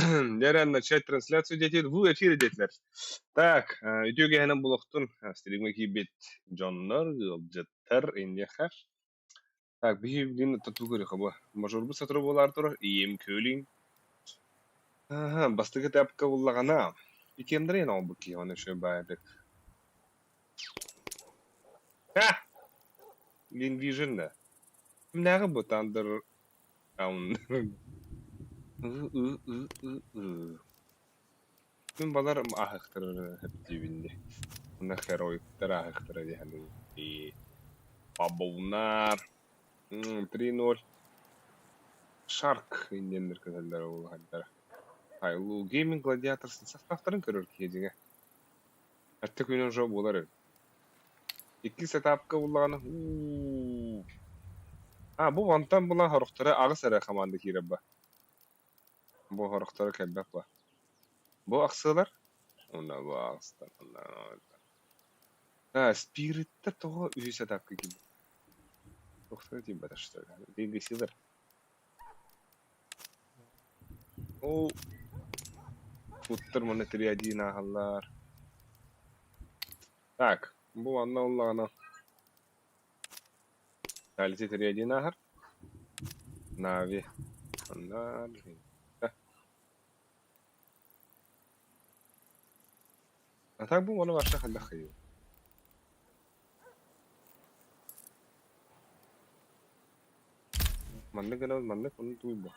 Дерен начать трансляцию детей в эфире детler. Так, ütüge henem bulуктун стримге кибет Джоннор, Джеттер, Индиха. Так, бигин тату көрү хаба. Мажор бу сатры болар тур, ием көлүң. Ага, бастыгы тапка буллагана. Икемдер ен албы ки, аны шö байдык. Ха! Лин Vision да. Кимнәгы бу тандыр аун. Мен балар ахыктыр хептибинде. Мына хероиктер ахыктыр дигән. И Бабулнар 3-0 Шарк индендер кызылдар ул хәлдәр. Айлу гейминг гладиаторсын составтарын көрөр киҗиңә. Атты күнен жо булар. Икки сетапка булганы. Бу вантан була хорыктары агы сара команда кирәбә. Бу хорыктары кәлбәк ба. Бу аксылар. Онда бу акстан. Спириттер того үзе сетапка килде. Тоқтар дейм бата что ли. Деньги силар. О, Уттар маны триадина халлар. Так, бу анна уллагана. Талити триадина хар. Нави. Анна. Так бу маны башка халда хыйы. Манны гына манны кunu туйбу.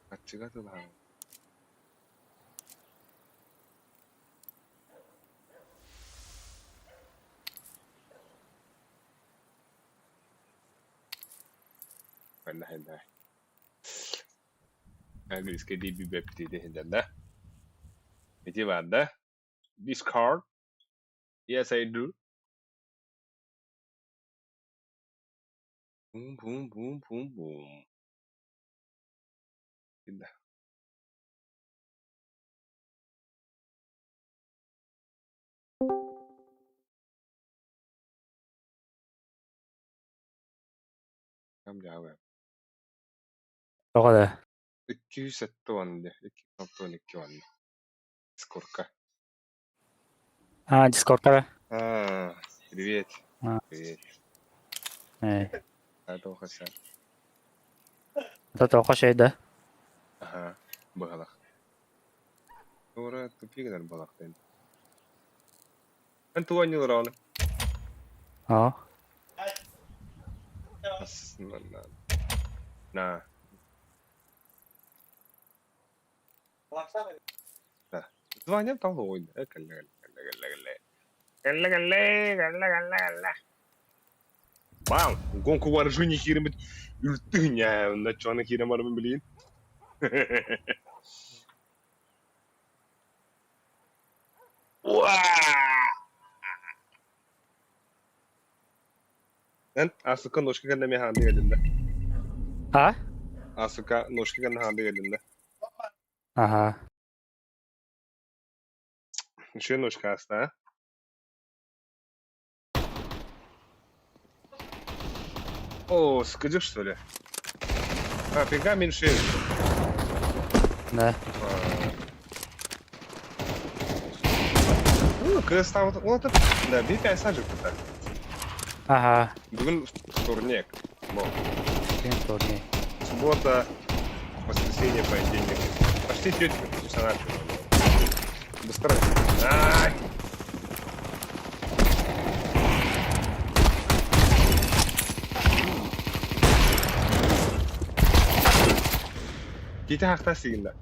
Ачыга тыла. Вalla хәлдә. Английский диби бепти дигәндә. Эти ванда. Discord. Yes, I do. Boom, boom, boom, boom, boom. Кидә. Кам жавап. Тоғады. 207 ванды. 212 ванды. Скорка. Дискордтары. Привет. Привет. Это ухасан. Это тоқа şeyді. Ага, балақ. Ора тупигдер балақтен. Мен туан йыл раны. На. Да. Звонят там лой. Калле. Вау, гонку вооружений хиремет. Үртүня, начаны хирем бармын билейин. Эн асыка ножка гэнэ ми ханды gelinde. Асыка ножка гэнэ ханды gelinde. Ага. Еще ножка аста, О, скажи что ли? Пинга меньше. Да. Когда стал вот это, да, бей сажик так. Ага. Бүгін вторник. Вторник. Суббота, воскресенье, понедельник. Почти четко, все начало. Быстро. Kita hakta siginde.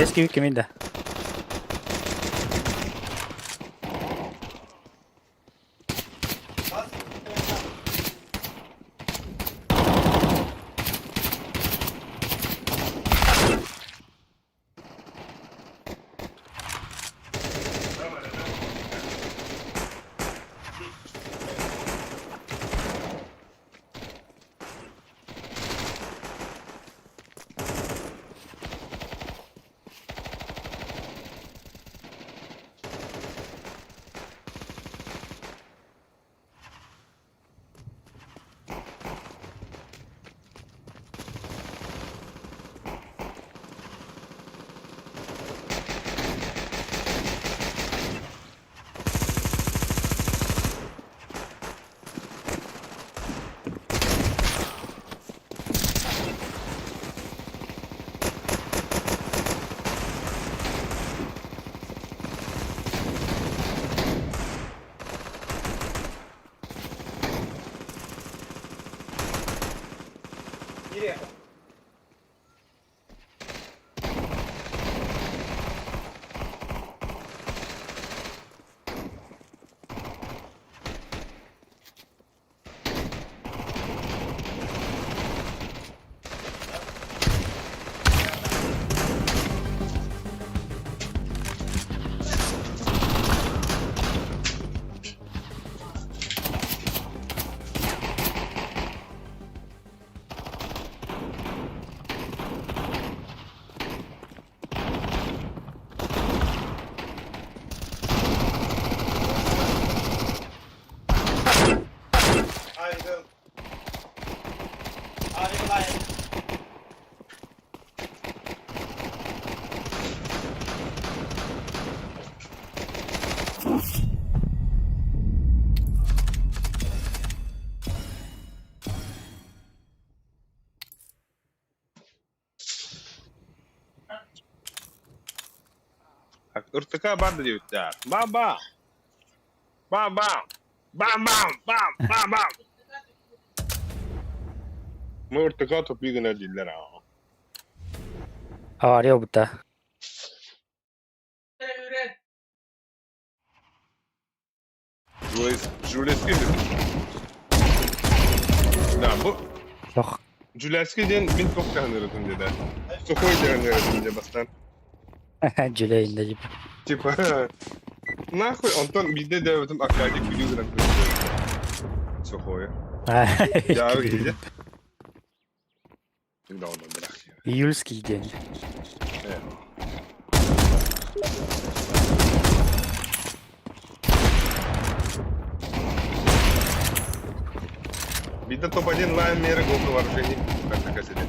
Eski kimin de? ыртыка барды дебиттер. Бам-бам! Бам-бам! Бам-бам! Бам! Бам-бам! Мы ыртыка топигіне дейділер аға. Арıyor burada. Juleski mi? Da, bu Yok. Juleski den min çok tanırdım dedi. Sokoy tanırdım dedi bastan. Cüleyinde gibi. Типа, нахуй, Антон, bizde devletim akademik video bırakıyor. Sokoy. Ya öyle. Şimdi onu bırak ya. Юльский день. Evet. Bizde топ-1 лайн меры голды вооружений. Как так осидеть?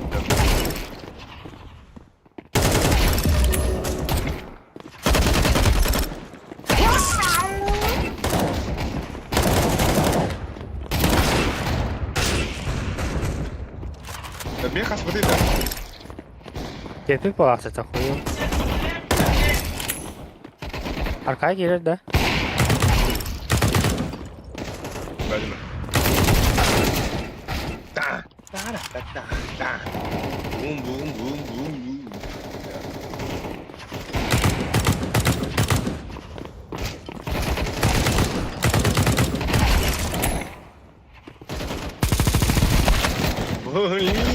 Беха, смотри, да. Tepi bağırsa takıyor. Arkaya gelir de. Правильно. Да. Да. Бум, бум, бум, бум, бум. Блин.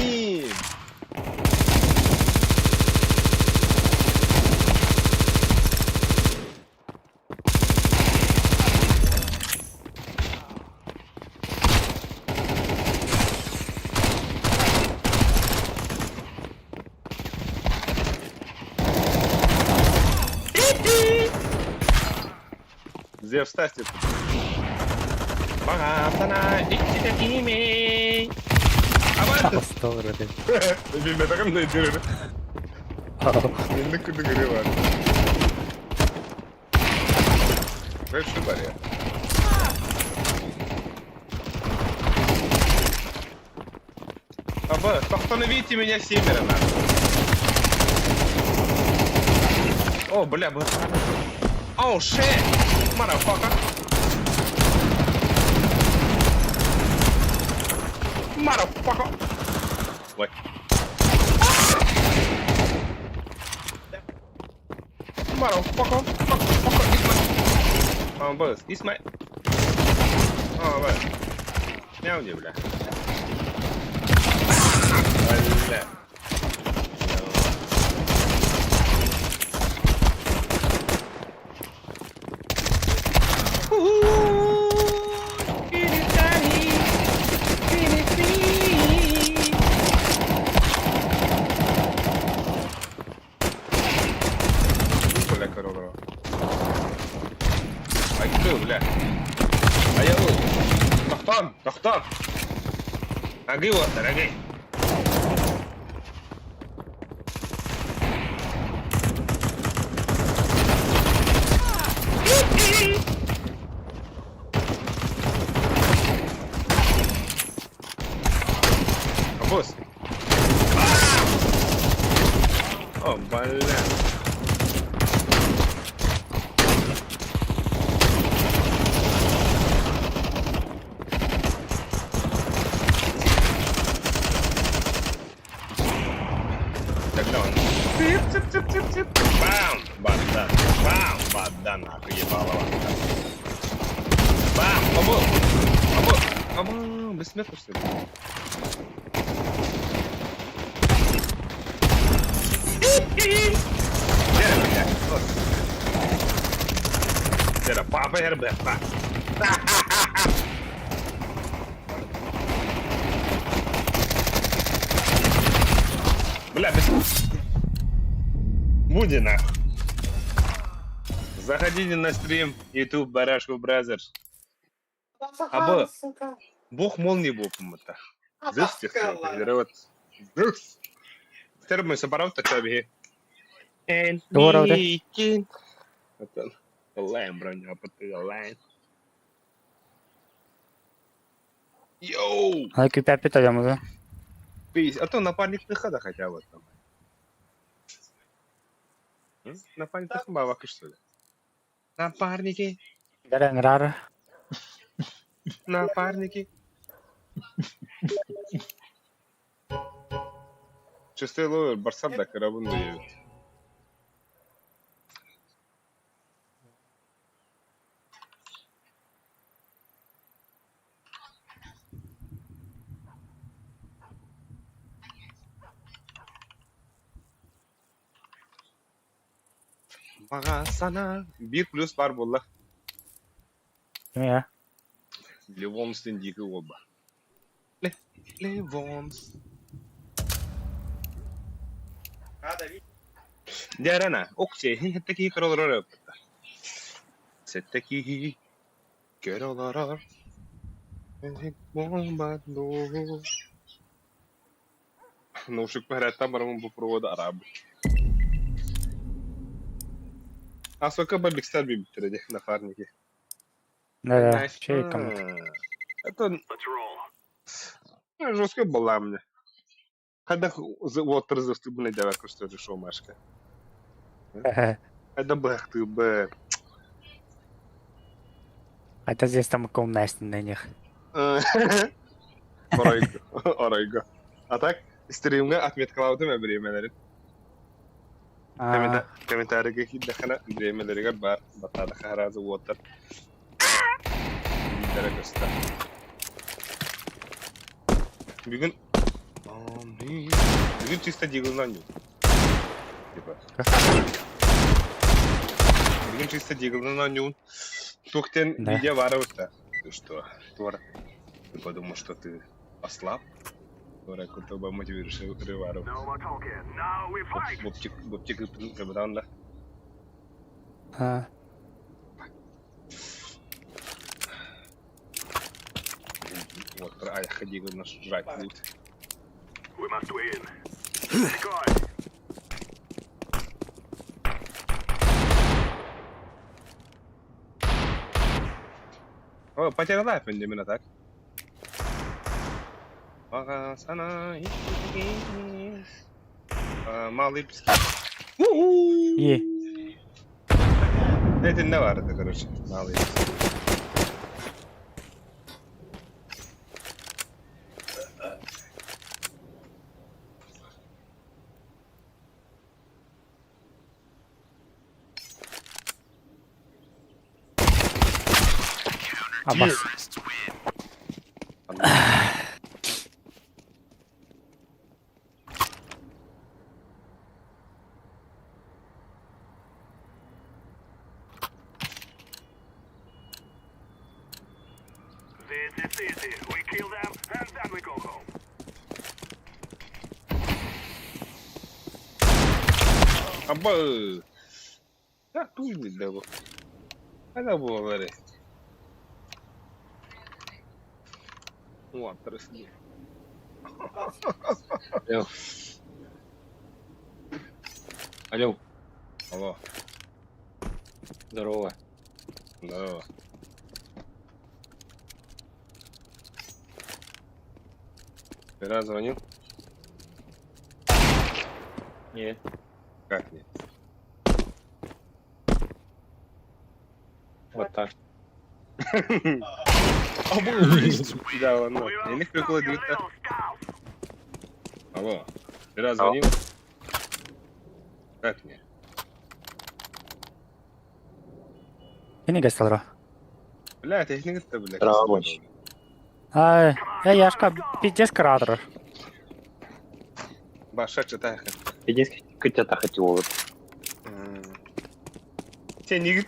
Зевс тастит. Багатана, ичите кими. Hasta olur hadi. Bilme takım da ediyor. Elinde kırdı gri var. Ver şu var ya. Аба, остановите меня семеро нахуй. О, бля, бы. Оу, шет! Марафака. Марафака. Ой. Марафака. О, босс, Исмай. О, босс. Мяуди, бля. Бля. Бля, корова. Ай, ты, бля. А я вы. Тахтан, тахтан. Аги вот, дорогой. Босс. О, бля. Тогда он. Цып-цып-цып-цып-цып. Бам! Бадан. Бам! Бадан. Охуебало. Бам! Оба! Оба! Оба! Бессмертно, что ли? Gel bile. Gel papa yer be. Бля, без... Буди нахуй. Заходите на стрим YouTube Барашку Бразерс. Абы, бог молнии был помыта. Зыс технология. Вот. Зыс. Теперь мы собрал такая. Doğru orada. Лайн, броня, потыга, лайн. Йоу! Hadi küpe yapacağım o zaman. А то напарник выхода хотя бы там. Напарник таком бабака, что ли? Напарники, Ada ngerar. напарники. Чувствую, ловер, барсар да карабун да едет. Мага sana 1+ бар болды. Kim ya? Ливонстен 2 болды. Ливонс. Дәрәнә, оксе, хеттеки кырылырыр. Сеттеки кырылырыр. Бомбаду. Наушник погрета барамын бу провода арабы. А сколько бы бикстар би битирди напарники? Да, чей там? Это жестко была мне. Когда вот разовсты бы надевал, что это шоу Машка. Это бы ты бы. Это здесь там комнатный на них. Орайга. А так, стримга отметкалаудым әбіремелерін. Комментарийге хиддахана біремелерігер бар. Батады харазы уотыр. Билдері көсті. Бүгін чисто дегілінан ю. Бүгін чисто дегілінан ю. Тоқтен видео бары өтті. Ты что, Тора? Ты подумал, что ты ослаб? Тора, кто бы мотивируешь Ревару. Бобчик капитан, да? Вот, а я ходил на жрать лут. О, потерял аппен именно так. Ага, сана, малый писки. Е. Это не варто, короче, малый писки. Аббас. This is easy. We kill them and then we go home. Абба! Так, тут не дало. Надо было говорить. Вот, трясли. Алло, Алло, здорово. здорово. Ты раз звонил? Нет. Как нет? Вот так. Да, ладно. Я не прикол двигаться. Алло, ты раз звонил? Как мне? Ini guys talra. Бля, техника-то, бля. Рабочий. Я шка пиздец кратер. Баша, читай. Иди хотя-то хотел. Вот. Тебе не.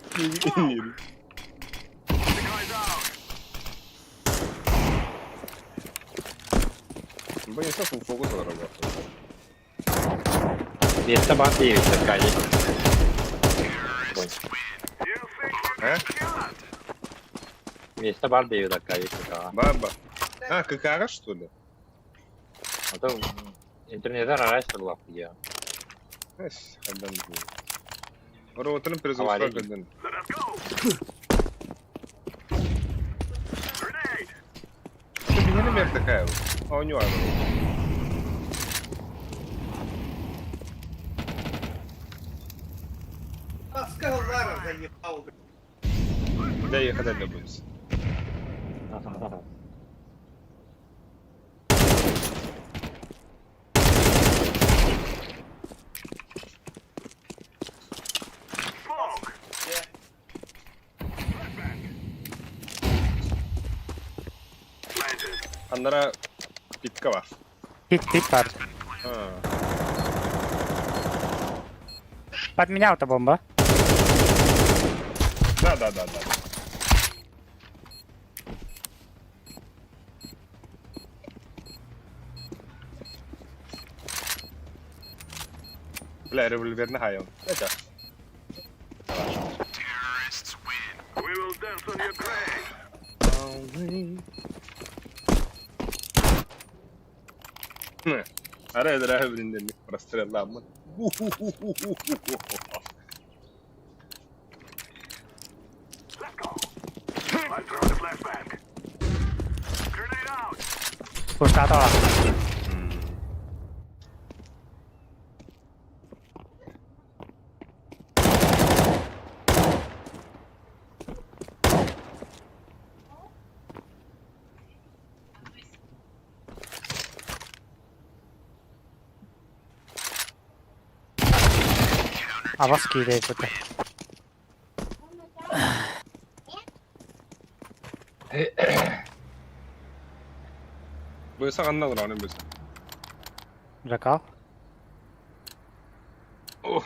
Блин, что тут фокус работает? Есть собака, есть такая. А? Есть собака, есть такая. Баба. А, какара, что ли? А то интернет раньше была я. Эс, отдан. Роботын призывал Авария. отдан. Что ты не например такая вот? А у него она. Да, я хотел добавить. Smoke. Planted. Андара питка var. Пит бар. Ha. Под меня эта бомба. Да. Bля, револьверный хайон. Это. We will dance on your grave. Ara edra hevrinden прострелла amma. Let's go. I throw the flashbang. Grenade out. Пушка то. А вас кидает это. Böyle sakanına vuran böyle. Жакал. Oh.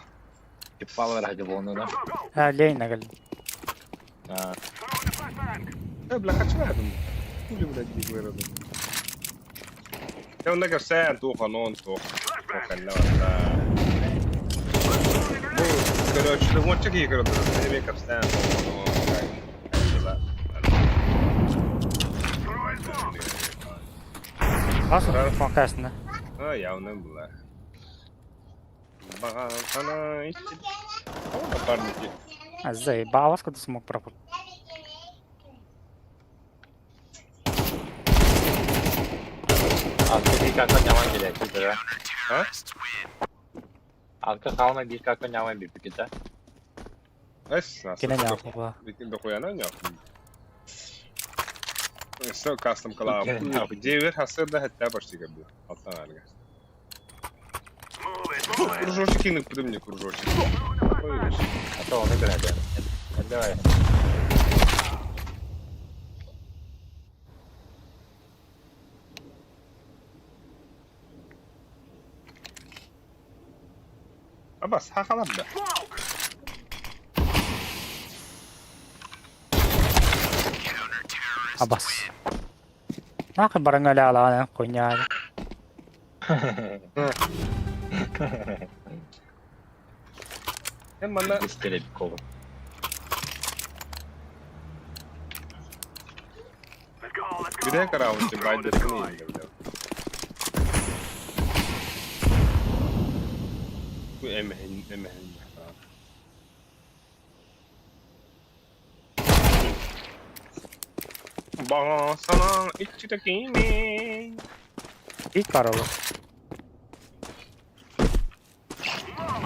Ипал ради волны, А, Лейна, говорит. да? Throwing the flashbang. Bля, kaç verdim? Kuli bile gibi verdim. Ya ne kadar sen tuha non tuha. Kokalla var. Bu короче, вот такие короче, не как sen tuha non. Throwing smoke. Nasıl? Fonkasını. Ha явно была. Бахана içti. O напарники. А, заебалась, куда смог пропустить. Arka bir kakla yaman geliyor kızlara. Ha? Arka kalma bir kakla yaman bir pikete. Es nasıl? Yine ne yapalım? Bikin de koyana ne yapayım? Все, кастом калав. Okey, ne yapayım? Девер hasır da hatta başlayacak bu. Alttan alga. Move it. Move it. Кружочек инок при мне кружочек. Ой, Hatta onu göre de. Hadi var. Abbas hakalam da. Smoke. Abbas. Nakit barang alala na, kunyari. Hem bana İstele bir kolu. Let's go. Let's go. bir de karavun için baydırını yiyince bile. Bu emehin. Bana sana içteki mi? Pit var oğlum.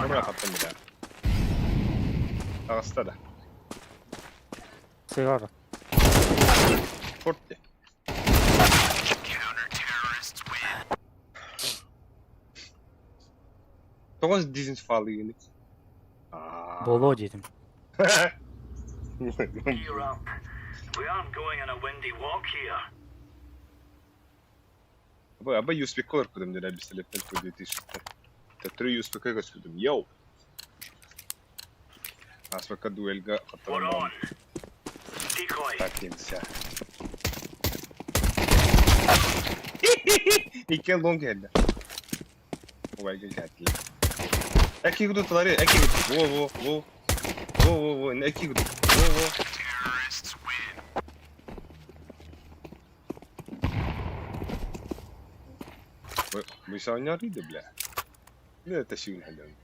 Ne bırakattım bir daha. Ağızda da. Sigara. Forte. Dokuz dizin falı yeni. Bolo dedim. Gear up. We aren't going on a windy walk here. Аба USP колор кудым дер объяснили только 2000. Это 3 USP как кудым. Йоу. Аспека дуэльга We're хатарам. on. Decoy. Так инся. İki long geldi. Ой, geldi. Эки гудут лари, эки гудут. Во, эки гудут. Во. Мы сегодня риды, бля. Да это сильно хадем.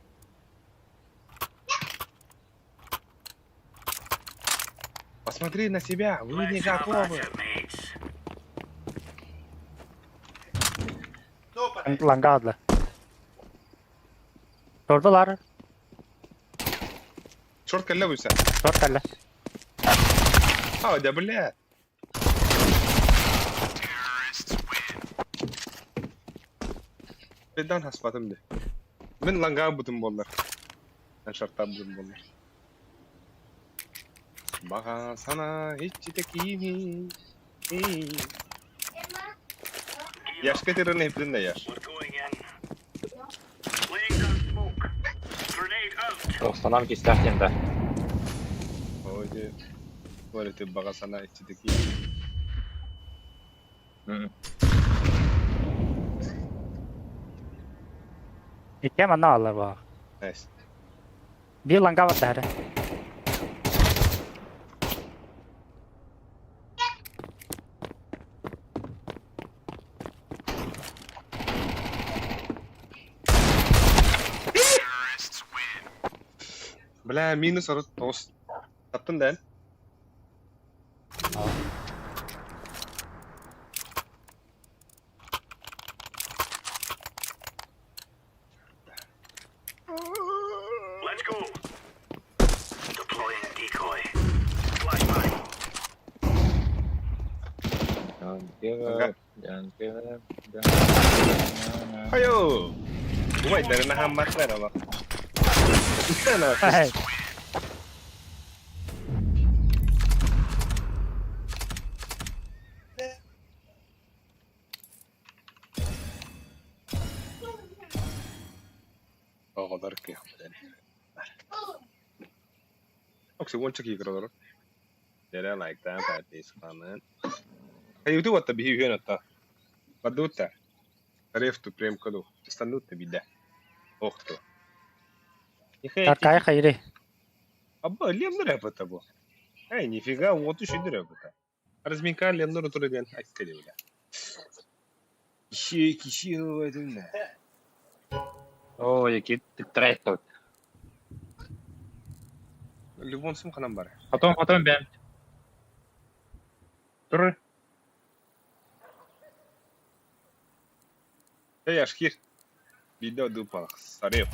Посмотри на себя, вы не Let's have at готовы. it, mates. Langadlı. Sordular. Short kalla bu sen. Short kalla. ده بالله. Birden hasbatım de. Ben langa bütün bollar. Ben şartlar bütün bollar. Baka sana hiç tekimi. Yaş getirin hepsinde yaş. We're going in. Laying down smoke. Grenade out. 90'lar ki istersen de. Oydu. Böyle baka sana hiç tekimi. Hı. Ikke man alla bara. Nice. Bir langa var där. Bla minus orut tost. Tattın den. Let's go. Deploying decoy. Flashbang. Don't give Okay. up. Don't give up. Don't... Ayo. Umay dari na hamat na naman. Ano? Hey. O kadar ki. Oksi one check kiro. Dere like that at this comment. Hey, you what the behavior nata. Baduta. Tarif to prem kado. Станут на бида. Ох то. Такая хайри. Абба, лемнер это бо. Эй, нифига, вот еще дырабыта. Разминка лемнер турген айскалевля. Киши это. О, які ти трейд. Любом сум ханам бар. Потом ben. Dur. Эй, Ашкир. Видео дупа. Сарев.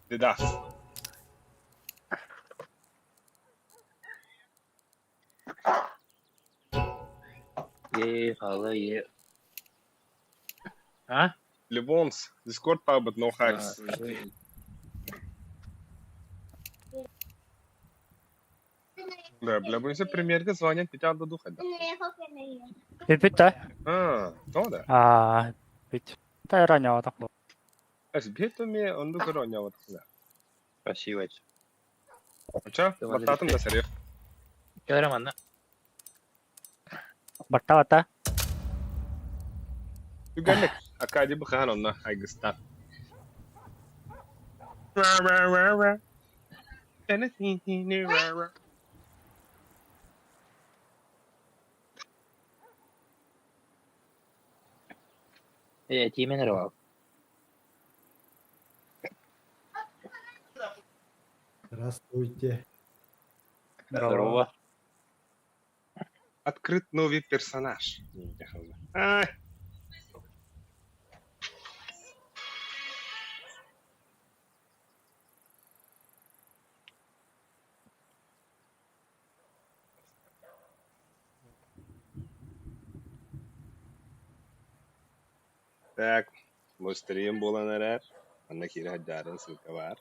Дедас. Ye halı ye. Ha? Любонс. Discord pub, but no hacks. Да, бля, будем все примерка звонят, пятя до духа. Vi bytte. То да. Bytte. Det rann так. Ась, бето ми он духа роня вот да. Спасибо. Ача, бататым да сарев. Görem anne. Batta batta. Югалек. Акади бахан онна айгыстан. Тиме нервал. Здравствуйте. Здорово. Открыт новый персонаж. Ай. Так, мустрим буланарар. Анна кире хаджарын сылка бар.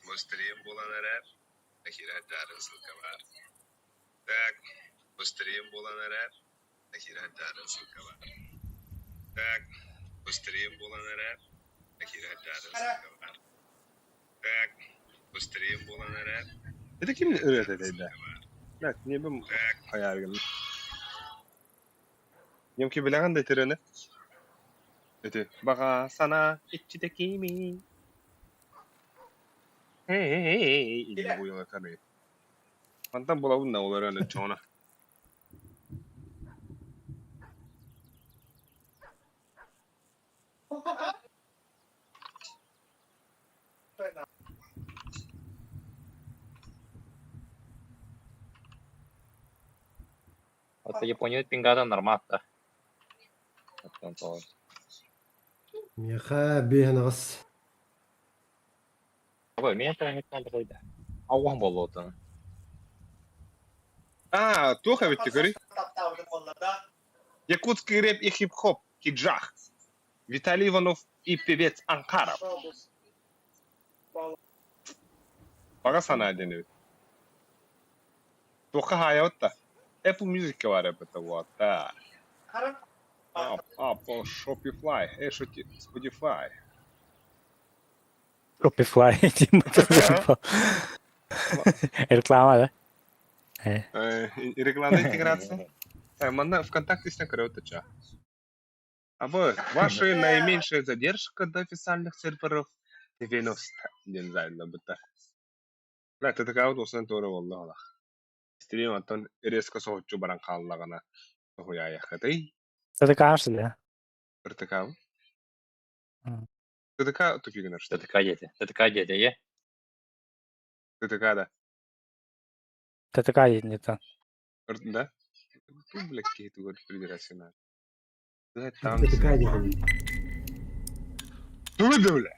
Мустрим буланарар. Акире хаджарын сылка бар. Так, мустрим буланарар. Акире хаджарын сылка бар. Так, мустрим буланарар. Акире хаджарын сылка бар. Так, мустрим буланарар. Это kim öğretti de? Bak, niye ben hayal Yemki bilen de treni. Dedi, baka sana içindeki mi? Hey, ini bu yana tabii. Mantan bulavun ne olur öyle çoğuna. Вот Японию пингада нормально. Вот, ミヤカビーナガス。Aba, men internet kaldı koyda. Allah'ım bollu otan. Туха ведь ты говори. Якутский рэп и хип-хоп, Киджах. Виталий Иванов и певец Анкаров. Бага sana deniyor. Туха hayata. Apple Music var hep это вот. Да. Apple, Shopify, Spotify. Shopify. Реклама, да? Рекламная интеграция. Мана ВКонтакте с накрыта. Ваша наименьшая задержка до официальных серверов 90 день зайна быта. لا تتكاوت وصلت توري والله لا استريم أنتن إريسك صوت جو بران خال لغنا هو يا خدي Это кажется, да? ارتكاو Мгм. تتكاو تفيق نرشت ТТК дети, е? تتكادا Это такая не то. да ту блядь какие-то говоришь федерация да там Ты такая не туда бля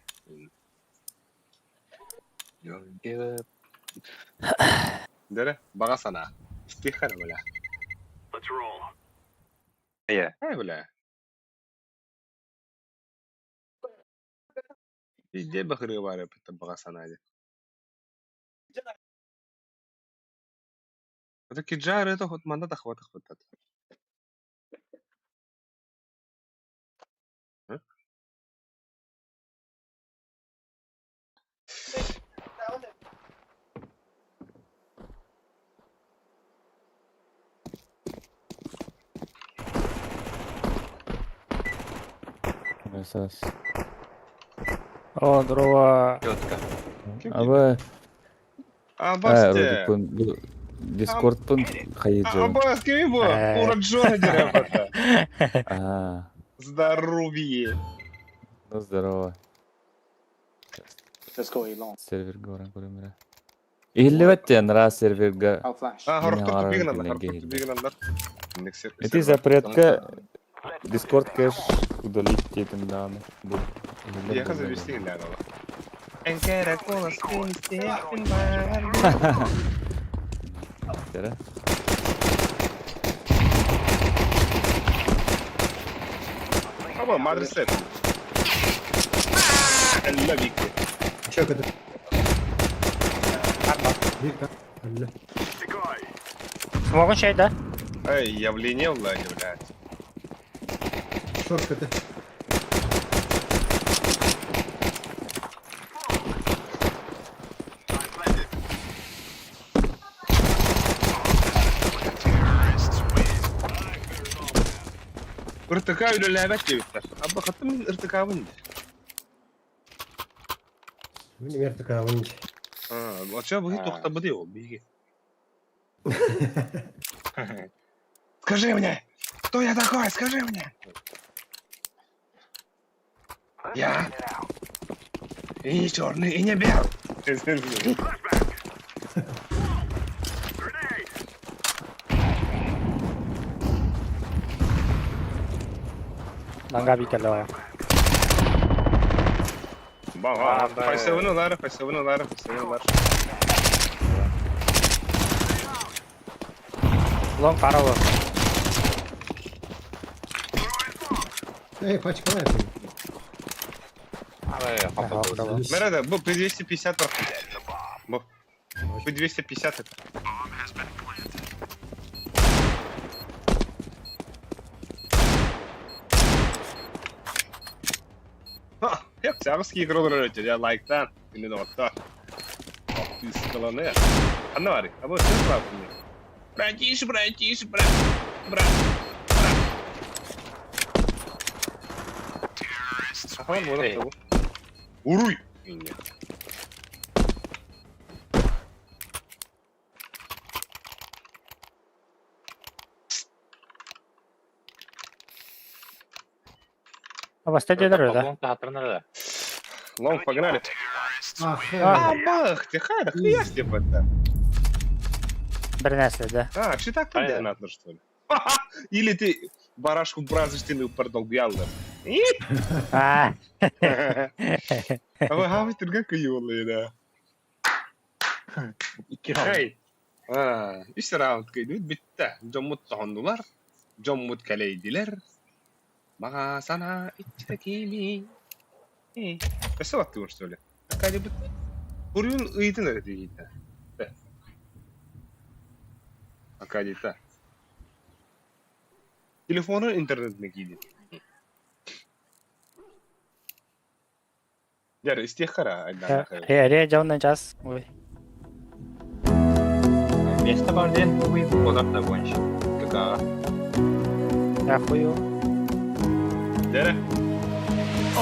да бага сана стихар бля Let's roll. ай бля везде бахры варя это бага сана это киджар это вот манда тахвата хватат Esas. О, здорово. Тетка. Aba, Абасте bu Discord'un hayırcı. Абас кем был Э. ураджона деревата Aa, здоровье ну здорово. Let's go Elon. Server goran koyayım. İhlivet ya nara serverga. I'll flash. хорохтор Мені тупигнан арай хорохтор гейм. тупигнандар Эти запретка Discord кэш удалить этим данным. Я хочу завести глянул Энкера колос Аба мадресет Элла викти Че когда? Вика. Алло. Смогу чай, да? Эй, явление влади, блядь Шорт это. ارتكاو للعبات جبتها أبا خطر من ارتكاوين Мне мер такая вынь. Вот сейчас будет только بديو беги Скажи мне, кто я такой, скажи мне Я и не черный, и не белый Langa bir kere var. Bak faysevinler faysevinler Long para var. Эй, пачка моя. Ага, bravo. Мереда, bu 250 var Bu 250 это Hep sağlıski kırılır öyle ya like'tan yine de orta. Üstüne. Anne var. Ama sen bıraktın. Братиш, брат. Ага, вот это. Уруй. Ama stadiyeler öyle. Лонг hatırlar da. Лонг, погнали. Ах, Бах, тихо, да хуя с типа это. Bir nesli de. Чи так понятно, что ли? Или ты барашку бразочтины продолбял, да? Ha. Ama Hamit Irga kıyıyorlar ya. 2 round. Hey. 3 round kıydı bitti. Jommut tohundular. Jommut kaleydiler. Bana sana içtekimi. Nasıl baktı bu söyle? Kaydı bu. Burun ıydın öyle değil. Akadita. Telefonun internetine giydin. Jar istihkara. Реалия жауынан жаз. Ой. Место бар ден буй одакта бойынша. Kaka. Я хую. Dere.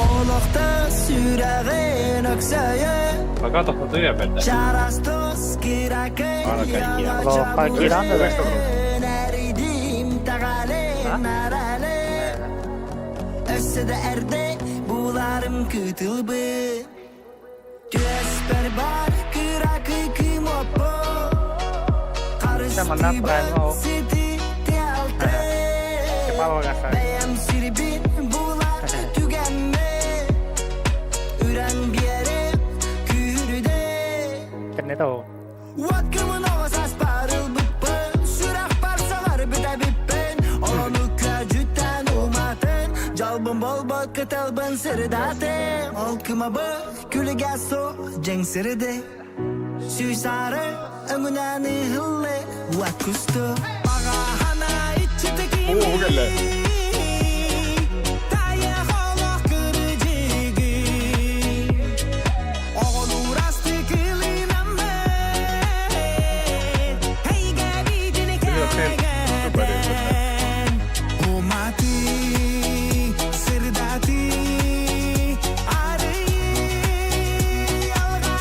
Олохта сүрәген аксая Fakat okutuyor bende. Жарастос киракай Лоққа кираны да. Нәридим тағале нарале Өссіді әрде бұларым күтілбі Төспер бар киракай кім оппо Mana prime mau. Сити телте Кепал гаса. Бәйім сүрбін бұлар түгенме Үрән беріп күрді Internet o. Vatkımın ovasas parıl bıppın Sürak parsalar büte bippin Onu köcütten umatın Calbın bol bol kıtılbın sırdatın Olkıma bak külüge so cenk sırdı Süy sarı öngünen ihıllı Vat kustu Bağa hana iççitiki Oo, gelle. Taya kolak kırıcıgı Oğlu rastı kılınam Hey gabidini kagen O mati sırdati Arıyı algara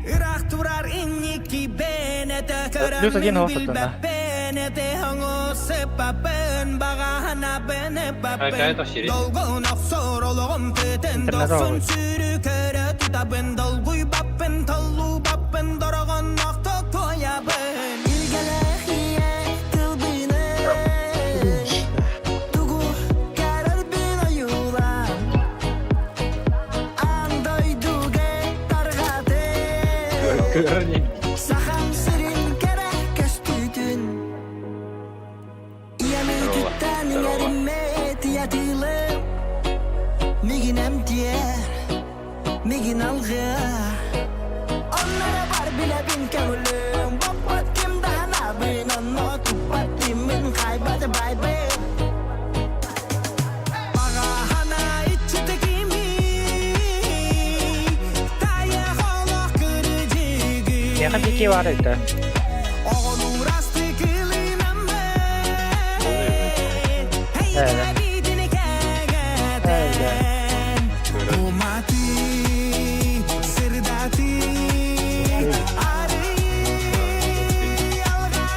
Irak turar inniki benete Плюс один körömün опыт, да. benete hango sepapen bagahana bene Arkaya taş yeri. dolgun aksor oluğum teten İnternet dosun var. sürü köre tutabın dolguy bappen tallu bappen daragan nakta koyabın İlgelehiye tılbine Tugu karar bin ayulan Andoyduge targate Saham sirin kere köstütün Yemütütten yerime tiyatilım Migin emtiyer Migin algı Onlara var bile bin kevlüm Bapat kim dana bin Onno tupat limin kaybat bay bay Baga hana içteki Taya kolak kırıcıgı Yakın iki var idi. Oğlu rastı kılınam Hey Evet. gabidini kagen O mati sırdati Arıyı algara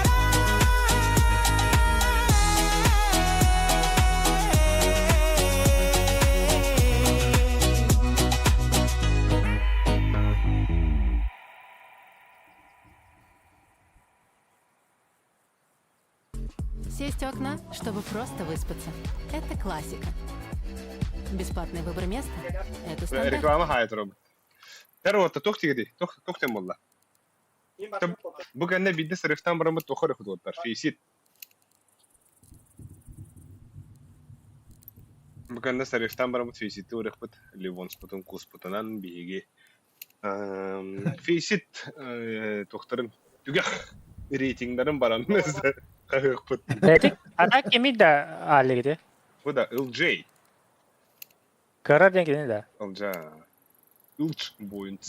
Сесть у окна, чтобы просто выспаться. Это классика. Бесплатный выбор места – это стандарт. Reklama hayat robot. Terorta tohti gidi. Tohtem valla. Bu genne bidde sırıftan bıramı tohar kudotlar. Fisit. Bu genne sırıftan bıramı fisit. Uğrak bıt. Livons bıtın kus bıtınan bihigi. Fisit. Tohtarın. Tügah. Ratinglerin baranınız. Kahık bıt. Рейтинг ана кеми да али gitu. Bu da LJ. Karar yang gini da. LJ. Ulch boyunç.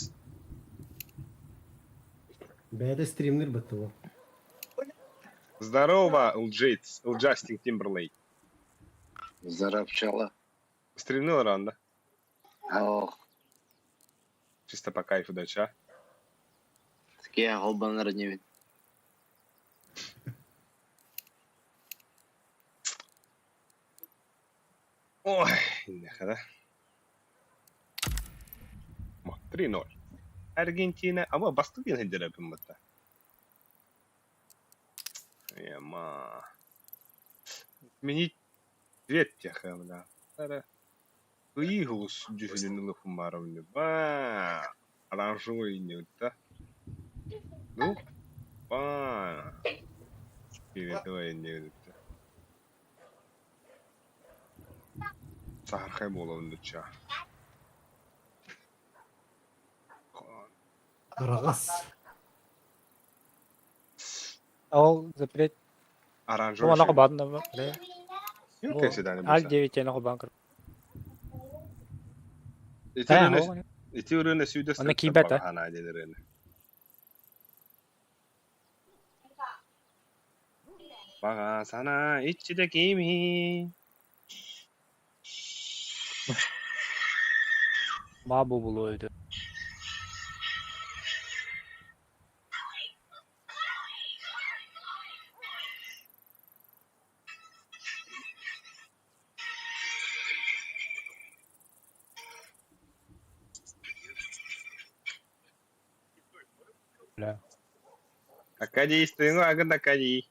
B'de streamler bitti bu. Здорово, Justin Timberlake. Здоров, пчела. Стримнул рано. Ох, Чисто по кайфу дача. такие голбаны родневин. Ой, нехай, да? 3-0. Аргентина. Ama bastık yine hedere yapayım hatta. Ama. Мені третя хемна. Ара. Игус дюхелин лыфумаровны. Ба. Оранжевый не да. Ну. Ба. Давай не это. Сахар болуунду ча. Рагас. Ол запрет. Оранжевый. Ona kuban da böyle. Yok keседани. Al 9 yana kuban kır. Ити өрөөнө сүйдөс. Аны кийбет, а? Ана дедерени. Бага сана иччиде кийми. Ma bu buluydu. Bля. Акади истенгу агын акади.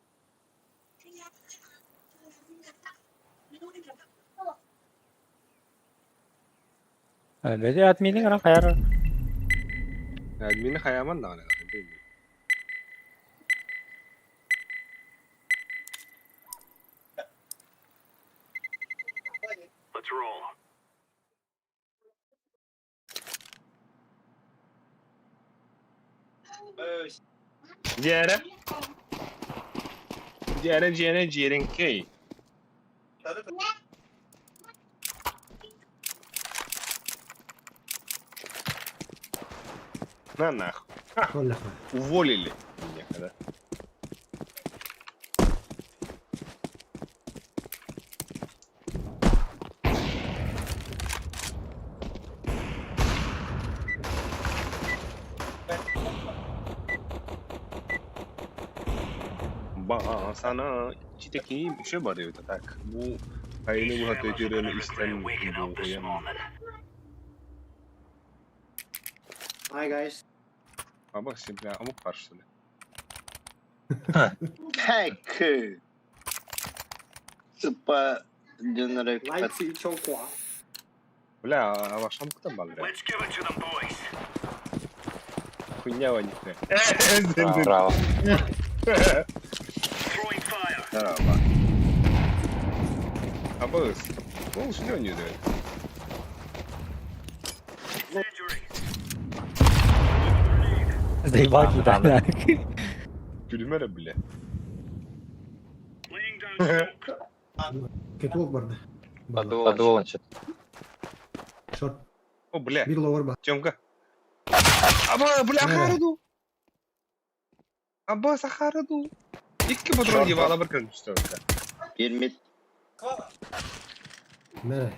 Öyle adminin ara kayar. Админи хаяман да ана. Let's roll. Diğeri. Diğerin key. На нахуй. Коля. Уволили меня, когда. Ba sana içteki bir şey var ya tak. Bu aynı bu hatta görünen isten bu yan. Hi guys. Ama şimdi amuk karşılı. Heck. Super general. Бля, а ваш амук-то бал. Let's give it to them, boys. Хуйня ванит. Браво. Throwing fire. Здорово. Абыс. Ну, что не дает. Injury. Заебал кидали. Gülmere bile. Laying down smoke. Кетвок барды. Подвол, что Шорт. О, бля. Bir lower bak. Тёмка. Аба, бля, хараду. Аба, сахараду. İki patron gibi alabilirim işte. Bir mid. Nere?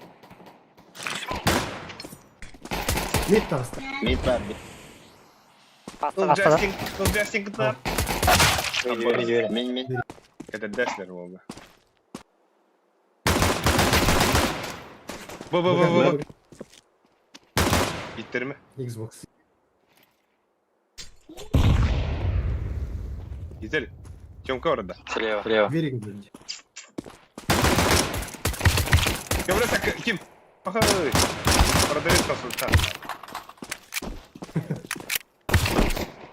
Mid tasta. Mid var bir. Justin kıtar. Min. Kata dersler oldu. Bu. Bitirme. Xbox. Güzel. Тёмка orada. Слева. Слева. Very good. Ya burası kim? Aha. Продавец консультант.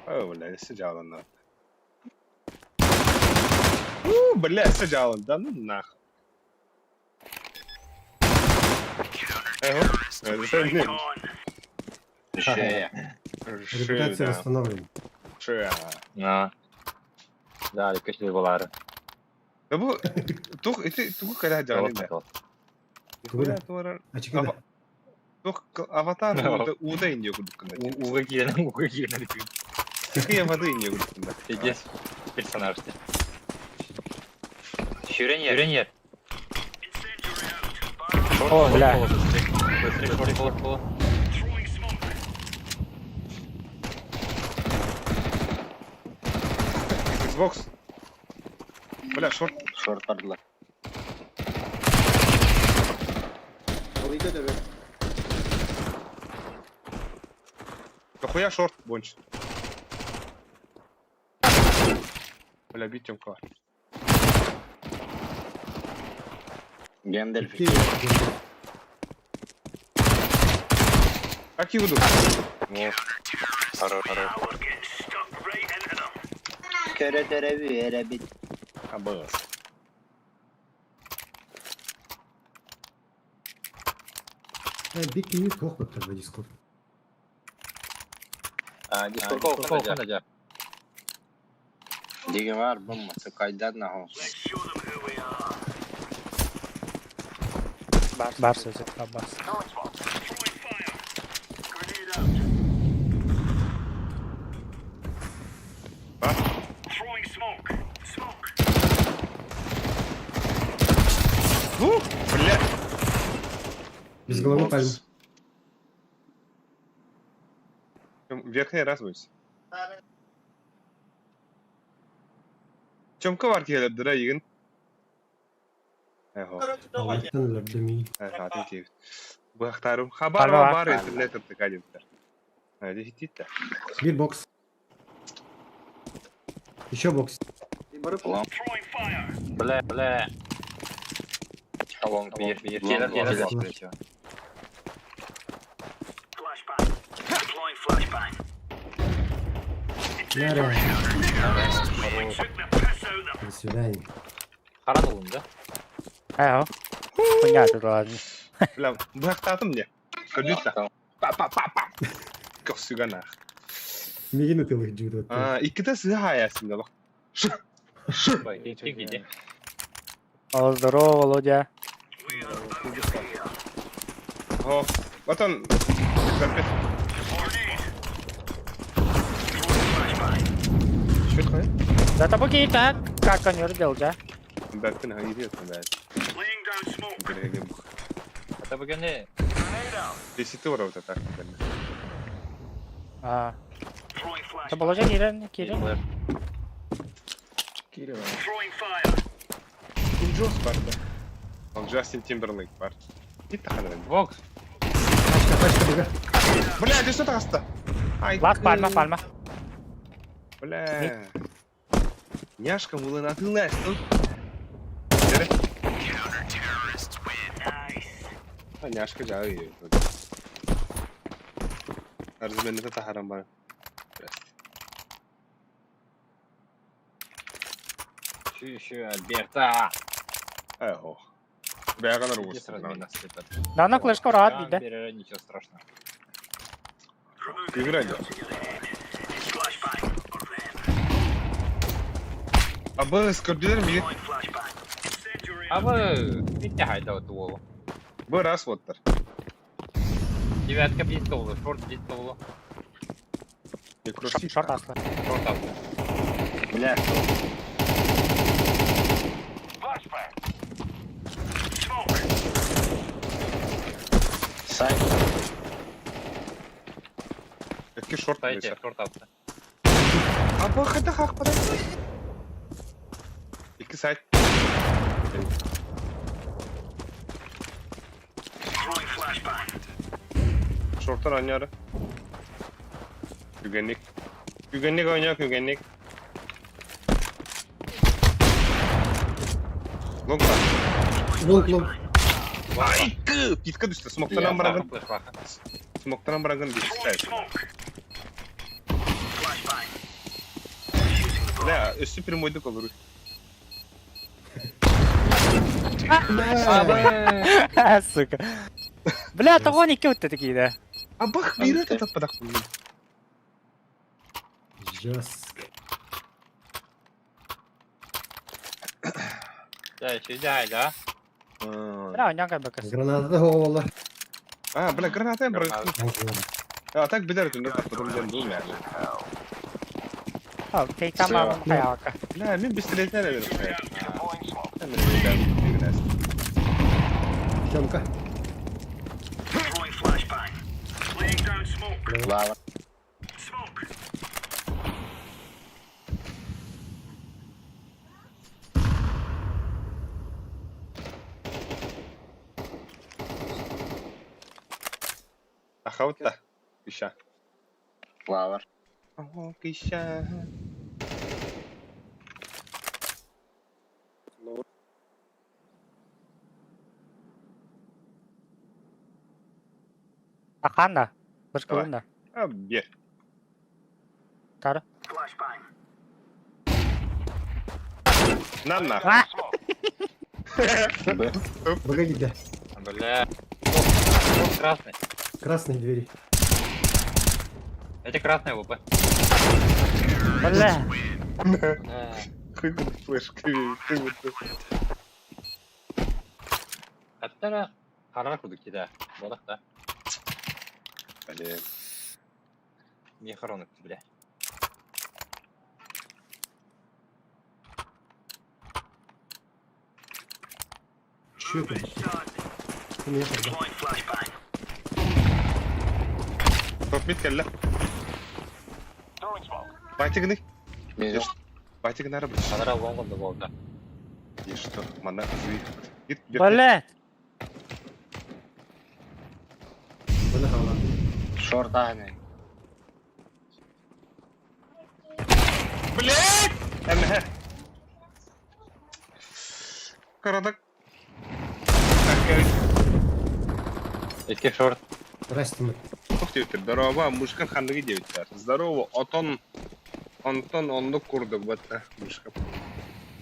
Бля, sıcağı lan. Бля, sıcağı lan. Ну нахуй. Right on. Шея. Репутация восстановлена. Шея. На. Да, köşede boları. Ya bu tuh kadar canlı da. Tuğra. Açık ede. Tuh avatar uda iniyor kudukunda. Uga girene. Sıkı yamadı iniyor kudukunda. Peki. Персонаж. Şüren yer. Incendiary out. O bля. Шорт. Throwing smoke. Xbox. Бля, шорт. Short vardılar. Нахуя шорт бонч. Бля, бить Тёмка. Gandalf. İki. Aki budu. Harır. Now we're getting stuck right into them. Köre terevi yere bit. Ha buyur. Big minut kok baktar be Discord. Discord olsun da cevap. Digi var bulması kaydan ne olsun. Let's show them who we are. Bar sözü. Bars. Throwing fire. Grenade out. Throwing smoke. Smoke. Bля. Без головы пальм. Верхний раз будет. Чомка var ki hele dıra yığın. Eho. Allah'tan lördemi. Hadi ki. Bu aktarım. Haber Palma var. var internet tıkaydılar. Hadi hitit de. Bir box. Еще бокс. Throwing fire. Бля. Колон, bir. Gelir. Flashbang. Deploying flashbang. Nereye? Took the piss out of them. До свидания. Karan olunca. Eho. Понятно, ладно. Bля, bu aktarım ne? Kötüyse. Pa. Kosuga nah. Мигин тылых джудо. Aa, iki de sığ hayasında bak. Bak, geçtik gidi. О, здорово, Володя. We are about to clear. Ho. Vatan. Karpet. Grenade. Throwing flashbang. Şöyle koy. За тобой какие-то. Как он ее делал, да? Berk'ten hayır diyorsun ben. Laying down smoke. Buraya gel bu. Hatta bugün ne? Grenade out. Desiti var orada takipten. А. Throwing Это flashbang. Володя Кирилл. Throwing fire. Kim Jones var da. Bak Justin Timberlake var. Git takalım. Vox. Тачка бега. Bля, ты что так оста? Ай, Лак, пальма. Бля. Няшка была на тыл настыл. Nice. Няшка жағы. Арзменді тахарам бар. Şu Альберта. Эхо. Бәғанар Где болсын. сразу меня слепят? Да, на флешку рад, Там да? бери, ничего страшного. Играй, да. Flashbang. Or them. Абы скордилер ми? Throwing flashbang. Incendiary. Abi bitti hayda o duolu. Бы раз воттар. Девятка близко oldu, short близко oldu. Некросит. Шорт аслы. Short aldı. Bля. Flashbang. Smoke. Say. Какие шорты? Дайте, short aldı. Абы хата хак падай. İki сайт. Throwing flashbang. Şortlar oynuyor. Güvenlik. Güvenlik oynuyor, güvenlik. Long var. Лонг. Ay kı! Pitka düştü. Smoktan bırakın. Flash bakın. Smoktan bırakın bir Throwing sayt. smoke. Flashbang. Bля, üstü primoyduk olur. Сука. Бля, того не кют такие, да? А бах, bir это tappadak bunu. Жестко. Ya şimdi hayda. Бля, у него как бы косо. Граната голова. Ha, bля, granatayı bırakın. Граната. Ya tak bilir tüm ne tapladım ben değil yani. О, ты там мама хаялка. Bля, min pistoletine de verin. Deploying smoke. Hemen bir güneş. Тёмка. Throwing flashbang. Laying down smoke. Lava. Smoke. Ахавut da. Kışa. Lava. Oh, kışa. Ақан да. Бір Давай. көлін да. А, бер. Тары. Flashbang. На. А! Б. Погоди, да. Бля. О, красный. Красные двери. Эти красные ВП. Бля. Какой флешкой. Hatta karar kurduk ki de. Balık da. Блин. Niye karanlık bile. Чё это? У меня тогда. Deploying flashbang. Топ мид келді. Throwing smoke. Байтигны. Минус. Байтигны ары бір. Kadara olmadı bu oldu. И что? Мана қызы. Гит, бер. Бля. Бля, ладно. Шорт айны. Блядь! Әмі. Қарадық. İki short. Здрасте, мы. Ух ты, здорово, мушкан хандығы девіттер. Здорово, Антон онды көрдік бәтті мушкан.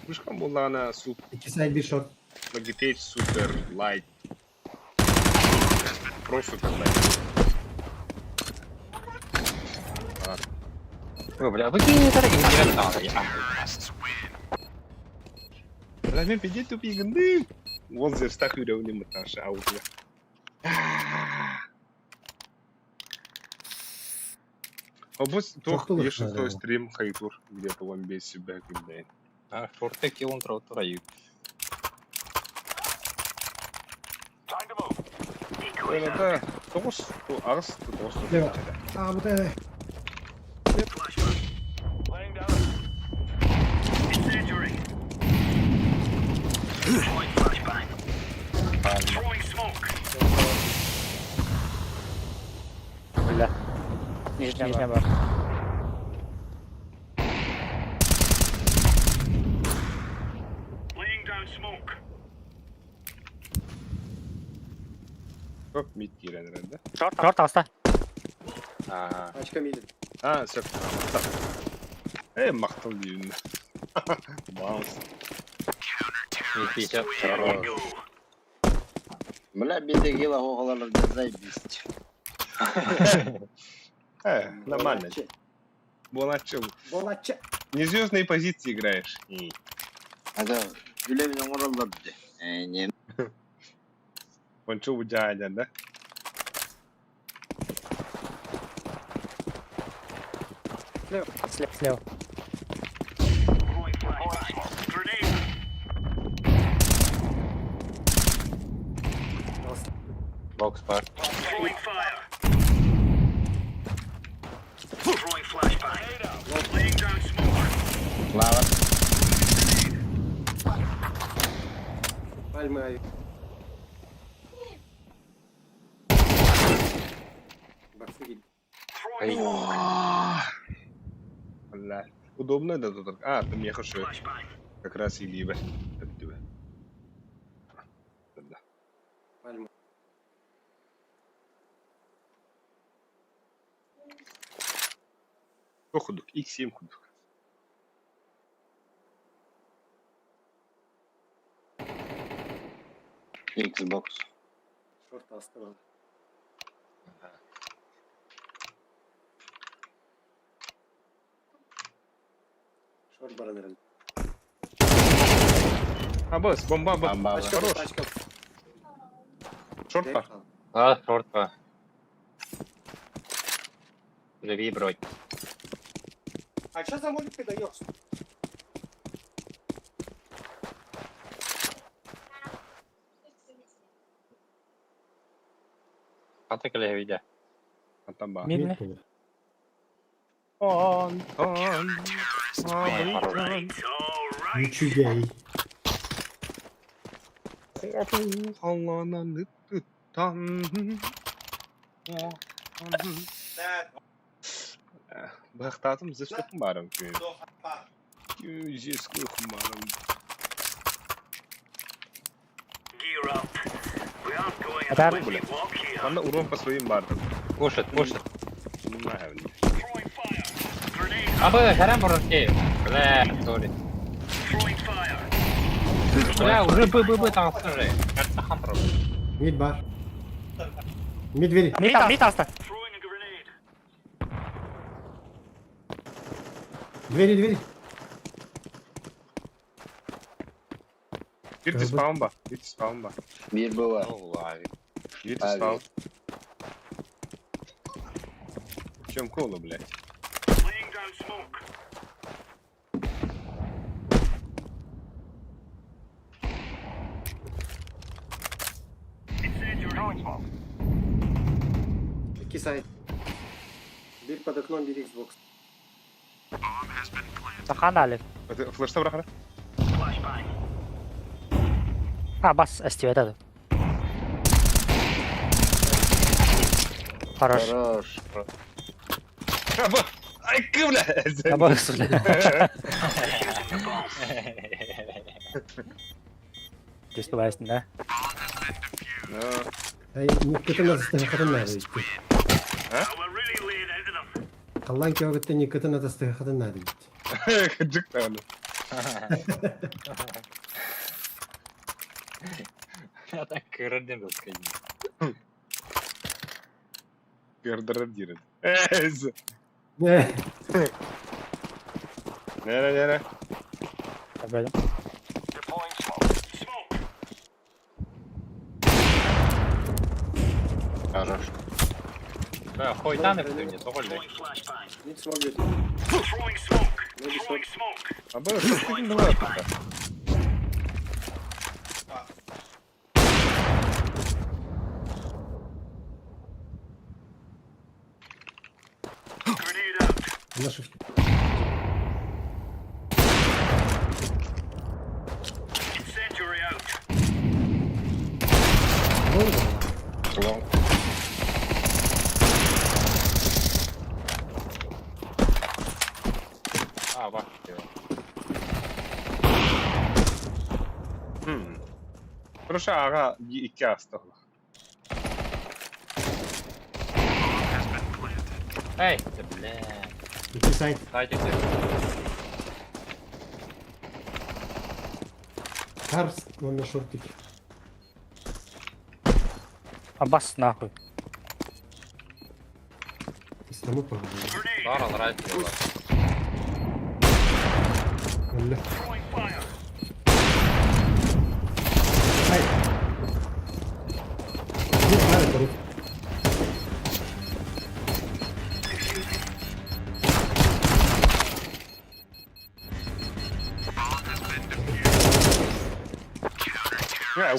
Мушкан болағына суп, Iki side bir short. магитейт, супер, лайт. Про супер лайт. Ой, бля, выкинь это не надо. Бля, мен педе тупигінді. Ол зерстақ үйреуіне мұтаншы ауызға. А вот Трохтулық есть шестой надо. стрим Хайтур, где-то в Амбе себя кидает. А, шорты килон тротурают. Time to move. Это тоғыз, ағыз, тоғыз. Лево. А, вот это. Flashbang. Laying down. Incendiary. Deploying flashbang. Throwing smoke. Бля. Нижня бар. Laying down smoke. Көп мид келен рәнді. Шорт аста. А, Очка миден. А, сök. Мақтыл дейін. Баунс. не 50. Хорош. Бля, бедегила оғалар да заебись. Нормально. Болачы. Волача. Не звездные позиции играешь. И Ада, гүлемин оңыралар биде. Не. Пончо выдядят, да? Слева. Throwing flashbang. Grenade. Бокс пар. Throwing fire. Throwing flashbang. Laying down smoke. Лава. Пальмы ай. Баксуги. Throwing smoke. Бля. Удобно да тут. А, там я хочу Flashbang. как раз и либо. Да. Пальмы. Кто худок? X7 худок. Xbox. Шорт оставил. Шорт баранерен. А, босс, бомба. Бомба. Хорош. Очка. Шорт па. А, шорт па. Живи, бродь. А что за молик ты даешь? Хата келе виде. Антон ба. Мидне. Антон. Alright. Ничугай. Халананы тұттан. Бақтатым зіштіп барым. Жескі құмарым. Gear up. We aren't going on Atar. a windy walk here. Анда урон по своим бардым. Push it, push it. ما هبني. Throwing fire. Grenade. Abi Kerem vurur ki. Bля, sorry. Throwing fire. Bля, уже бы там скажи. Это хантер. Mid bar. Mid veri. Mid asta. Throwing a grenade. Двери. Girdi spawn ba. Girdi spawn ba. Bir bu var. Vallahi. Girdi Abi. spawn. Чем колу, блядь? Laying down smoke. Incendiary. Throwing smoke. 2 side. Bir под окном, bir Xbox. Sahan da Alif. Флешта бırak. Flashbang. Ha bas STV'de de. Хорош. Хорош. Bak. Ay kıvla. Ya bak söyle. Just beweisen ne? Hey, Nikit'in nasıl kadın nerede gitti? We're really laying into them. Kallan ki o gitti Nikit'in nasıl kadın nerede gitti? Gıcık da öyle. Я так кырдым сказать. Gırdırır girin. Ne? Nere? Böyle. Deploying smoke. Smoke. Хорош. Bля, хуй там и не только. Throwing flashbang. Mid smoke götür. Throwing smoke. Throwing smoke. А было что не было пока. Grenade out. На шифте. Incendiary out. Oldu. А, бак. Proszę, aga iki hasta. Эй, да бля. 2 side. Дайте ты. Карс, он на шортик. Ha bas nahуй. İslam'ı pardon. Grenade. Бар алрайт diyorlar. Öyle. Throwing fire. Hayır. Mid var koruk.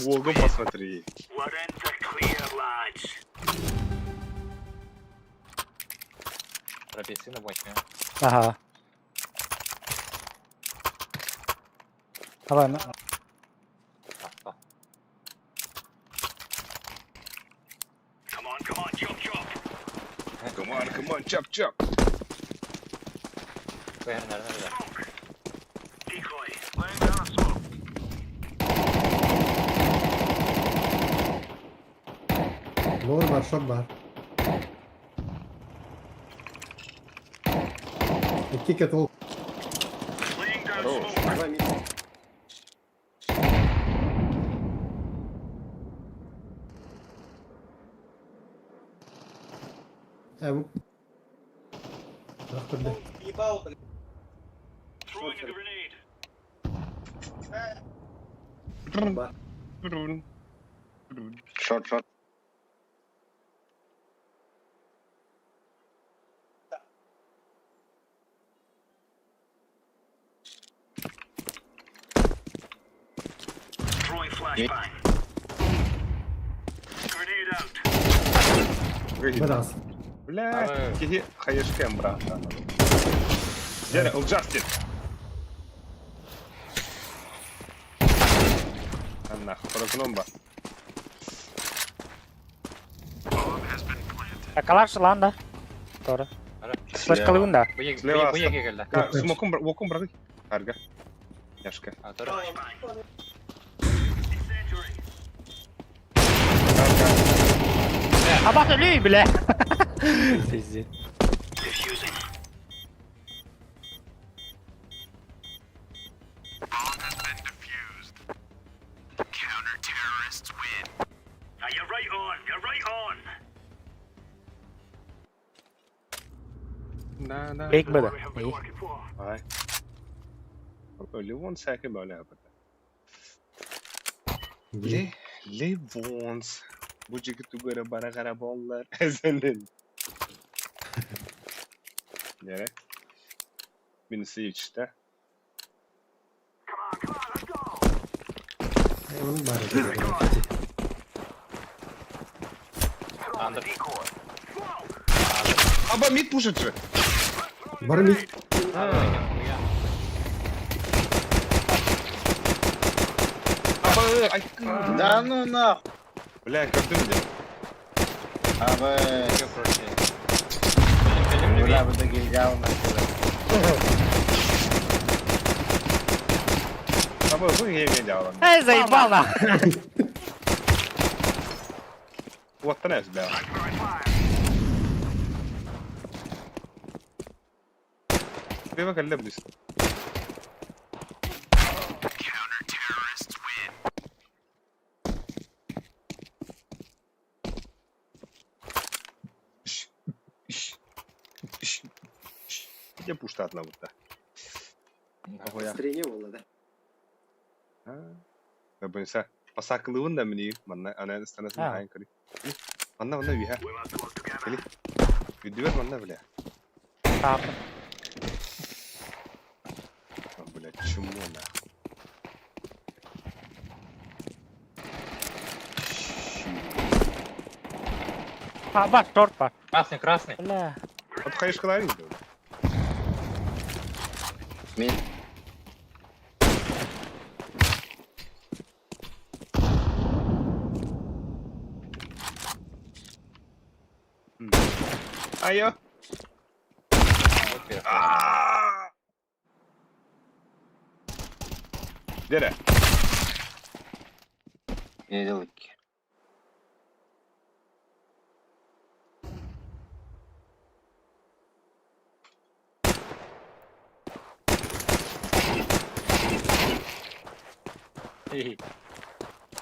Волгу посмотри. We're in the clear, lads. Прописи на бочке. Aha. Давай, Come on, chop, chop. Come on, chop. Nerede? Smoke. Decoy. Laying down a smoke. Lower var, short var. 2 ket ol. Laying down Хорош. smoke. Давай мид. Ev. Bırak böyle. Throwing a grenade. Var. Short. Throwing flashbang. Grenade out. Biraz. Бля, киги хаешкем, брат. Дядя, он Джастин. Нахуй, прокном ба. Yakalarsın lan da. Doğru. Flash kalıyım da. Bu Слева. geldi. Смоком брак. Арга. Яшка. А, doğru. Incendiary. Ha bak ölüyor bile. Пиздец. Diffusing. Now you're right on. You're right on. Big brother. What have we been working for? Alright. Only 1 second böyle yapacağım. Le Vons. Bu ceketi göre bana karabollar. Senin. Nere? Birisi işte. Onun bari. Андер. Aba mid push'ı. Бар мид. Aba ay. Да ну нахуй. Бля, gördün mü? Abi. Бля, bu da geleceğim. Aba bu yenge cevabım. Эй, заебал на! What the next, bля? Bir bak elle bilirsin. Где пуштат на вот-то? Настроение было, да? Я бы не pasaklığı da mı diyeyim? Bana ana istanesini Ha. hain kırı. Bana bir ha. We must work together. Kali. Video bana bile. Tamam. Bile çumuna. А, бак, торт бак. Красный, красный. Бля. От кайшкалар indi. Mid. Ayo. Вот первый. Dere. Ne dedik ki?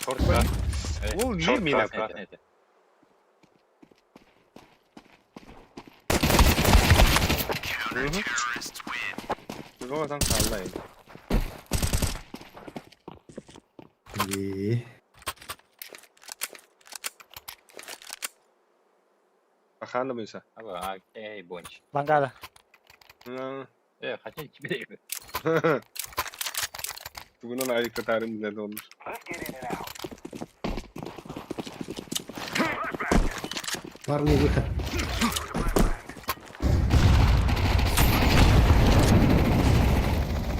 Шорт красный. Oğlum niye Шорт mine красный, koydun? красный эти. Biz oradan sallayın. И... Bakalım bilse. Ага, окей, бонч. Бангада. Хотели тебе дай. Bugün ona ayık katarım ne de olur. Let's get in and out. Парный выход.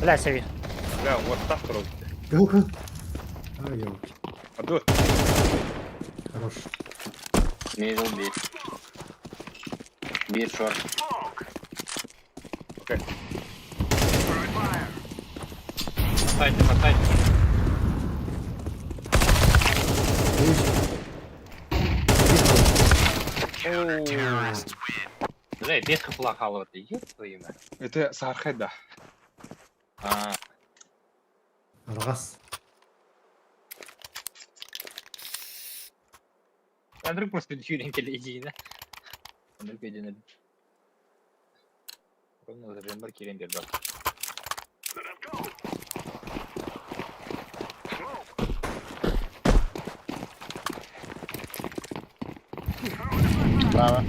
Бля, Севи. Ya what the fuck? Галка. А, елки. Hadi. Хорош. Middle bir. Bir short. Okey. Сайте, на сайте. Бля, без хаплахала ты, ёб твою мать. Это Сархеда. А, Раз. Андрей просто тюринг ледина. Андрей Педин. Ровно за Джембар Кирин Бердак. Let us go. Bravo.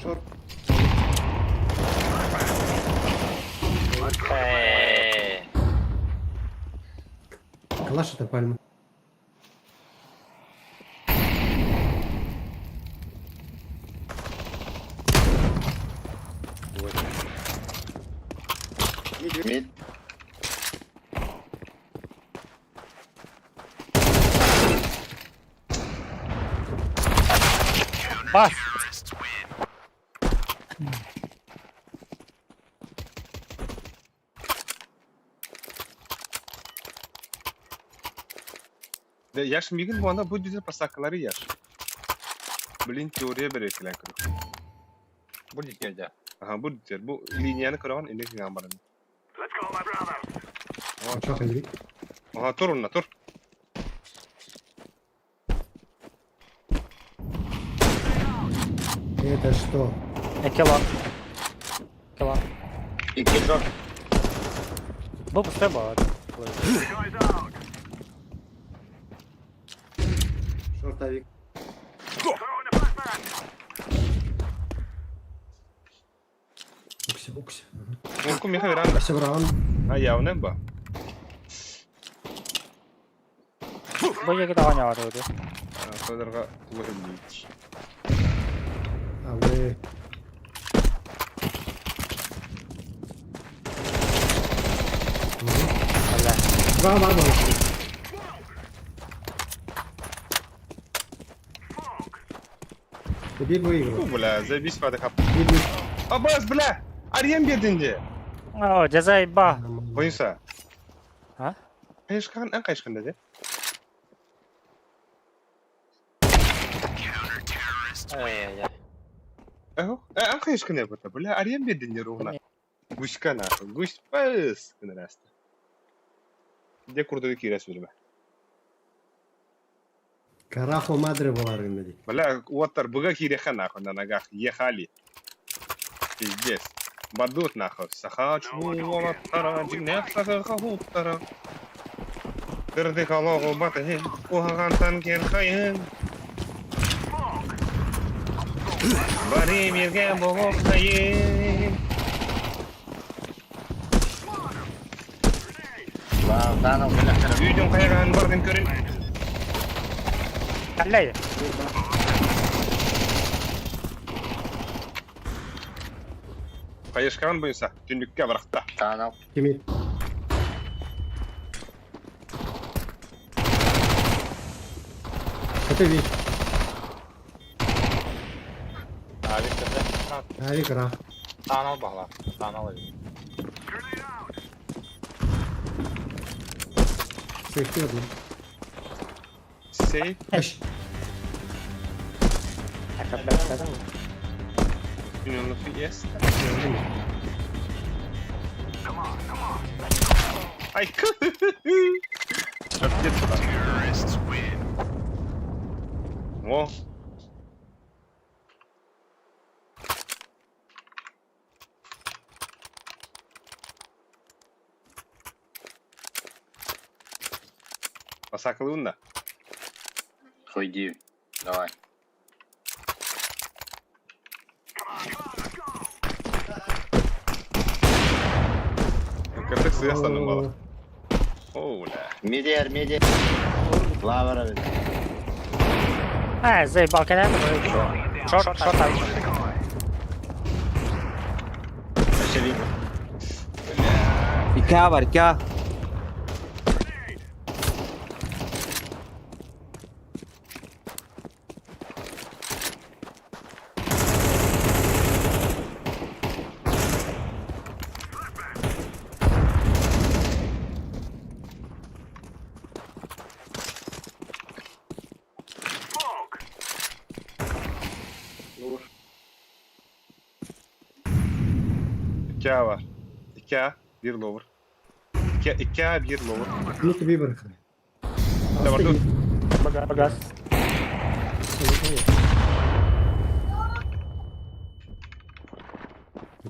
Шорт. Калаш это пальма. Mid. Бас. Ve yaş migin bu anda bu dizi pasakları yaş. Bilin teoriye berekilen kırık. Bu dikerde. Aha bu diyor. Bu linyanı kıran indik gambarın. Let's go, my brothers. Çok indik. Aha tur onunla tur. Это что? Кіло. Кіло. İki short. Був з тебе. Guys out. Шортовик. Throwing the flashbang. Укси, укси. Mumkum yaka veranda. Укси враган. Ha yavne ba. Бо які доганяли люди. Kadarga tuğu hüllüyüş. Abi. Бля. Враган var mı? Bir bu iyi. Bu bula zebis fada kap. Bir. Abbas bula. Arayam birdince. О, Джезай ба. Koyunsa. Ha? Kayışkan en kayışkan dedi. Ай-яй-яй. Eho. En kayışkan yapıta. Bula arayam birdince ruhuna. Guşkan akı. Guş pes. Kına rastı. De kurdu ki resmime. Carajo madre volar dedi. Bula watar buga ki rehan akı. Nanaga ye hali. Pizdes. Badut nakı. Sahaç bu valatara. Cinnet sakı kahutara. Kırdı kalağı batı. Uhagantan ker kayın. Bari birge boğuk kayın. Ладно, бля. Үйдің қайрағын бардың көрін. Каллей. Қайышқан бұйынса, түндікке бырақта. Канал. Kimi? Это вид. Abi kırdı. Abi kara. Tanal bağla. Tanal öyle. Çekiyordum. Safe. Eş. Ünlü yes. Ay kı. Çok git bak. O. Посакал унда. Уйди. Давай. Картек сыяс саным бала. Оуля. Медиар. Лавара бит. Зей ба келем. Шорт ай. Шевик. İki var, iki. İki A var. 2A, 1 lower. 2A, 1 lower. Ну тобі верхи. Давай, тут. Багаж.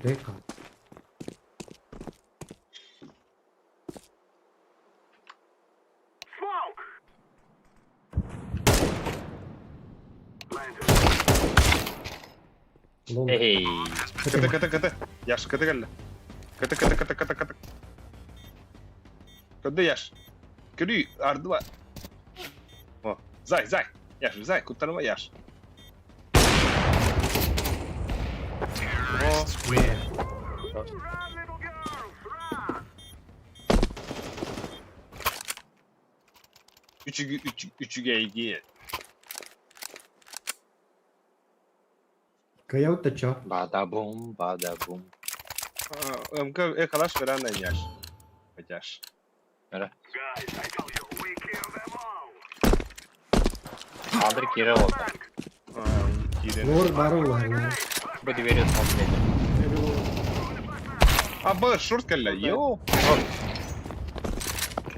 Дека. Smoke. Лом. Эй. Кыты. Яш, кыты geldi. Kıtı. Kıtı yaş. Kırı, ardı var. O, zay. Yaş, zay, kurtarma yaş. O, Run, little girls, run. üçü geygi. Каяут-то чё? Бада-бум, бада-бум. Ömkü ekalaş veren yaş. Yaş. Nere? Guys, I tell you, we kill them all. Kaldır kire oldu. Кирен. Лор бару var lan. Bu двери смотрели. Абы, шорт кәллә, йо.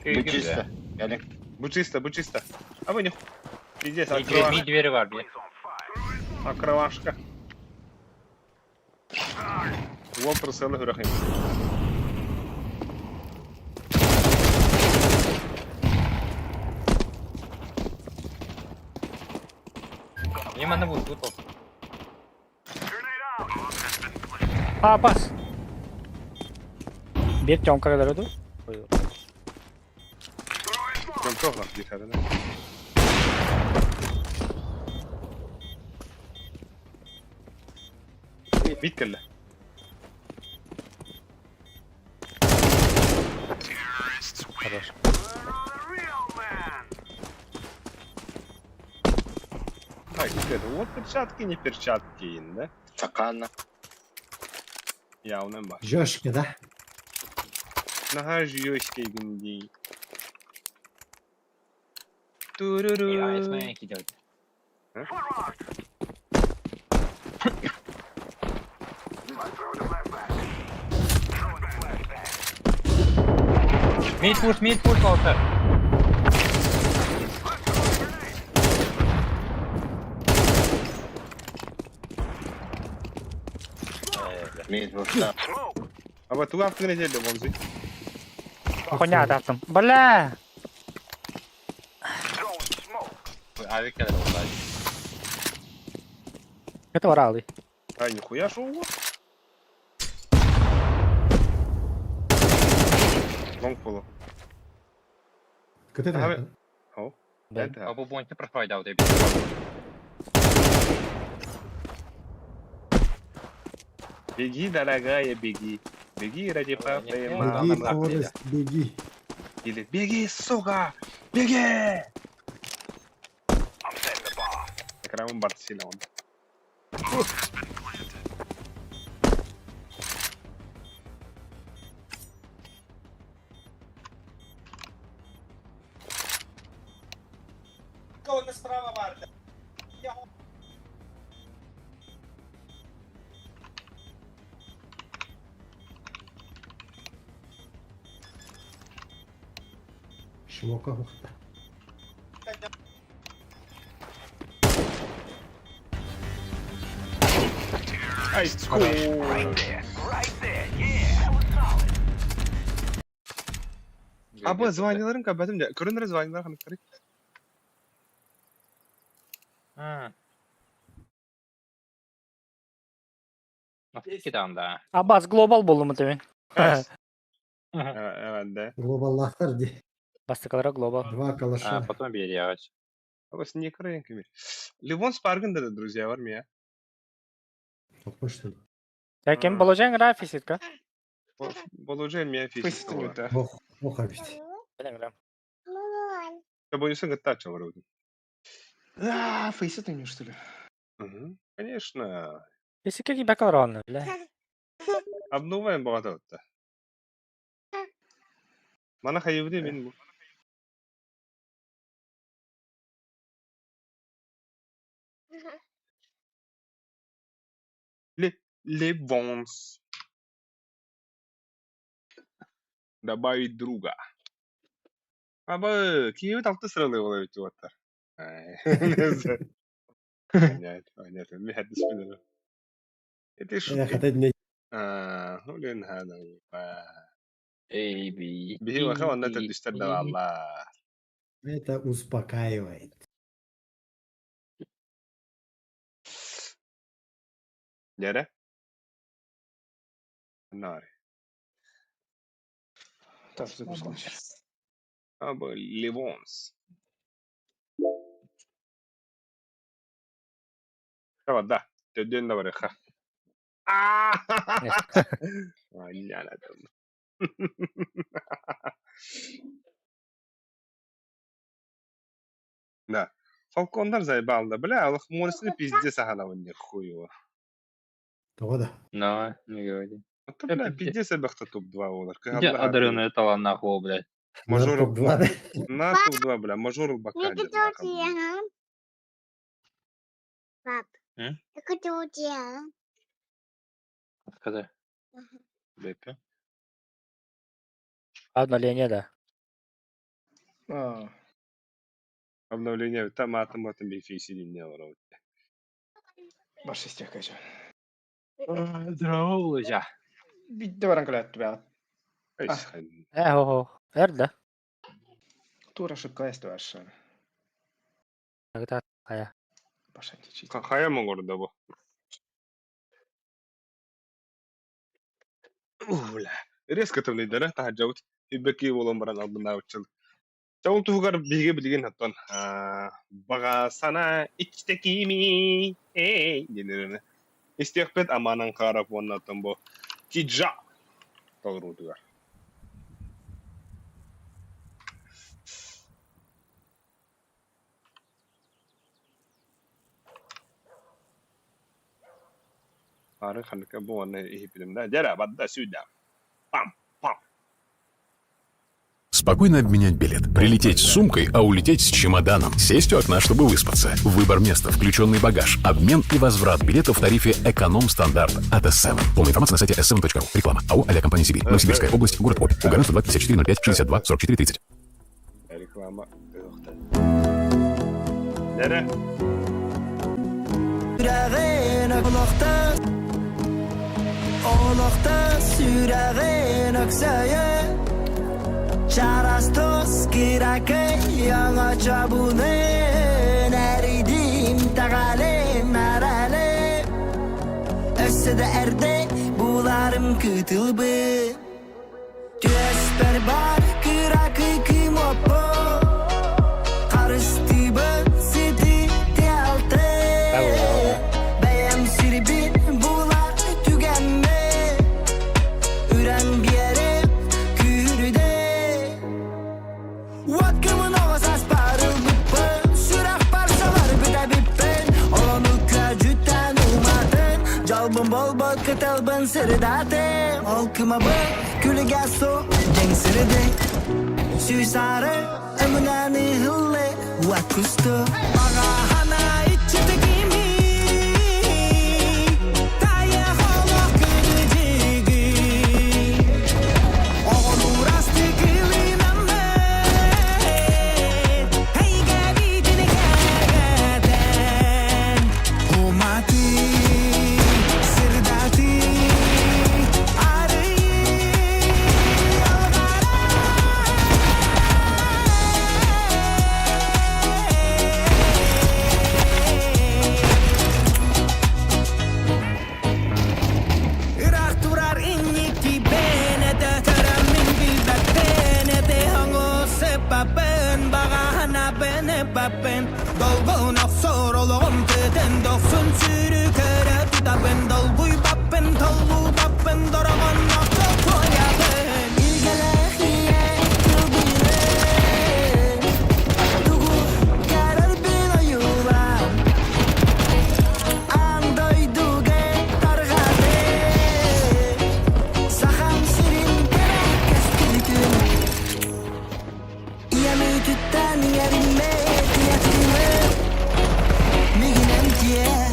Bu чисто. Gelin. Bu чисто. Абы, не. Пиздец, Ми двери var bir. Акравашка. Уолтер сәлі хүрәхим. Benim anne bu tut. Abbas. Bir çonka kadar oldu. Кем тоғлақ дихады, да? Бит кәллә. Хорош. Ай, это вот перчатки, не перчатки, да? Sakana. Явно баш. Joşke da. Нага жьёшки гинди. Ya Туруру. İsmail'e gidiyor. Mid push Walter. Mid boşta. Аба туган кыгын жерде болсу. Konya atarsın. Bala. Abi kadar oldu. Это воралы. А, нихуя шо его? Лонг полу. Kötü de. Abi. О. Да. Это. Abi bu oyunu profile aldı. Беги, дорогая, беги. Беги ради папы, Begi мамы. Forrest begi. Или беги, сука! Беги! Экранım Bartesi'yle oldu. Şmoka bak. Ай, Abi звониларын kapattım da. Körünleri звонилар hani kırık. Ha. Nasıl iki tane daha? Abbas global boldu mu demin? Evet de. Globallar diye. Bastıklara global. Два А калаша. потом переделать. Abi не кырык кемер. Ливон Спаргында да друзья var mı ya? Topma что ли? Ya kim bulacaksın ra fizitka? Получаем меня физически. Ох, abi. Bilmiyorum. Ты будешь гта açı var orada. А, фейс это не что ли? Конечно. Fizitka gibi kavranlı bile. Обдуваем богато. Mana hayıvdı min bu. Ливонс. Добавить друга. Абы, Киев талты сыралы oluyor çuvatlar. Neyse. Понятно. Не حدث منه. Это أنا шутка. خدت نجي. ولين هذا A, B. به وخا أن تشتد الله. Это успокаивает. Yere. Nari. Так, запускаем. Абы, Ливонс. Evet da. Döndüğün de var ya. Ay lanetim. Да. Фалкондар заебал, бля, алах монстры пиздец ахала у них хуево. Тогда. No, не говори. Вот ты, бля, пиздец абахта топ-2 олар. Где одаренный талант нахуй, блядь? Мажор. Топ-2, да? На топ-2, бля, мажор бакадер. Откуда? Бепе. Обновление, да. А, Обновление там атом бифиси линия var. баш истек кайча. Здорово, Лузя. Бидде баран калатты баа. Эйс. Хо-хо. Эрда. Тура шыкка эсте баша. Когда кая. Башан тичи. Kaya mı orada bu? Ula. Резко там лидер тахажаут. Хибеки боломбаран алдына учыл. Чаун тугар биге билген хаттан. Бага сана ичтекими. Эй, денерне. Истекпет аманан карап оннаттан бу. Киджа. Тогру тугар. Ары ханка бу аны ихипилимда. Жара бадда сюда. Пам, пам. Спокойно обменять билет. Прилететь с сумкой, а улететь с чемоданом. Сесть у окна, чтобы выспаться. Выбор места, включенный багаж, обмен и возврат билетов в тарифе «Эконом-стандарт» от S7. Полная информация на сайте s7.ru. Реклама. АО «Авиакомпания Сибирь». Новосибирская область. Город Обь. УГРН 102 54 05 62 44 30. Реклама. Нere? Olukta sürağın öksüye Çarastos kirake yana çabunun Eridim tağalim narale Össe de erde bularım kıtılbı Tüesper bar kırakı kim opo Karıstı bın siti telte Beyem siribin bular tügenme Üren bir yere kürüde Vakımın ovasas parıl bıppın Sürak parçalar bir de bippen Onu köcütten umadın Calbın bol bol kıtılbın sırdatın Halkıma bak külüge so Cenk sırdı Süsarı ömünani hılle Vakustu Baga hana içi kimi Taya hala kırıcıgı Oğlu rastı kılınamı Hey gabidini gergeden Umati Sırdati Arıyı Irak turar iniki bene de teramin bilbek bene de hango sepapen bagahana bene papen Dolgun aksor olum teden doksun sürü kere tutapen Dolguy papen tolgu papen doraman akso koya ben İlgelehiye kılbine Dugu karar bin oyulan Andoyduge targade Saham sirin gerek keskilitün Yemi tütten yerime Diyetime Miginem diye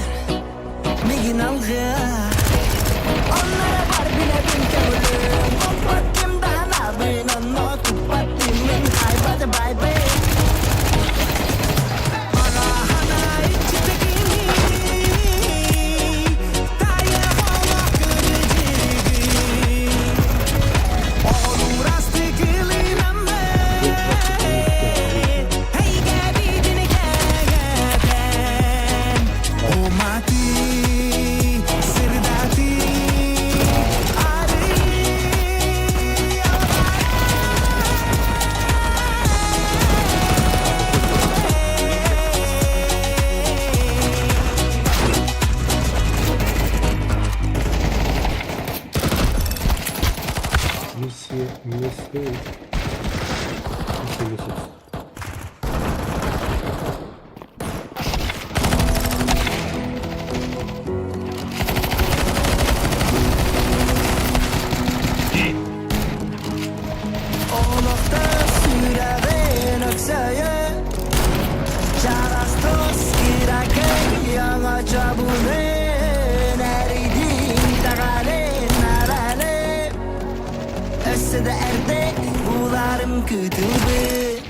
Ese de erde bularım kütübü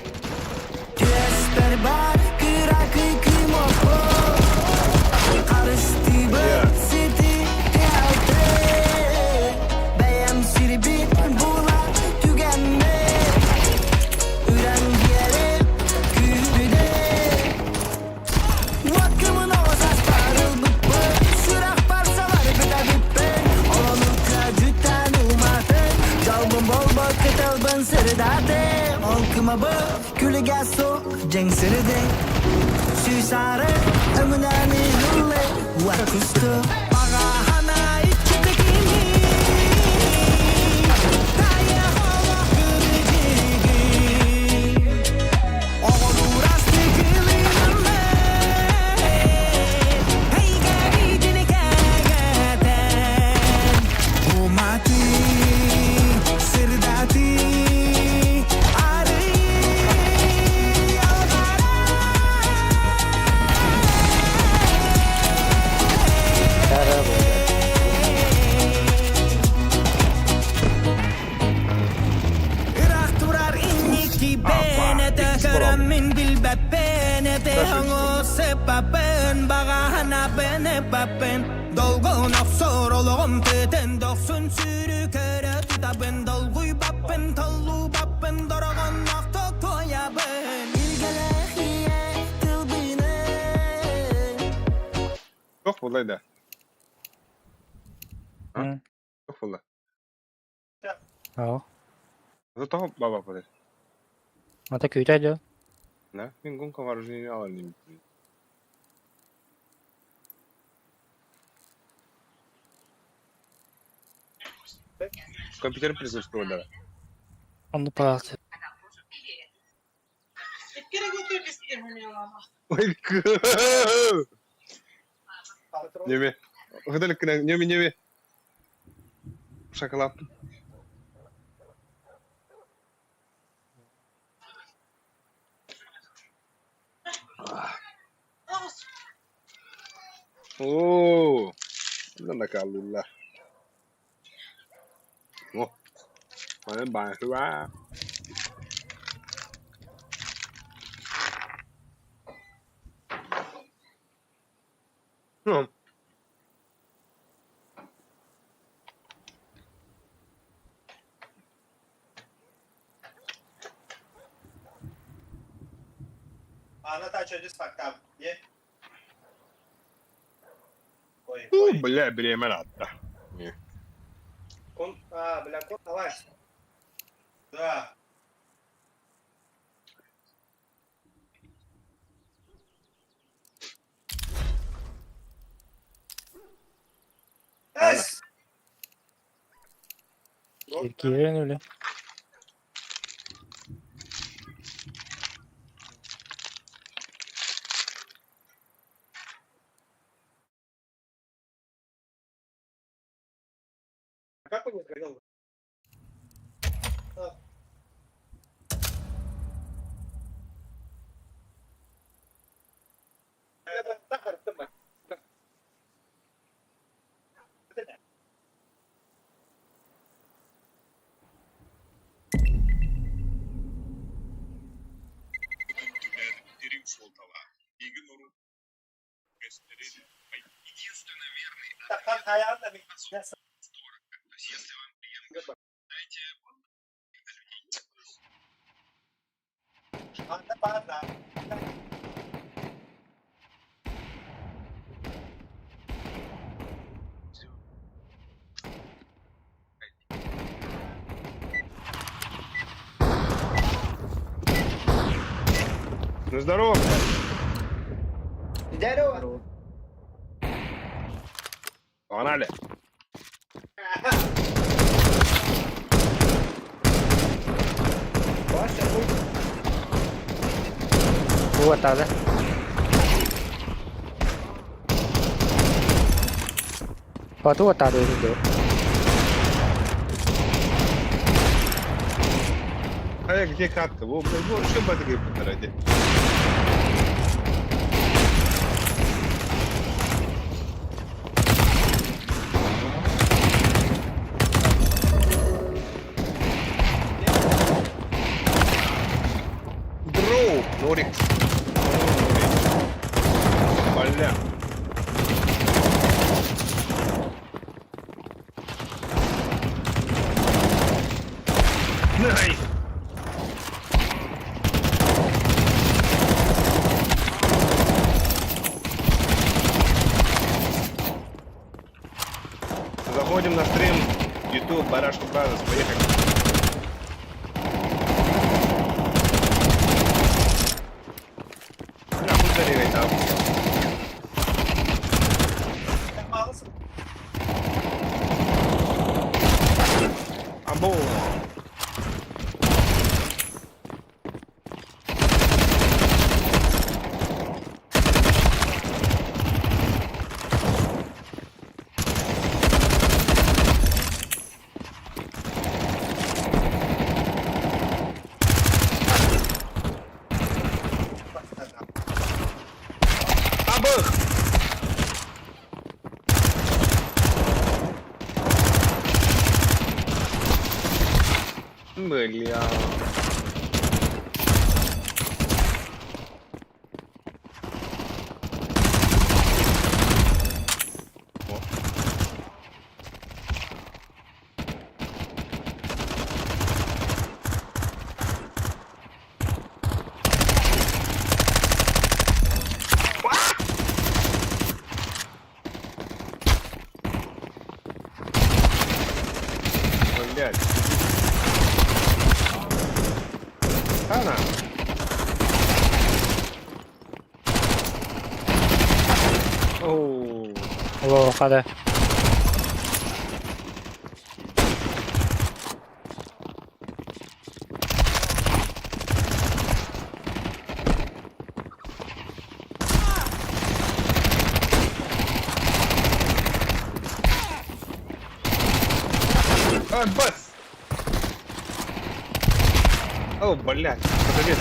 Tüesper bar kırakı kımoko Karıştı bır siti telte Beyem sirbit bular tügenme Üren diyere kübüde Vakımın ovasas parıl bıppı Sürak parsalar bıda bippen Olanukla cütten umatın Calbın bol bol kıtalbın sırdadı Olkıma bık külüge sok cenk sırdı Süsarı ömünani yulle Vakustu Ağa hana içindekini Kaya hava kırıcı Oğlu rastı kılınımı Hey gari kagaten Umati Sırdati Arı Irak turar inniki bene Tekerem min bilbepene Tehango sepapen Bagahana bene papen Dolgun afsor olum teten Doksun sürü kere tutaben Dolguy bappen tallu bappen Doragan nakto koya ben İlgelehiye tılbine Çok vallahi da. Hı. Çok vallahi. Ja. Zато baba подожди. Ата köyteydi. Ne? Ben gonka вооружение alayım. Компьютер присутствует, да. Onu parası. Ой, Неми. Выдали неми. Шоколад. О,นั่นน่ะการลุ้นล่ะโอ้มันบางคือว่าбля, беременна. Бля, кот, давай. Да. Kirkiren öyle. Как он не сгорел? Ну здорово. Здорово. Погнали. Bu atardı. Batu atardı öyle. А где катка? Во, что бы такие ради? Бля. Най! Заходим на стрим YouTube Барашка Бразерс. Поехали. Бля, хуй зарегай там. Або. Абых! Бля. Блядь. Она. Оу. Лоу, хаде. А, бас! О, блядь, продавец.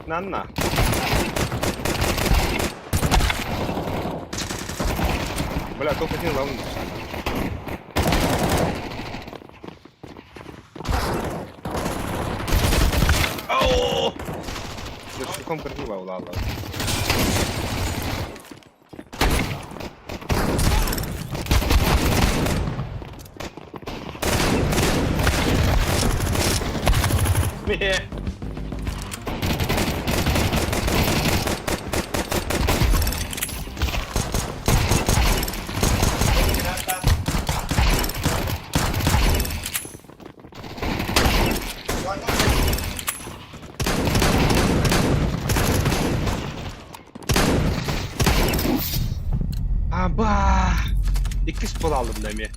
На. Бля, только один раунд. Ау! Я целиком корневал, ладно. Аба! İki spor aldım demi.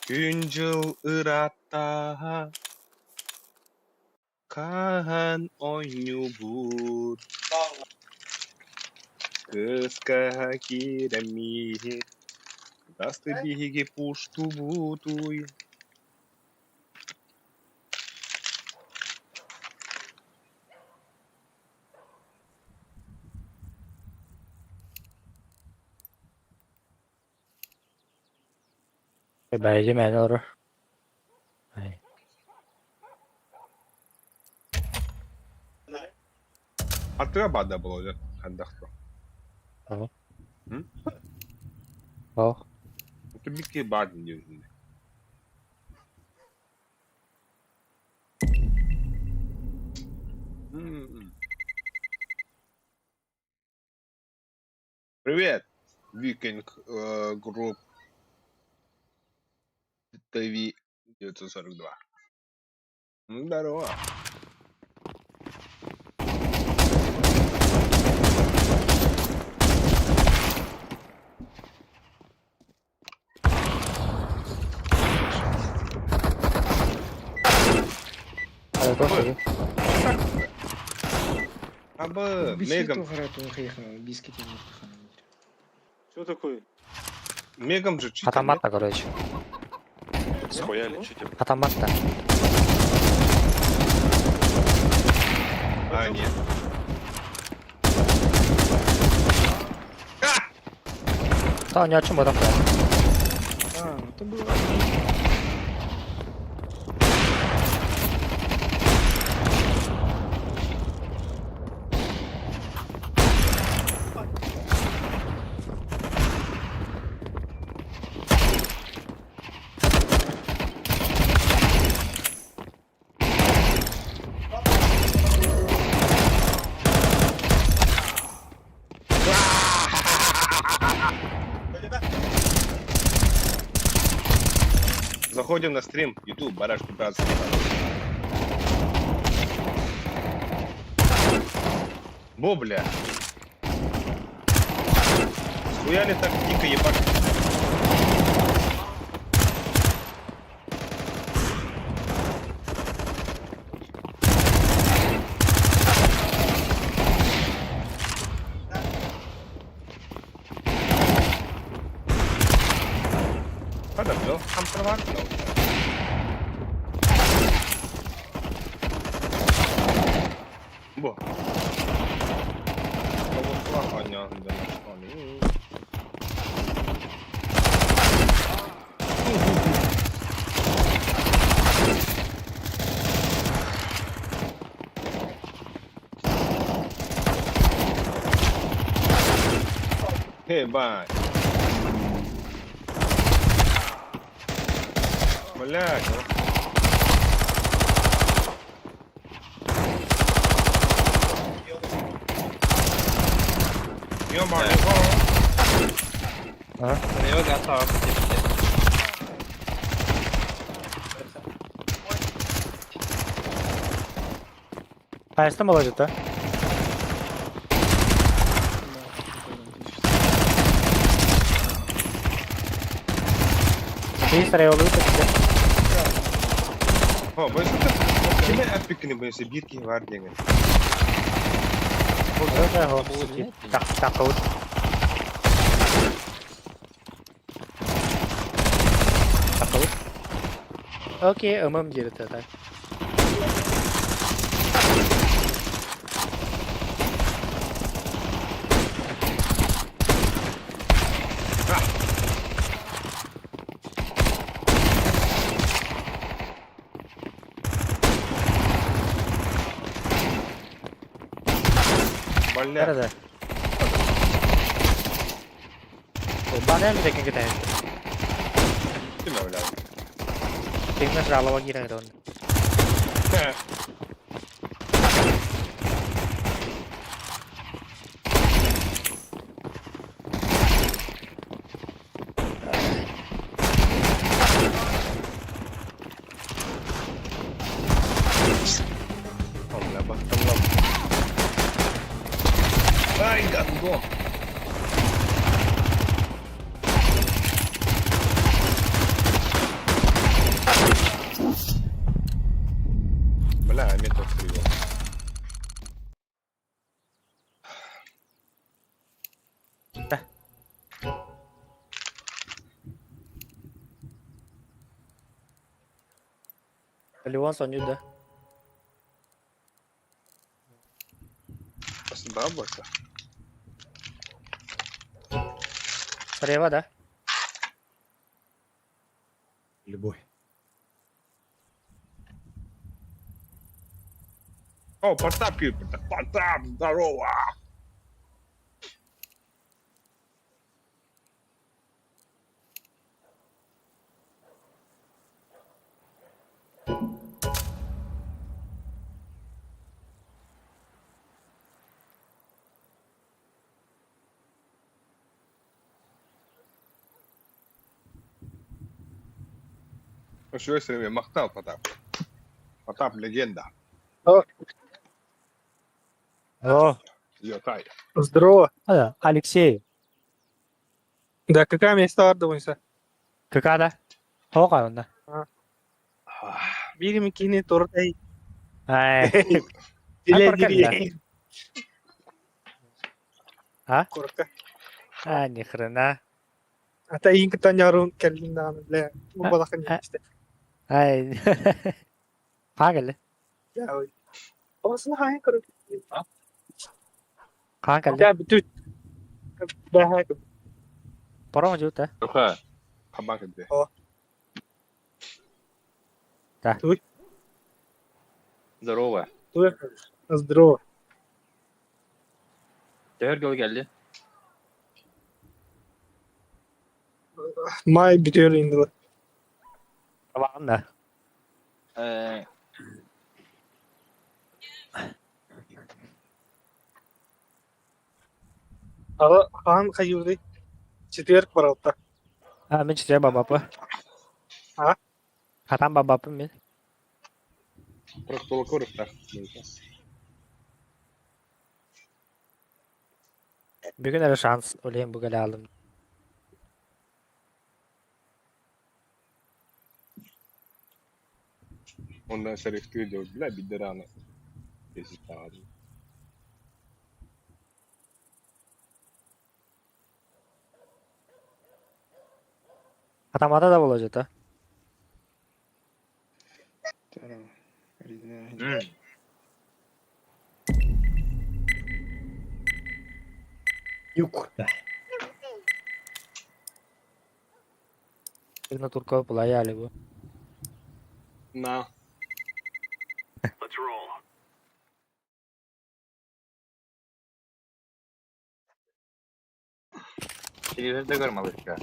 Güncel Irak'ta Kahan oynubur Kıska kiremi Dastı bihi puştu butuy Cái bày với mẹ nó rồi. Đây. А ты абада было, да? Отдохнул. Ого. М? Ого. Ты бики бадин diyorsun. Привет, Викинг групп ТВ 942. Здорово. Але то собі. Абы, Мегом. Что такое? Мегом же читер. Хатамата, коротше. Схуяли, читер. Хатамата. А, нет. Та ні, а чому там? А, это было. Заходим на стрим, YouTube, барашку братский. Бо, бля. Схуяли так дико ебать. Подоплёл, там проварил. Бо. Hey, bye. Блядь, ну. Ёбаный в рот. Его готов. Qaysi молодец, а? Быстро его вытащили. О, бойсука. Кime эпикini бойсы бирки var деген. Уже его. Так, вот. Так, вот. Окей, делит это. Бля. Nerede? Bana mı tekin gidelim? Kime öyle? Tekne sağlama girer onu. Allah bakalım. Ay gato. Бля, метод привел. Ливон сонюда. Спасибо, босса. Слева, да? Любой. О, Потап, Потап, здорово! Ну что, если я махнал Потап? Потап легенда. О, Ее тай. Здорово. Алексей. Да, какая место ардовынса? Какая? Хока он да. Бири микини тортай. Ай. Диле Апаркан, дири. А? Корка. Ни хрена. А та инка танярун келлиндан бля. Мубалахан işte. Ай. Пагали. Ya oy. Olsun hayır koruk. Пагали. Ya bütün. Bahak. Пором жута. Руха. Хабак где? Здорово. Здорово. Тәвәргәл geldi. May bitiyor indi. Tamam da. Ага, хан кайырды. Четверг бар алта. Мен чите баба. Adam babapım ben. Просто толку көріп та. Bugün öyle şans olayım bu gale aldım. Ondan sonra üstüne dördüler. Bir de anı. Kesip dağıldı. Adam da olacak da. Yok da. Bugün Turkov bulay yani bu. Na. Let's roll. Телевизорда гör малышка.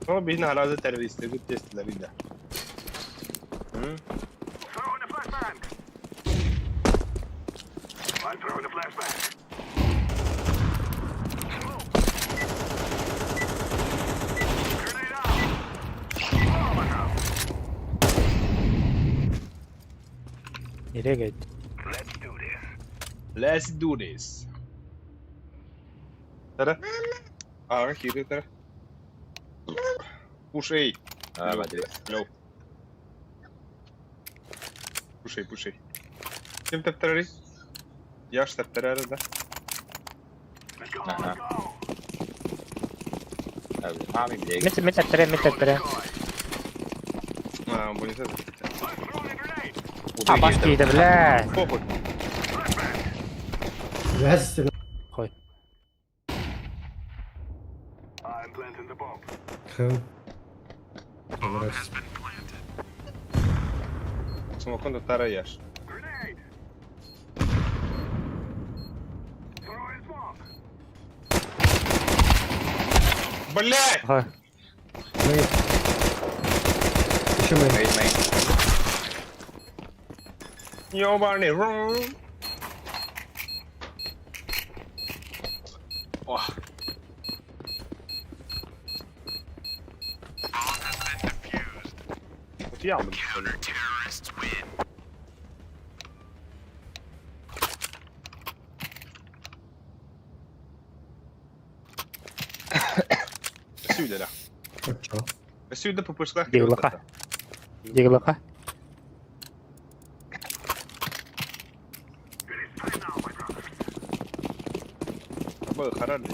Ama birini haraza teröristleri testleriyle. Hı? Throwing a flashbang. I'm throwing a flashbang. Grenade out. Oh, look out. Nereye gitti? Let's do this. Let's do this. Tara. Aa, kiri tara. Push A. А, води. No. Push A, push A. Kim tepterari? Yaş tepterari da. Let's go. Ага. Let's go. Abi, mami bile. Mit ettere. Aa, bu ne tadı? Throwing a grenade. Ha başkaydı bile. Pokoj. Ver Koy. I'm planting the bomb. Хм. Biraz. Smoke'un da tara yaş. Grenade. Throwing smoke. Блядь! Koy. Ми. Еще мы. Мейн, мейн. Ёбаный рот. Oh. Kutuyu aldım. Сюда, да. Вот чё. Сюда попушка. Дивлаха. Діглока. Был харали.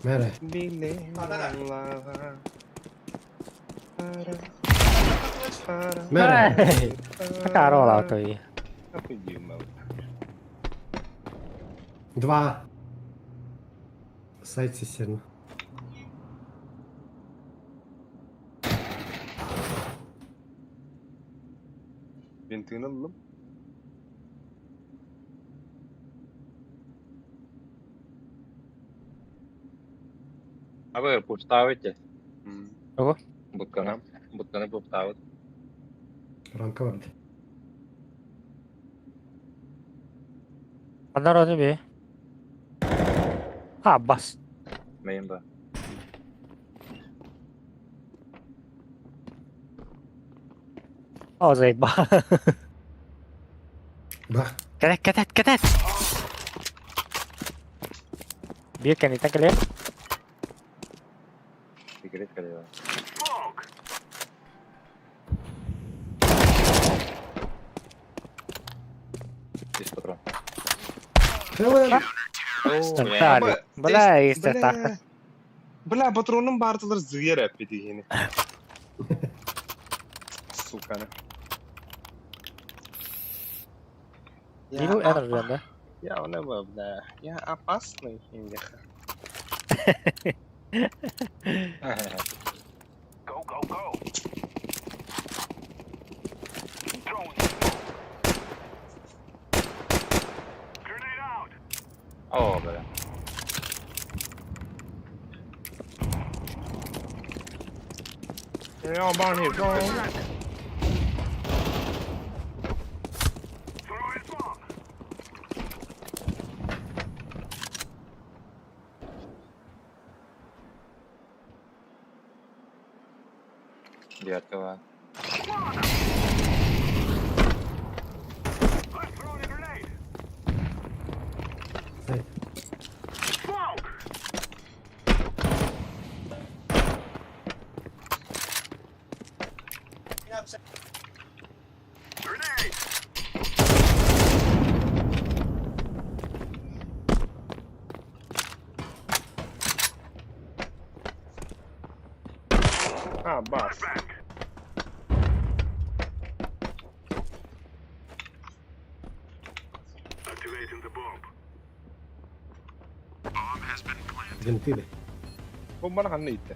Mere. Mere. Така рола той. Два. Сайт сильно. Бинтini alalım. Abi, поставите. Ого. Будканы. Будканы поставить. Рамка vardı. Onlar onu bir. Ha bas. Мейн ба. O zayıf bak. Bak. Kadet. Bir kendinden geliyor. Секрет калева. Smoke. Здесь патрон. Helal. Стали. Бля, işte так. Бля, патронun bartıları zıyer hep yine. Сука. Yürü en azından. Ya ne bu bля? Ya опасный инди. Go, go, go. Throwing. Grenade out. О, бля. Ябаный в рот. Throwing smoke. Девятка. I'm throwing a grenade. Эй, Smoke. Grenade. А, бас. Back. Activating the bomb. Bomb has been planted. винты, бля. Bomba kan niitä.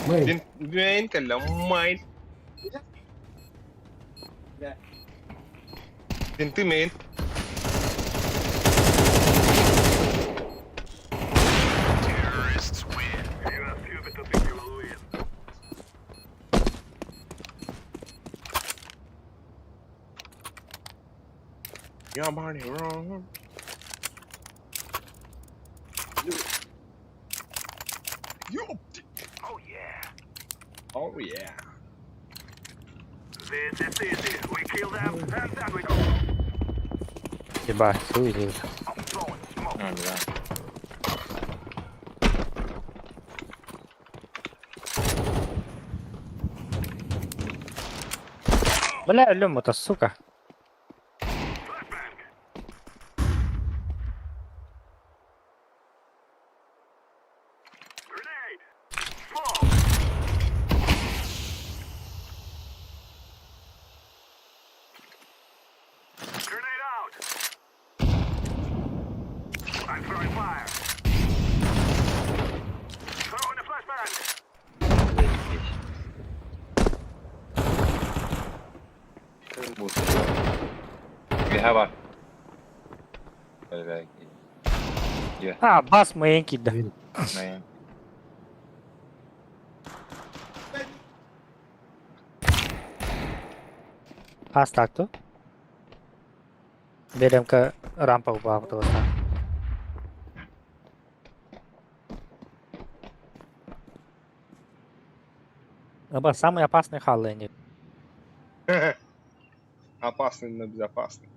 Мэй, Vien kalla main. Tinti main. Terrorists win. You have few bit of think you will win. Ябаный в рот. Ёпти. Oh yeah. Oh yeah. This is easy. We kill them and then we go. Ебать, хуй. I'm throwing smoke. Да. Бля, Лёма-то, сука. Flashbang. Grenade. Smoke. Grenade out. I'm throwing fire. Throwing a flashbang. Liha var. Böyle belki. А, басmayın ki de. Ne? Pas tak tu. Берем к рампа упал автобуса. Оба самые опасные халлы они. Опасный, но безопасный.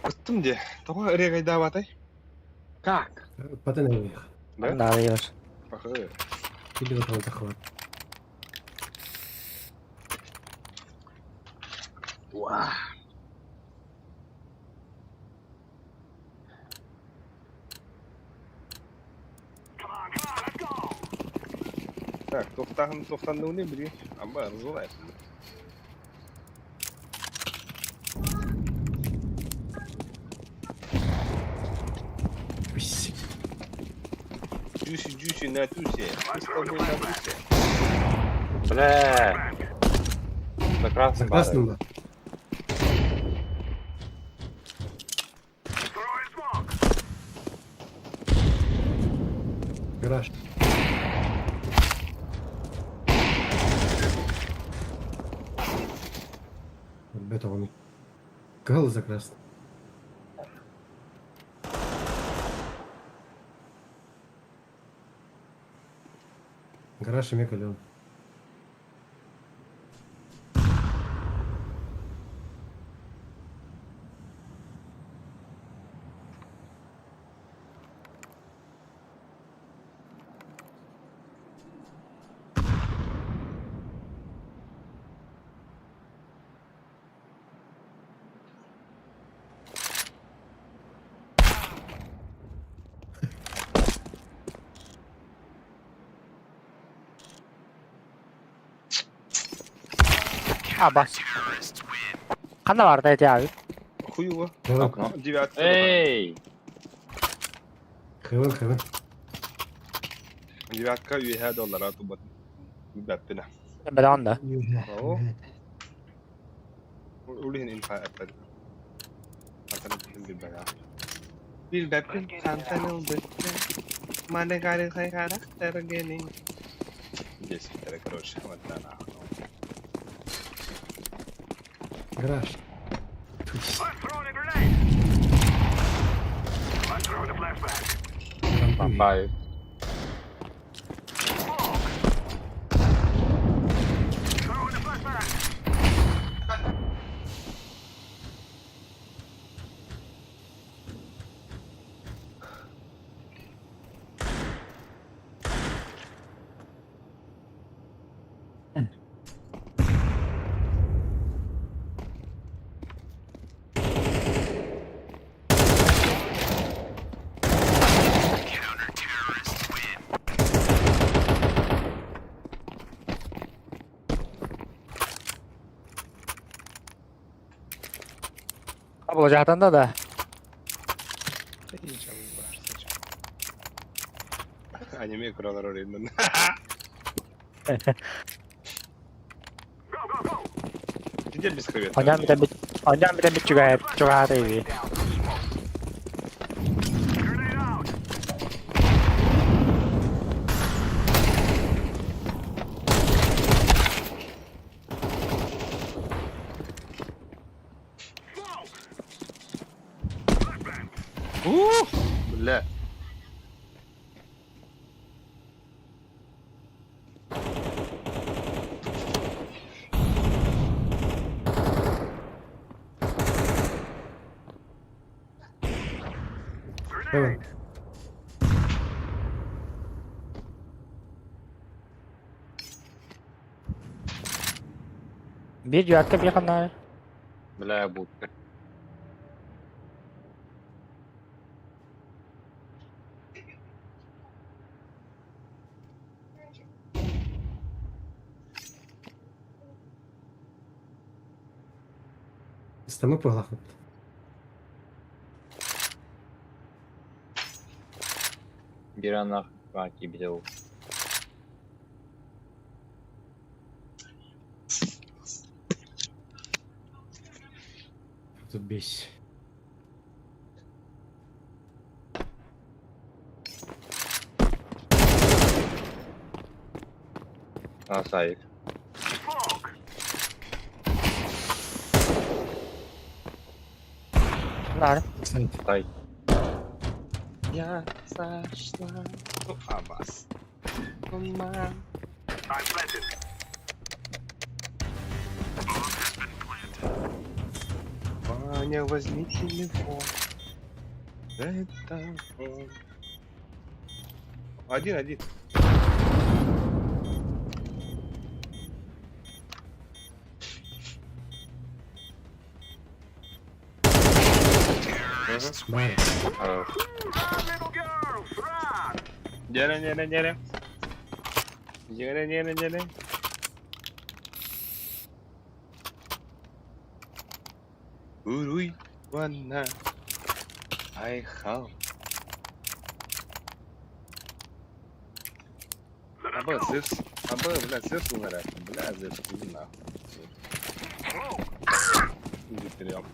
Bıktım diye. Tamam oraya kayda batay. Как? потом наверх. Да? Да, ешь. Похоже. Или вот этот захват. Уа. Let's go. Так, тоқтанды не біле. Ама разулай. Пусть. Джуси, на тусе. Мы с тобой на тусе. Бля. За красным За красным, да. Throwing smoke. Гараж. Ребята, он гал за красным. Гараж и мекален. А, бас. Қандай бар дайте abi? Хуево. Хевен, Девятка. Эй! хевен. девятка $1 тубат. Бәппина. بدأنا ده أهو. قولي هنا إنفع أبدا. Antara bir bela. Bir bapin santanın bıkkı. Mana kare kay karakter gene. Jesi tere короче, вот она. Гараж. I'm throwing a grenade. I'm throwing a flashbang. Лампаю. Throwing a flashbang. Abi ocaktan da Yiyeceğim var. Anime kurallar öğrendim. Go, go, go. Gidelim biz kıymet. Ondan bir de bir çuğa değil. Grenade out. لا Evet. Bir yuvarlak bir kanal. Бля, будка. Sistemi pıhlaklık. Bir anах belki bir de o. Тут бесь. Sahip. Bunlar. Sayın. Sahip. Ya saçlar. Abbas. Aman. I'm planted. Ваня, возьми телефон. Это он. Один. Бар. Хорош. Little girls, run. Gene. Уруй, ванна. Айхал. Абы, зырс умирает. Бля, зырс, иди нахуй. Иди вперед.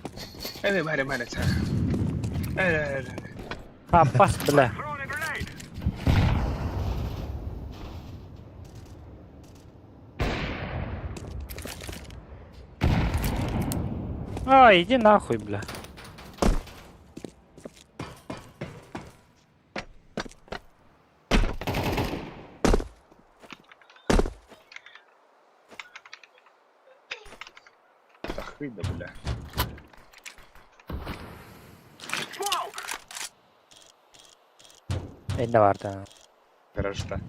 Мари, Abbas bile. Throwing a grenade. Ай, иди нахуй, бля. Охуй, да, бля. Smoke. Elde vardı. Гаражда.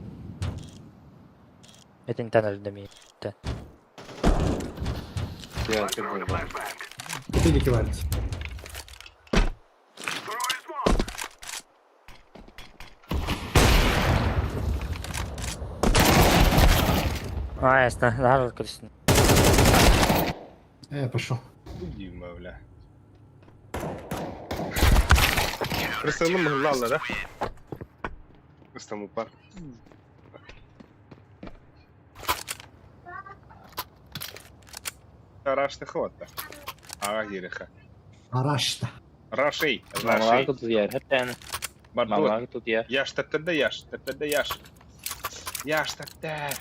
Это не та наш домик. Я ты был. Flashbang. Купили киварить. Throwing smoke. А, ясно. Зараз крестно. Пошел. Дима, бля. Просто ну мглала, да? Просто упар. Рашты хватта. Ага, гиреха. Арашта. Рашей. Mamalar Рашей. tutuyor yer. Hep Бардур. mamalar tutuyor. Яш тәттәдә яш. Тәттәдә яш. Яш тәттә.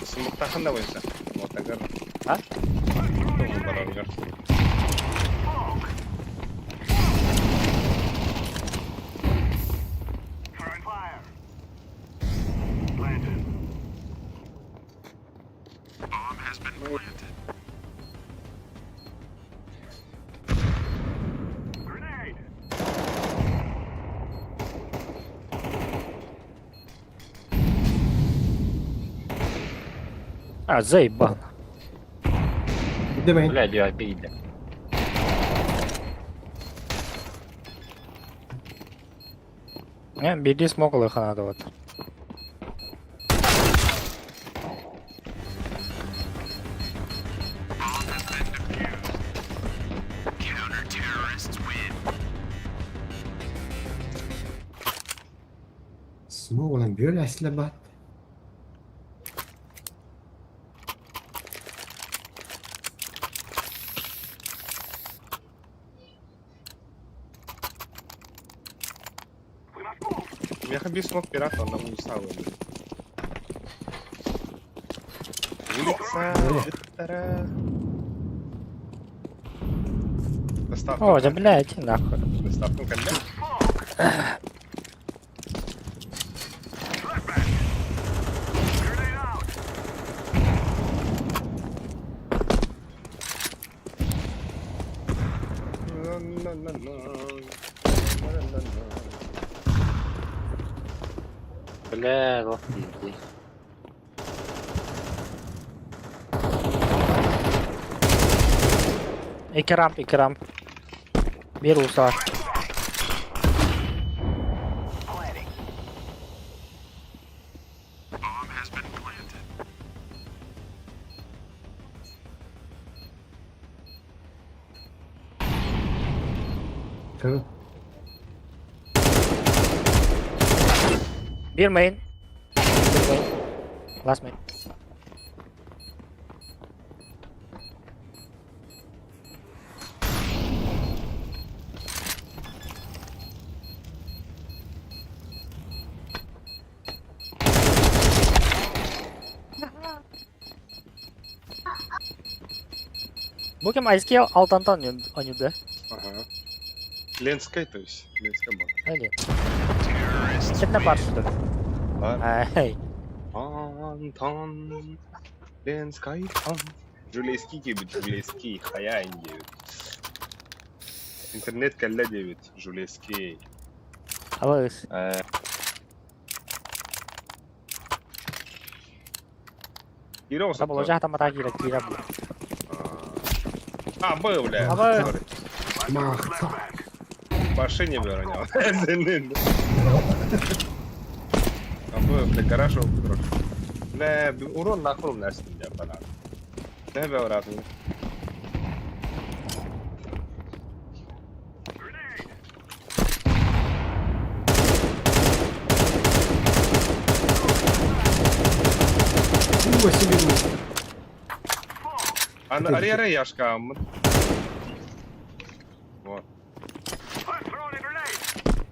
Смуктахан да бойса. Мотагар. А? Тоже бараргар. Throwing fire. Planted. Grenade. А, заебан. Gitti main. Блядь, я пиздец. Не, беги смогла их надо вот. Smoke olan böyle asla bat. We must move. Я хаби смог пират, он нам не стал. Улица. Виктора. Доставка. О, да блядь, нахуй. Доставка коля. Grenade out. Бля, вот пиздец. İki ramp. Bir usa. Kırıl. Bir main. Bir main. Last main. Bu kim? Ice Altan'dan oynuyordu. Ага. Ленская, то есть. Ленская была. Öyle. Kimle karşıdı? Var. Hey. Антон. Ленская. Жулейский дебют, жулейский. Хаяин дебют. Интернет калля дебют, жулейский. Alırız. Hero olsa Tabi olacak ama daha girek bu. А, был, бля. А, был. Sorry. Mahta. Маши не выровнял. А был, бля, гараж был. Бля, урон нахуй нас не бля. Да, бля, уратный. Ува себе мышь. Аре, яшка. Вот. I'm throwing a grenade.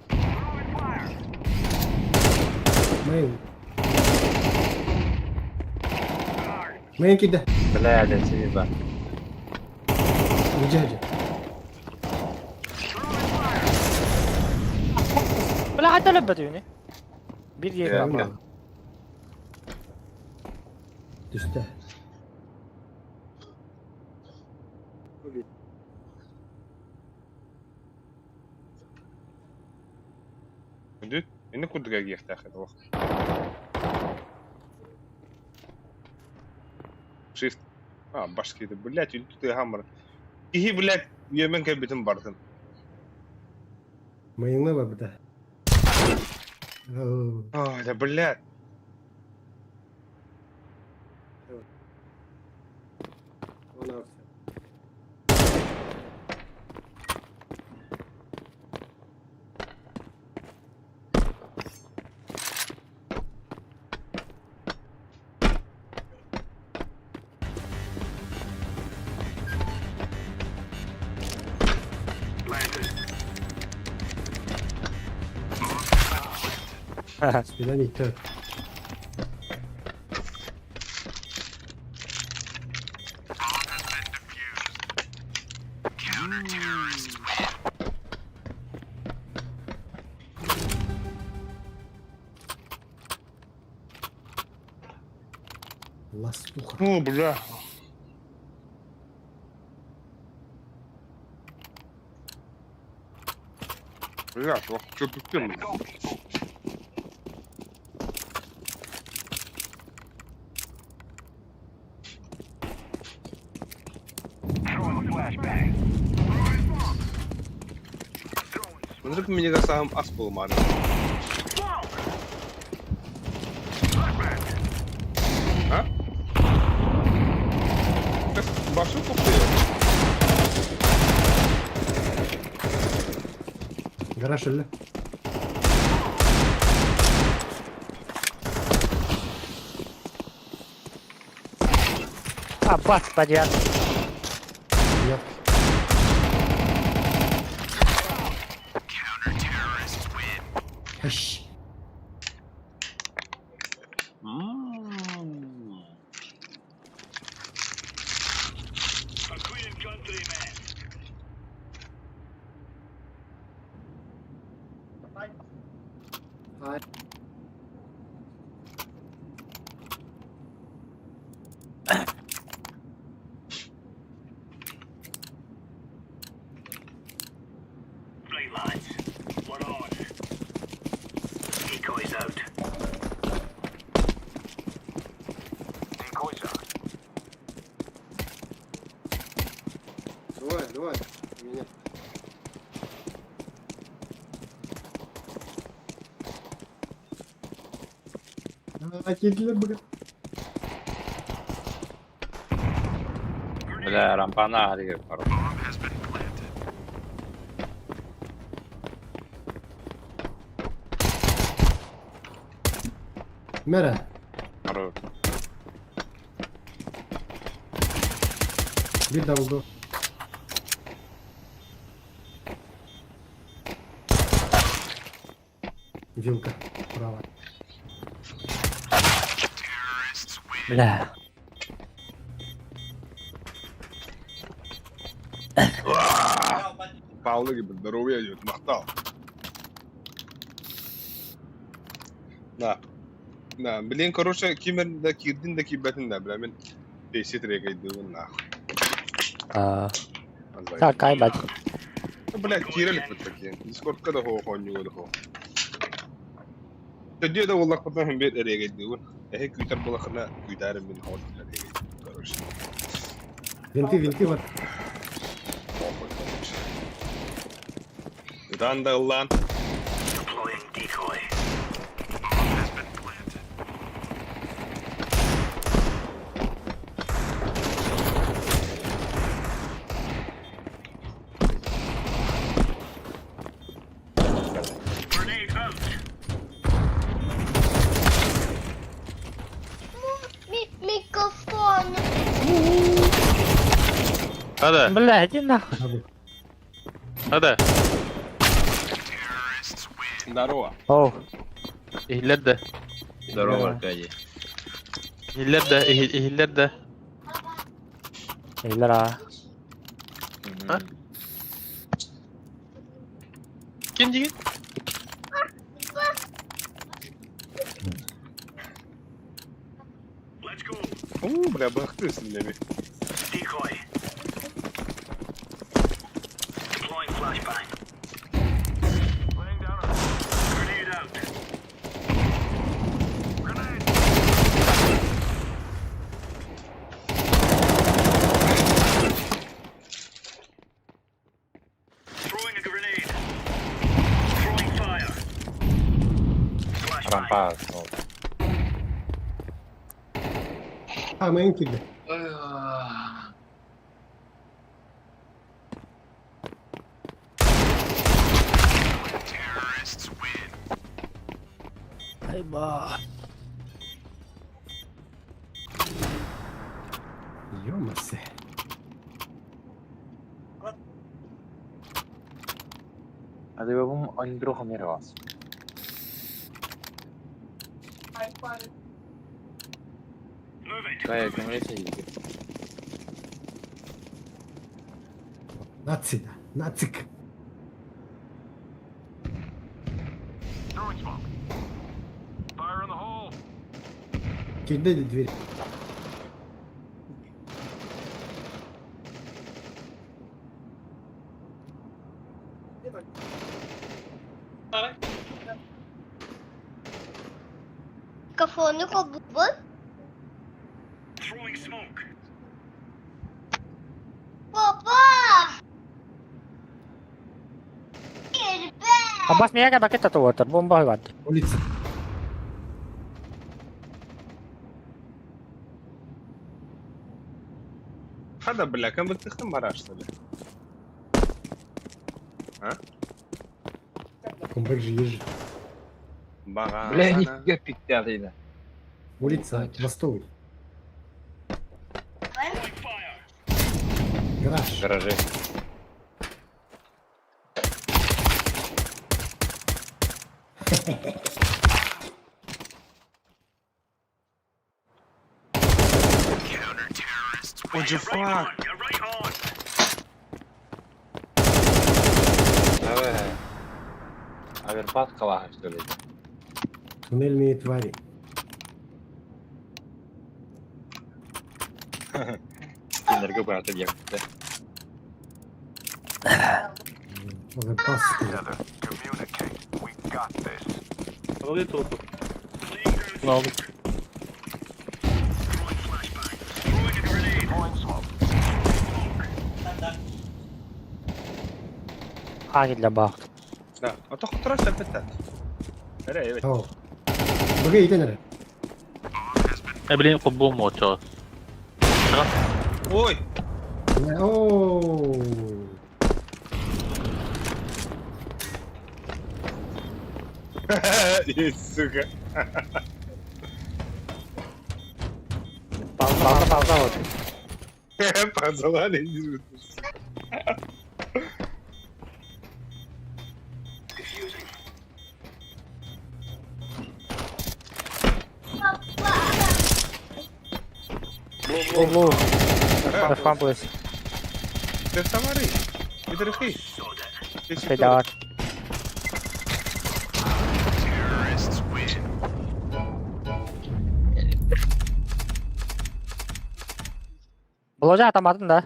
Throwing fire. Main. Main كده. Бля, да себе. وجهجه. Böyle hatta löbbet yönü. Bir yeri Ya, ama. ya. Üstte. Dude, إني كنت قاعد يفتح الوقت. Shift. Baş kedi, блядь, или тут и хаммер. И, блядь, yemen kay bütün bardın. Mayınla var burada. Oo. Да, блядь. Ona Свидание, тёт. Ластуха. О, бля. Бля, что тупим? Смотри, мне кажется, сам аспол ман. А? Башу купил. Гараж или? А, бац, подъят. Нет. Ащ. A Queen countryman. Right, lads. We're on. Decoys out. Decoys out. Давай, меня. Кидлер, блин. Бля, рампана ария, короче. Мера. Хорош. Видно угол. Вилка. Право. Бля. Паула gibi здоровье идет, махтал. На, блин, короче, кимер да кирдин да кибетин да, бля, мен пейсит регайдывын нахуй. Так, кайбать. Блядь, кирелик вот такие. Дискордка да хонюга да хо. Тәдде да уллак потом hem бет регайдывын. Эхе күтер булахына күтәрем мен хот регайдывын, короче. Винты, вот. Дан да улан. Deploying decoy. Grenade out. Микрофон. Hadi, Бля, иди нахуй. hadi. Здорово. Оу. İhiller de. Здорово, Аркадий. İhiller de. Eyler ha. Ha? İkinci. Let's go. Oo, бля, бахты с ними. Decoy. Deploying flashbang. Laying down a grenade out. Grenade. Throwing a grenade. Throwing fire. Flashbang. Рампа. А, моим кидлер. Айба. Ёмасе. Hadi be bu Andro kamera var. Move it. Gayet kömüreyse iyi. Nazi da. Nazik. Throwing smoke. Fire in the hole. Girdi dveri. Kafanı kabuğun. Throwing smoke. Baba. Abbas mikä käy paketta tuota, bomba hyvät. Ulica. هذا بالله كان بتختم براش طلع. Kompak jeży. بغا Bля, أنا. nifига пиздец. Ulica. Восток. Гараж. Гаражи. What the fuck? You're right on. Давай. Аверпад калаха, что ли? Туннельные твари. Энергопад объект. Overpass. Communicate. We got this. Ne oldu? Throwing flashbang. Throwing a grenade. Throwing smoke. Hangi bak. لا أتاخد راس الفتات. لا يا بنت. اه. بقى يتنرى. Ne bileyim bu mu o çoğu? أوي. اوه. يسوع. Fazla oldu. Pazalar indir. Diffusing. Bu. Başkan polis. ده سماري. بدرخي. Şeyde var. Bloca atamadın da.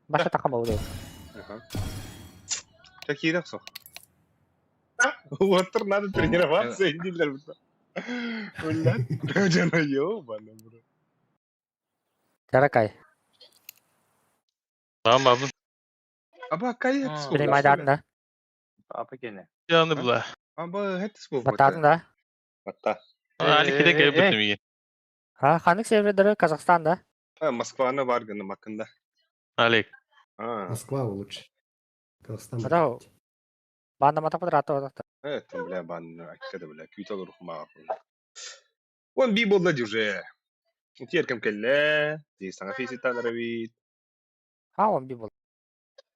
Başka takım oldu. Такие да, Вот надо тренироваться, иди для меня. Блядь, я наёбан, бро. Karakay. Tamam abi. Аба, кайф. Benim aydın da. Apa gene? Yandı bula. Аба, это спов. Batardın da. Бата. Hani kide gelip bittim iyi. Ha, hangi sevreleri Kazakistan'da? Москваны бар гына макында. Alik. Москва лучше. Казахстан. Bravo. Banda mata kudrata odakta. Это, бля, бан, كده бля, كيتو روح معه. وان بي بولا دي уже. Тиер кем келле, ти саңа фейситтан рабит. Ha, on bir bol.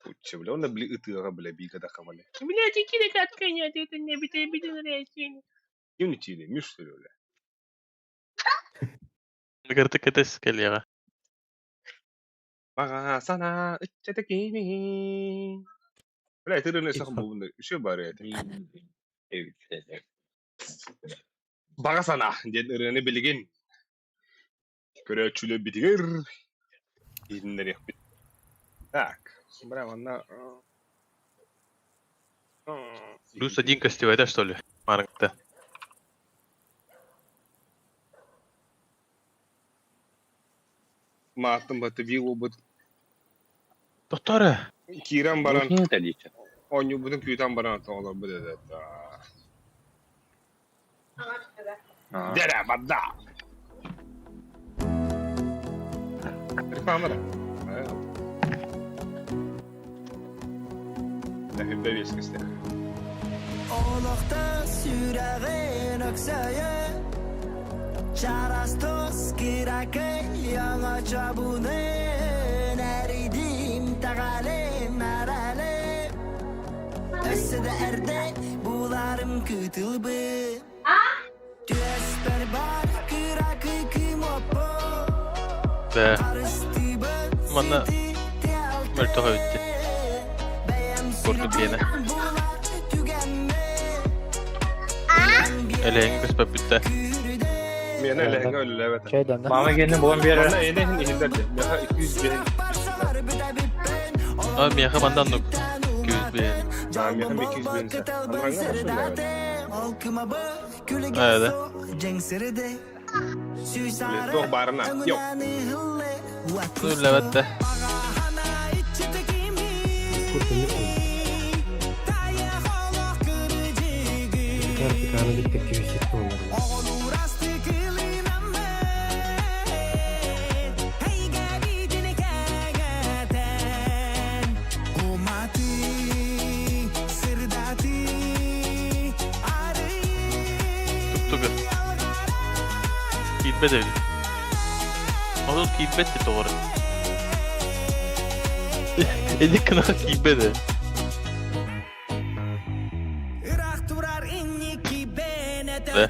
Путча, бля, он бли ытыга, бля, бига да хамале. Блядь, иди как отгонять, это не битый рейтинг. Юнити, миш что ли, бля. Nagarta ketes geliyor. Бага сана, ыччата кими. Бля, ты рынок сахам бубында, еще бары это. Evet. Бага сана, дед рыны билген. Көрөчүлө битигер. Индер яхпит. Так, бля, ванна. Плюс один костевой, да, что ли? Марк-то. Мааттым баты бий обут. Doktora. Киран баран, Не это лично. оню будын күйтан баран тоолор бу деде. Дере бадда. Рекламада. Hep de viskiste. Oloqda sürag'in oqsayi Charastos kirakay Yamacha bunin Eridim tag'alim naralim Össe de erde bularım kıtılbı Dües berbar kıra kıkım opo Be. Arıstı Mana mertoha bitti. Korkut yine. Eleğin kısmet bitti. Mene elehen öyle evet. Şey döndü. Mama gelin bu bir yere. Bana enehin ihilderdi. Meha 200 behin. Abi miyaha bandan nuk. 200 bir. Ha meha 200 behin. Anlarına başlıyor evet. Evet. Böyle doğ barına. Yok. Dur levette. Kurtulmuş mu? Bir tane bir tek gibi çıktı onların. Tuttu bir. Gitme de öyle. Olur gitme de doğru. Edi kınak gitme de. Ne?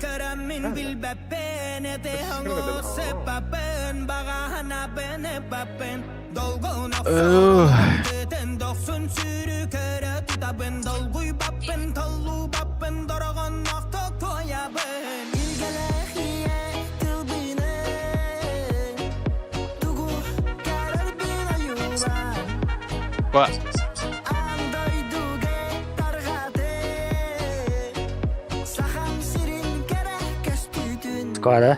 Bak. Squadra.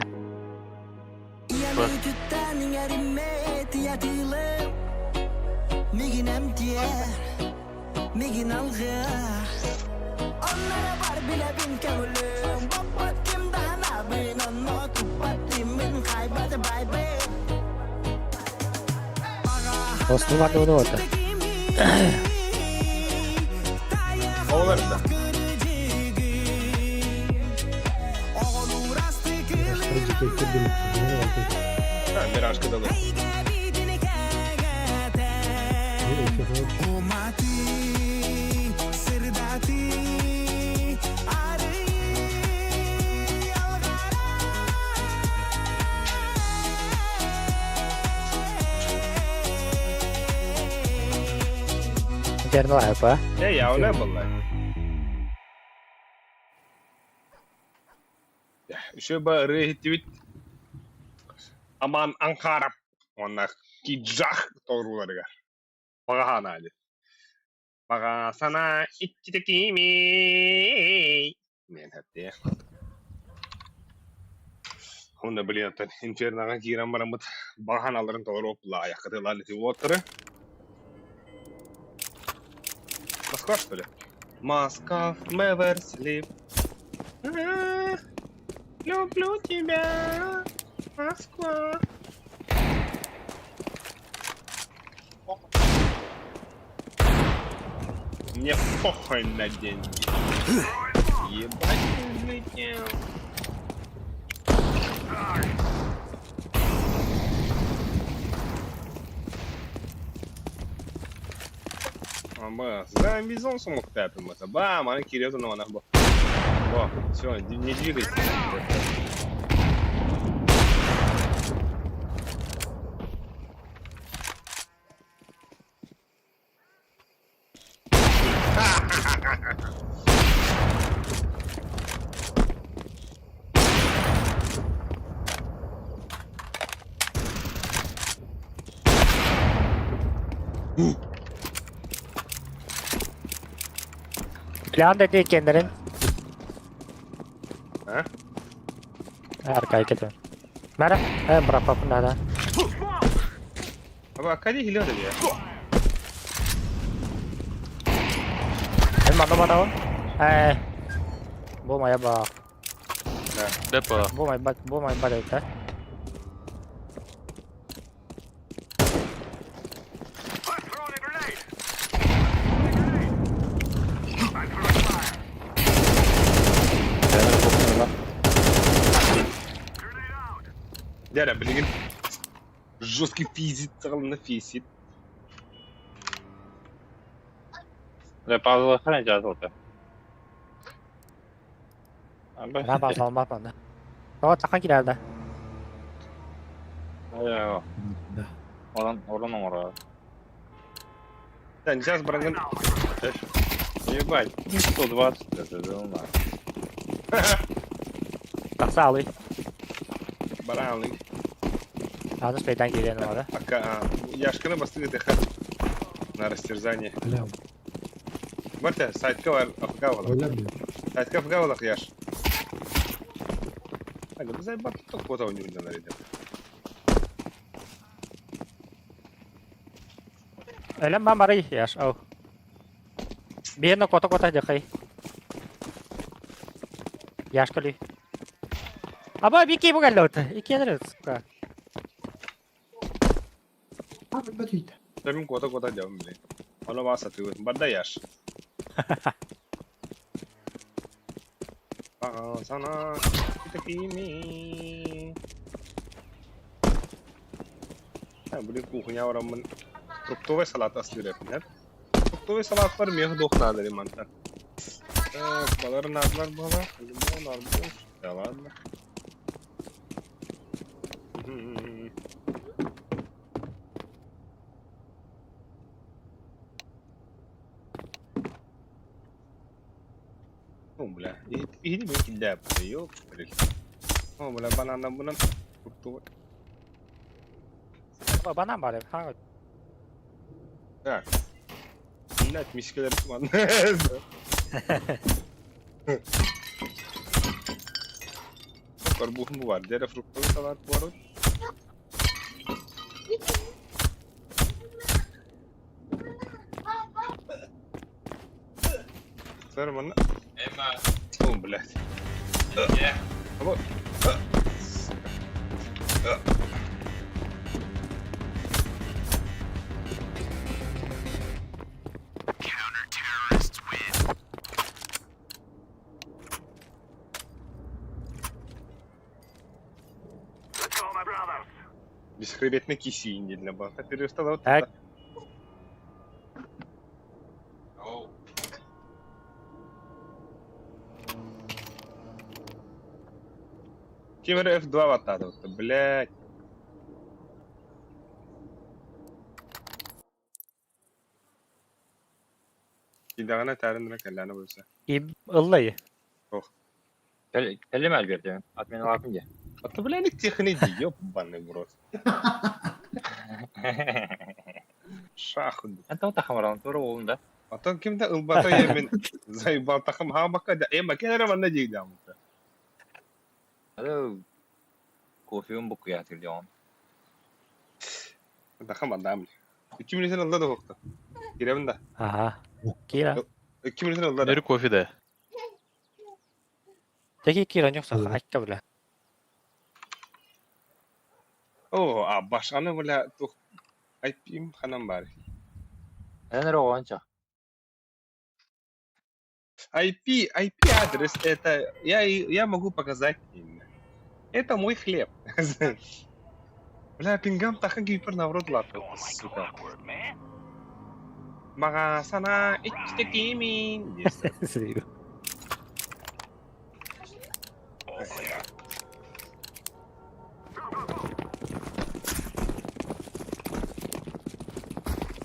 Dostum var da orada. Oğlar da. Yarıştırıcı bekledim. Ne oldu? Ha bir aşkı dalı. Cerno apa? Ya o ne vallahi. Ya şu bari hitvit. Aman Ankara. Onlar kicah doğruları gar. Bagahana hadi. Baga sana içteki mi? Men hadi. Onu biliyorsun. Infernaga giren baramut. Bagahanaların doğru opla ayaktalar liti water. Москва, что ли? Москва, never sleep. Люблю тебя, Москва. Мне похуй на деньги. Ебать, улетел. Ama sen biz olsun mutlu yapılmasa. Ba, bana kiriyordun ama bu. Bu, все, не двигайся. Plan dedi kendilerin. Ha? Arkaya gidiyor. Merhaba. Berapa pun ada. Apa kali hilang tadi ya? Mana oh? Bu maya ba. Depa. Bu maya ba deta. Дядя, блин. Жесткий пиздит, на фисит. Puzzle falan cihaz oldu. Abi. Ben bazı olmaz bana. Ama takın giderdi. Yok. Да. Oradan oraya. Sen сейчас баранган. Ебать, 120 это нормально. Taksa alayım. Баранлы. Yalnız beyden geliyor orada. Ака, яшканы басты где на растерзание. Бля, Барта, сайтка var, afgavalı. бля, бля. Сайтка afgavalı yaş. Hadi bize bak çok kota oynuyorlar dedi. Öyle ben bari yaş. Oh. Bir yerine kota dekay. Yaş kalıyor. Ama bir iki bu geldi orta. İki yeniriz. А, батюйте. Benim kota devam bile. Ona bana satıyor. Barda yaş. Aa sana kita kimi. Ha bu kuhnya oranın fruktova salat aslı yapıyorlar. Fruktova salat var mı? Doknadır imanlar. Baların adlar bana. Limon armut. Yalan. Oh, bля. Ini mungkin dapat, yo. Oh, bля, banana bunun fruktova. Bana bari. Ha. Так. Блять, мишкалер туман. Karbuhum var. Dere fruktozu salat var. Sen bana. Emma. Oh, блять. Вот. Let's go, my brothers. Бесхребетный кисень для баха. Перестала вот Так. это. Кемер F2 ватады вот, блять. Gidağına tarındına kellana bolsa. İb ıllayı. Kelime elbette. Atmen yapınca. А то, блядь, техники, ёбаный в рот. Шахуд. Anta o takamaran sonra oğlunda. А то кем-то ылбата емен заебал тахам хабака да эма кенера ванна жейдам. Hadi kofiyum bu kıyatır diyorum. Тахам адам. 2 минутын ылда да хокта. Киребин да. Aha. Kira. 2 минутын ылда да. Neri kofi de. Teki kiran yoksa açta bile. О, а башаны бля тух. Айпим ханам бар. Neler o anca? IP адрес это я могу показать им. Это мой хлеб. Бля, пингам тахан гипер наврот лату, сука. Мага сана ичте кимин.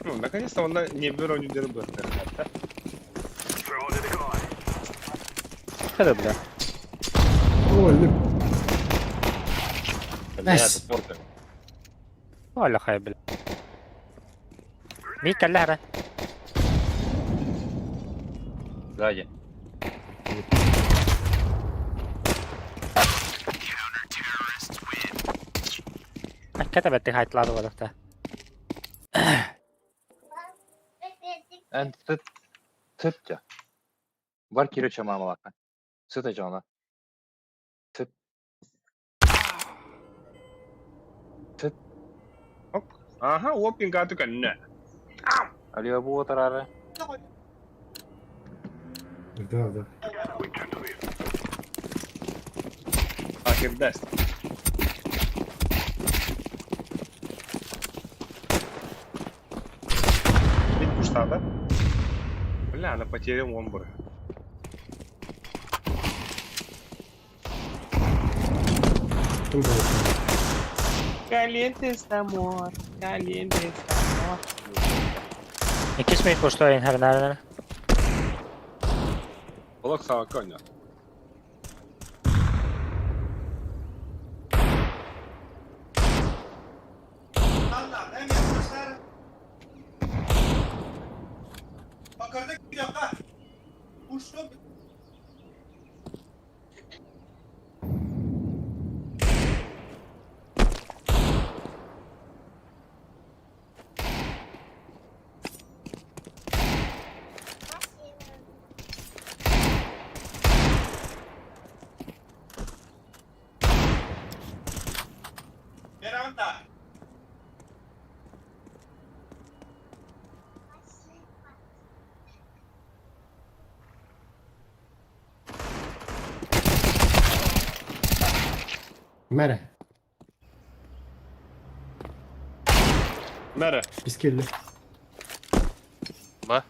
Ну, наконец-то он не беру не дербы. Throw it to the guy. Kırı bile. О, леп. Ne sportu? Valla kaya bile. Mik kelle hara. Sağcı. Ketebetti haytladı vadakta. En tıpça. Var kilo çamağıma bakın. Sıtacağım ona. Tıp. Ага, о пингату канна. Aliyor bu otararı. Да, да. We can do it. Ахер даст. Ведь пуштада. Бля, она потерял Омбура. Кім голос? Caliente está amor, caliente está amor. İki smith koştu her nereden. Olak sağa konya. Mere. Mere. Biskilli. Ma.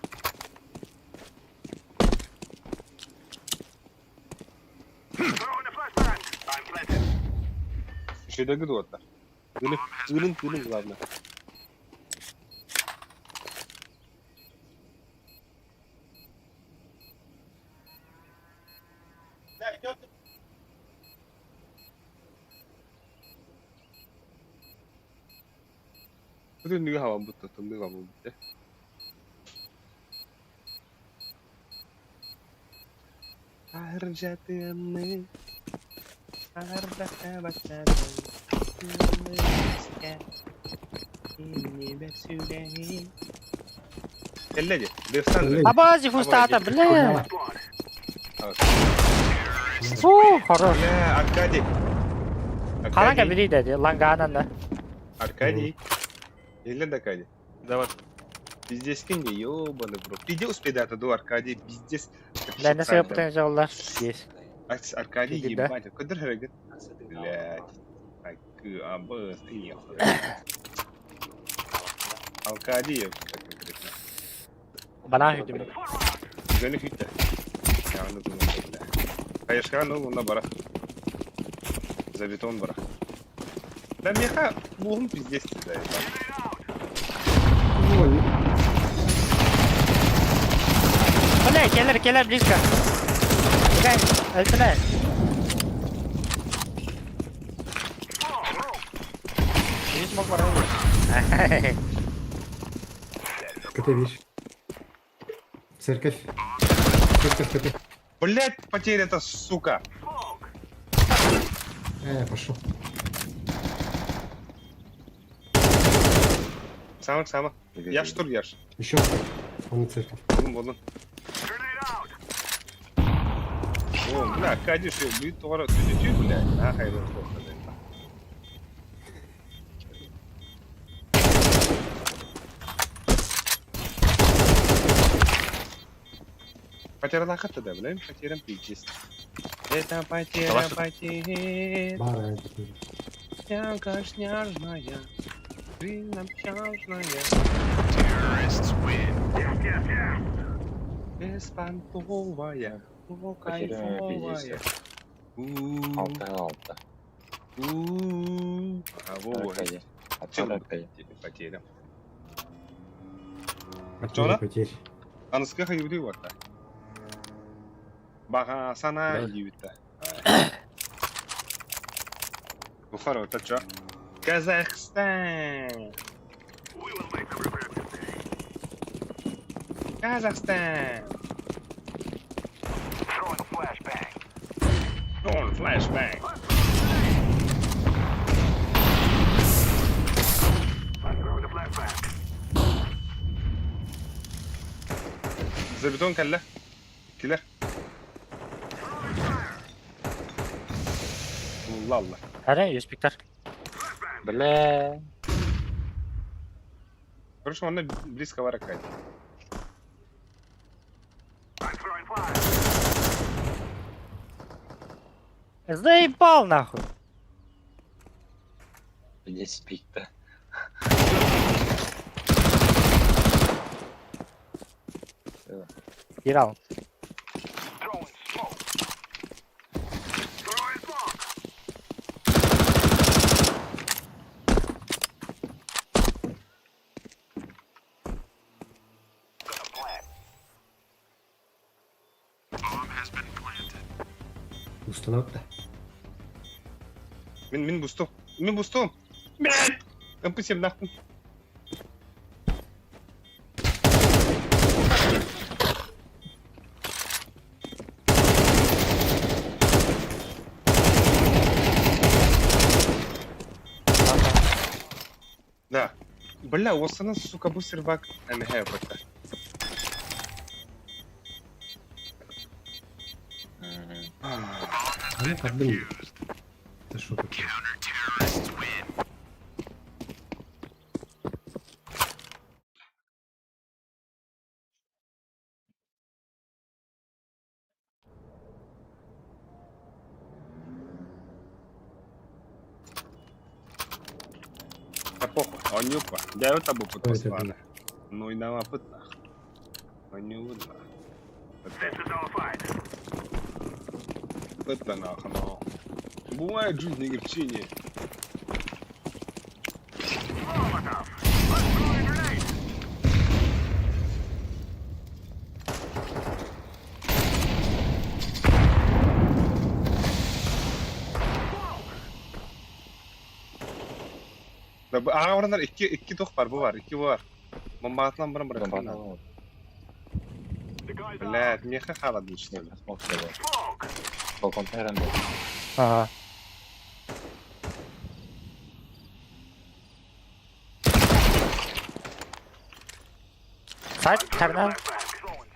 Şeyde gidiyor hatta. Kılın gladiator. Bütün dünya hava bu tuttum dünya hava bitti. Harcadığımı harcada başladım. Kelleci, defsan. Abazi fustata bile. Horror. Ya Arkadi. Kanka biri dedi lan kanan. Аркадий. Или Аркадий. Давай. Пиздец кинь мне, ёбаный бро. Иди успей до этого, Аркадий, пиздец. Ben nasıl yaptığınızı yollar. Yes. Аркадий, Иди, да. ебать. Куда же блядь. Абы, ты Аркадий, как конкретно. Bana hücum. Güzel hütte. Ya anladım. Конечно, ну, на барах. За бетон барах. Да меха, бухом пиздец кидает. Bu ne? Gelir Blitzka. Gel, ölsene. Bir smoke var abi. КТ видишь. Церковь. Церковь КТ. Блять, потеря-то, сука. Пошел. Сама. Я штур, яш. Еще. Он на церковь. Вон. О, бля, Кадиш, будет товар, ты блядь. Нахай, вот плохо, блядь. Потеря лохата, да, блядь, потерям пиздец. Это потеря. Бара. Тяга шняжная, жизнь общажная. Беспонтовая, кайфовая. Altta. А вот. Arkaya. Потеря. Потерь. Анскаха юрий варта. Бага сана юта. Бухара, это чё? Казахстан. Казахстан. Throwing flashbang. За бетон كله كله والله Her 100 piktar. Бля. Хорошо, он близко воракает. Заебал нахуй. Здесь пик-то. Bir al. Throwing smoke. Throwing smoke. Gonna plant. Bomb has been planted. Üstüne öp de. Min boostum. Min boostum. Min! Öpüsem nahkum. Да. Бля, у вас она, сука, бустер бак. НГ пока. Hani kalbim. Це що таке? Да похуй, он не упа. Я его табу Ой, потусвана. Ну и нам опытно. Он не удна. This is all fight. Это нахуй, но. Бывает жизнь не горчине. Molotov. Let's throw a grenade. Ağa oranlar iki tok var, bu var, iki var. Bombaatlan bana bırakın. Бомбануло. The guy's out. Блядь, мне хахала что ли? Смог себе. Smoke. Балкон Терренда. Ага. Сайт, Тернен. Throwing.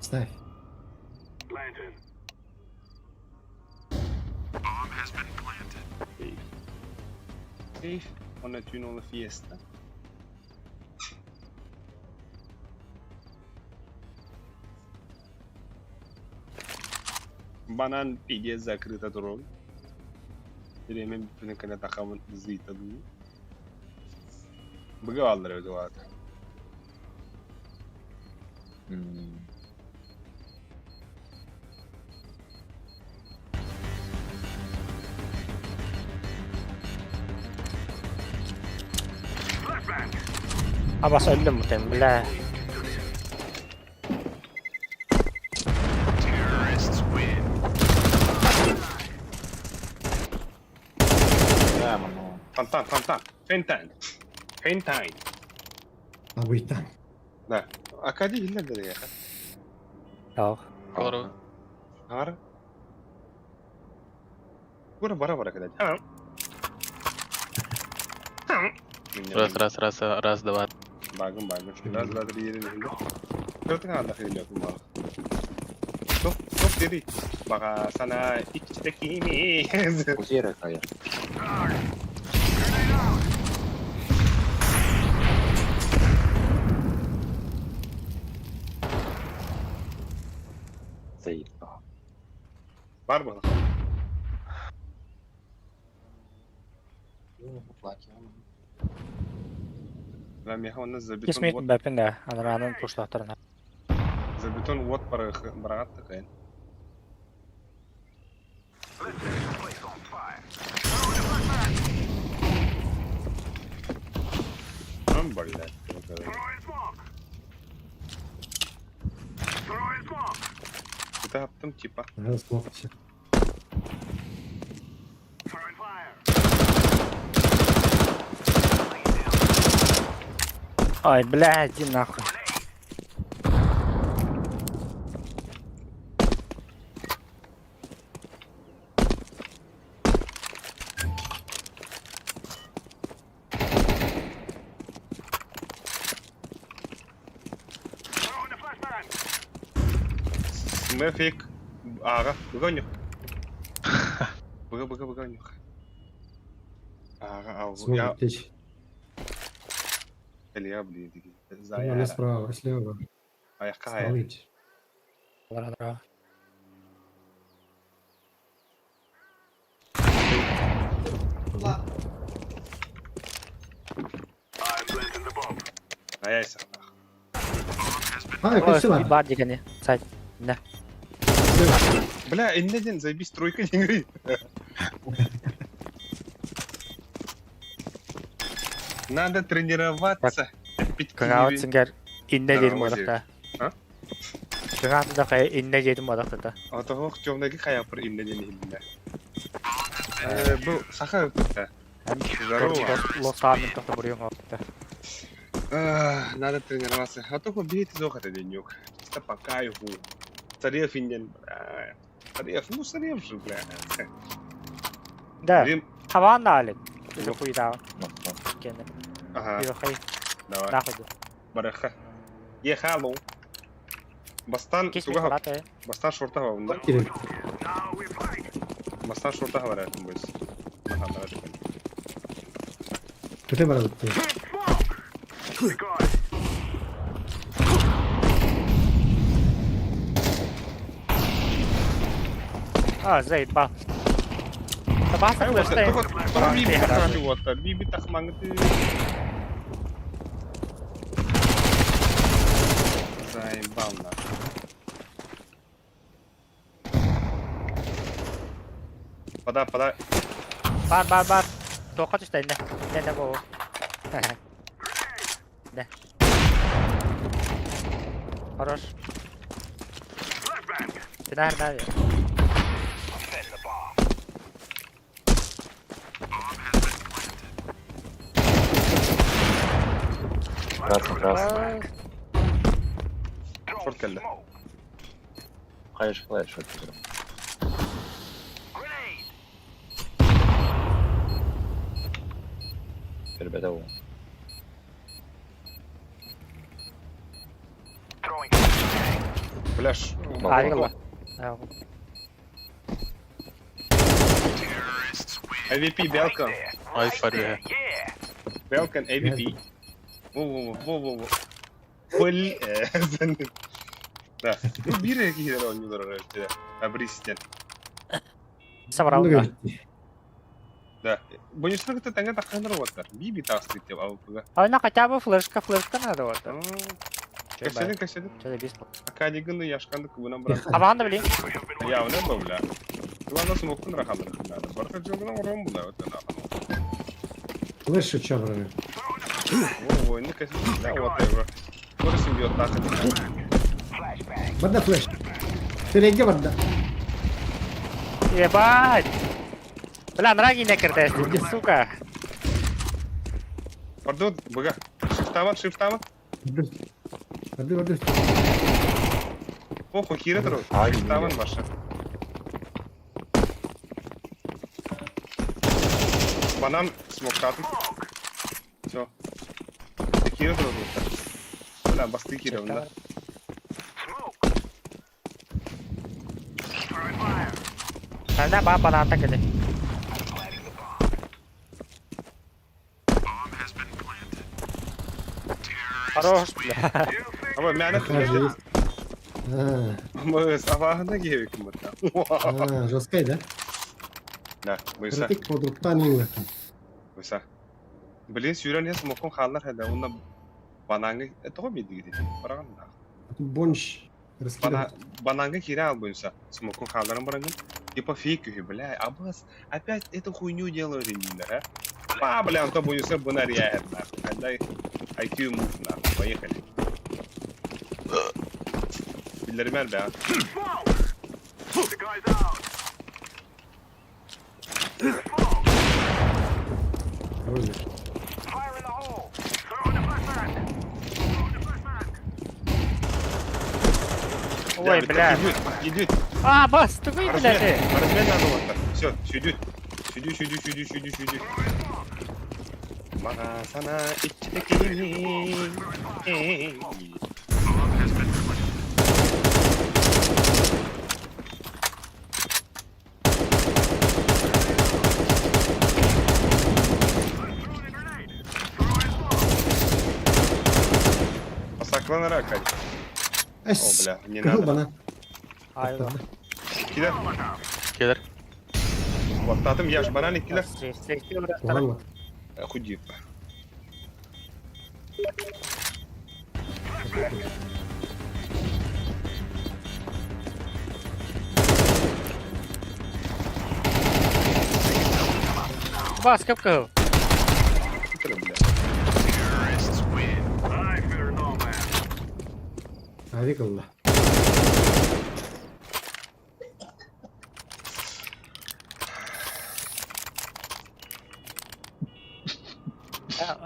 Ставь. Planting. Safe. On a une on fiesta. Банан пиде закрыта дрон. Время принакана тахамын зыйта ду. Быга алдырып дуат. Flashbang. Abbas öldüm muhtemelen. Bile. Terrorists win. Да, ну. Фонтан. Фентайн. Abi itten. Да. Акади хиллердер я. Yok. Doğru. Ара. Бара кадай. Tamam. Раз, два. Bagın. Biraz yerinde. Kırtık anda hiliyorsun bana. Top dedi. Baka sana içteki mi? Кузера кая. Zayıf. Var mı? Ben meyhanın zabitun Kesmeyet вот bepin de. Adranın tuşlahtırına. забетон вот барагат такая. Let's set this place on fire. Там блядь. Throwing smoke. Throwing smoke. Это там типа. Зараз хлопці. Throwing fire. Ay блядь, иди нахуй. Throwing the flashbang. Мефик. Ага, выгоню. Выгоню. Ага, Знову я... птич. Илья, блин, Вона зая. справа, слева. А я кая. Ставить. Ладно. Ha, kaçı var? Bir bar degeni. Сайт. Ne? Бля, иннеден заебись тройка деңгей. Надо тренироваться. Кыгават сингер инне дедим Здорово, одакта. А? Кыгават да кай инне дедим одакта. Атоқ жомдаги қаяпыр иннеден илдә. Бұл саха өтті. Здорово. Лосамын тоқта бурыйын одакта. Надо тренироваться. А только бейте зохата денек. Чисто по кайфу. Царев инден. Царев, ну царев же, бля. Да. Рим. Таван да алек. Bizi kuyuda. Kendi. Ага, Bir bakayım. давай. Нахуй. Бараха. Ехалу. Бастан, Кеш туга, бараты. бастан шорта var bunda. Girin. Bastan şorta var hayatım boyunca. Aha, hadi. Kötü bana bitti. Zaid, Табаса флештай. Биби тахмаңды уатта. Биби тахмаңды. Заебал на. Подай. Бар. Тоқат işte inde. Ne bu? Ne? Хорош. Ты nerede? Красный. Шорт келді. Қайыш қылай шорт жүрім. Ребята, ол. Фляш. Айгыла. AVP Белка. Ай, фария. Белкан AVP. Во. Пыль. Да. Ну, биры какие-то oyuncular arasında. Abris'ten. Собрал. Bunu bitti. Да. Bonuslar kıta tanga takkanlar ovatlar. Bir tasdik yap avutuga. Oyna хотя бы флешка надо вот. Kaçedin. Şöyle bir. Akademiginde yaşkandık buna bırak. Taban da bileyim. Ya ne böyle? Kıvanda smokun rakamları kınladı. Barka joguna oran bula öten akam. Flash uçağı buraya. О, не касись. Да, whatever. Скоро симбиот так. Bada flash. Sürekli bada. Ебать! Бля, драги не кирдес, сука. Пардон, бага. Shift-тама. Hadi. Похуй, хире дро. Shift-тама ваша. Банан смоктаты. Всё. Хире дро. Бля, басты хире, да. Anda bana atak edin. Хорош, бля. Ama mene Hadi. Ha, Ama sabahında giyek mi? ha, жесткая, да? Да, бuysa. Kritik kodruktan iyi. Buysa. Блин, сүйрен я смокон халлар хада. Онда бананга этого миди гиди. Бараган. Бонш. Раскидывай. Бананга кире ал бuysa. Смокон халларын бараган. Типа фейк юхи, бля. Абас опять эту хуйню делают индилер, а? Бля, он то бuysa бuna реагирует. Когда IQ move на. Поехали. Bildirmem be. Öyle. Ой, бля. Идет. А, бас, ты вы, блядь. Размен надо вот так. Все, сюдю. Сюдю. Бана сана içteki. Saklanarak hadi. Es. bля, не Kırıl надо. bana. Ayva. İkiler. Келер. Atladım yaş bana ikiler. Valla. Худи. Бас, кып-кып. Бля. I fear no man. Hadi kılla.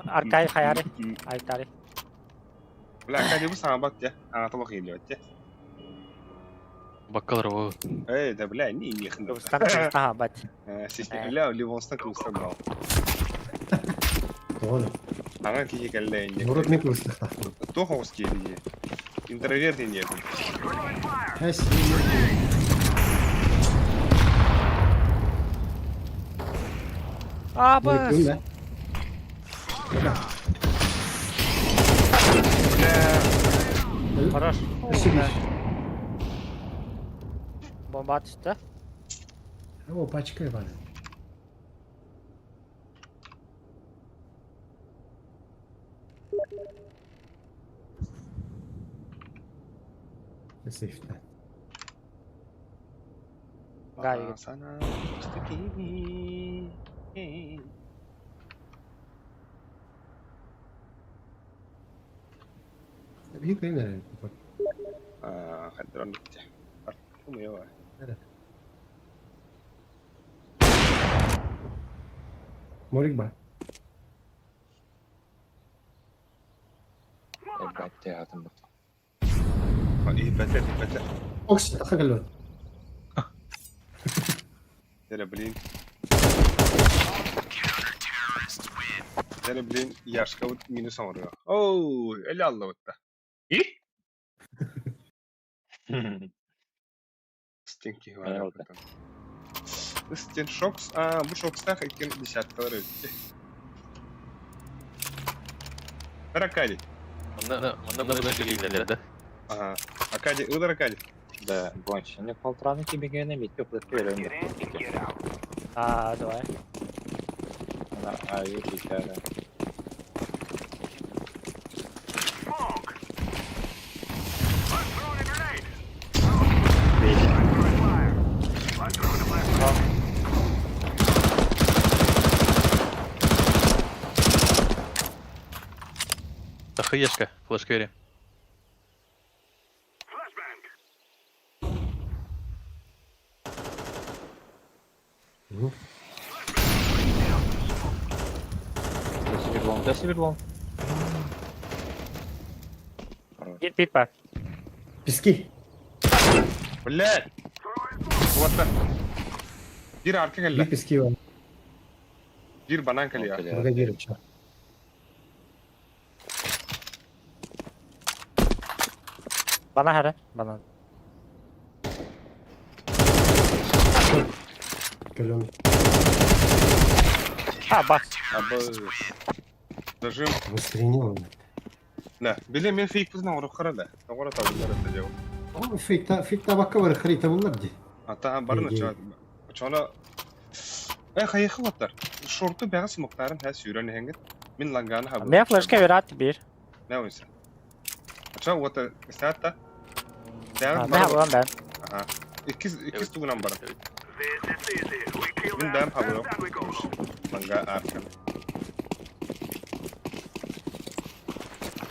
Arkayı hayali. Aytari. Bля, Аркадий, bu sana bak ya. Anlatı bak geliyor ya. Бакалар о. Эй, да, бля, не хнда. Кыбыстан кыбыстан бат. Сесне, бля, Ливонстан кылыстан бал. Doğru. Ага киге келле инде. Murat ne kılıçlı? Тоховс киге. Интроверт инде. Her şey. Abi. Bekliyorum ben. Хорош. Спасибо. Bomba atıştı. O paçka var. Safe'den. Gayet. Sana üstteki. Bir kayın nereye? Bak. Kadron bitti. Artık ya var. Morik bak. Ебать, ты атом. İyi beter, beter. Okşa, takılıyor. Tere bilin. Tere bilin yaşka minus alıyor. Oo, 50 aldı hatta. İyi. Stinky var. Ne oldu? hakikaten. Stin Shocks. Bu Shocks'ta hakkın dışarıdalar öldü. Аркадий. Мында буда келгендер да. Ага. Аркадий, удар Аркадий. Да, гонщик. Не полтраны тебе генами, теплый перелом. Давай. Она, видишь, да. Smoke. I'm throwing a grenade. Değil. I'm throwing fire. I'm throwing a flashbang. Хаешка, флешкери. Flashbang. До Сибирлон. Git pit var. Piski. Блядь. Вот так. Bir arka Bir geldi. piski var. Bir banan kalıyor. Burada bir uçak. Bana hele. Bana. Geliyorum. Bas. Abi. Зажим. Выстрелил. Да. Били мен фейк бузна урып карады. Тогора табылар да жабы. Ama fake bakka var harita bunlar di. Ата барны ча. Чона. Хайхы ваттар. Шорты бәгы смоктарын һәс юрәне хәнгет. Мин ланганы хабы. Ben flashka ver at bir. Ne oysa? Ço wata istata. Ne yapalım ben? Aha. İkiz tuğunan barın. This is easy. We kill Min them, dam habı yok. and we go home. Langa arkan.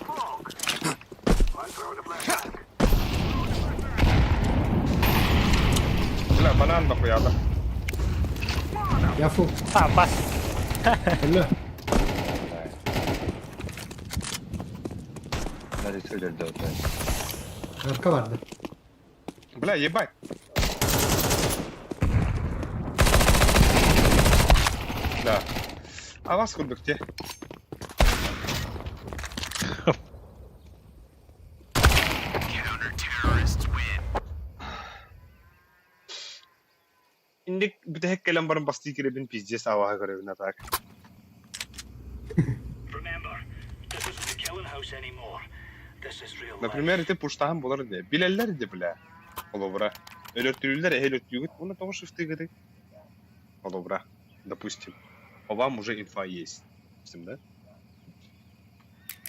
Smoke. I'm throwing a flashbang. Bula banan bak ya da. Yafu. Bas. Hello. Надо сюда делать. Arka vardı. Бля, ебать. Да. А вас курдук те. İndik bir de hekkelen barın bastı kirebin pizces avaha görevine tak. Remember, this isn't the killing house anymore. This is real life. Например, ite puştahan bular diye. Bileller de bile. Olobra. Ölöttürüller, ölöttürüt. Bunu того шифты гады. Olobra. Допустим. А вам уже инфа есть. Допустим, да?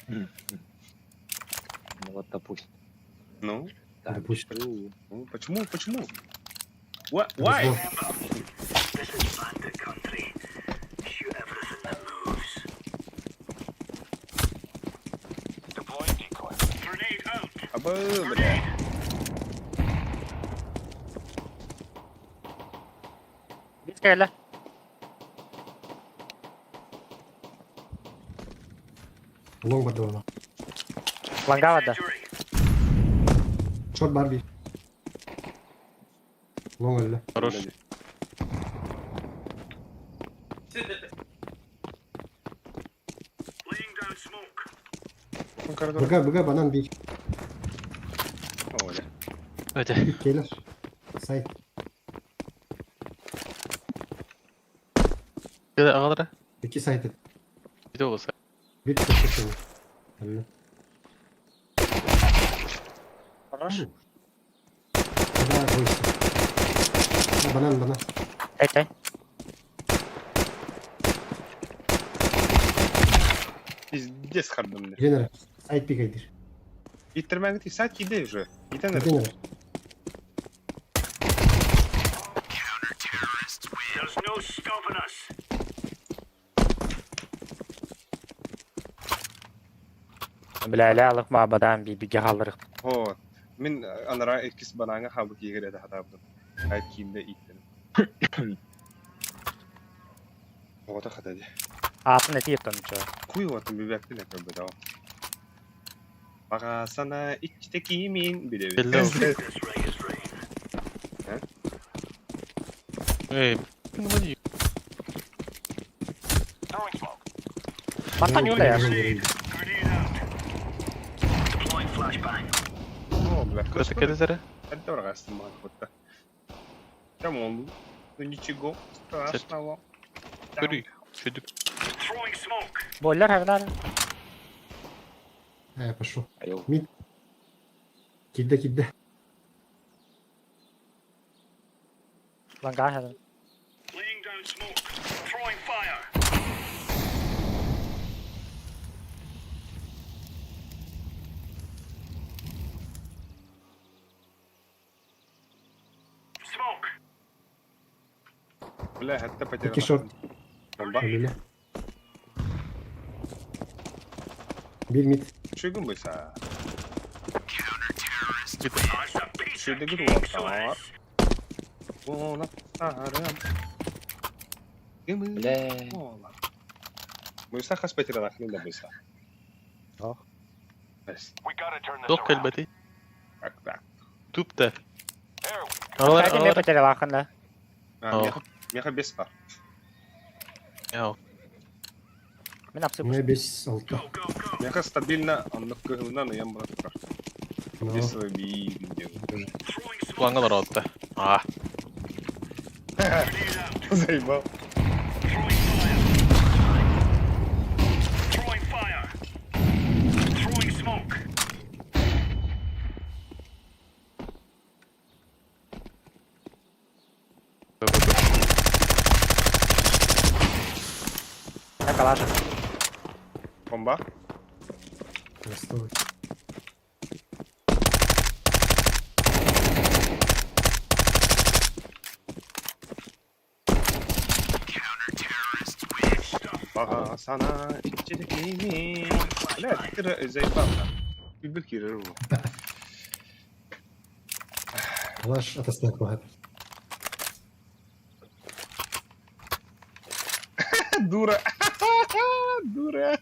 Ну вот, допустим. Ну? Допустим. Ну, почему? Why? This is bandit country. Shoot Kapı bile. Bir kere. Long var doğru. Langa vardı. Incendiary. Short bar bir. Long öldü. Хорош. Laying down smoke. Koridor. Bıga banan bir. Öyle. Hadi. Bir gelir. Side. Bir de ağlara. 2 side. Bir de olsa. Bir tuttu seni. Öldü. Хорош. Daha koysun. Banan. Hey. Пиздец хардым. General. Side pick aydır. Гиттермен гити сать иде уже. Гитенер. General. There's no stopping us. Bilal alıp mabadan bir kalırıq. Ho. Min anara etkisi bananga habu kigere de hatabdım. Hayt kimde ittim. O da hadi. Atın eti yırtılmış o. Kuyu atın bir bekle ne kadar daha. Baka sana içteki min bir de. Belli oldu. This registry. Ey. Throwing smoke. Batan yolu ya. Grenade out. Deploying flashbang. O bile. Куда ты зара? Это дорого снимать вот так. Там ничего страшного. Görüyor. Çocuk. Throwing smoke. Boller herler. Пошел. Ayol. Mid. Kidde. Langa herler. Laying down smoke. Throwing fire. Smoke. لا حتى فترة. 2 short. Bomba. Öldü. Bir mid. Şu gün buysa. That's a piece Şurada of bir cake, duvar so var. it's Ona tarım. Gümüş Бля. oğlan. Buysa kaç فترة داخلين ده buysa. Oh. Bes. we gotta turn this Yok around. elbette. Bak. Tup da. There we go. Ağlar Hadi ne ağlar. petere lakında. Meha bes var. Ya. Ben apsı bu. Yine 5 altta. Go, go, go. Meha stabilna anlık kıhıldan yan bırakır. No. Bes ve bir. Throwing smoke. Kulağına rahatta. Ah. Grenade out. Zeyba. Throwing fire. Throwing fire. Throwing smoke. Ne kalaş. Bomba. Красавый. Baka sana içindeki. لا ترى زي بابا. Bir kere bu. Калаш атасnak var. Dura. Dura.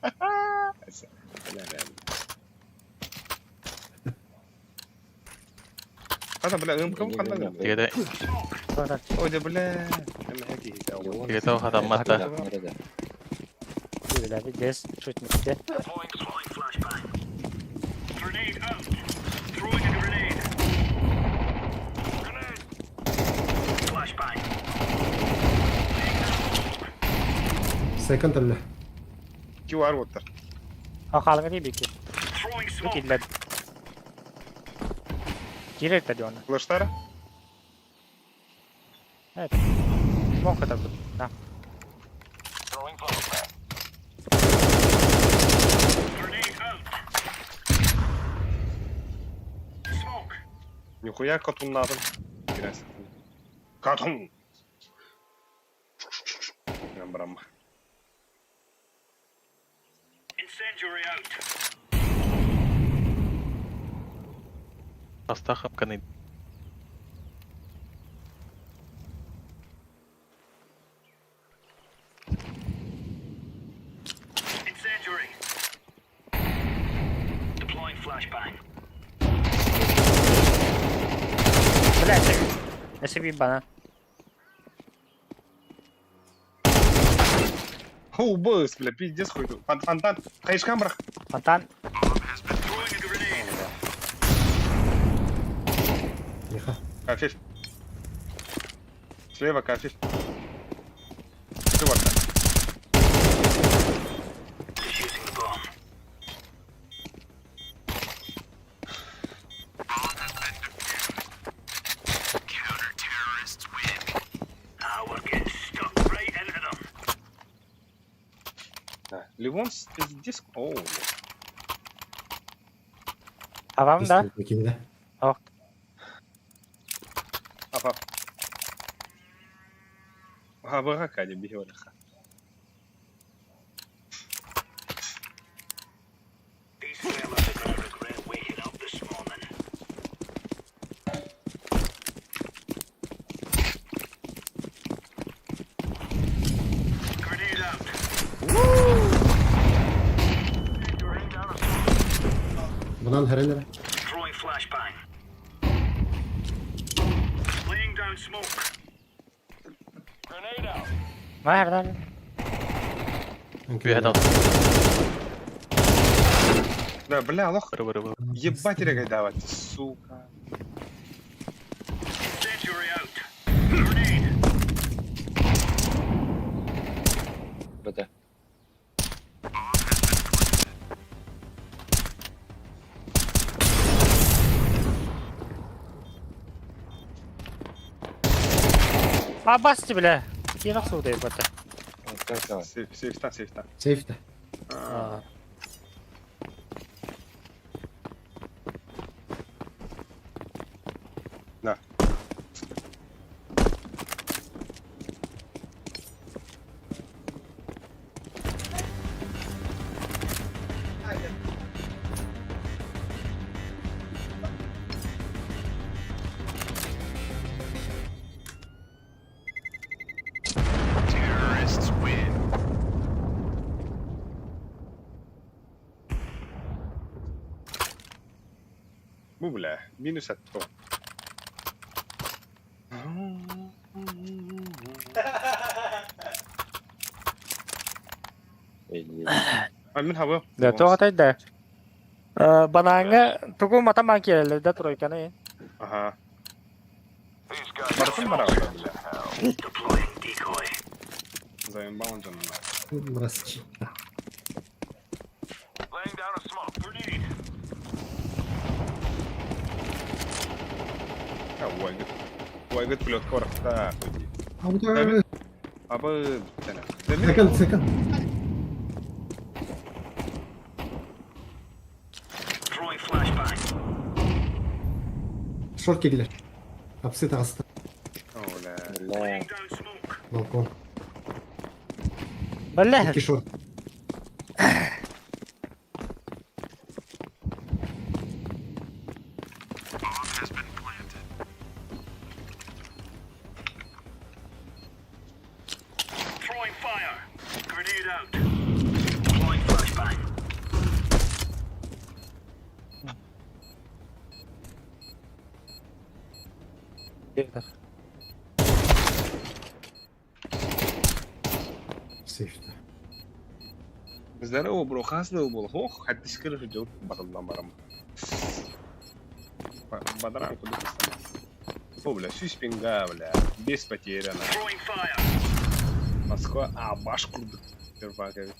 هذا بلا هم كم خلنا Tigede. Sonra او ده بلا انا هيك Tigede o kadar matta. Nerede? bir bir des şut bitti. Throwing flashbang. Grenade out. Throwing a grenade. Grenade. Flashbang. Second öldü. كي وار وتر O kalın değil bir ki. Throwing Bir smoke. killed. Girer dedi onu. فلاشتارا Evet. Smoke kadar bu. Ha. Throwing flashbang. Grenade out. Smoke. نخويا كاتون نادم كاتون يا برام Incendiary out. Астахов каный. Incendiary. Deploying flashbang. Бля, SCP бана. Быс, бля, пиздец хуй. Фонтан. Хаиш камерах. Фонтан. Throwing a grenade. Лиха. Кафель. Слева кафель. Чувак. Defusing the bomb. We're getting stuck right into them. Ливонс пиздец. Оу. Tamam da. Bakayım da. Oh. Апа. Бага кади бигеолиха. These fellas are gonna regret waking up this morning. Grenade out. Bundan herhalde. Throwing flashbang. Laying down smoke. Grenade out. Nereden? Бегал. Да, бля, лох. Рыбы. Ебать регай давать, сука. Incendiary out. Grenade. БТ. Басти, бля. Кирах суда ебать. Сейфта. Сейфte. Да. Bu bля, минус от то. من هوا. Да, то хай да. Бананга туку мата манки да тройка не. Ага. Барсын барау, бля. Deploying decoy. Заебал он же. Расчи. Laying down a smoke. Grenade. Ой, говорит, плет коров. Да, хуй. Abi Абы, sakın. Throwing flashbang. Short girdiler. Kapısı da hasta. Оля. Laying down smoke. Balkon. Бля. İki short. Throwing fire. Grenade out. Deploying flashbang. Safe'te. Здорово, бро, хасный был. Ох, хоть ты скажешь, что делать батлдан барам. Бадран куда ты стал? О, бля, сюспинга, бля, без потеряна. Throwing fire. Москва, баш курдук. Терпакович.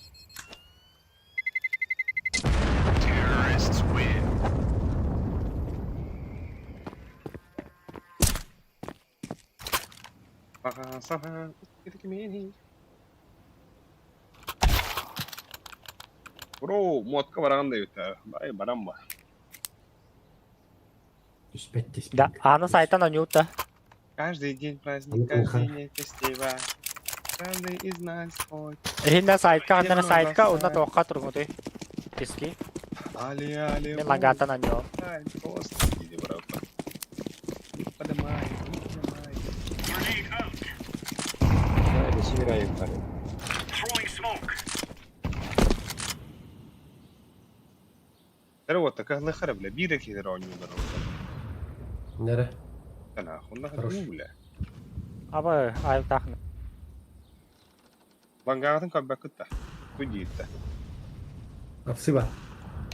Ага, Бро, мотка барандай өтті. Бай, барам ба. Üspettis. Да, аны сайтан онюта. Каждый день праздник, каждый день фестиваль. Каждый из нас свой. Хинна сайтка, уна тоққа тұрғыды. Киски. Али, Мен лагатан оню. Просто иди, братан. Сирая парень. Throwing smoke. Tara wata kahla kharab la bira ki oynuyorlar orada. Nere? Ana onlar Хорош. hula. Abi ay takna. Lan gağatın kabakıtta. Bu gitti. Apsiba.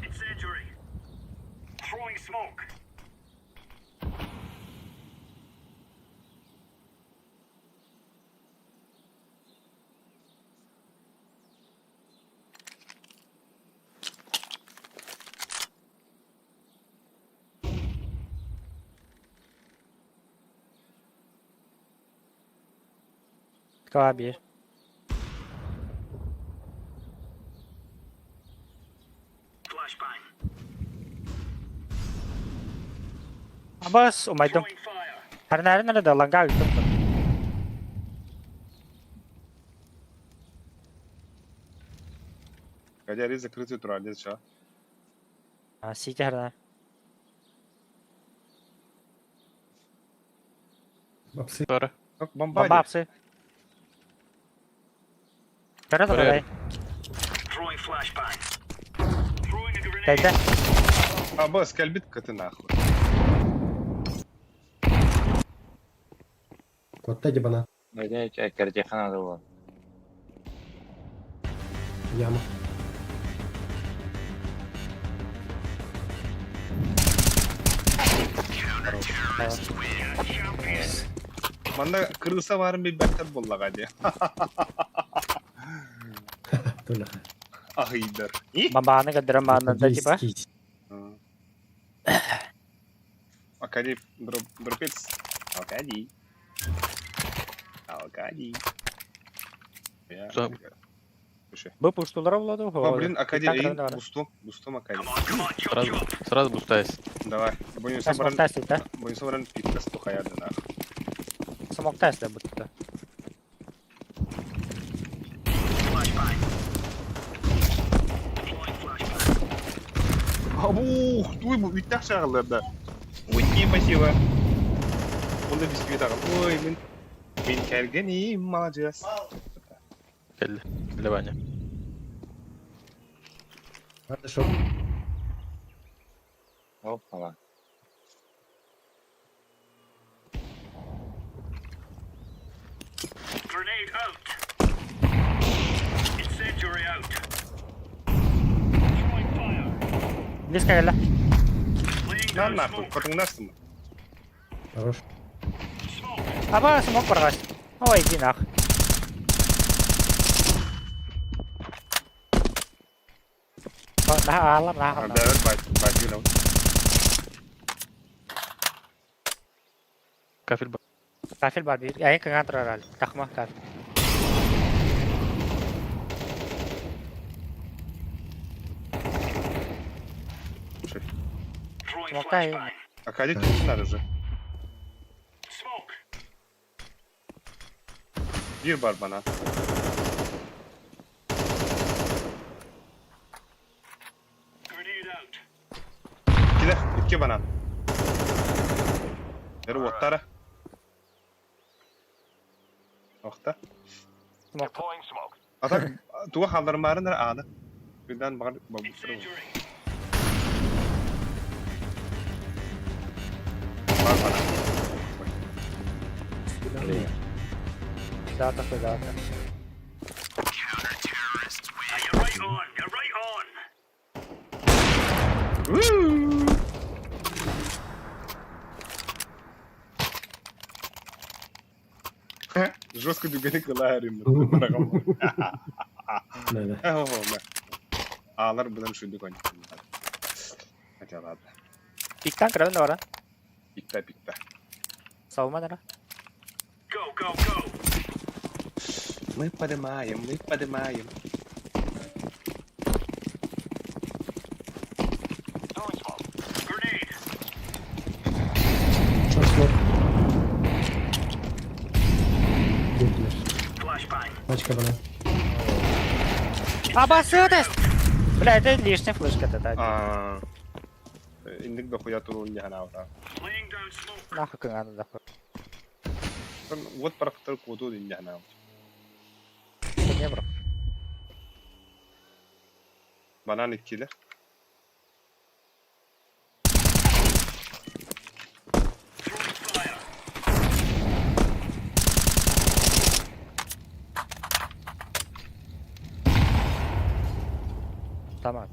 Incendiary. Throwing smoke. Abi. Flashbang. Abbas umaydım. Throwing fire. Her nerede lan gel gittim. Кадяри закрытый туралет ша. Сити her nerede. Apsi. Doğru. Bak Bomba bomba. apsi. Kara da Oraya. dai. Throwing flashbang. Throwing a grenade. Teyze. Abbas kalbit katı nahur. Kotta bana. Где картиха надо было? Яма. Manda kırılsa varım bir better bolla hadi. Толя. Ah iyidir. İyi. Bambana kadar manada tiba. Akadi dropits. Akadi. Akadi. Ya. Tamam. Bu pushtular oldu. О, блин, Акади, бустом Акади. Come on, chop. Сразу бустайся. Давай. Будем Smoke собран, test da. будем собран питкас тухая да нах. Smoke test da butta. Flashbang. Deploying flashbang. Абу, туй bu bitak şağırlarda. Ой, спасибо. Onda bisküvit ağam. Ой, min kergenim, молодец. Geldi. Geldi bence. Hadi şok. Опа. Grenade out. Incendiary out. Throwing fire. Bliska gel. Laying Lan down nahur, smoke. patındarsın mı? Хорош. Smoke. Aba smoke bargas. Ой, иди нах. Dah alam lah. Ada baju lan. Kafil bak. Kafil var bir. Ayın kangan herhalde. Takma kafil. Throwing Smoke flashbang. Akadi tutsun aracı. Smoke. Bir bar bana. Grenade out. İki bana. Ver ottara. Okta. Deploying smoke. Atak tuğa hallarmarın ağda. Birden bakar babusuru. Incendiary. Var bana. Data ke data. Now you're right on. You're right on. Жестко dübeni kılarım. Nere? Ağlar bundan şu dük oynayalım. Hadi abi. Piktan keren orang. Pikta. Savunma nere? Go, go, go. Мы поднимаем. Throwing smoke. Grenade. Çok zor. Gittiler. Flashbang. Пачка бана. Aba сюда. Бля, это лишняя флешка тогда. Aa. İndik de kuya turun ya hana ora. Laying down smoke. Nahuk kangan da. Kan what para kutar kodu din ya hana. не бро. Банан ikili. Tamam.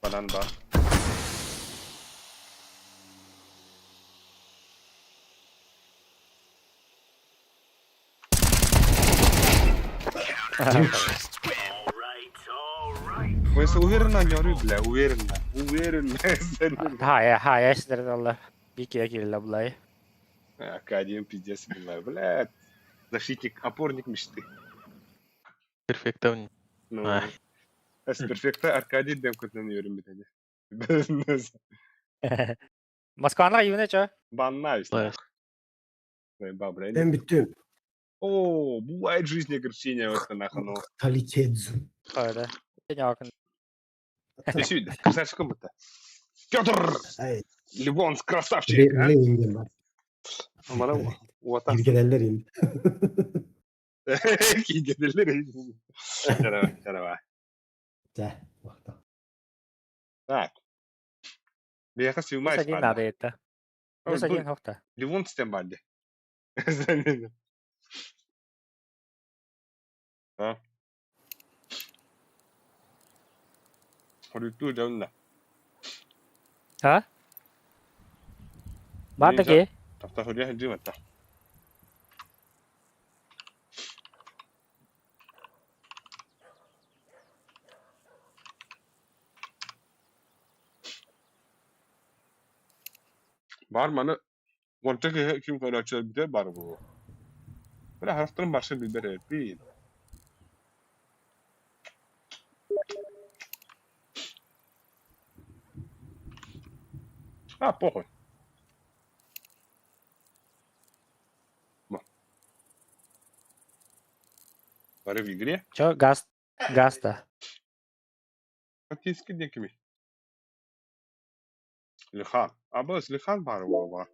Banan var. Oysa уверенно нёры, бля, уверенно. Хая, сидер Allah. Бики килла блай. Академ пиздец, бля. Защитник, опорник мечты. Перфектовник. Ну, с перфекта Аркадий дем көтөнүyorum bir tane. Москваға үйіне чо? Баннаюсь. Лайс. Бабра. Ben bittim. О, бывает в жизни огорчения вот нахуй, ну. Kalitedzu. Қойды. Сен якын. Иди сюда, красавчиком это. Пётр! Ay. Ливонс, красавчик! Ne indim ben. Bana o İlk ederler indi. Gidelim. Şaraba. De. Vakta. Так. Бияка сүймай Садин надо это. Ой, Садин бұл- хоқта. Ливон тістен барды. Ha? Horuklu dönle. Ha? Барды ке? Tafta hurya hıcım etta. Var manı Monta ki kim kadar açar bir de var bu. Böyle harflerin başı bir bere bir. А, похуй. Var в игре. Чо? Гаста. Фактически не kimi. Lihan. Абыз Lihan var bu var.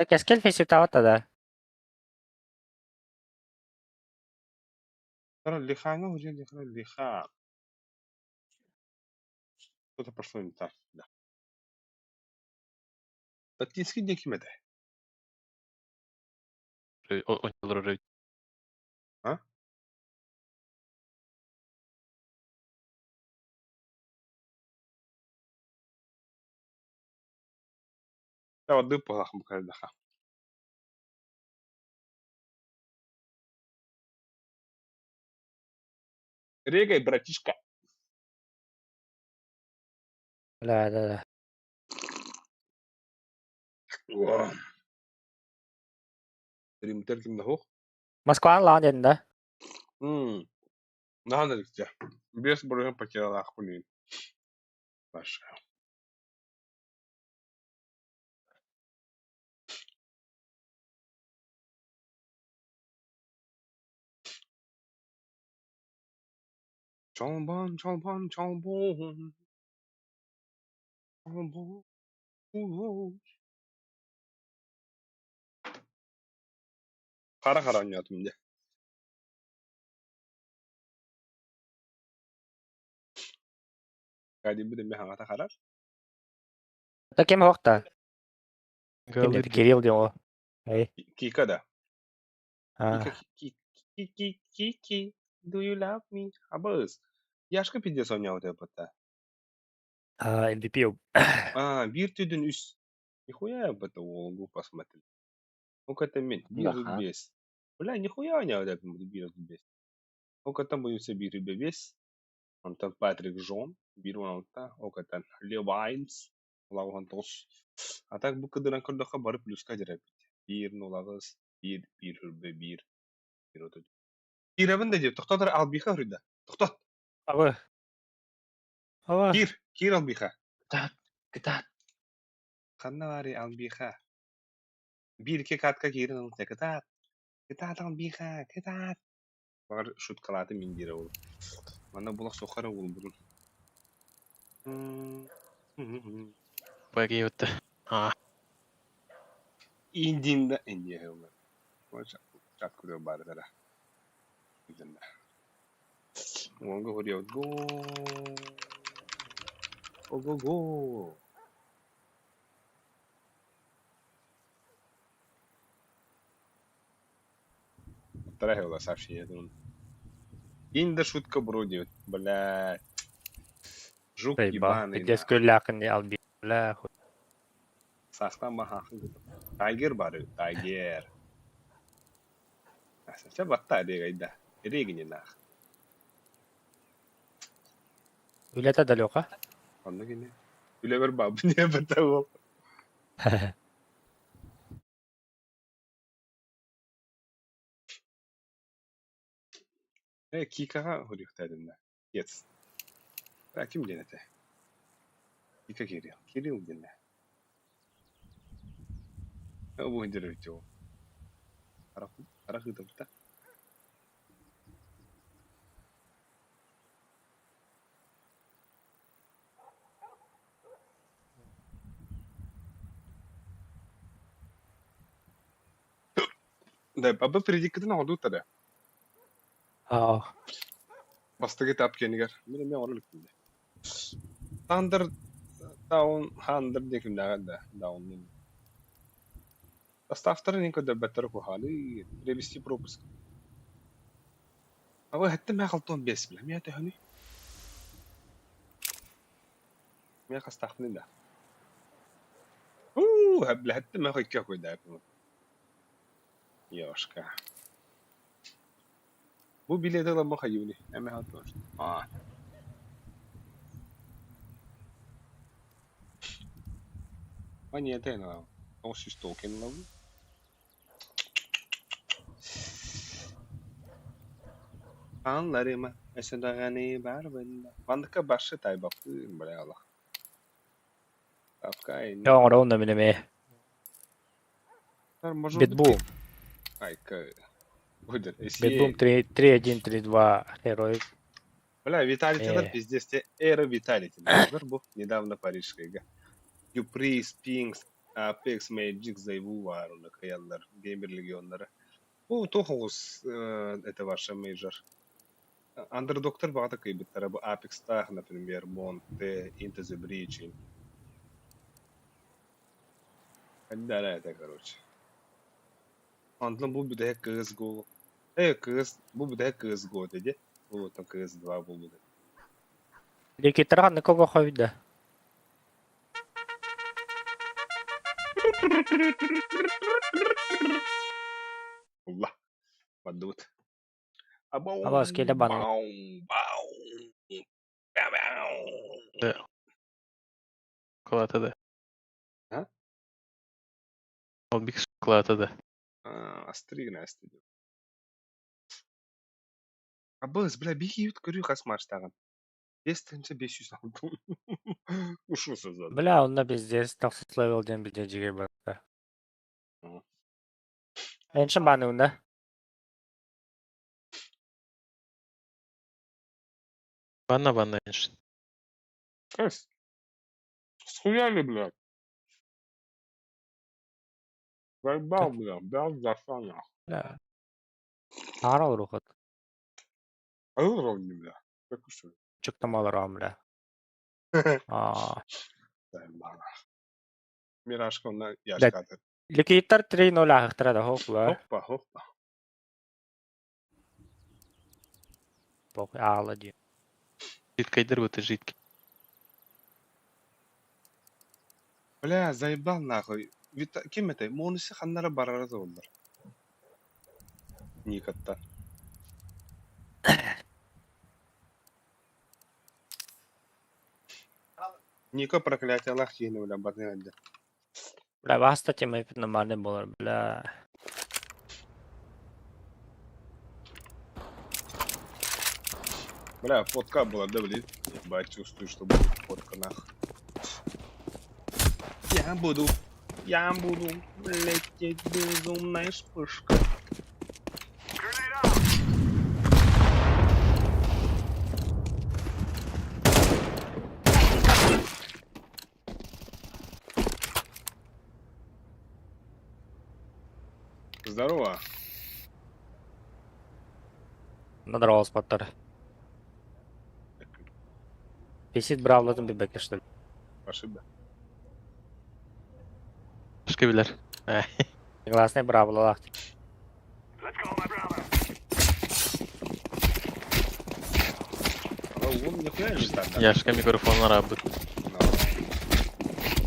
Кескел фесип таватта да. Sonra Lihan'a hocam Lihan. Что-то пошло не так. Да. Фактически не kimi de. Oyuncuları Ha? Ya воды плохо bu kadar daha. Регай, братишка. Да. Римтер kimde hoch? Москваның лаун дедін да. Надо ли тебе? Без бурган потерял ахули. Паша. Чомбон. Чомбон. Қара ойнадым де. Кәдімгі де мен ағата қарар. Та кем хоқта? Кем Галыды. деді? Кирилл ден о. Кика да. А, Кики, do you love me? Абыз. Яшқы пиздец ойнауды бұтта. MVP об. Bir tüdün üst. Нихуя бұтта олғу посмотри. Ну-ка мен, 1.5. Бля, нихуя ойнауды бұтта 1.5. Ну-ка бұйымса 1.5. Онтан Патрик Жон. 1.6. Оqatan Левайнс. Олағын 9. А так бұл кыдыран кырдыққа бары плюсқа жырап. 1.9. 1.1. 1.30. Кирабын да деп, тоқтатыр албиха үрді. Тоқтат. Абы. Абы. Кир албиха. Кытат. Қанна бари албиха. Bir iki katка кирин албиха. Кытат албиха. Кытат. Бағар шуткалаты мен дері ол. Мана бұлақ соқары ол бұрын. Пойги вот. Индинда Индия. Вот чат курю бардара. Индинда. Монго курю го. Го. Вторая была сообщение. Инда шутка бродит, блядь. Жук Ой, ба. ебаный. Где скуляк не алби. Бля, хуй. Сахтан махахын. Тайгер бары, тайгер. Аса батта дегайда. Регни нах. Үлета далёка. Онда гене. Үле бер баб не батау. Кикага хурихтадында. Ец. Ким денете? Кика Кирилл. Кирилл дене. Bu indirip o. Arahı da burada. Да, баба предикатını oldu tabi. Aa. Bastı git ap keniger. Benim ne olur şimdi. Thunder down 100 dekimde da down. Ставтар никой да беттер ку хали ревести пропуск. Ава хатта ма халтон бес билем я тахни. Мя хастахни да. Хабла хатта ма хикка ку да. Yoşka. Bu bilede lama hayuli. Ama hatlar. Ani tena. O sistoken lavu. Anlarıma. Mesela gani var bende. Bandıka başı tay baktı böyle Allah. Tapkay. Ja, då undrar vi med. Bitboom. Ай, будет. Bitboom 3-1-3-2 Heroic. Бля, Виталити пиздец, эра Виталити. Был недавно парижская. Юпри, Спинкс, Apex, Magic, Зайву, Вару, Каяллар, Геймер Легионнары. Bu tohus это ваша мейджор. Андердоктор багато кайбеттер. Bu Apex, например, Monte, Into the Breach. Да, это, короче. Антон bu bir de CSGO. Bu bir de CSGO dedi. Bu там CS2 bu bir de. Лікітра на кого ходить? Allah. Madut. Aba skele ban. Клатаде. Ha? Ол бик клатаде. Астригна астыды. Абыз, бля, бейхиют көрі қасмаштаған. 500 алдым. Ушу созады. Бля, онда біздес тақсыз левелден бізде жеге барды. Эншін баны онда? Банна эншін. Кэс. Схуяли, блядь. Заебал, блядь, бяз засана. Бля. Арал рухат. Уровни, бля. Как уж. Çıktım alırım bля. Заебал. Мирашка, он яшкатыр. Ликиттар 3-0 ақтырады, хоқла. Хоппа. Бок, ағылы дейм. Житкайдыр өті житки. Бля, заебал нахуй. Кем это? Монысы ханнара барарады олар. Никатта. Ника проклятие Аллах ейни бля бадны алды. Бля, баста тема епит нормальный болар, бля. Бля, фотка была, да, блин? Ебать, чувствую, что будет фотка нахуй. Я буду лететь безумной вспышкой. Здорово. Здорово, споттар. Песит бравладың bir bekle что ли? Ошибка. Başka bilir. Гласный бравлалах. Let's go, my brother. Он нихуя не стандарт. Yaşka mikrofonlar abi.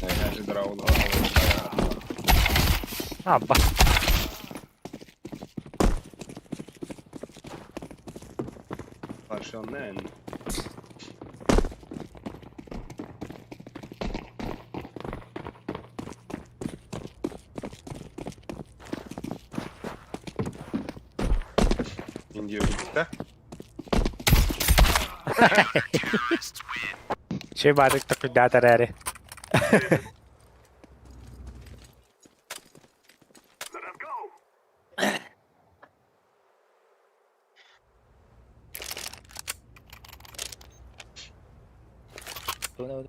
Я же драл. Abba. Паршонен. Индия убита. Şey badık takı datarari. Let us go.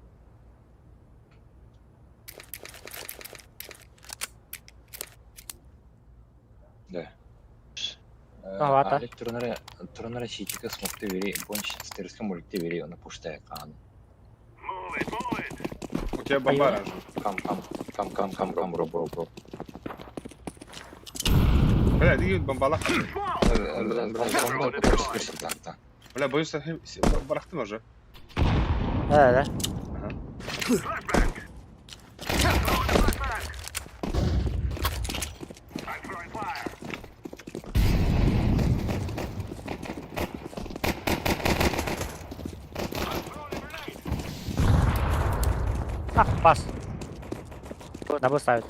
Да. Lavata. Али турнара ситика смогты вери, бонч стерском уликте вери, он пуштая кан. Move it, move it. У тебя бомба ранжу. Кам, бро. Бля, ты бомбалах. Так. Бля, боюсь, барахтым уже. Öyle. Flashbang. Throwing a flashbang. I'm throwing fire. I'm throwing a grenade. Ah bas. Double ставит.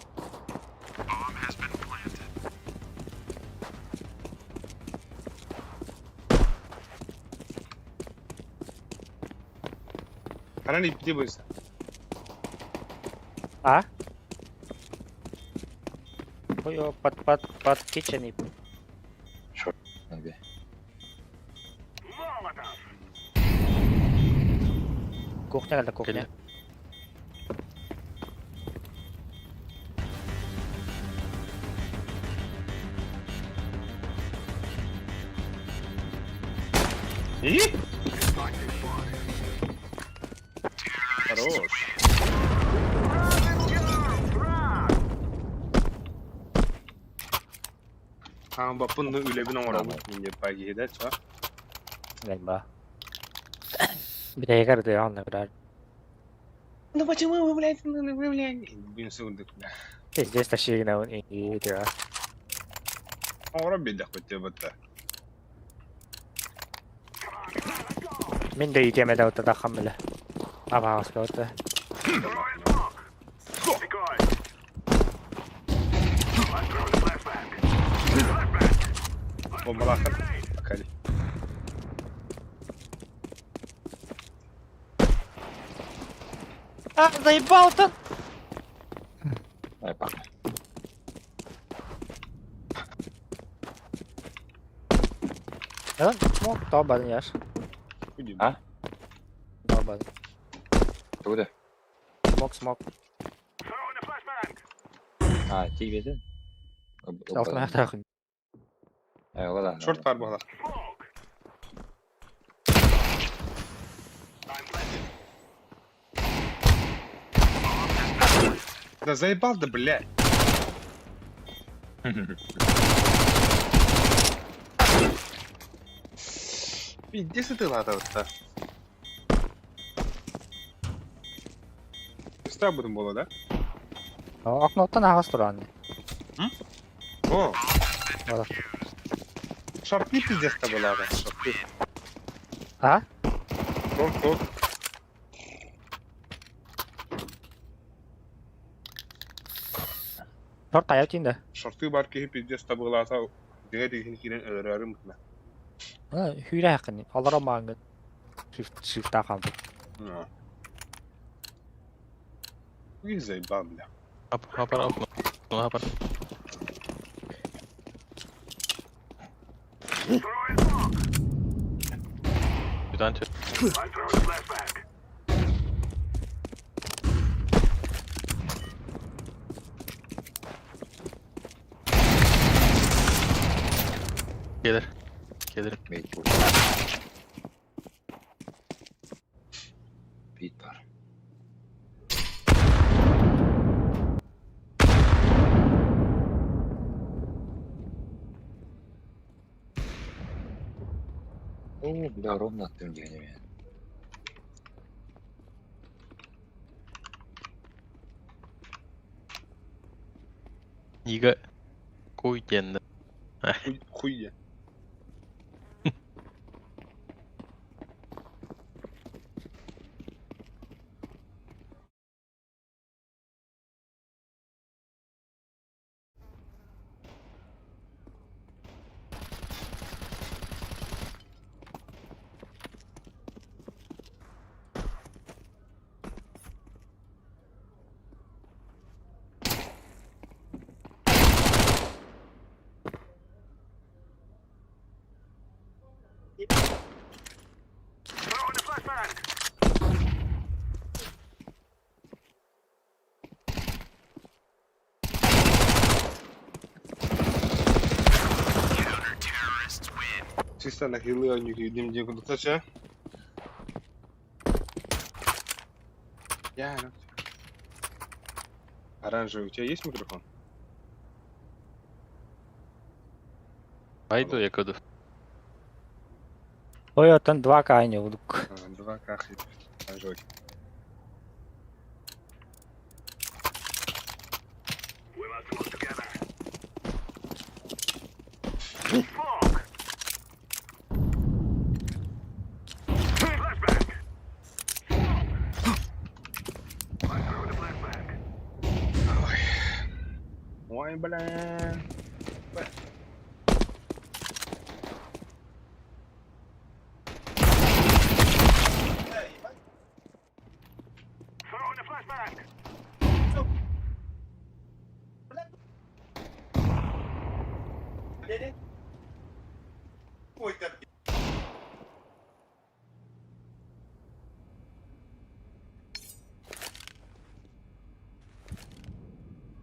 Она не пидибайся. А? Ой, под kitchen. Maybe. Molotov. Кухня geldi кухня. И? Хорош. Хан бапын үлебин оңорабы. Менде пагиде ча. Galiba. Bir de yakardı ya onunla birer. Ну почему вы, блядь, Бин секунды. Здесь тащили на и дела. Оңораб бедек хоть бата. Min de yiyemedi o da hamile. Ama az kaldı. Throwing smoke. Decoy. I'm throwing flashbang. Flashbang. Бомбалахар. Акали. А, заебал-то! Ай, пока. Ja, smok tabban яш. А? Tabban. Туда. Смок. Throwing a flashbang. А, тебе да? Altına yakın. Ладно. Шорт var bu hala. Smoke. I'm planted. Да заебал да, блядь. Пиздец ты ладно-то. Üstte будем было, да? Окнотtan ağız duran. О, Valla. шарпи пиздец-то была, да, шарпи. Ha? Ток. Dört ayağı içinde. Шарты бар ki пиздец-то была, та диğer diğer öğrerim mutlu. Ha, hüyre yakın. Allara mağın. Shift'ta kaldı. Ну. И заебал, бля. Hapar okno. Hapar. Throwing smoke. Bir tane çek. I'm throwing a flashbang. Gelir. Gelirim. Bait bu. Bait var. О, бля, ровно attım gene ya. Niga koy kendine. Хуй я. Throwing a flashbang. Чисто нахилы у них видим где куда-то сейчас. Я, ну. Оранжевый, у тебя есть микрофон? Haydi yakaladı. Toyota'nın 2K oynuyorduk. 2К оранжевый. We must work together. Fog. Flashbang. I threw the flashbang. Ой, бля. Throwing a flashbang.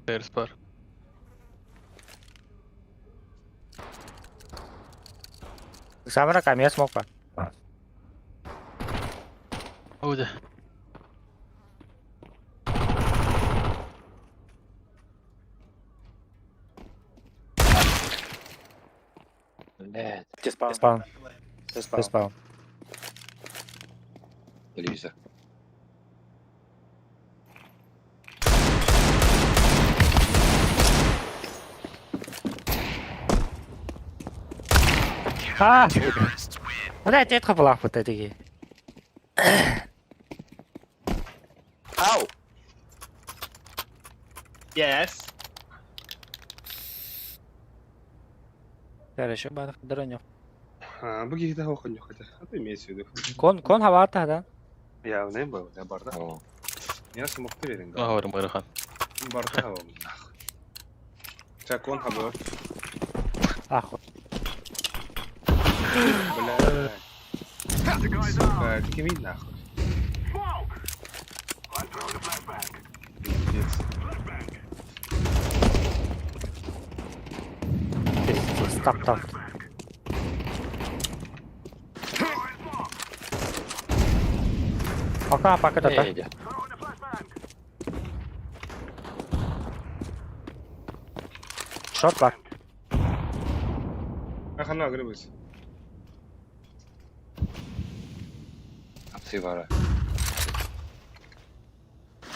Stairs var. Sama rekam ya smoke pak. Udah. Блядь, Spawn. Spawn. televizor. Ah! Udah dit geblak wat dit hier. Ow! Yes. Хорошо, бадах дронёв. Быги да охонь хотя. Это имеется в виду. Кон хавата да. Я не был, я барда. О, Я смог верен. Aha varım Bayrakan. Барда хавал. Чакон хавал. Ах. Бля. The guy's out. Сука, кими нахуй. Fog. I throw the flashbang. Пиздец. Flashbang. Стоп. Throwing fog. Пока ne да. yedi? Throwing the flashbang. Short var. Ахана грыбыз. Hapsi var ha.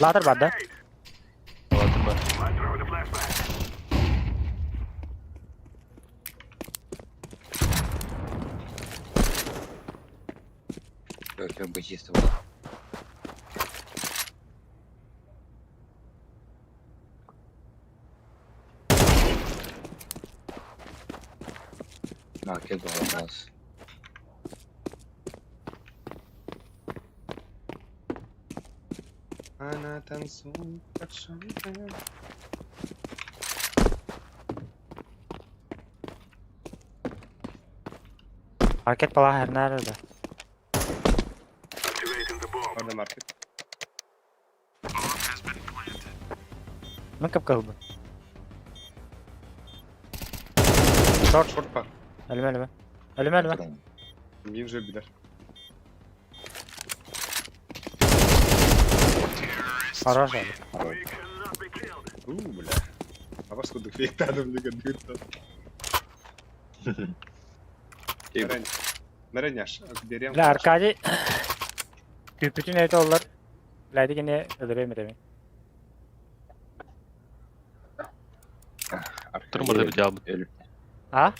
Ladder var da. Aladım ben. I throw the flashbang. Böyle bir чисто var. Market olamaz. Она танцует под шампань. Market bala her nerede? Activating the bomb. Orada market. Ну кап kaldı. Short var. Ölme. Ölme. Тұрың. Мен же билер. Хорош Ali. Бля. А вас куда фейк adam деген дүйртті. Nereye yaş? Deriyem. Bile Arkadi. Küpütün evde oldular. Bileydi yine öldüremedi mi? Тұрмырды bir cevap. Өліп. Ha?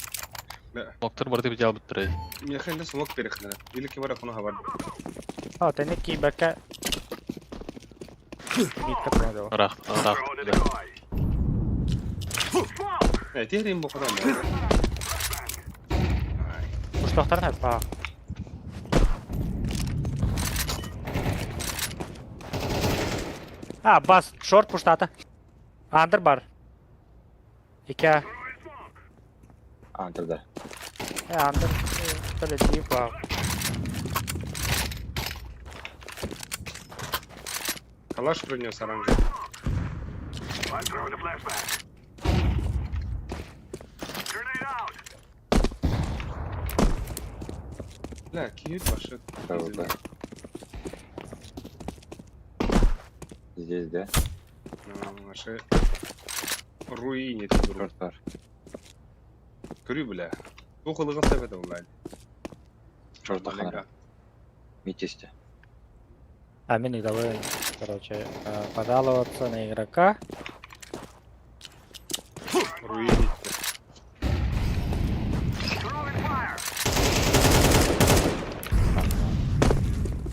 Тұрмырды bir cevap тұрайды. Мен хенде смок берекне. Или кемара кonu haber. Ha, tenik ki baka. Bit katmadı o. Рақ. Tehriyim bu kadar mı? Kuş doktorun hep ha. Ha, bas. Short push ата. Under bar. İki. Андырда. Under. Böyle deep var. Калаш принес оранжевый. Бля, кит ваши. КВП. Здесь, да? Ваши руини тут. Шорт бар. Көрі бля. Бұл қылығын сәбеді олай. Шорт охана. Митисте. А, мини давай, короче, пожаловаться на игрока. Руини.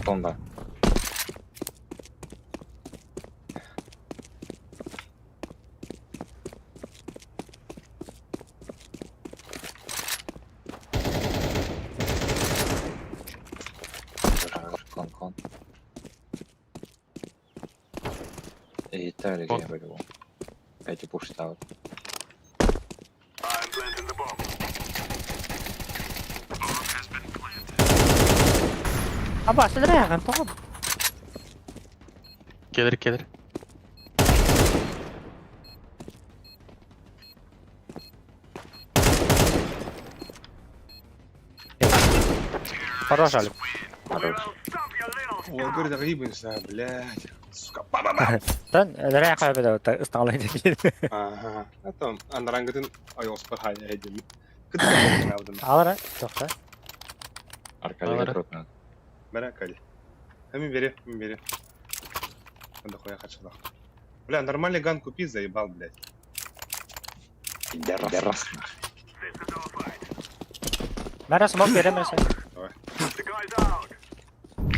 Бомба. Кон. И Тарик я вылил. Эти пуш ставят. Ama sebenarnya kan top. Gelir. Хорош, Алик. О, говорит, غريب инса, блядь. Сука. Sen nereye kaybediyor? İstanbul'a gidiyor. Ага. Это анрангытын айос бір хайя едім. Күтіп алдым. Alır ha. Çok da. Аркадий Алара. дропнул. Бәрі кәді. Мен бере. Надо хуя қачылақ. Бля, нормальный ган купи, заебал, блядь. Деррас. Bana smoke veremezsin.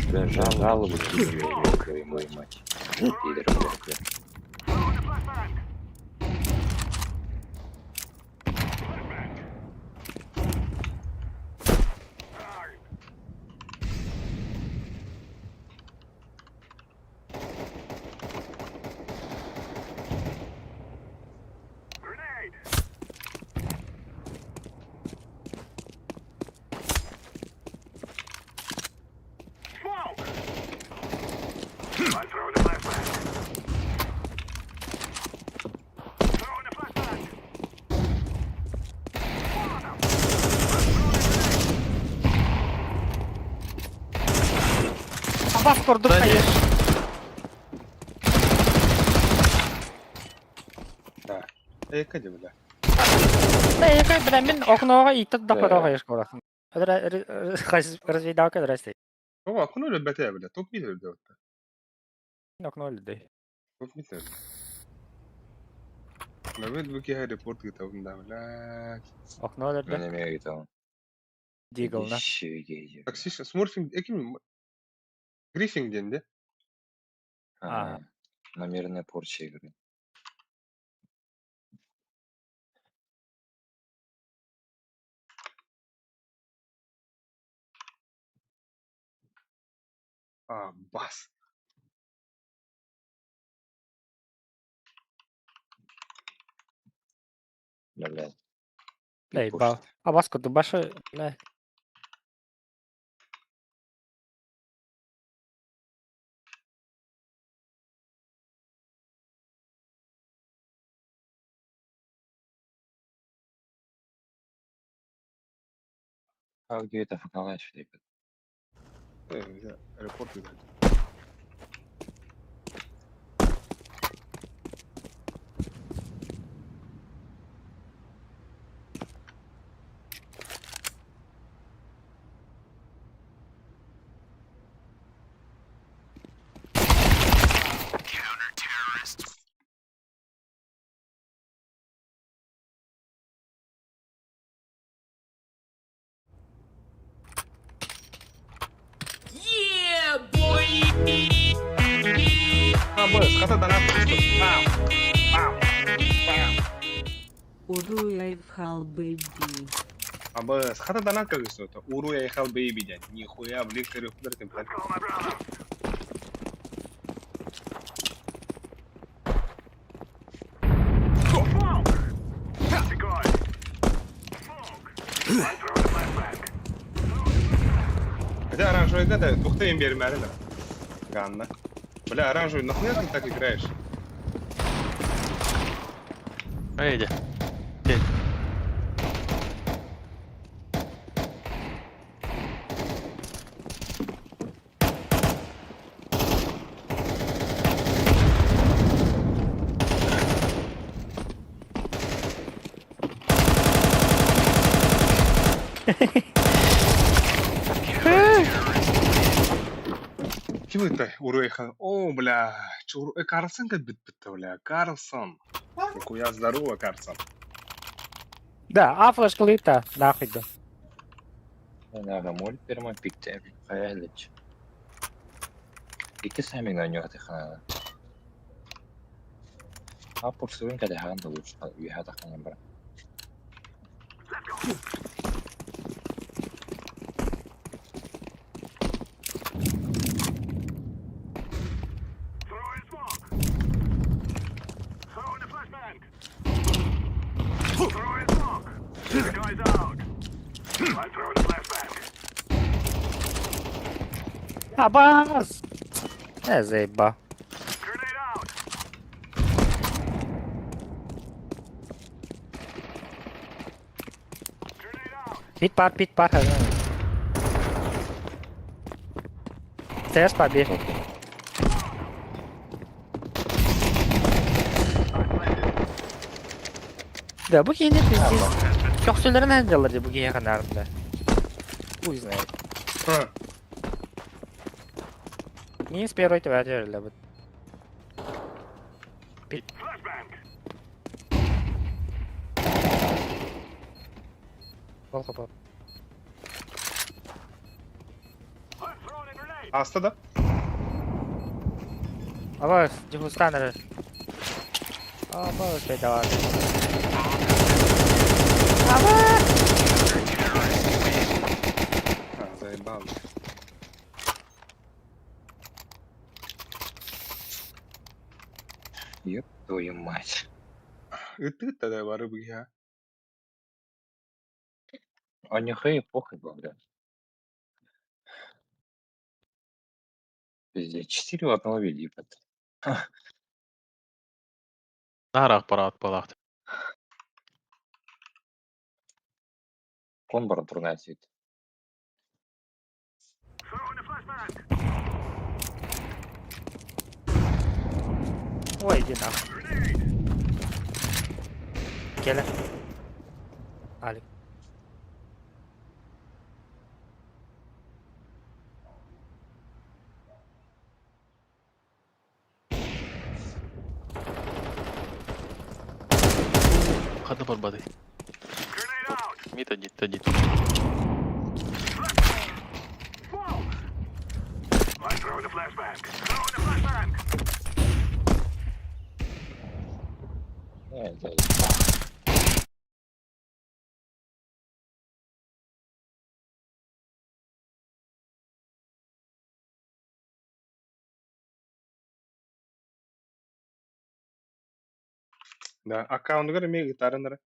Бля, жалобы твою мою мать. Пидор, блядь. Bas kurduk Да hayır. Да. Кәді, бля. Яка, бля, мен окноға итті дақпадаға hayır қорақын. Развейдалка здрасте. О, а кunu бәте, бля. Топ мид өлді өтті. Окно өлді. Топ мид өлді. Мәмет бүке хай репорт кетауында, бля. Окно Я өлді. не имею этого. Дигл на. Еще Таксист, сморфинг, екім... Грифинг денде. Намеренная порча игры. Бас. Блядь. Ей, ба. А бас курдuk başı, бля. Аудио факалаш deyip. Аэропорт видать. Бэс, хата донат. Пам, пам, пам. Уруйхал бэйби. Бэс, хата донат как что-то. Уру я ехал бейби дядь. Нихуя, в лекторе куда ты платишь? Хотя оранжевый это тухта им бермели да. Ганна. Бля, оранжевый, нахуя ты так играешь? Ейди. Kim это? Уру ехал. О, бля. Чуру. Карлсон как бит-бит-то, бля. Карлсон. Нихуя здорово, Карлсон. Да, а флешка нахуй да. Наga mol perma pikte. Hayalech. İki seming önce hatırına. Apur suyun kadar handa uç. Bir hata kanyan bırak. Абас! Заеба. Пит пар. Стс побег. Да, bu yine biz çok söylerin hancaları bu giye kanarında. Bu yüzden. Ha. Не с первой твоей вот. Пол хапа. Hasta da. Абас, дегустанеры. Абас, бедовар. Абас! Заебал. Ёб твою мать. И ты тогда воры бы я. А нехай похуй был, да. Пиздец, 4 в одного велипа. Наrak parat palakt. Кон бар турнай свет. Ой, иди нахуй. Келе. Алик. Хата барбады. Мид один. Да. Да, аккаунт говорит, мне гитара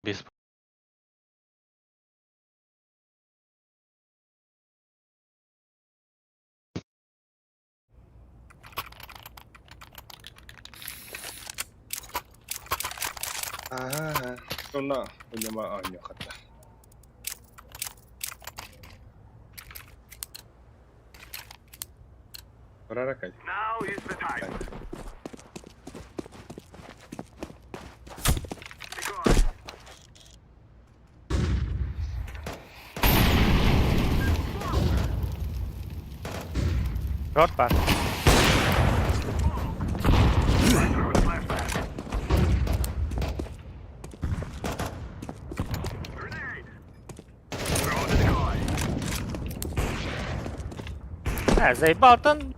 Без. Sonra oynama aynı hatta. Bırarak Now is the time. Short var. Ha, zajebałten.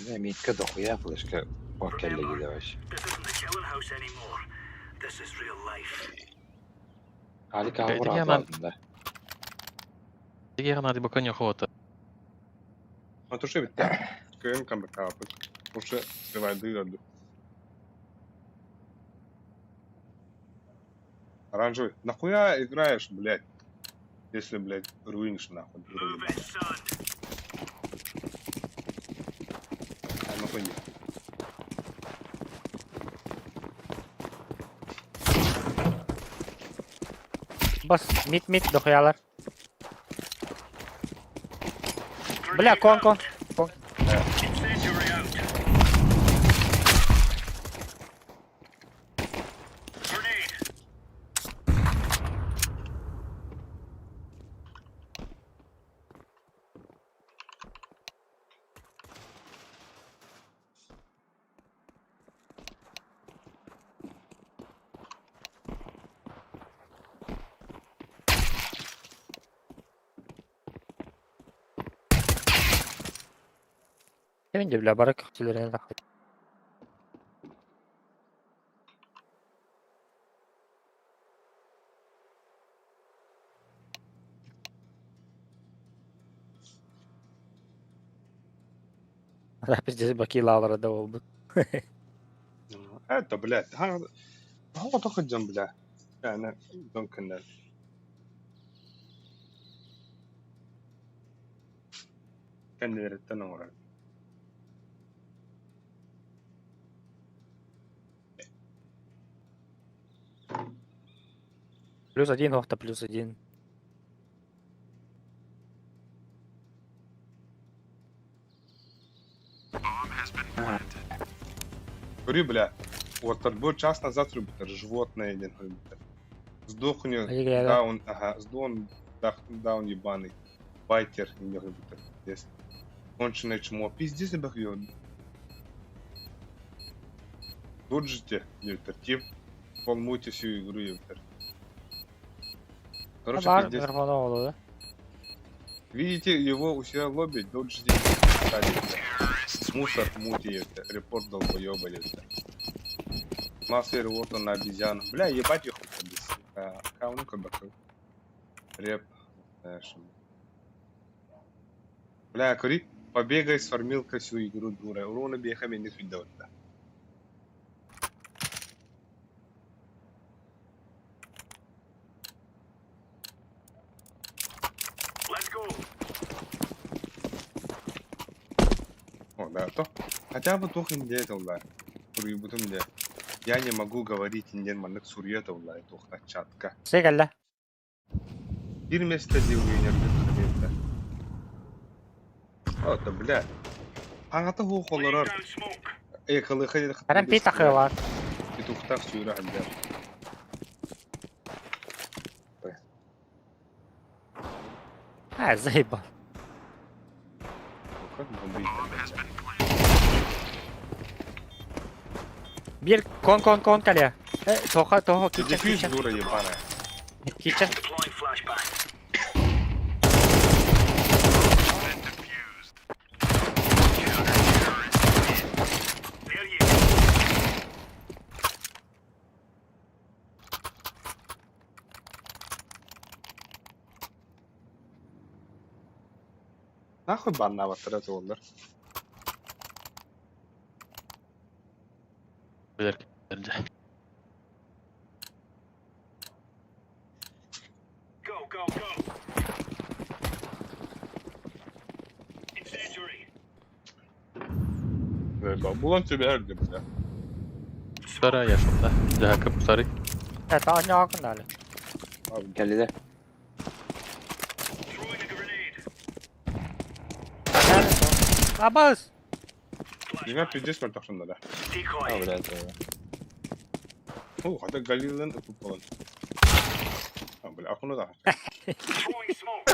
Не, митка дохуя флешка бар келлеги да вообще. This isn't the killing house anymore. This is real life. Али Пойди, кавра я на- да. Тільки гранати бока не охота. А то что ведь? КМ камбэка. Уже сливай дыру. Оранжевый. Нахуя играешь, блядь? Если, блядь, руинишь нахуй. Move it, son. Нахуй не. Bas mid dokuyalar. Bля, конко. Incendiary out. Grenade. Sevince bile barak kutularına takıyor. Rapis cezi bakiylalara da oldu. Это, блядь. هو только جنب بلاد. يعني ممكن كان التنور. +1, Охта +1. Говорю, бля, вот был час назад рубитер, животное один рубитер. Сдох у него Ай-яй-яй. даун, ага, сдох он даун ебаный. Байтер и не рубитер. Здесь. Конченое чмо. Пиздец, бах ее. Тут же те, рубитер. Тип, полмути всю игру рубитер. Короче, Var пиздец. mikrofonu oldu. Видите его у себя в лобби, тут же здесь мусор мути, репорт долбоёба, Массовый репорт на обезьяну. Бля, ебать их здесь. Каунка бакал. Реп. Бля, кури, побегай, сформил всю игру дура. Урона бегами не видел. Let's go. О, да, то. Хотя бы toch индетел, да. Кури, бутым де. Я не могу говорить инден манек сурьетов, да, toch на чатка. Size gel la. Bir место делаю, О, да, бля. Аңаты ху холорор. Down smoke. Экалы хайды. Kerem pi takıyor var. Петухтак сүйрі халдер. Ha zayıbal. Как бомбить? Bir kon kalıyor. Toho kitchen Дефьюз kitchen. дура ебаная. Kitchen. Deploying flashbang. Нахуй банна аваттырат олар. Bilir bence. Go, go, go. Incendiary. Булан тебе herdi bля. Sarı yaşında. Jakıb sarı. Evet, ağacın hakkında hali. Kellide. Throwing a grenade. Neredesin o? Abaz! Димя пиздец мен тахшында да. Decoy. Блядь. О, хада галилден өпүп калган. Бля, ахуна да. Throwing smoke.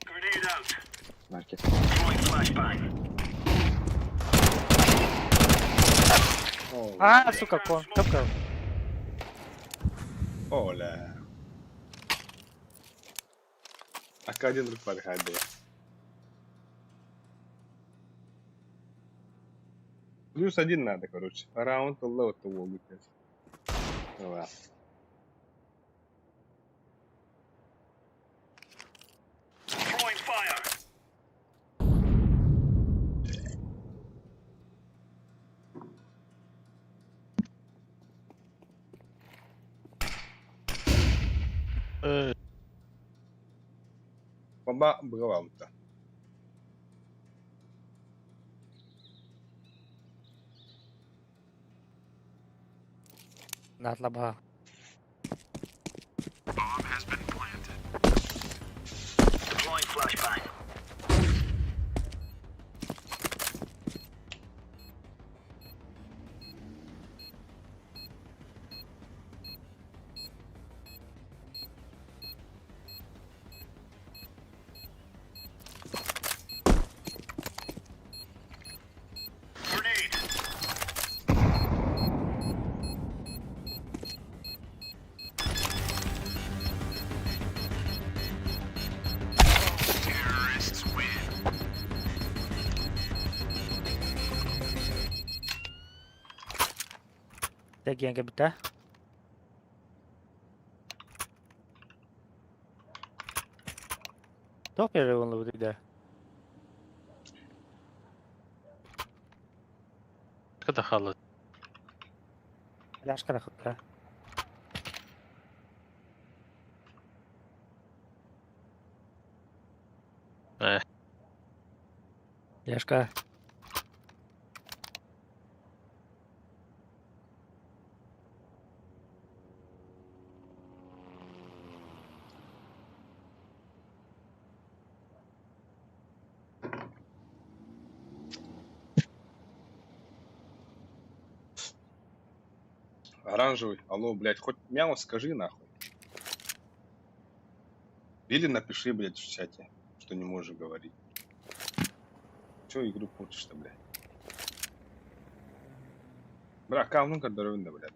Grenade out. Market. Throwing flashbang. А, сука, кон. Топка. Оля. Акадин рыпали хады. Плюс один надо, короче. Раунд лоу то вот. Давай. Throwing fire. Бомба была вот. Natla baha. Deploying flashbang. Grenade. Tek yenge biter. Top yere onunla bu gider. Kada halı. Flash kara kutla. Flash kara. Оранжевый. Алло, блядь, хоть мяу скажи нахуй. Или напиши, блядь, в чате, что не можешь говорить. Чё игру портишь-то, блядь? Бля, камнун здоровенный, блядь.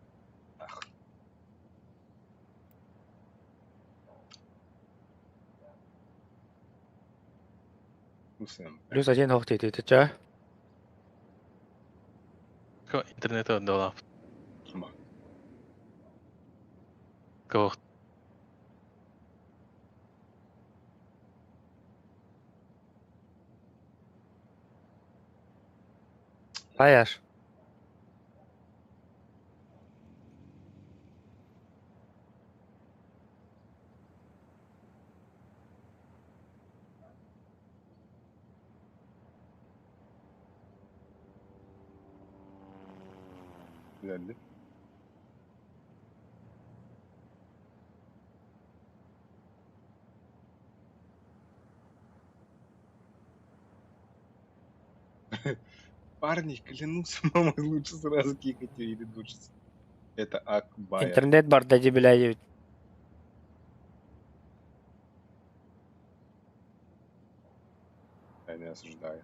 Нахуй. Усым. Плюс один хохти, ты чё? İnternete dolap. Кима. Кого? Паяш. Geldi. Парни, клянусь, мама, лучше сразу кикать и редучиться. Это Акбая. İnternet бар да дебилай. Я не осуждаю.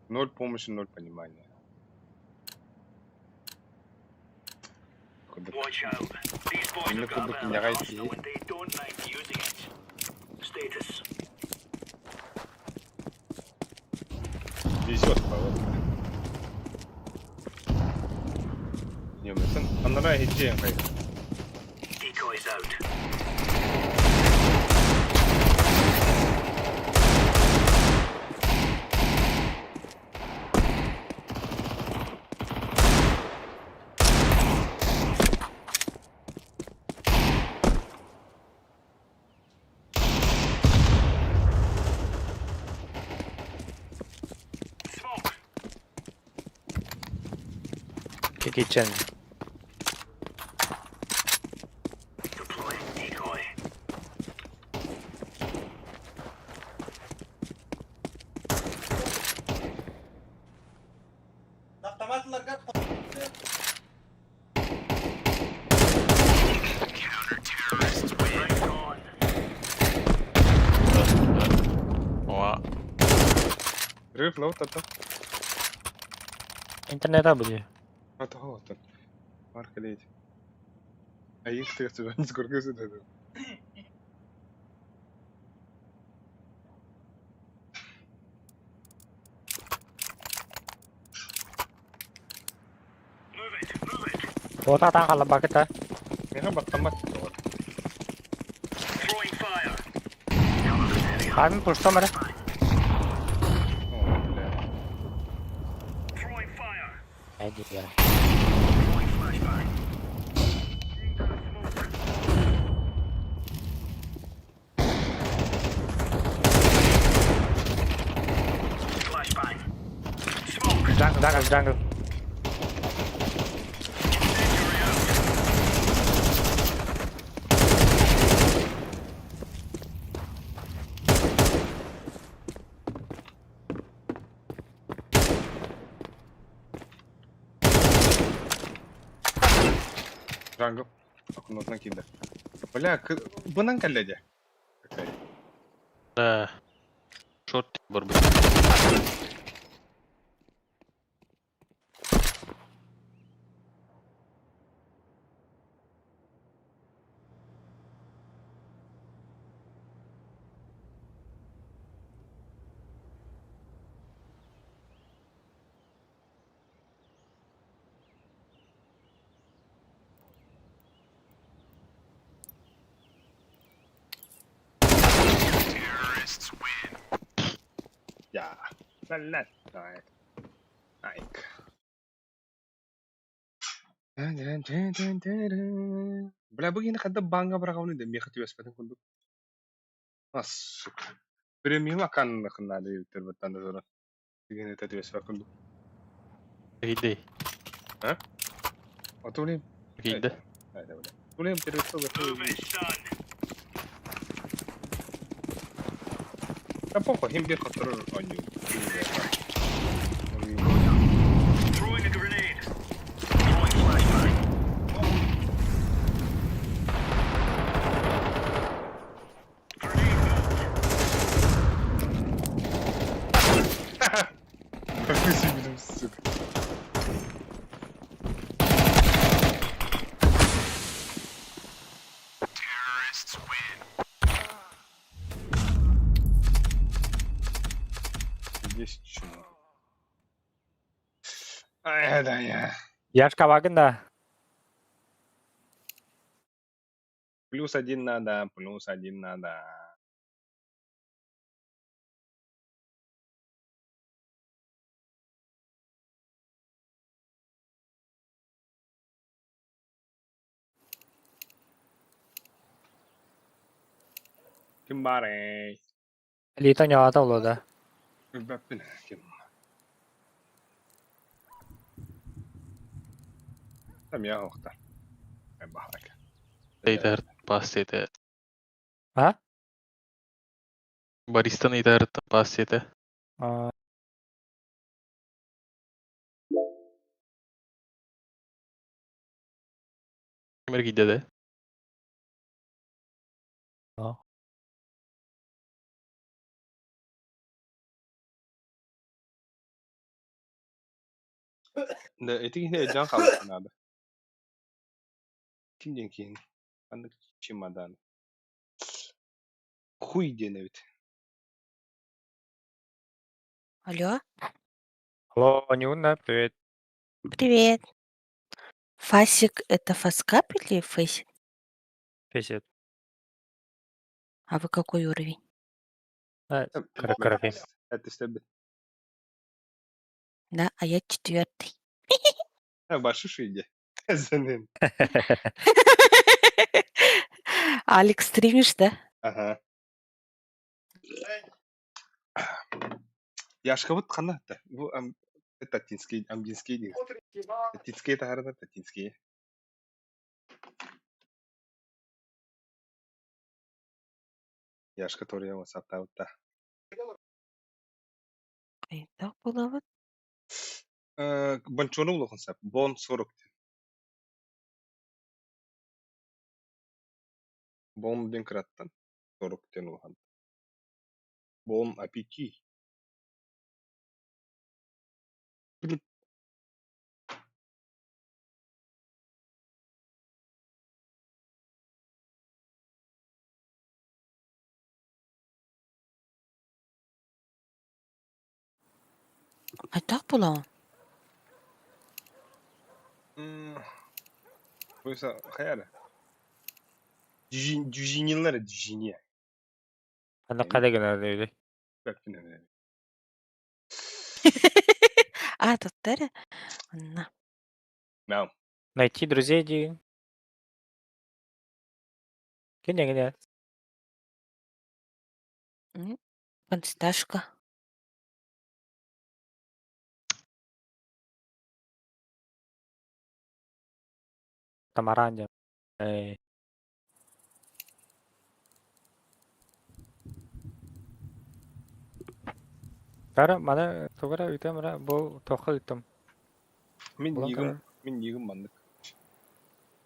Ноль помощи, ноль понимания. Watch out. These boys Мне have got a как будто bit не of райт arsenal есть. and they don't mind using it. Status. Везет, поворот. Не, мы сын, понравилась идея, хай. Geçen. Deploying decoy. Right on. Oha. Рыв, ну, та-та. İnternete biliyor. А-та, вот-та. Марка ледь. А их ты отсюда не сколько сюда. Move it, move it. Botadan kalabak kita. Я баттамат. Throwing fire. Kami pushta mara. Throwing fire. Hadi ya. Throwing flashbang. Flashbang. Smoke. Jungle. Incendiary out. Джангл. Аккуратно кида. Бля, бынан калледе. Short бар бит. Я. Ла-ла. Давай. Айк. Бля, begin kada bangga berapa kali deh miak tiba sepatang kundu. Masuk. Premium akan kena di terbetan dulu. Begini tadi sepatang kundu. Гиде. Oh tuh nih. Гиде. Ada udah. Tuh nih terus tuh betul. Move it, son. Tampoco him dia control on you. Throwing a grenade. Throwing flashbang. Grenade moved. Как ты себе там, сука. Есть чему. Ай, да я. Яшка bakın da. Плюс один надо, плюс один надо. Кимбаре. Lito nyawata ulo da. Баппин. Ким. Там я охта. Бахак. Either pass ete. Ha? Baristan either pass ete. Aa, Kimmer gide de. Да, это не жан қалып надо. Kimden кейін? Қандай чемодан? Хуй деневит. Алло, Алло, Нюна, привет. привет. Фасик — это фаскап или фейсик? Фесет. А вы какой уровень? Кarafi. Это стебе. Да, а я 4-й. Başı şeydi. Senin. Алекс, стримишь, да? Ага. Яшка вот қана. Bu это амдинский değil. Татинские тахарда, татинские. Яш, который я WhatsApp-та вот та. Қайда болады? Бончону улахан сап. Бон 40. Бон ден краттан. 40 тен улахан. Бон аппетит. Қайда болады? Oysa hayal. Düjinyeler düjinye. Ана қайда öyle. Bak yine. Тоттары? На. Naam. Найти друзей деген. Кене. Подсташка. Тамаран. Кара, мана тугара үтем ра бу тохы үтем. Min Ulan yigim, min yigim bandık.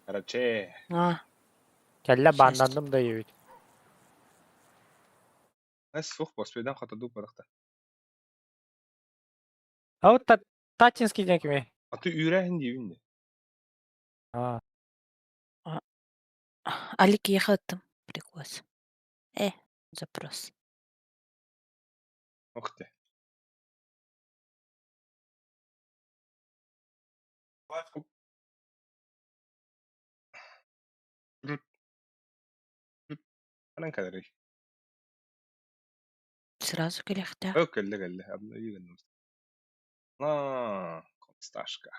Araçe. Кәллә банданdım da йөт. Ay soğuk basbeden hatadı barakta. Ау Татинский ден кеме. Atı ürehin diyeyim de. Алик ехаттым. Прикос. Запрос. Okte. Anan kadar. Сразу келехтә. Ökelle. Abla iyi geldim. Stashka.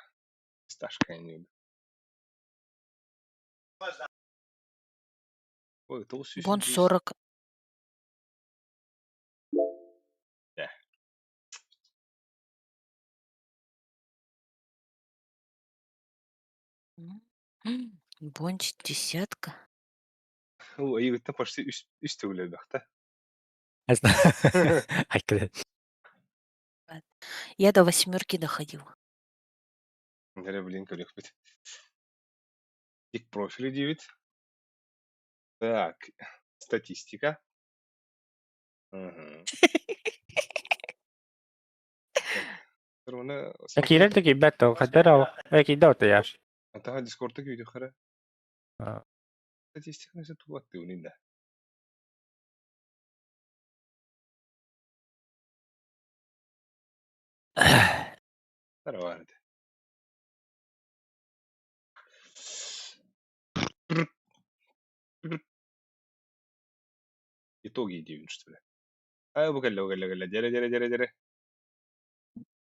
Stashka iniyordu. Ой, толще. Бон 40. Бон 50. O iyi gitti почти üst öyle da. Айкылы. Я до 8 доходил. Nereye bileyim ki bit. İlk profili David. Так, статистика. Акилер de gibetto, kadar akidо та яш. Ата Discord'da video хара. Статистика несе туатты унинда. Нормально. Итоги 9, что ли? Bu geldi. Dere.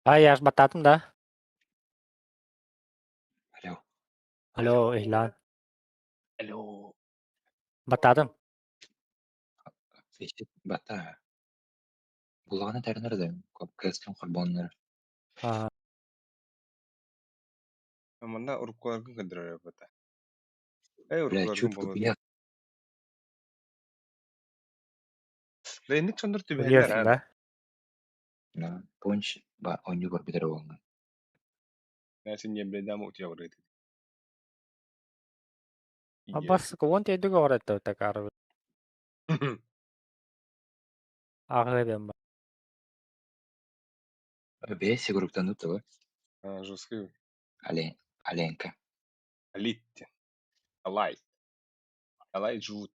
Яш бататым да. Алло. Алло, Иhlан. Алло. Бататым. Фейсбук бата. Булганы тәрнерде. Капкаскан корбаннар. Аманда уруккаларга кадырар бата. Бля, Уруккаларга чутко болот. бия. Леник чондыр түбәләр Biliyorsun da. На понч ба оню бар битер болган. Нәрсен ебредәм утя бурыды. Аббас кон тейдүг оратты такар. Агыбым. Бесе групптан утты. Жесткий. Аленка. Алит. Алай жут.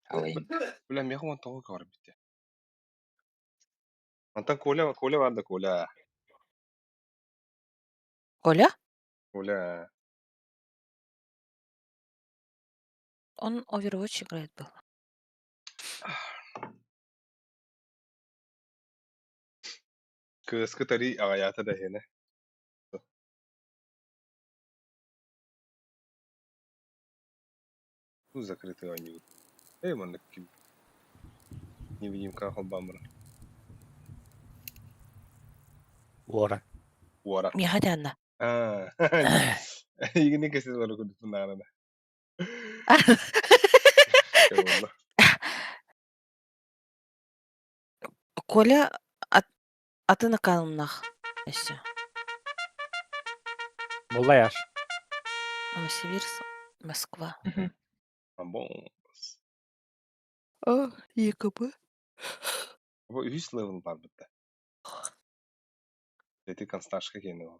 Ален. Бля, мен хомон тоғы кар битте. Антан коля vardı коля. Коля? Коля. Он Overwatch играет был. Kıskı tari hayata da hene. Bu закрытый они. Man kim? Не видим как он бамбра. Ора. Uara. Мигаданна. Yine kesin var okuduk bunlarla da. Eyvallah. Коля аты на каналнах. Все. Mulla yaş. Новосибирск, Москва. Bon. ЕКБ. Bu 100 level var burada. Dedi konstashka kendi o.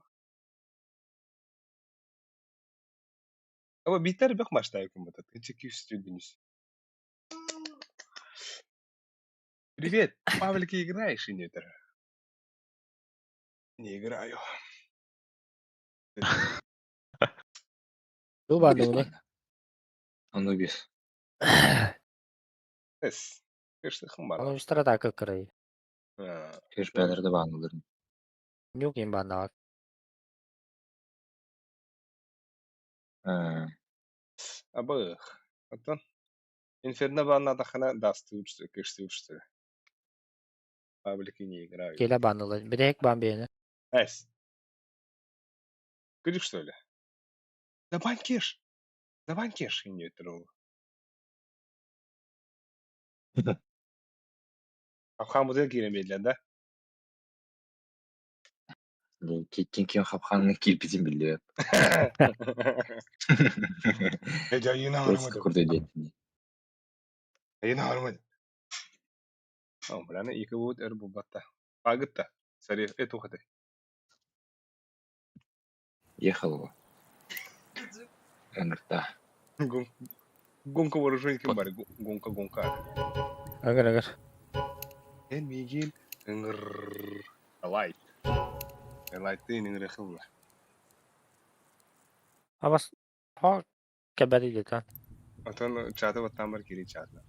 Ama biter bak maçta yakın bu tadı. Hiç 200 студенись. Привет, Павлик, играешь и нет? Не играю. Bu bandı bunu. Анубис. Es. Кыштыхым бар. Onun üstüne de akıl kırayı. Кешпәлерді бағындырдым. Yok in bandı bak. Абы. Атын. Инферно банна тахана дасты учты, кышты учты. Павлик не играю. Gele bandılı. Bir de ek ban beğeni. Es. Гришь, что ли? Да банкиш. Да банкиш и нет ру. Ахамуза киремейлен да? Кеткен хапханның келпетін білді. Жайына Көрсі армады. күрді дейтін. Жайына армады. Бұланы екі бұд әр бұл батта. Ағытта. Сәрі әт оқыды. Ехал ғой. Әңірта. Гонка вооружен кім бар? Гонка. Agır agır. Эн мигел. Үңір. Алайт. Алайтты еңірі қылы. Ama ha kebedi dedi. Atan çatı vatan var kiri çatı.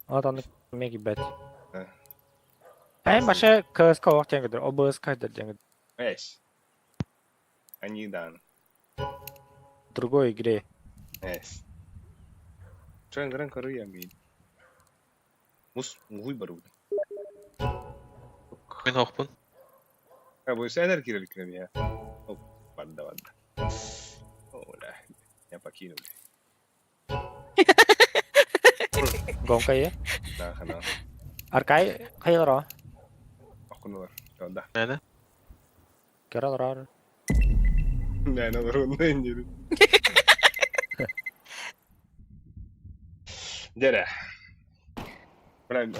Atanı kime gibi bet. He. En başa kız kavak cengidir. O bağız kaydır cengidir. Эш. Они дан. Другой игре. Эш. Чон гран корыя мид. Мус муй баруд. Мен оқпын. Bu sener kirilikler ya. Oh, vanda. Hola. Ya покинули. Gonka'yı. Да, хана. Arkayı kayılır o. Okunular. Yolda. Nene? Gör alır ağır. Ne olur ondan yürü. Dere. Ulan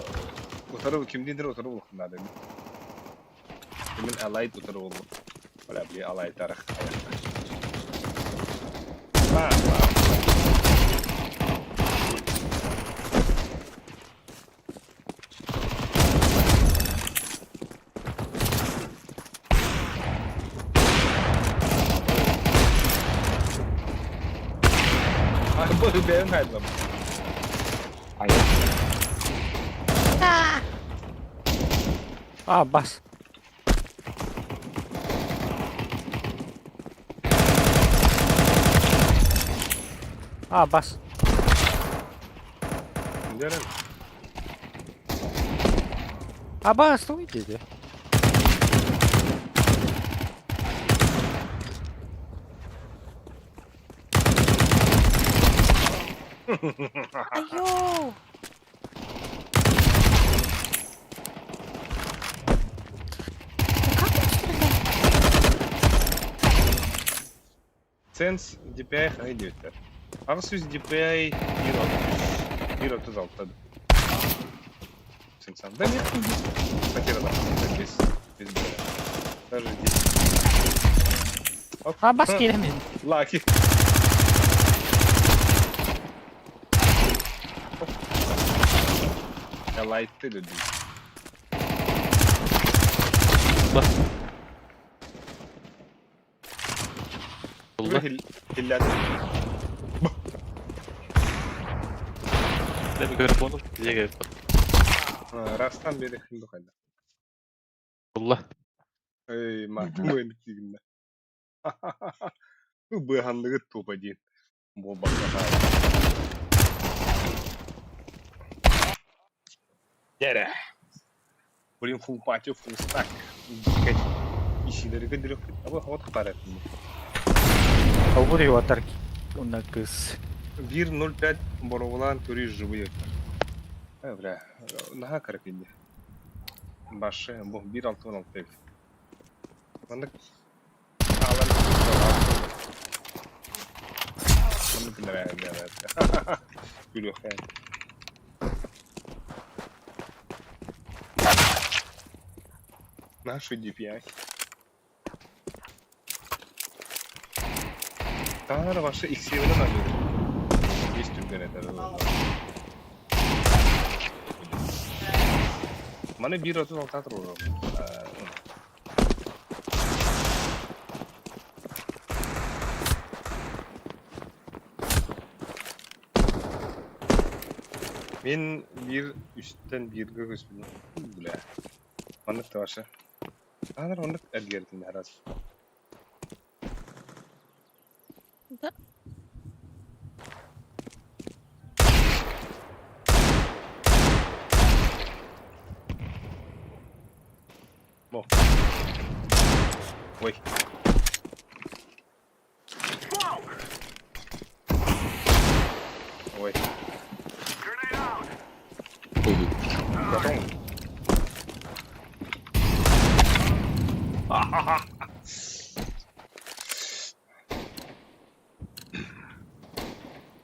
otarı kimdindir otarı bulunlar dedim. Kimin alayt otarı oldu. Öyle bir alayt tarak ayakta. Vah. Bu benim kaydım. Bas. Bas. Dere. Bas. Ne dedi? Айоу! Sense DPI haydiyorlar. Ağustos DPI 1.36'da. Sen da ne yaptın? Sakiralar. Biz böyle. Даже здесь. Bas gelemedim. Lucky. Ya light'te de değil. Bak. Burada hillat. Ben görüp onu bize gelip Rastan beri hillu kayda. Allah. Ey matım öyle kimde. Bu bıhanlığı topa değil. Bu bakma. Dere. Блин, full пати, full stack. işçileri direkt ama hava taparet. Vuruyor atar ki. Ondan kız. 1.05 borulan körü живые. Бля, наға қарап енді. Başı, bu 1.6-16. Onu alalım. Onu bilmem evet. Gülüyor yani. Нашу DPI. Daha başka X7'den alıyorum. Есть Türkmen'e Mana 1.36 atır olur. Men bir üstten birge gösteriyorum. Bula. Anlık da başa. Anlar anlık ergerdim herhalde. Da. Bon. Oui. Oui.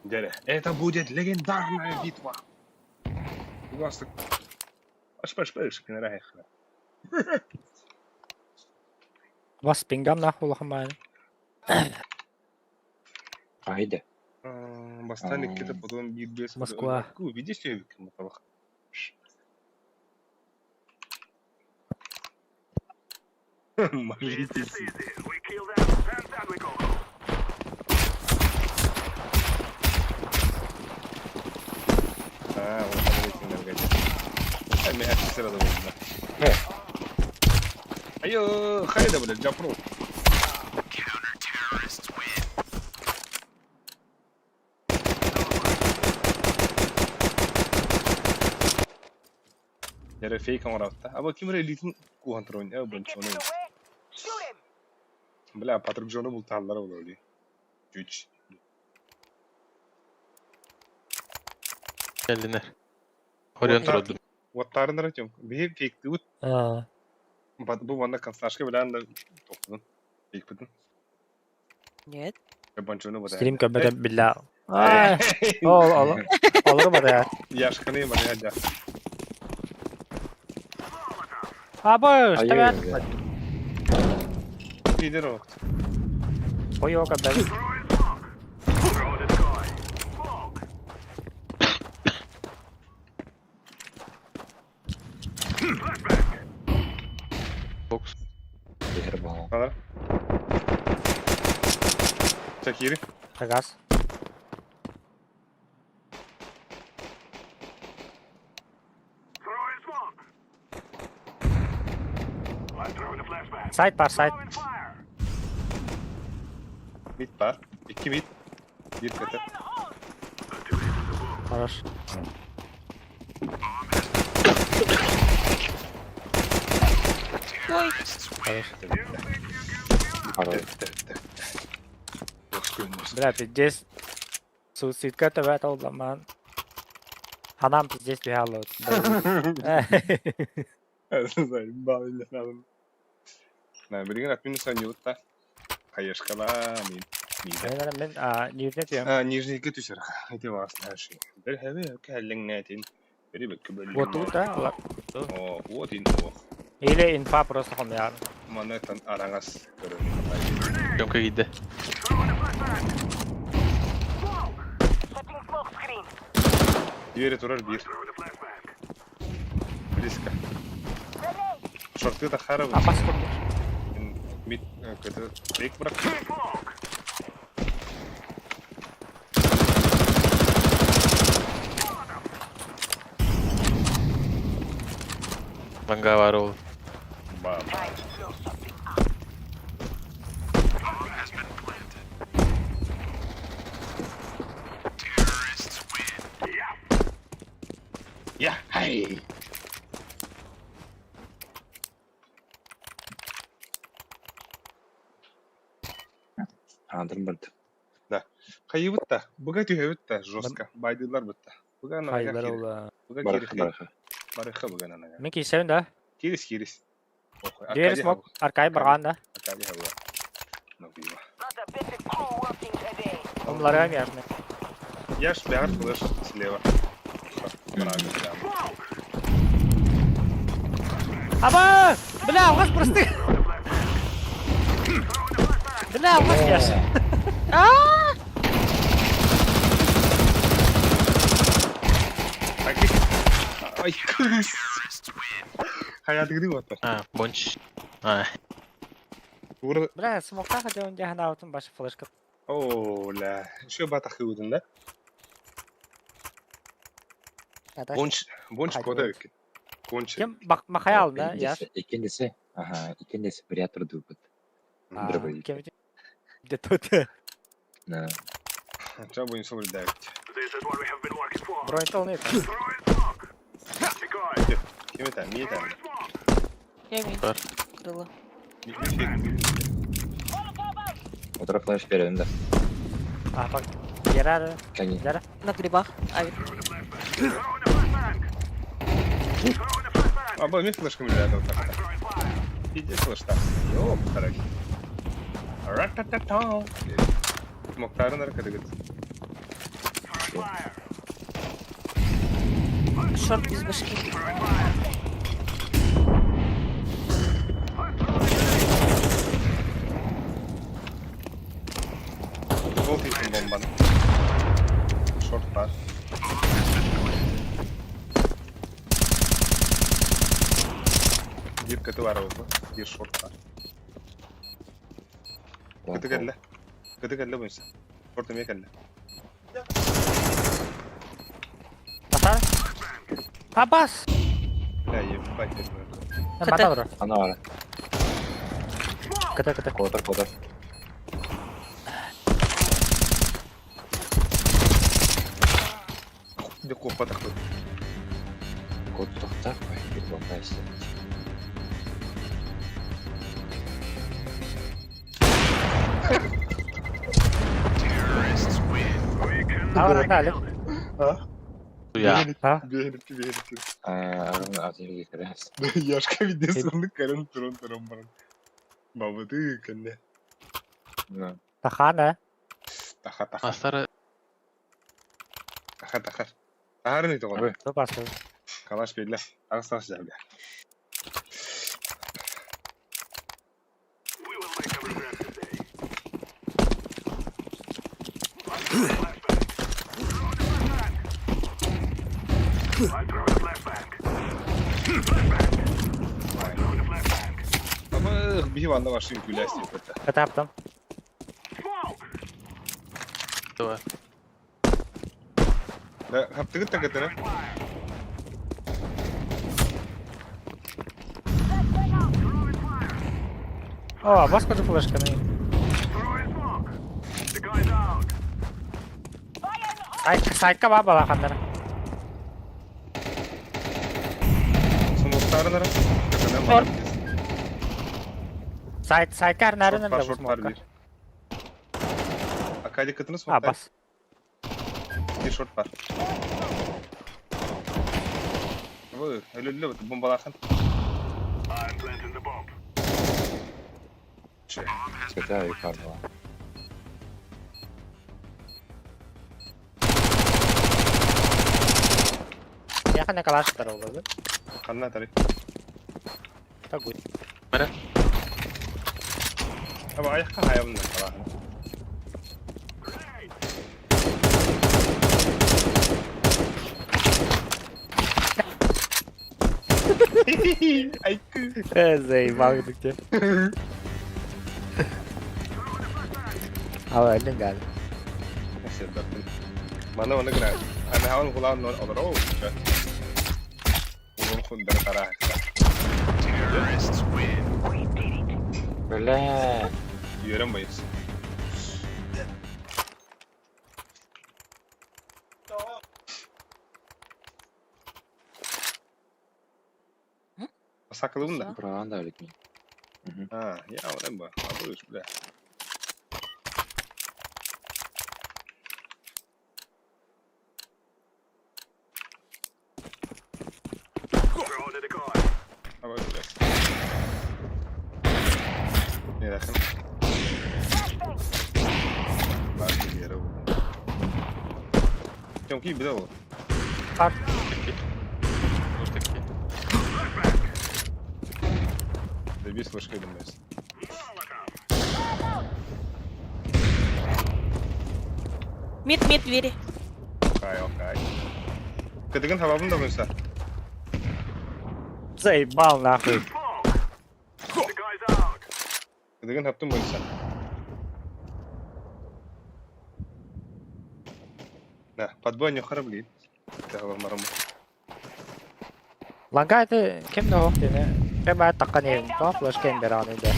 Дядя, это будет легендарная битва. Просто... Аш, не нравится. Bas pingam nah ulah kemana. Haydi. Бастан ikide потом bir без... Москва. Видишь, я мотовах? Молитесь. Вот смотрите, энергетик. Меня сразу видно. Айо, хайда, блядь, джапру. Yere fake ama rafta. Ama kim elit'in kuantron ya ben sonra. Bla Patrick John'u bultanlar oluyor. Güç. Geldiler. Oraya durdum. What'ların arıyorum. Bir fake dude. Aa. Bu bana kansaşka bilen de topladın. Fake button. Нет. Ya ben şunu bu da. Stream köbede billah. Ay. Olur mu da ya? Yaşkanıyım bana ya. Abi, işte ben. Lider o. Koy o kadar. Box. Zehir bağlı. Bana. Çek yeri. Takas. Side par side. Mid var. 2 mid. 1 kötü. Хорош. Ой. Хорош. Хорош. Бля, здесь сусидка тебя толдаман. Hanam здесь бегал. Bağlı lazım. Ne bileyim admin sen yurtta. Hayır kala min. Ben niyetine diyorum. Nijni kötü Hadi varsa her şey. Bir heve kellen netin. Biri bak böyle. Вот тут, да? O, вот in o. Или инфа просто хомяр. Manetan arangas. Gömke gitti. Diğeri durar bir. Близко. Şortu da harap. А паспорт. Mid kötü. Fake bırak. Manga var oğlum. Bam. Ya hey. Andırım bardı. Kayı bıtta. Buga tühe bıtta. Joska. Baydılar bıtta. Buga anaga Hayırlar kiri. ola. Buga Baraka kiri. baraka. Baraka buga anaga. Men kiyseyin da. Kiris. Diğeri smoke. Arkayı bırağında. Akabi hava. Nabiwa. Onlara mı yardım? Яш бягат флеш слева. Аба! Бля, у вас просто... Бля, у вас яш. Ay kız. Hayatı gidiyor mu? Ha, bonç. Ha. Burada Бля, smoke'ta hadi önce hana altın başı flash kıp. Oo la. Şu batak yudunda. Bonç koda yok. Bonç. Kim bak makaya aldı ha yaş. İkincisi Predator dubut. Другой. Kim de tuttu. Ne? Çabuk oyun sonra da. This is what we have been working for. Bro ne yapıyor? Kimi tam, niye tam? Yemin. Var. Kırılı. Fotoğraf flash bir önünde. Ah bak. Yarar. Kanki. Yarar. На грибах. Авик. Або не флешка мне рядом так. Иди флеш так. Ёп, дорогой. Ра-та-та-та. Моктарын аркада гыт. Шорт без башки. Gol yesin bombanı. Short var. Bir katı var orada. Bir short var. Katı gelle. Katı gelle bu insan. Short demeye gelle. Atar. Abbas. Ya iyi. Bak dedim. Mata bro. Ana var. Kıta. Kotor. Bir kopa taktı. Kod tak koy. Bir bomba işte. Ahora dale. Ya. Ha? Beğenip. Aramın azıcık yıkarız. Yaşka videosunu karın turun bana. Babadı kanne. Ne? Tahana. Taha. Astarı Tahar. Tahar ne toğun? Dur bastı. Kalaş belli. Ağustos geldi. We will make a regret today. I throw the flashbang. Ama bir vanda var çünkü güleş yapıyor. Kıta yaptım. da var. Da haptı git takatına. О, Abbas kodu flash kanı. The guy's out. Side ka ba balakanlara? Smoktarın ara. Short. Side ka nereden Short bu var smoke? bir. Akali katını smoktar. Abbas. Bir short var. Bu öyle bombalarsan. I'm planting the bomb. Kötü yukarıda var. Ya kan kalash taro oldu. Kanına tarik. Tagu. Mana? Ama ayakta hayalım da falan. Ay kız. Zey baktıkça. Ama öldün galiba. Neyse bakın. Mana ona göre. Ana havan kulağın olur o. Bunun kundan para. Böyle. Yürüm bayız. Sakladım da. Buranın da öyle mi? Ha, ya o ne bu? Alıyoruz bile. zaten. Var bir yere bu. Çok iyi bir de o. Kar. Buradaki. De bir flaşkaydım ben. Mid, двери. Okay. Ketingin havamın da bulsa. Заебал нахуй. Ketingin haptın bulsa. Nah, подбой не храблит. Тагыл марам. Ланга это кем да хок дене. Кема таккан ем. Та флеш кен бер аны да.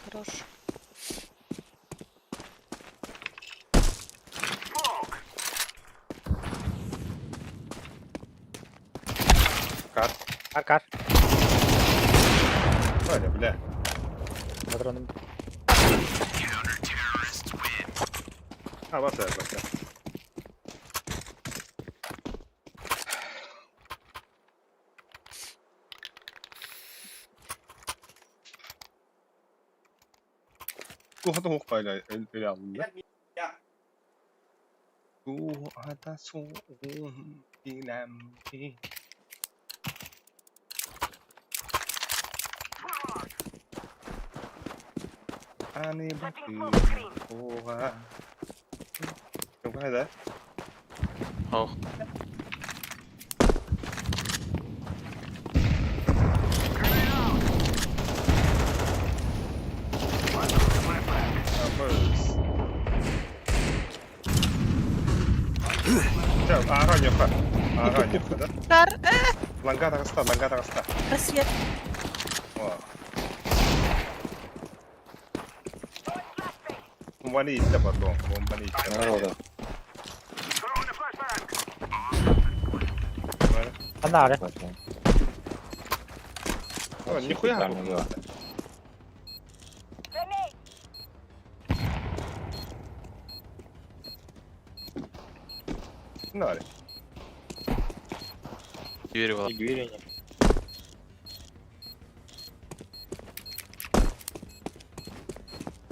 Хорош. Кар. Öyle bile. Патроным. Ha bas ya bak ya. Bu hata hokayla öyle aldım ya. Bu hata soğuk dilemdi. Ani bakıyor oha. Yok hadi. Hoog. Yaparız. Tamam, Aran yok ha. Aran yok da. Кар. Ланга раста. Рассвет. О. Бомба не идет, потом. Бомба не идет. Народа. Фонари. О, нихуя. Там было. Фонари. Двери была. И двери нет.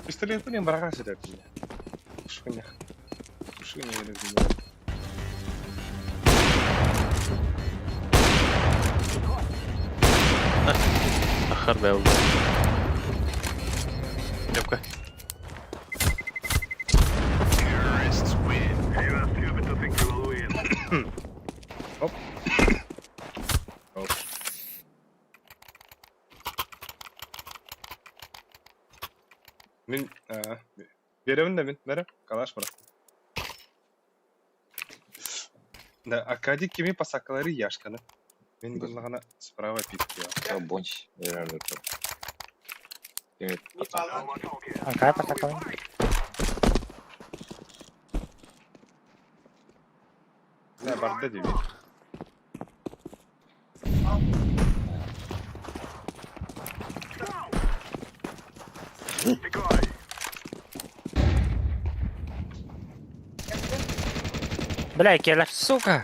Пистолет блин врага сюда. Шуня разумеется. Ахар бел. Yok. Hop. Min беремін да мен бәрі калаш бұрак. Да, акади кеме пасакалары яшканы. Мен бұлағана справа пикте. Все, бонч. Верно. Ланга патакан. Да, барды деби. Бля, келер, сука.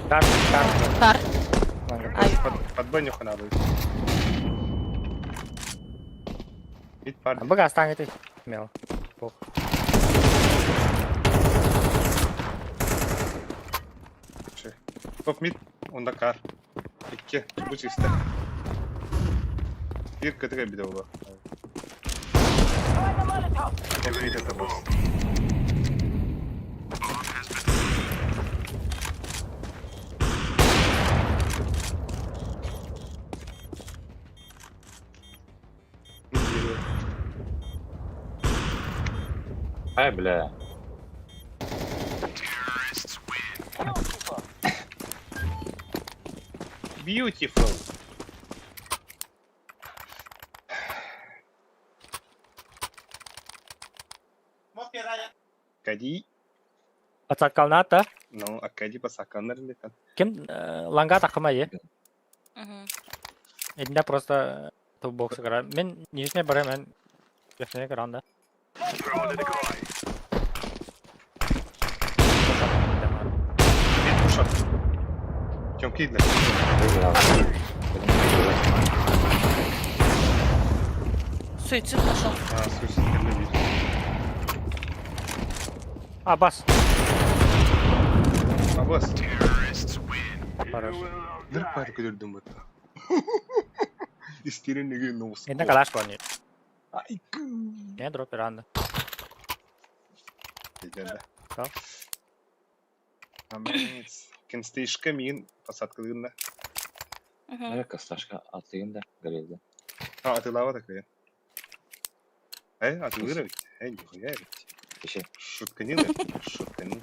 Кар. Кар. Подбой нюха надо. Вид парни. Бага останет ты. Смело. Пох. Топ мид, онда кар. Икке, bu çizdi. Bir kötü bir de olur. Hep iyi de tabi. Ай, бля. Beautiful. Акади. Пацакалны ата. Ну, Акади пасакандар летан. Ким ланга такыма е. Мгм. Эдинде просто бокс кара. Мен нижне барам, мен верхне каранда. Бит пушат. Чем кидлер? Суицид нашел. Слушай, бит. А, бас. Абас. Хорош. Дыр пар көдөрдүм бата. Истерин неге нос. Эдинде калаш бар не. Ай күү. Не дроп беранды. Дегенде. Кал. Амец. Кенстейшка мен посадкалыгында. Мгм. Касташка атыйын да, горелді. Атылава так я. Атылыра бит. Нихуя бит. Кеше. Шутка не да? Шутка не.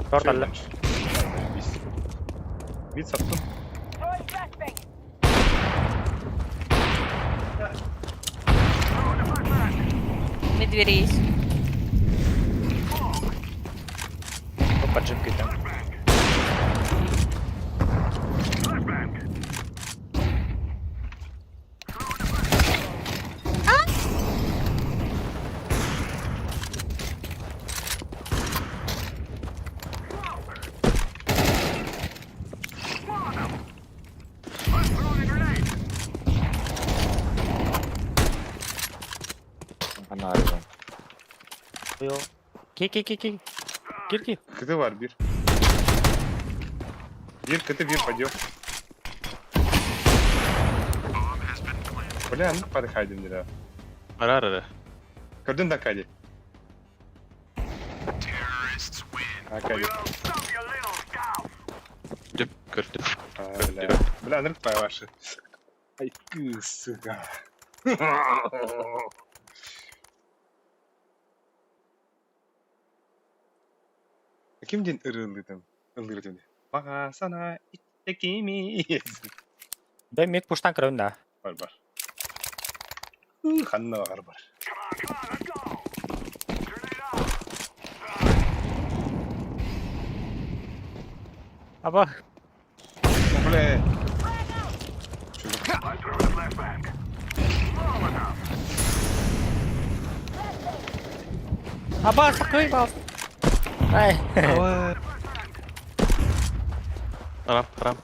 Тордаллы. Бит саттым. Мид двери есть. Поджимки там. Ана арыдан. Yo. Ki. Gir. Кыты var bir. Bir кыты bir пойдет. Бля, ну подходим, да. Ара. Көрдүн да Акади. Акади. Деп көрдү. Бля, ныркпай ваши. Ай, ты, сука. Кимден ырылдым? Ылдырдым. Бага сана иттекими. Ben mid push'tan kırıyorum da. Бар. Ханна бар. Aba. Бля. Aba saklayın bak. Ay. Рамп.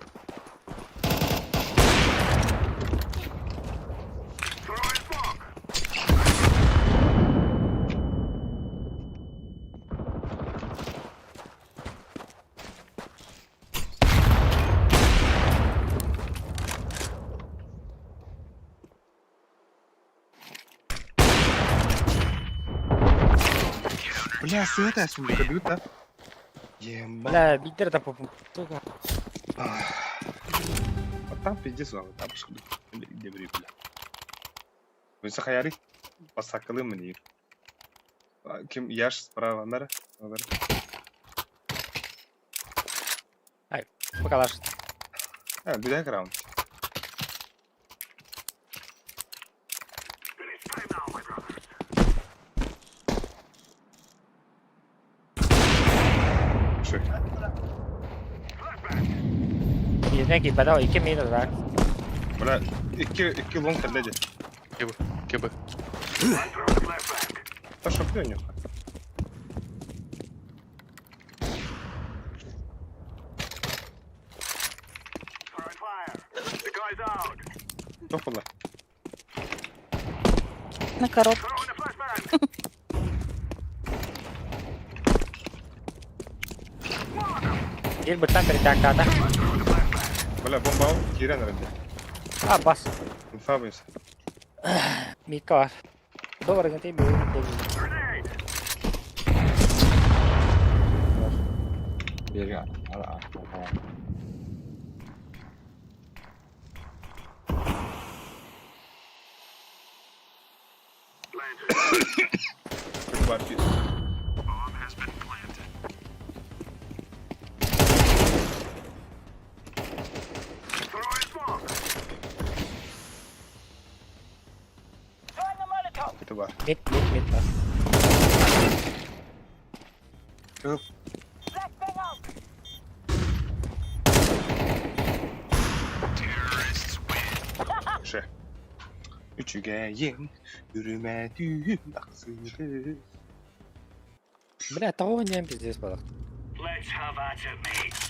Бля, света сумка бьют, да? Ема. Бля, биттер да попу. Вот там пиздец вам, там пошли. Иди бери, бля. Вы сахаяри? Посакалы мне. Ким яш справа, нара? Покалаш. Бидай раунд. Yüzüne git bana o 2 meter var. Бля, iki long кәлләде. Кебы. Та що п'ю нюха? Тофула. На коробке. Gel buradan beri taktada. Бля, бомба ал, кирен рәнде. А, бас. Инфа бойся. Mika var. Doğru gittim bir. Biri al. Var bir. Kötü var. Mid var. Yok. Şey. Üçügeyin yürümediğim aksırı. Бля, того не пиздец, балак. Let's have at it, mates.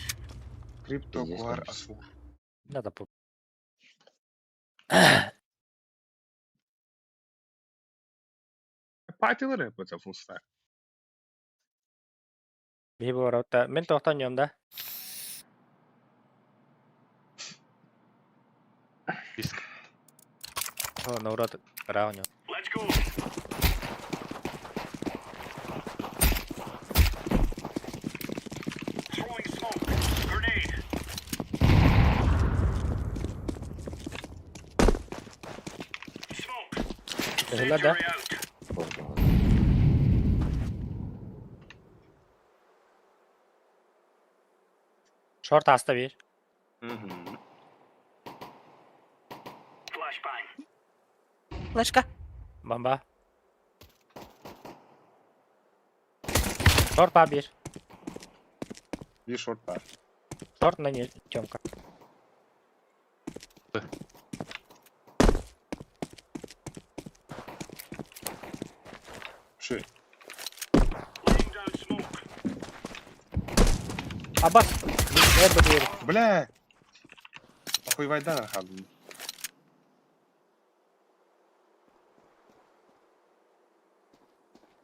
Kripto Есть, kuar конечно. asur. Надо по... Partiler yapacağım Fusta. Bir bu arada ben toxtanıyorum da. Disk. O, ne uğradı? Raunyo. Let's go. Throwing smoke. Grenade. Smoke. Hıla da. Incendiary out. Short hasta bir. Flashbang. Флешка. Bomba. Short var bir. Bir short var. Short на не Тёмка. Şey. Laying down smoke. Abbas. Ne bu? Bля. Охуевайдан kaldım.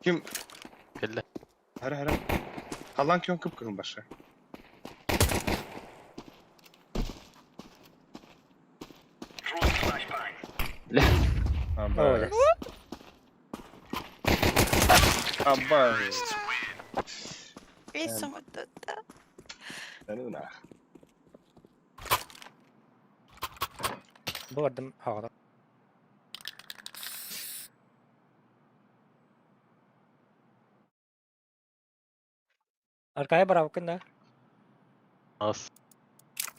Kim? Kelle. Her. Kalan kyon kıpkırın başa. Throwing flashbang. Abba. Abba. Весом вот это. Sen una. Bu adım havada. Arkaya bırakın da. Az.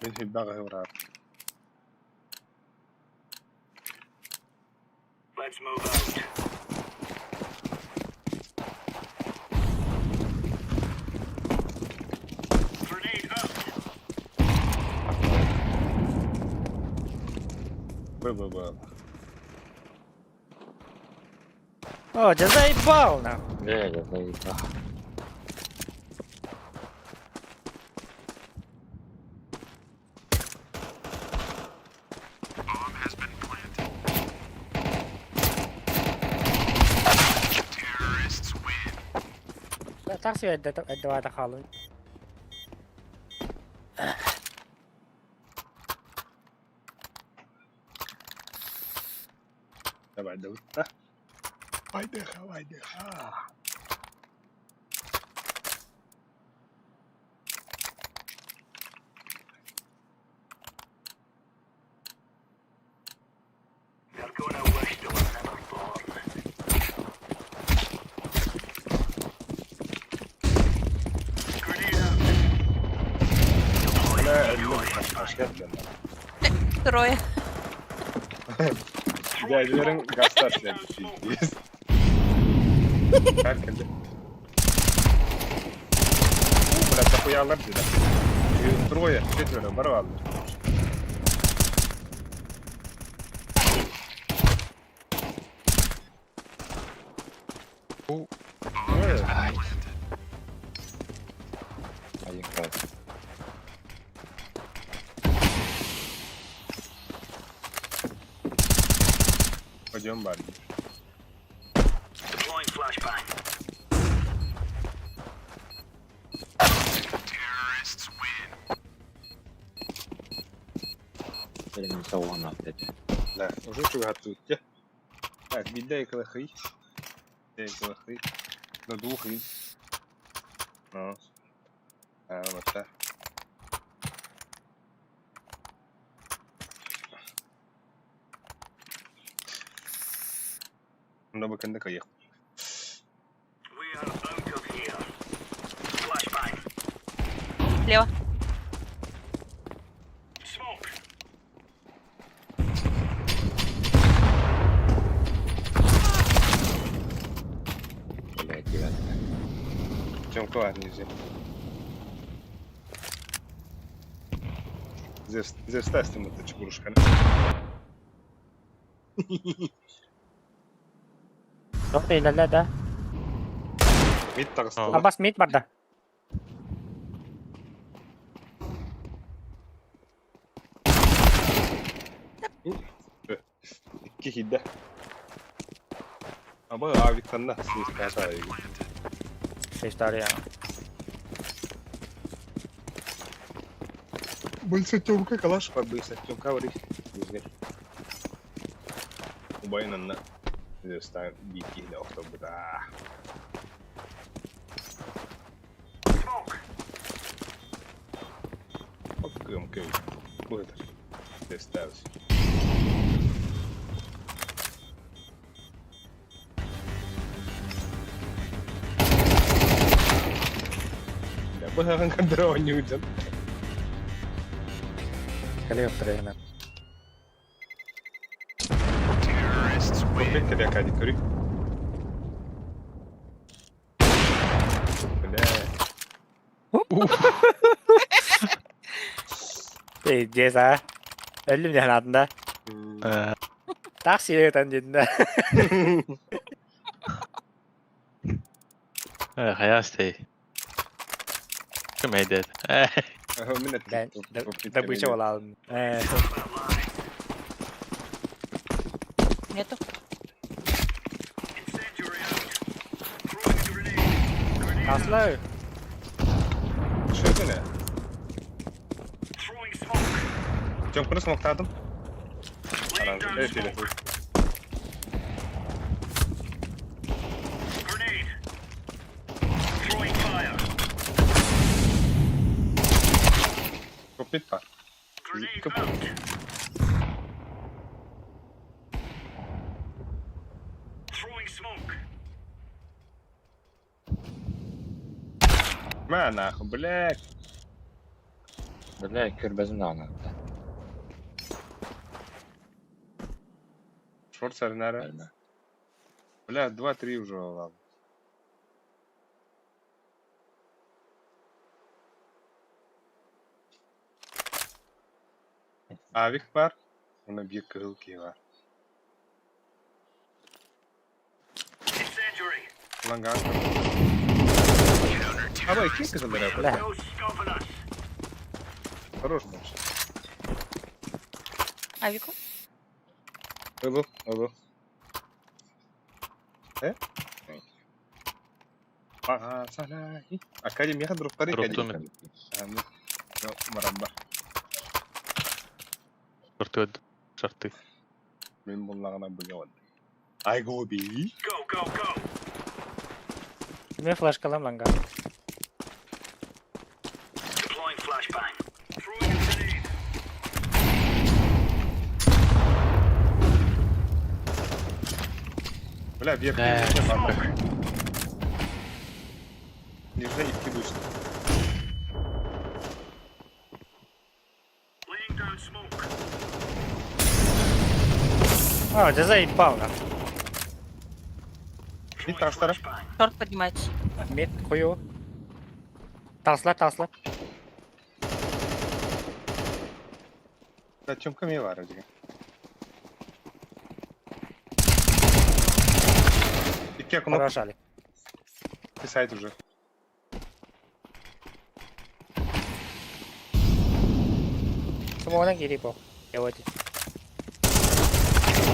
Ben hibba gayur Let's move out. Grenade out. Б. О, тебя заебал, нахуй. Заебал. Так себе это халу. تبع دولتنا. وايدخا. They're gonna wish they were never born. Grenade out. لا المشكلة Трое. Diğerlerin gazlar silahçıyız. Herkese. Блядь, дохуя лапти, да? И трое, четверо, порвало. Один край. Пойдем, Барби. Deploying flashbang. Benim savunma dedi. لا уже что готовить. Так, беда и колохи. На двух и. Hatta. Bunda bakın da kayık. We are out of here. Flashbang. Слева. Smoke. Блядь, девятка. Тёмка var нельзя. Здесь тестим это чебурушка. Çok ilerle de. Mid tağısı. Abbas mid var da. İki hidde. Ama abi kanına siz kasa iyi. İşte ya. Быстро Тёмка калаш, быстро Тёмка вари. Убайнанна. Здесь там бики на автобуса. Smoke. Bakıyorum köy. Burada. Testers. Ya bu hemen kadar oynuyorsun. Kali yoktur yani. Kopya kaya kadi kuri. Ceza. Öldüm yani adında. Taksiye ötencinde. Hayastay. Come dead. Ben de bu işe olalım. Нету. Incendiary out. Throwing a grenade. Grenade. Aslı. Şöyle ne? Throwing smoke. Tёмканы смоктадым. Laying down Evet, smoke. evet. Grenade. Throwing fire. Kopit var. Grenade out. Throwing smoke. Mana, блядь. Блядь, körbezimin anı. Шорт сарнара. Ölme. Бля, 2-3 уже ладно. Авик var. Ona bir kırılki var. Incendiary. Ulan kanka. Ama iki kızıldır hep. Bля. No stopping us. Хорош maç. Авику. Öbür. He? Aa sana. Akademi ya drop tari Drop akademi. tumi. No, marabba. Шорты. Шорты. Мен bunlarına buluyorum. I go be. Go, go, go. Ne flash kalam lan gal. Deploying flashbang. Throwing a grenade. Bля, bir Smoke. Нельзя идти выше. Laying down smoke. О, ceza iptal lan. Bir taşlara. Шорт поднимается. Mid koyu. Tasla. Зачем ко мне варить? İki yakın ok. Хорош Ali. Bir side уже. Smoke'dan geri po. Evet.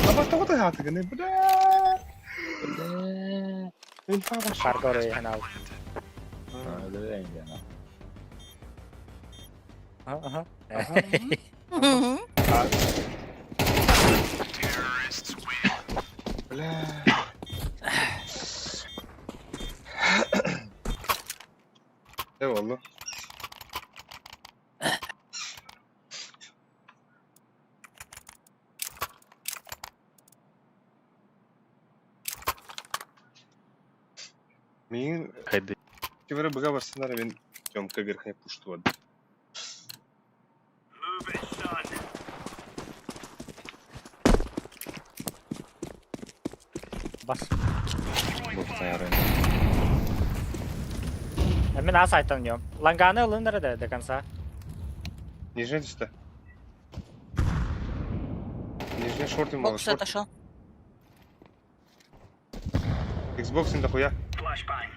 Ama tahu da hayatı gene. Bля. Kargo oraya hani abi. Öyle değil yani. Aha. Bля. Ne oldu? Мен Хайди. кебері бұға барсындар, мен жомка кірхіне пушты бады. Move it, son. Бас. Бокта ярын. Мен А сайттан идем. Ланганы алыңдар до конца. Нижний түсті. Нижний шорт им Бокс отошел. Xbox инда хуя. Flashbang.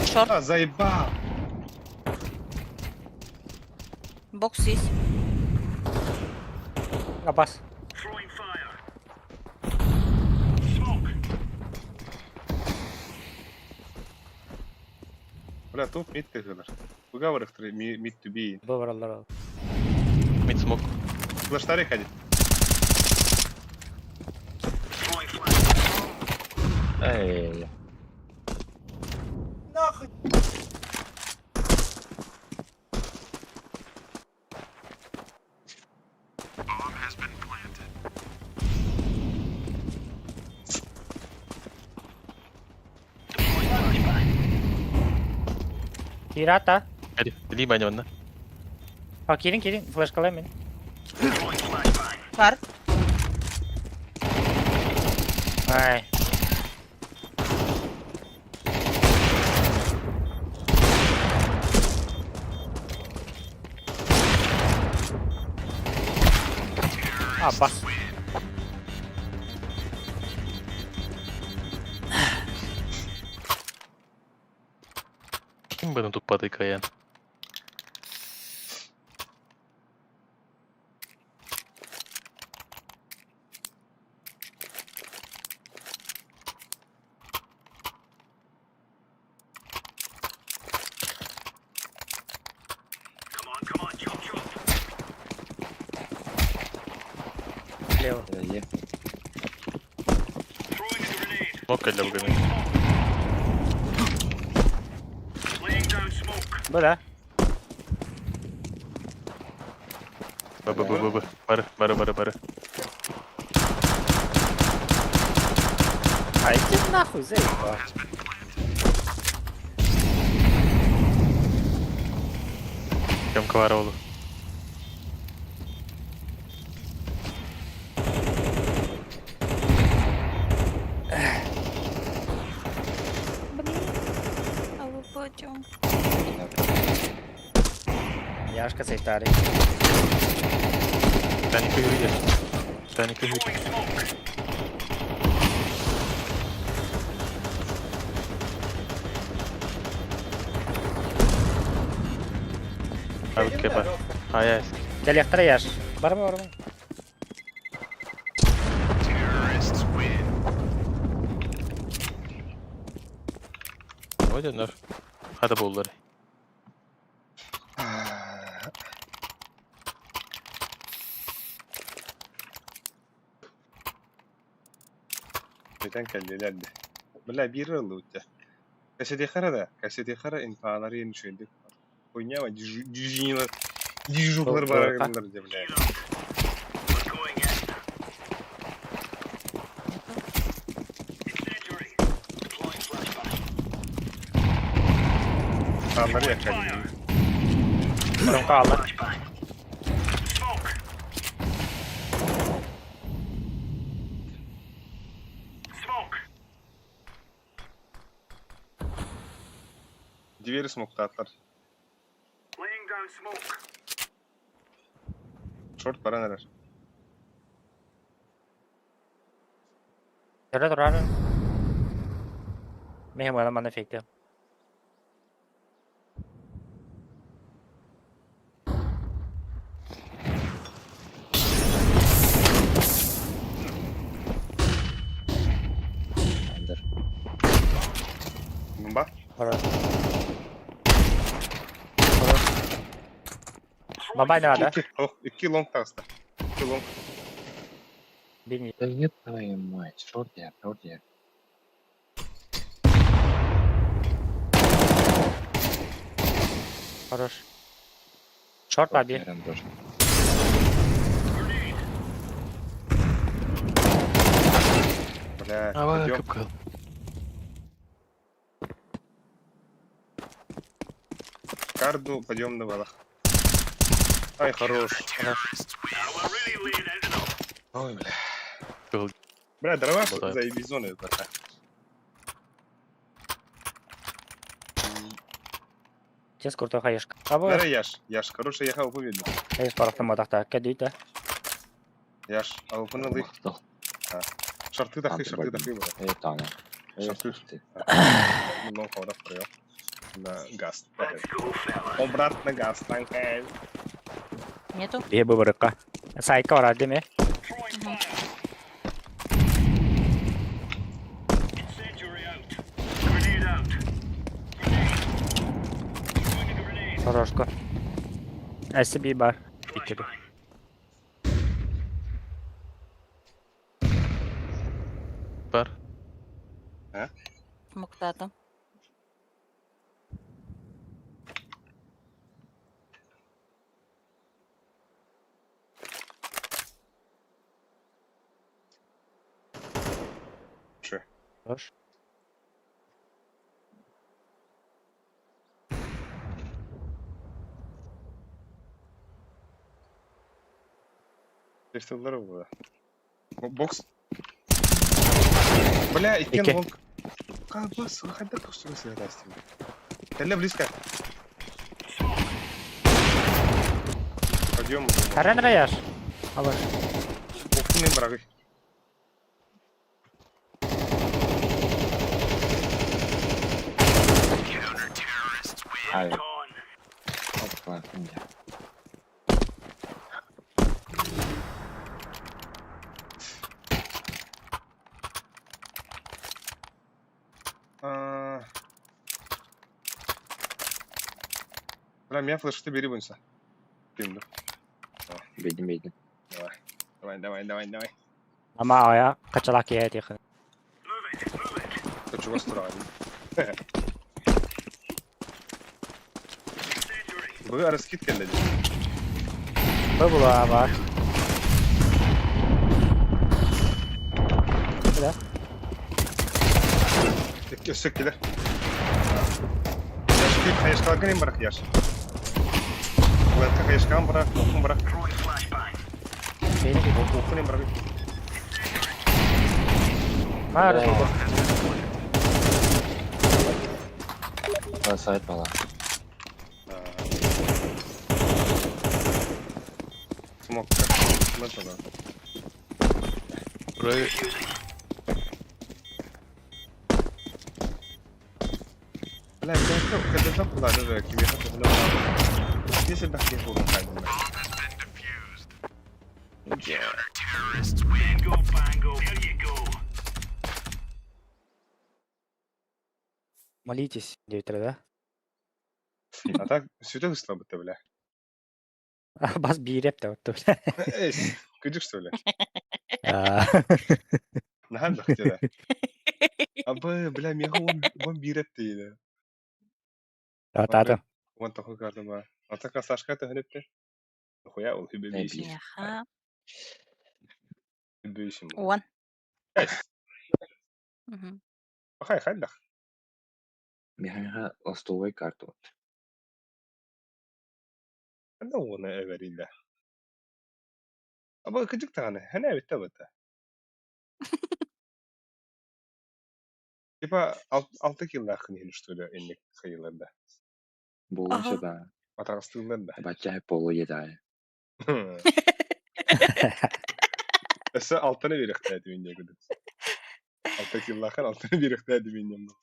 Шорт. А, заебал! Бокс есть. Бас. Throwing fire. Smoke. Бля, топ мид кайфыдар. Бұға барықтыр мид to be. Бұл баралар ал. Мид смог. Флаштары ходит. Throwing flash. Эй. Кири ата. Hadi. Bileyim ben onunla. Al Kirin. Flash kalayım beni. Throwing flashbang. Var. Ay. Bas. Kim bana tutmadı kayan? Come on, chop, chop. Лево. Є. Throwing a grenade. Smok elle bugün. Laying down smoke. Böyle. Bı. Barı. А иди нахуй, заебал. Kim kıvara oğlu. А вы пойдем. Яшка сейтари. Sen iki hür gel. Sen iki hür. Throwing smoke. Abi kepar. Hayır. Gel yaktara yaş. Var mı? Ne dönür? Hadi bolları. Neden kellelerdi? Bля, bir yıl oldu. Kaseti kara infaları yeni söyledik. Oynayama dijujuklar var arkadaşlar diye bля. We're going in. Incendiary. Deploying flashbang. Kanları yakalım. Son kaldı. Flashbang. Smoke. Smoke. Двери смокта atlar. Laying down smoke. Short para neler? Şöyle dur abi. Benim eleman efekti. Андер. Bomba. Orada. Baba ne ada? İki long tasta. İki long. Bilmiyorum. Да ёб твою мать. Шорт я. Хорош. Short var bir. Ярын тоже. Bля, Ama идем. kıpkıl. Карду пойдем на балах. Ай, хорош. Ой, бля. Был. Бля, дрова Болтаю. заебись зоны. братан. Тез курту хаешка. Абы, Нара Яш, хороший яха уповедно. хаеш парақты мадақта. Кәдейті. Яш, алпын алый. Мактал. Шарты тахы бара. Таңа. Шарты. Ну, хода вперед. На газ. Обратно газ танкай. Нету? Бе бұрыққа. Сайка бар деме. Хорошко. SB бар. Битеді. Бар. Смоктата. Че? Хорош. Пересталдары было. Бокс. Бля, и кен Ике. лонг. Кабас, выходи, что вы себя дасте. Дальня близко. Пойдем. Харен раяш. Абы. Боксный брагы. Ай. Опа, інде. Бля, меня флешты бери вынься. Пинду. Бейдім. Давай. Ама ая қачалақ кие тиқы. Хочу вас строить. Вы раскид келді. Бұ бұла бар. Бұда. Өссек келер. Яшки қайышқалар кенен барақ яш. Бұлатқа қайышқан барақ, оқын барақ. Бейді. Оқын барақ. Бар. Сайт бала. Смокка. Мэтана. Burayı Бля, когда там куда-то тебе это если бы я был на Bingo, bango, here you go. Молитесь, дейтері, да? А так, сюда слабо-то, бля. Бас бейреп та өтті. Эй, кыдык, что ли? Надо хотела. Бля, меня он бирет ты, Атады. Вон такой карта ба. А так Сашка ты гребте? Нахуя он хибе Не бейсим. Яха. Бейсим. One. Мгм. Ахай, хайдах. Механиха ластовой карту. Да он эверида. Аба кыдык таны. Хана битте бата. Типа 6 yılda akın heli что ли, enlik sayılarda. Болуынша да. Атарыстыгында. Бача полу едай. Эсэ алтыны беректе дүйүндө күдүк. 6 yılda akın алтыны беректе дүйүндө.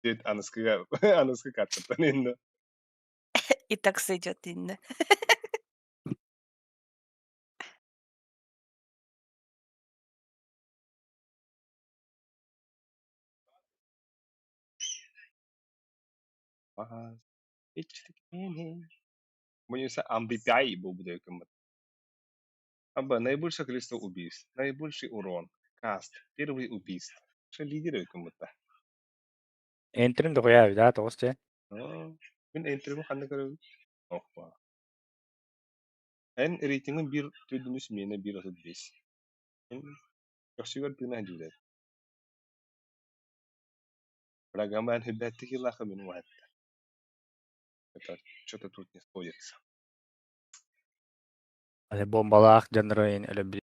Дед аныскы каттан енді. И так сойдет инде. Боюсь, амбипяй был бы таким. Аба наибольшее количество убийств, наибольший урон, каст, первые убийства. Что лидирует кому-то. Энтрин да қоя, да, тоғыз Мен энтрим қандай көрөбүз? Опа. Эн рейтингin bir tödünüz mene 1.5. Yaxşı birine jület. Ragaman hibbetti ki lakı benim vaat. Это что-то тут не сходится. Öyle bombalak canırayın öyle bir.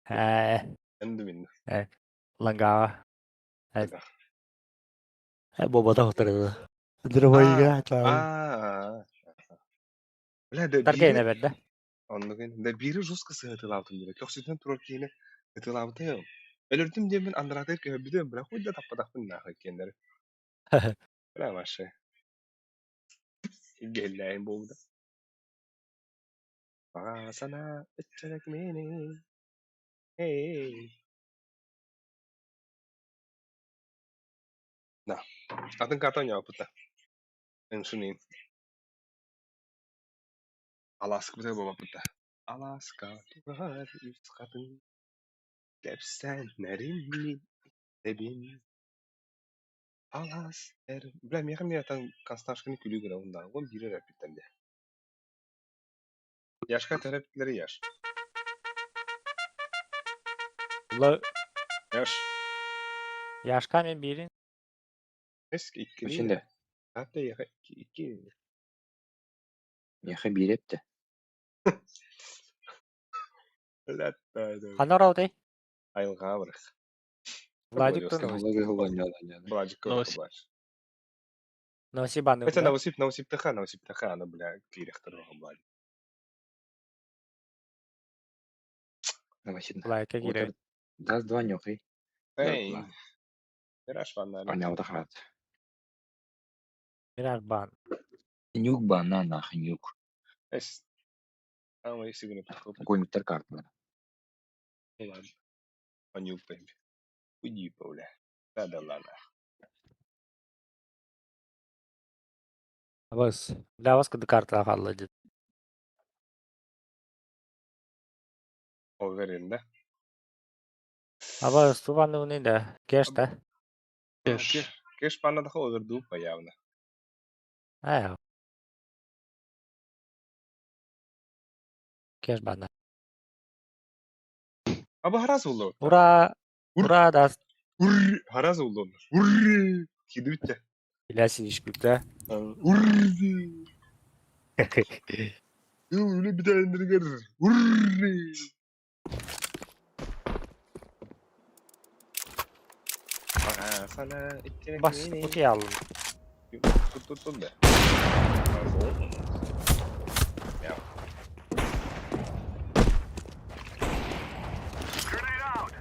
He, Endi minni. langa. Aga. He bomba da oturdu. Dırmayı gel. Bля, да Tarkayın biri evde. anladın. Da biri Ruska sığıtıl altın bile. Köksünden turur kiyine ıtıl altın. Ölürdüm diye ben Andrade köhübüdüm. Bırak uyda tappadakpın nakı kendileri. Bırak maşa. Gelleyin boğda. Bana sana etçerek meni. Hey. Nah, adın karton ya puta. Ben sunayım. Alaska bir de baba puta. Alaska tuvar üst katın. Defsenlerin debin. Alas er. Bля, мен не там Константин күлүгүр онда. Он бири репеттен де. Яшка терапитлери яш. Ula Яш. yaşkan men birin. Eski iki. Şimdi Hatta ya iki. yaha bir hep de. Latta. Hanor oldu. Ayılga bırak. Vladik Tamam, tonu. Allah'a kullanıyorlar. Бладик Новосиб- бар. Новосибан. Это Новосиб-Таха, она, бля, директор Бладик. Давай Владик'e giriyor. Даз два нюхай. Эй. Ладно. Яраш ванна. Аня вот ахат. Birer ban. Нюк банан нахуй нюк. Эс. Ama esi günü tutup. Koymuşlar kartları. Ulan. Anjuk baby. Uji böyle. Dadalana. Bas. Для вас когда карта халладит. O verinde. Aba stuvan ne de. Geçti. Keş bana daha overdu pa явно. Ha. Geç bana. Ama haraz oldu. Ura. Ura da Urr. Haraz oldu onlar. Urr. Kidi bitti. bilesin işgülte. Urr. Öyle bir tane indir gelir. Urr. Aa, sana ittirek Bas mini. kutuyu aldım. Tut be. Ya. Grenade out!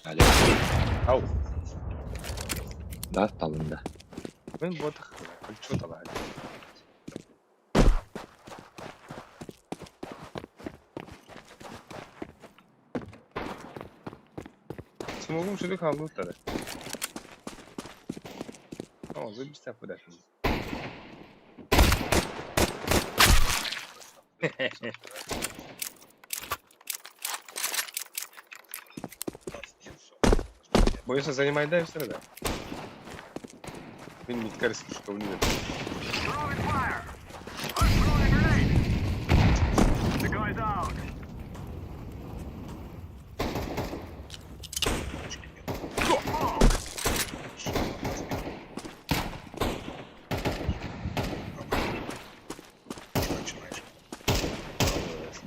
Alo. Au. Daz talında. Ben bu atak. Çok da var. Smogum şöyle kalmışlar. Ama zor bir step bu da şimdi. Боюсь, занимай дальше, да? Він міткарський школі. Throwing fire! I'm throwing a grenade! The guy's out!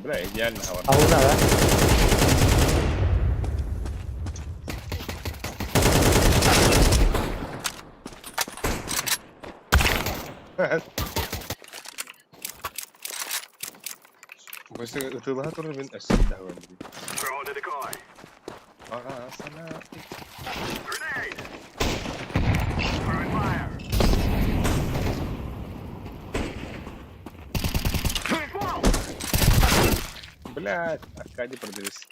Бля, ідеально хавар. А вона, да? Бось ытылыға тұрыр мен әсіп дәуән. Throw the decoy! Аға, сана. Grenade! Throwing fire! Блядь, Аркадий продавись.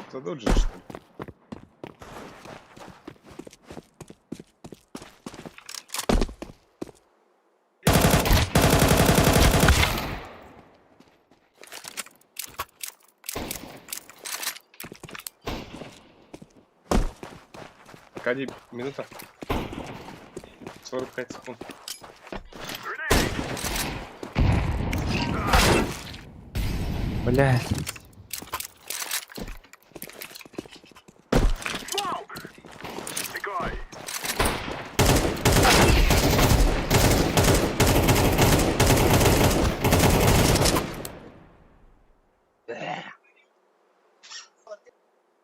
Это доджи, что ли? Аркадий, минута. 45 секунд. Бля.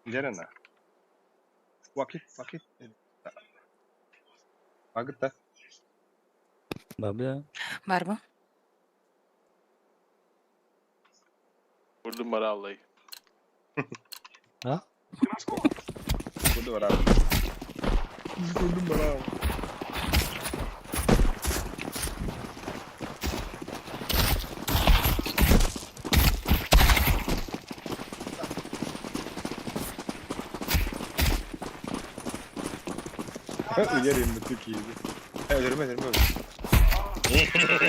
Где она? Vakit. Vakit. Бабля. Var mı? Vurdum bana Allah'ı. Ha? Budu var abi. Buldum bana abi. Uyarayım bu çok iyiydi. Ölürüm.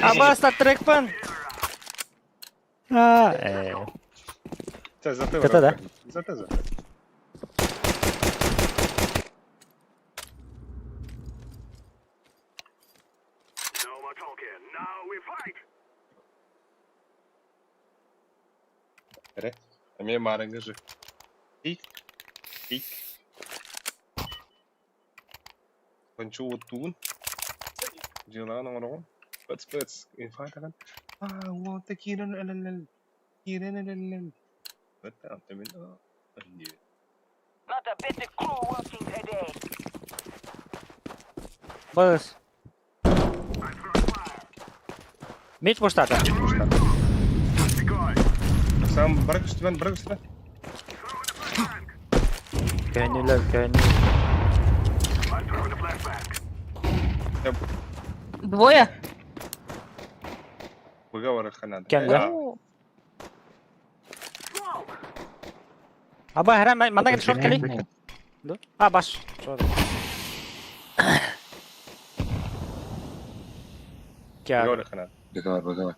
Abbas трек пан. А, Зате Ката, да? Зате. अरे हमें मारेंगे जो ठीक Кончу вот тун. Дела на ворон. Спец. Инфайта kan. Вот такие лалалал. Кирен. Вот там именно. Not a bit of crew working today. Бос. Меч пуштата. Сам бırak üstüme. Gönüller. Двое? Выговор ханада. Gönüller. Абай, храм, манда гел шорт кали. А, баш. क्या Выговор ханада. Договор.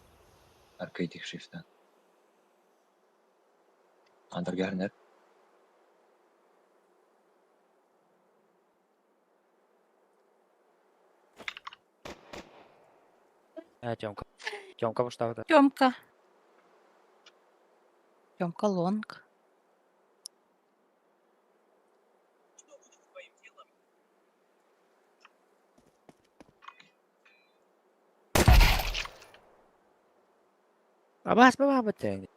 Аркадий шифта. Андергернер. Тёмка пуштата. Тёмка. Тёмка лонг. Абас, баба, тень.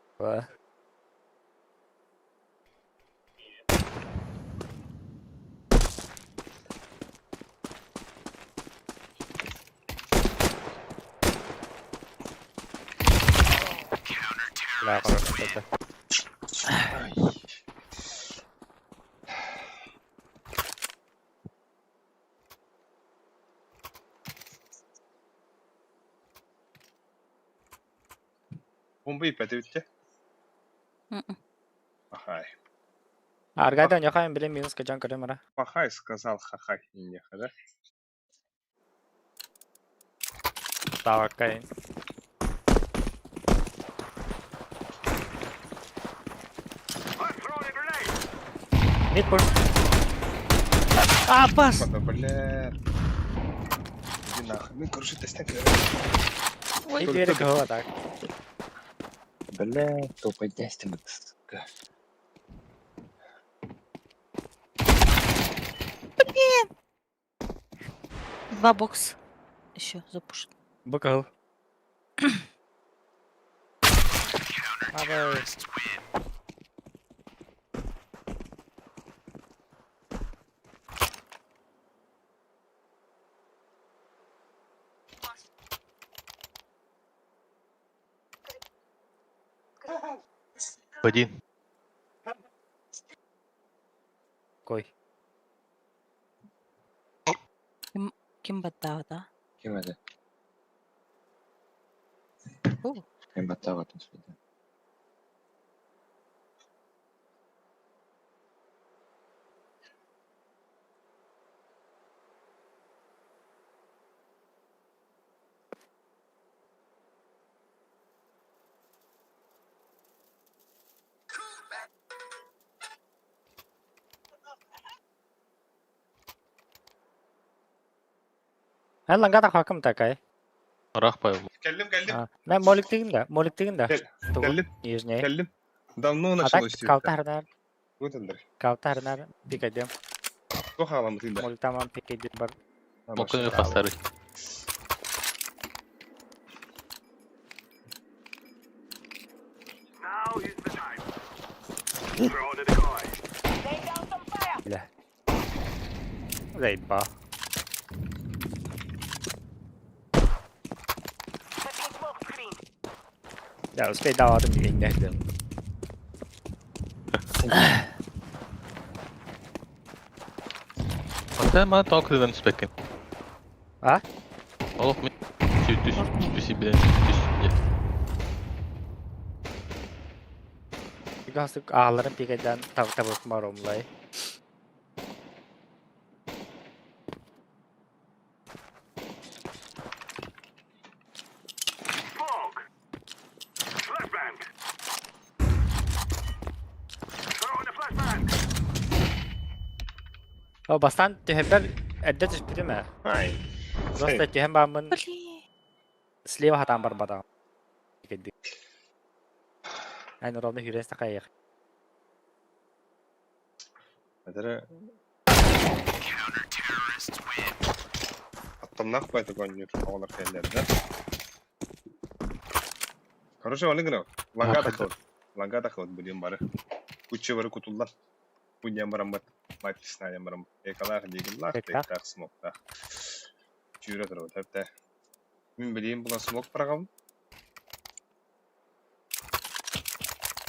Бля, хорошо, это. Бомба ипәте битте. Мгм. Ахай. Аргайдан яхайм билем минус качан кремера. Пахай сказал хахай. Не хада. Тавакай. Мид пуш. Абас! Да, бля. Иди нахуй. Ну, короче, тестик. Ой, двери кого так. Бля, то поднясти мы. Два бокс. Еще запушен. Быкал. Абай. Один. Кой. Kim battava da? Kim это? О, Kim battava тут сюда. Ben lan gata hakkım takay. Arak pay. Geldim. Ben molik digin de. Geldim. Yüzne. Geldim. Damla ona Atak çalışıyor. kaltarlar. Götündür. Kaltarlar. Pik ediyorum. Çok havalı değil de. Molik tamam pik ediyorum. Bar. Mokun pasları. Now is the time. Throw the decoy. Zeyba. Ya uspe davadım gibi indirdim. Hatta bana talk to them spekin. Ha? Olup mu? Düş bilen. Bir gastık ağlarım pik eden tabuk maromlay. Smoke. Flashbang. Throw in the flashbang. O bastan tüheber edde tüspiri mi? Hayır. Dosta tühem bağımın sleva hatan barbada. Pik eddi. Aynı rolda hürriyesine kayık. Adara. Attımnak baytık oynuyor. Havalar kendilerde. Хорошо, onu gına. Langa da kod biliyorum bari. Kutçu varı kutuldan. Bunyan barambat. Maçlısına yan baram. Ekalar diyegin lak tekrar smokta. Cüre durur hep de. Min bileyim buna smok bırakalım.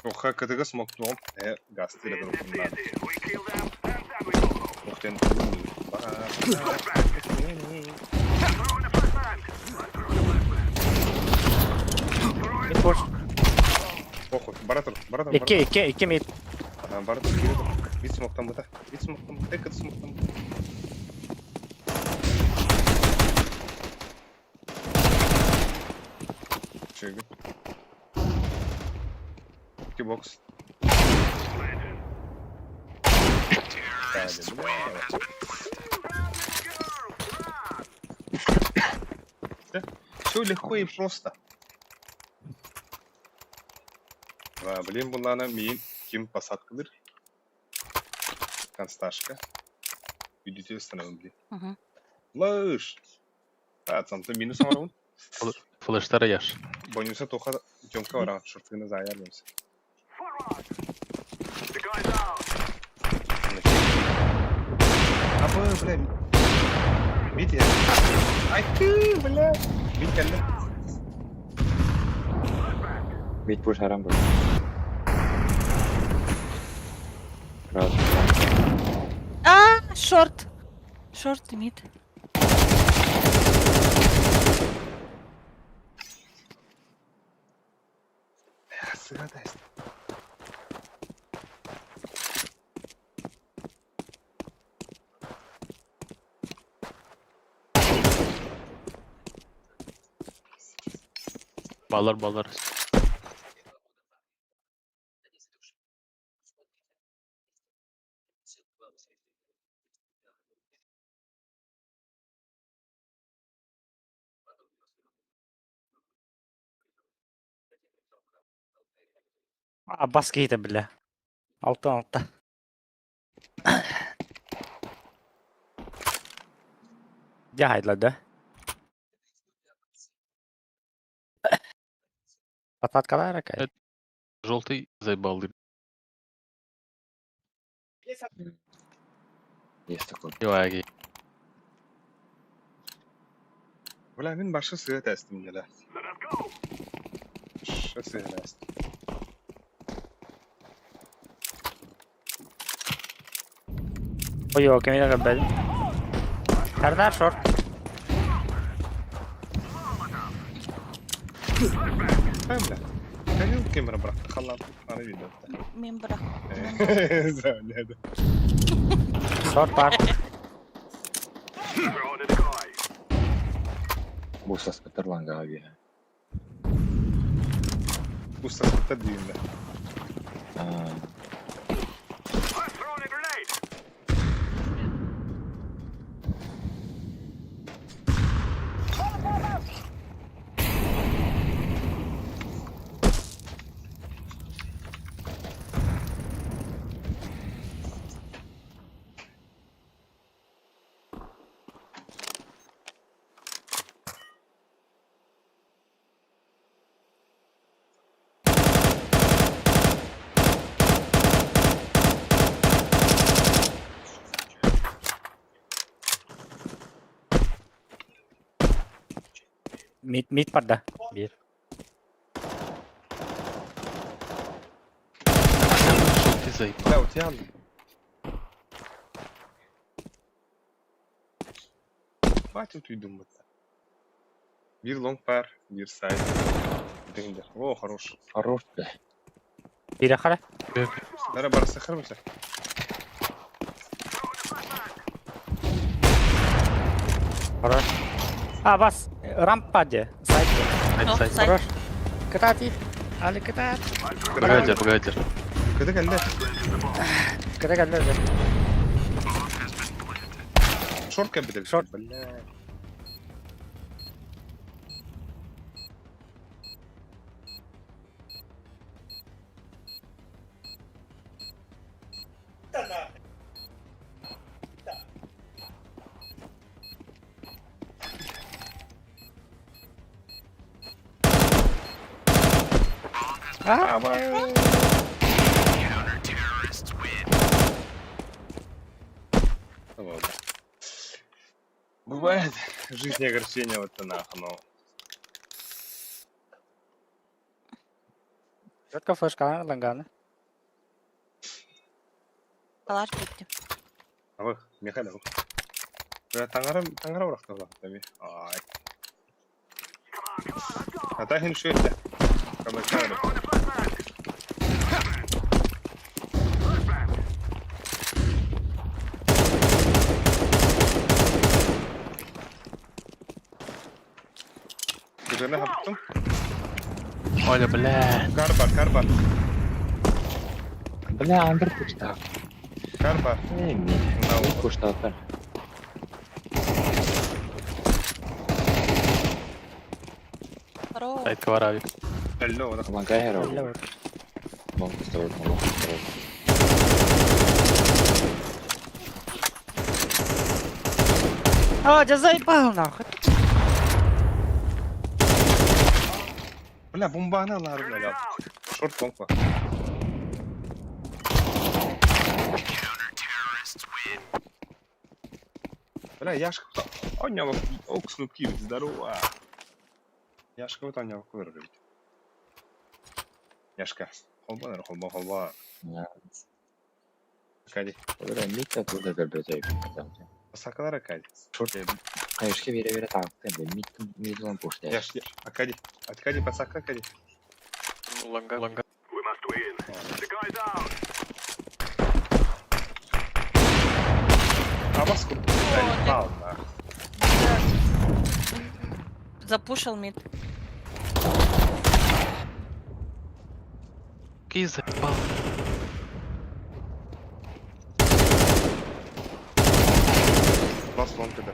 Çok hakikaten smok doğum. Gazete durur bunlar. We kill them, and then we go. Muhtemelen. Throw in the flashbang. Throw in the flashbang. Throw in Bir boş. Oku, baratur. İki mid. Baratur geri dur. Bir smoktan bu da. Tek kıt smoktan bu da. Şöyle. 2 box. Все легко и просто. Блин, bunlarla min kim pasat kılır? Konstashka. Видите, становим, блин. Лыж. Atsamda minus var onun. Flashları yaş. Boynusa toka jomka var ha. Şurtunu zayar mıyız? forward. The guy's out. Apa, блин. Mid ya. Ay, блин. Mid geldi. Mid push haram bro. Rahat. Short. Short mid. Ya, sıra da işte. Ballar. Abbas giydi bile. Altta. Cahayladı. Patat kalarak. Evet. Желтый заебал. Есть такой. Иваги. Ulan ben başka sıra testim ya da. Başka sıra testim. Oyo, kemi de ben. Serdar short. Öyle. Ben yok kamera bıraktı. Kallan bana video. Min bırak. Söyledi. Short var. Throw in the decoy. Bu sas Peterlanga abi ya. Ustasında düğünde. Aa, I'm throwing a grenade. Mid barda. Bir. Желтый заебал. Бля, у тебя... Хватит уйдуматься. Bir long par, bir side. Дендер. О, хорош. Хорош, бля. Biri kara. Дара бара сахар мыса? Хорош. Бас. Рампаде. Сайт. Ну, Сайт. сайт. Хорош. Катати. Али катат. Бригадир. Кыды geldi. Ката geldi. Шорт капитал. Шорт. Бля. Ладно. Бывает в жизни огорчение вот нахуй, но... Четко флешка лангана. Палаш bitti. Абы, механик. Бля, таңара бырақты олақ, таби. Ай. Атахин шөйті. Кабакары. Üzerine hapıttım. Оля, бля. Kar var. Бля, андер пуста. Kar var. Мид пуста. Хорош. Сайт кварави. Elli o da. Помогай, Херо. Hello. Лонг осторожно, лонг осторожно. Да заебал нахуй. Бля, бомбаны аларым ya. Short long var. Бля, Яшка, он я окснул кивит, здорово. Яшка вот он я вырвет. Яшка, холба. Кади. Бля, мид оттуда габетей. Сакалара кади. Кайышке бере тақты. Мид лон пушта. Яш, Акади. Откади подсака, Акади. Ланга. We must win. The guy's out. А вас куда? Заебал, нахуй. Запушил мид. Какие заебал. Лас лон куда?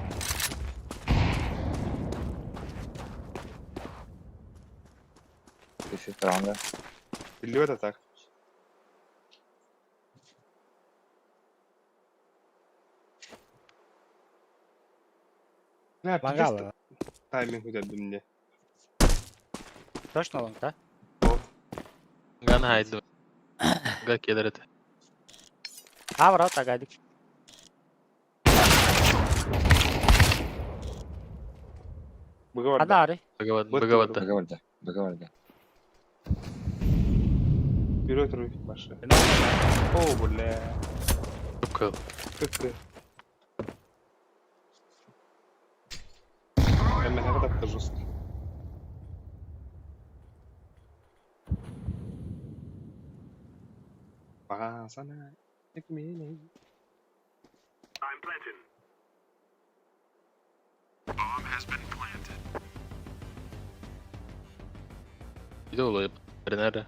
Ты все странно. Или это так? Бля, Лангала. тайминг у тебя мне. Точно лонг, да? Ган хайду. Га кедерет. Врат, агадик. Быгавар. Адари. Быгавата. Быгаварда. Вперед руки маши. О, бля. Тупка. Как. Я так жестко. Пацаны, как меня. I'm planting. Иди улыб. Ренера.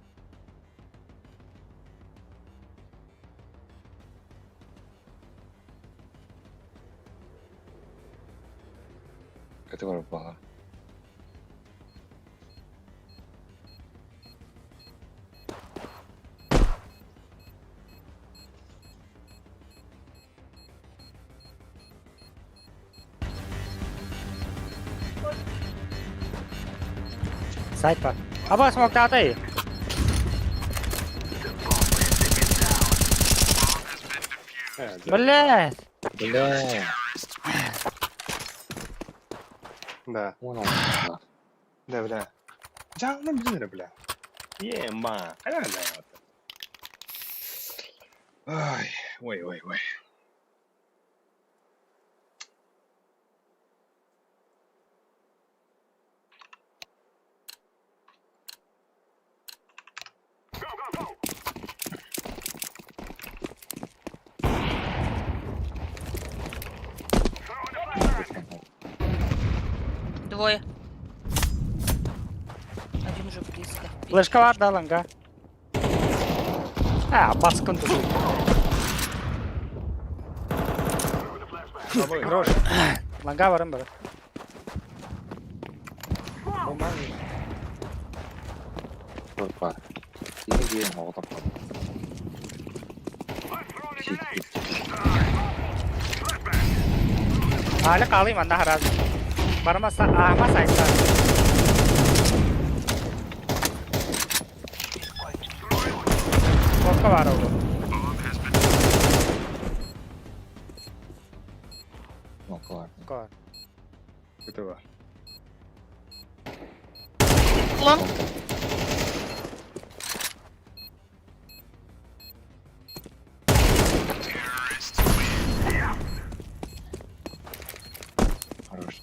Это ворвало. Сайт бар. Смог атай. Блядь. Бля. Да. Вон он. бля. Жаным бизер, бля. Ема, кайда да. Ай, ой. Двое. Один уже близко. Флешка var da langa. Ha baskın tutuyor. Хорош. Langa varım böyle. Bomba mı? Korkma. Yine giyelim havada kaldı. Hala kalayım anda haraz. Baramazsa ahma sayıklar. Korka var oldu. Korkma var. Korka var. Kötü var. Long. Хорош.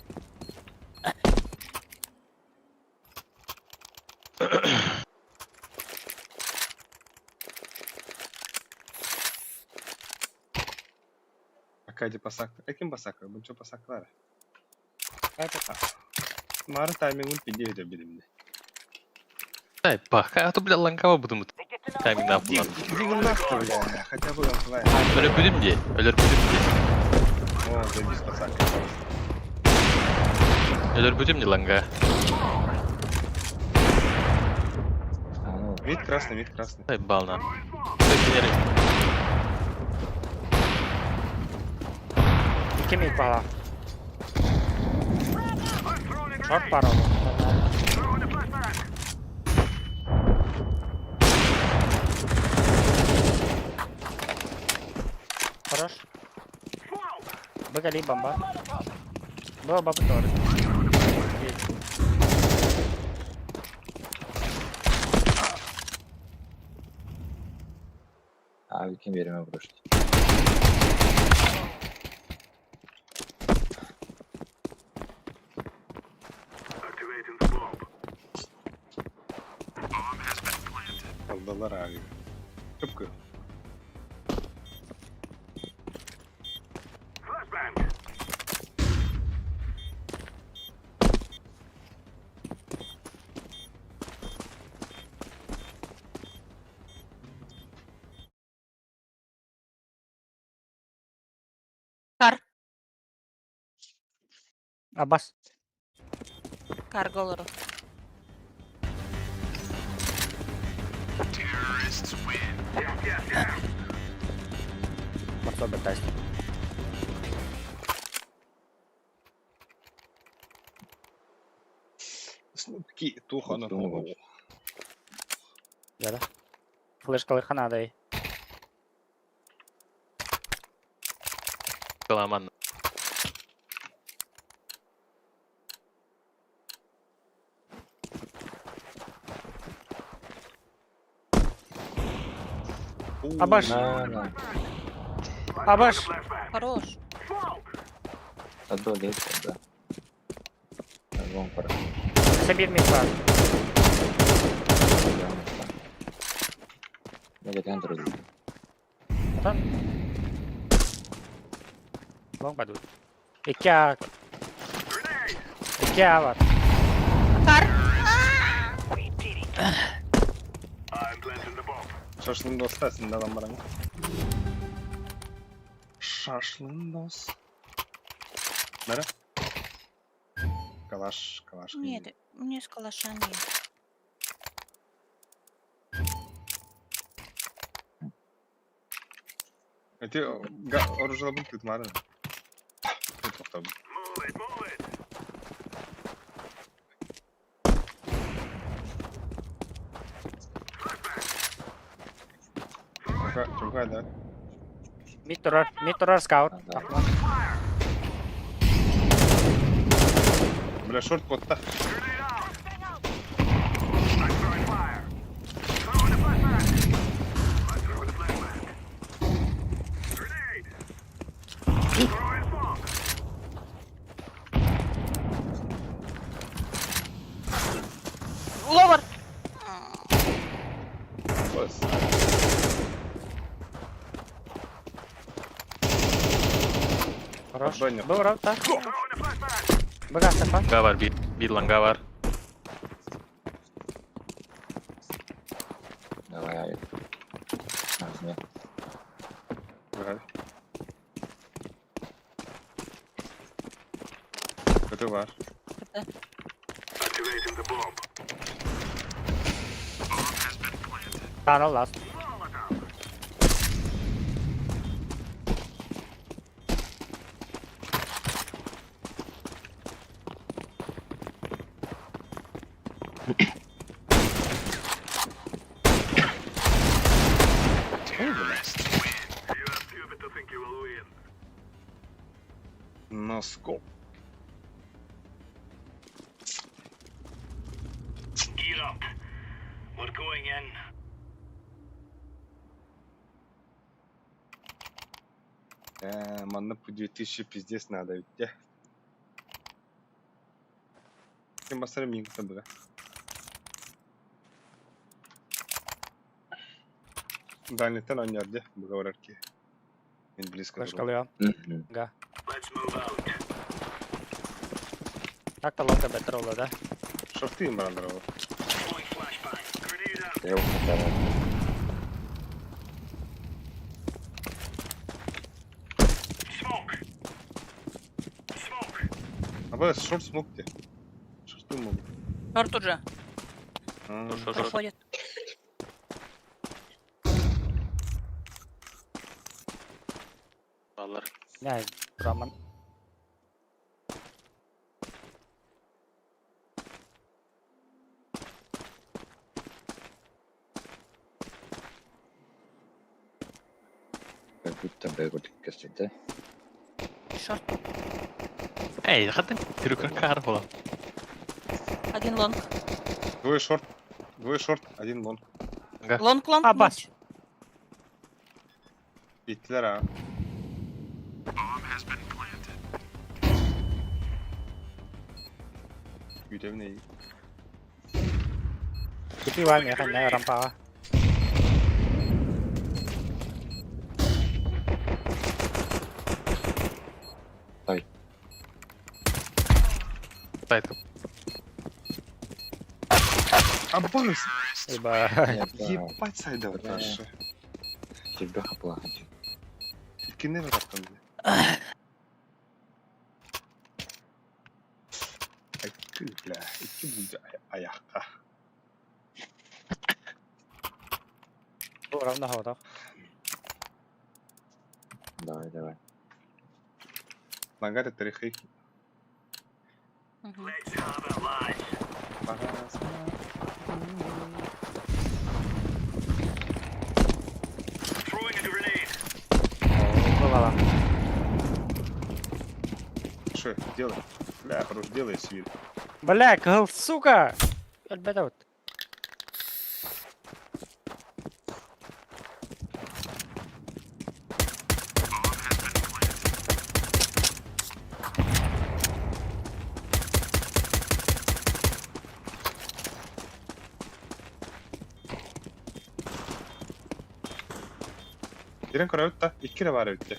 Акади пасак. Каким пасак? Buncha pasaklar. Evet. Мары таймингін пенде өте білімді. Ай, бах, а то, бля, ланкава будем. Тайминг на план. Дигін нақты, бля. Хотя бы лампылай. Ölür büdüm diye. Ölür büdüm diye. О, забис пасак. Ölür büdüm diye langa. А, ну, Вид красный, вид красный. Ай, бал нам. Tekleri. 2 mid bağla. Short var oldu. Хорош. Выгали бомба. Было бабы тоже. abi kim yerime vuruştu. Aldılar abi. Tıpkı. Kar. Abbas. Kargoları. Motor betas. Снупки тухано. Думаю. Ya da. Flashkalı kanadayı. Kalaman. Abbas. На. Abbas. Хорош. Одолеть, да. Вон пора. Kısa bir mid var. Ne gelen durdu. Tamam. Long var dur. 2A. 2A var. Kar. Şaşlığın dostu aslında adam bana. Şaşlığın dost. Nere? Калаш. Нет, мне с калаша нет. Эти оружие был tutmadı. Topladım. Çok hadi. Mid durar scout. Бля, шорт потта. Ловер! Ось. Хорош. Броня. Добре, так. Бага, Стефан. Langa var bir langa var. Давай, Алик. Возьми. Давай. Kötü var. Activating the bomb. Tunnel last. You are stupid to think you will win. No scope. Gear up. We're going in. Манна по 2000 пиздец надо ведь. Кем басарым минута бага. Дальнитен oynar бага варарки. Мен близко. Flash kalıyor. Мгм. Га. Let's move out. Так то лока better olur da. Шортим барандырова. Deploying flashbang. Grenade out. Я его хотел. Smoke. Smoke. А бага шорт смог где? Шортим мог. Шорт уже. Что? Проходит. Vallahi. Yani Raman. Как будто бы вот кастет, да? Шорт. Ei, хатан трюк кар falan. Один лонг. Двое шорт. Двое шорт, один лонг. Лонг, лонг. Ha bas. Bittiler ha. Güdev ne iyi. Kupi var mı yakında rampa? Сайт. Абонус! Ибо. Ебать сайда вот наши. Тебе оплатить. Кине var attım diye. Ay kıyla. İki buca ayakta. Ровно готов. Давай, давай. Нагадя тарихи. Мгм. Let's have it, lads. Throwing a grenade. Бывало. Что, делай? Бля, хорош, делай свет. Бля, кыл, сука! Elbette вот. Biren kara ötte. İki kere var ötte.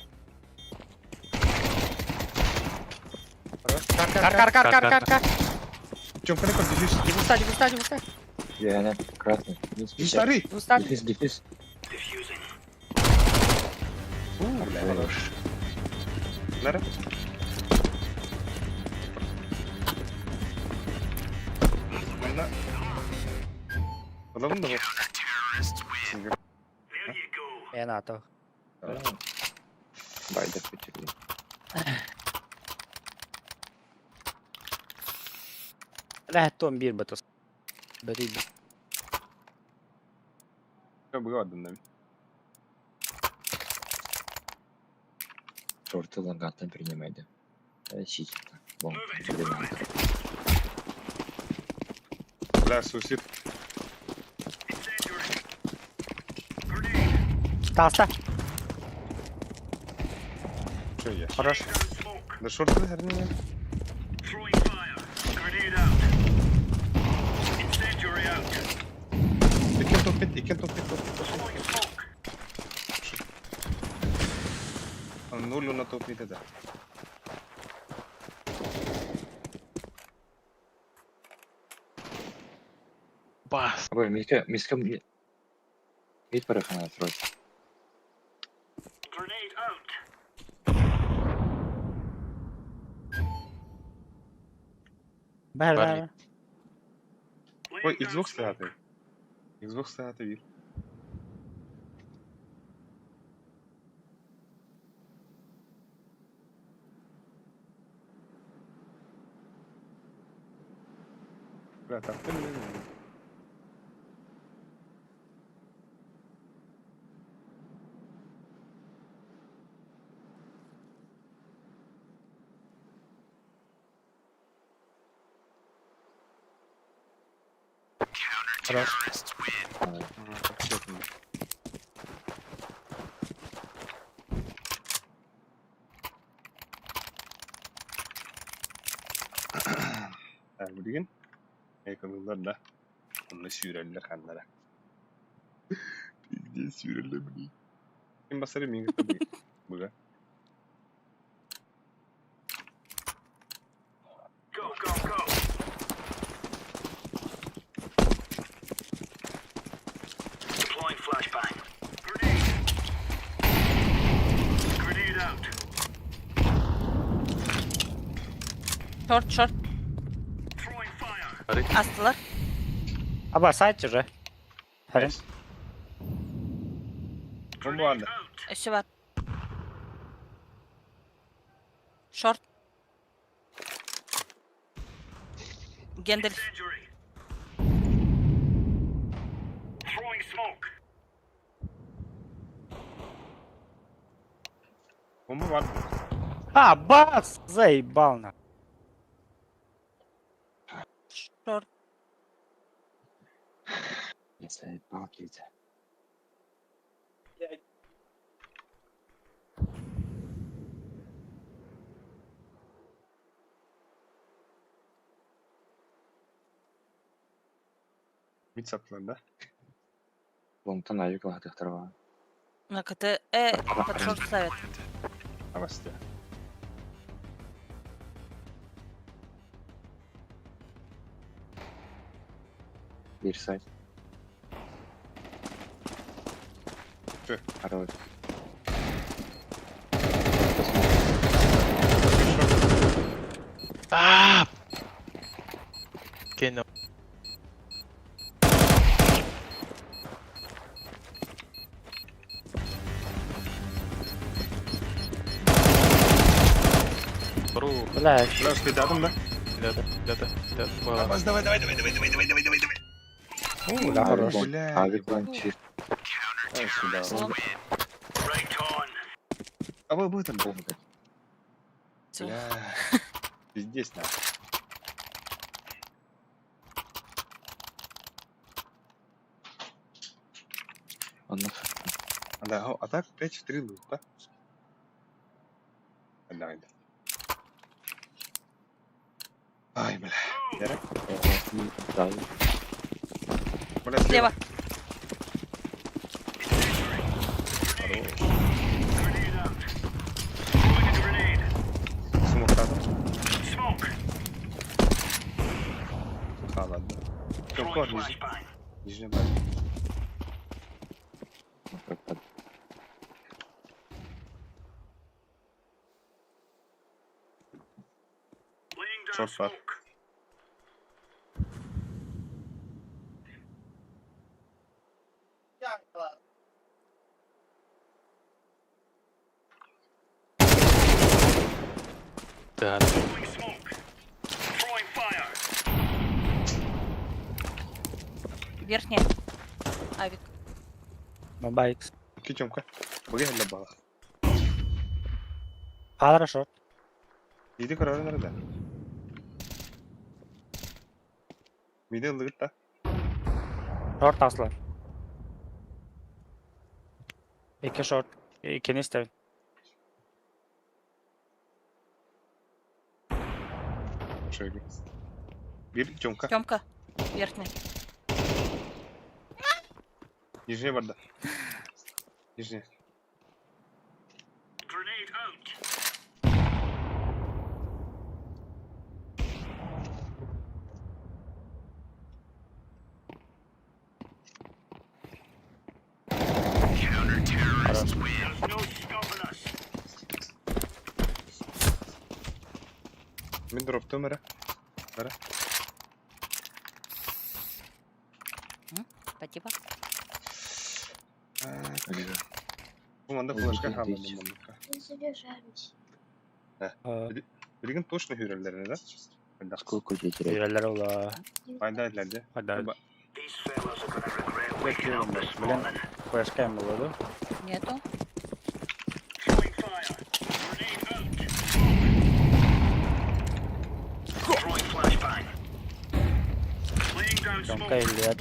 Кар. Чем коннектор дефис? Дегуста. Я на красный. Дефис старый. Дегуста. Дефис. Diffusing. Бля, хорош. Нара? Бля. Adamın da bu. There you go. Я на то. Байда потеряли. Бля, Том bir батос. Бери. Что было одним? Шорты лагатан принимайды. Сити. Вон. Бля, сусид. Таста. Şöyle. Хорош. Да шорты herine. Throwing fire. Grenade out. Incendiary out. İken top et. Throwing smoke. Нулю на топ да. Бас. Ой, миска мид парахан срочно. Grenade out. Бәрі. Ой, Xbox стояти. Xbox стояти вір. Бля, так ти не. Bu digin yakınlar da onunla sürerler kanlara. Diye sürerler bunu. Kim basarı mı tabii bu da. Go, go, go. Deploying flashbang. Grenade. Grenade out. Short. Throwing fire. Astılar. Aba site уже. Herrin. Bomba vardı. Üstü var. Short. Gendel. Incendiary. Throwing smoke. Bomba vardı. А, бас! Заебал на. Short. Если палките. Mid saplarında. Ломтан аюк лахтых трава. На КТ. Под шорт ставят. Авасты. Bir сайт. Tüh. Хорош. Ааа! Кено. Бру. Блядь. Бля, спидатом, да? Ребята. Авас, давай. Да, хорош. Бля. Авик ланчи. Ай, сюда. Right on. А вы об этом был? Всё. Бля. Здесь надо. Он на Да, а так 5-4 лут, да? Давай. Ай, бля. Яра? да. Бля, Слева. Grenade out. Throwing a grenade. Смог надо. Smoke. Ладно. Throwing Только flashbang. нижний бак. Laying down Short far. smoke. Да. Throwing smoke. Throwing fire. Верхняя. Авик. Бомба X. Кичемка. Богай для бала. Хорошо. Иди король nerede? Mide ıldık da. Short taslar. İki short. İkini istedim. Şöyle. Bir Тёмка. Тёмка. Верхний. Нижняя борда. Нижняя. Grenade out. Counter-terrorists win. There's no stopping us. Мен дроптым ара. Ара. Спасибо. Bu manda flashka hamam manda. Bilgin точно hürellerine de. Сколько дети? Үйрелер ола. Fayda edildi. Hadi. These fellas are gonna regret waking Bekliyorum up ben. this Bilen morning. başka mı oldu? Нету. Throwing fire. Grenade out. Throwing flashbang. Laying down Tёмка smoke. 50.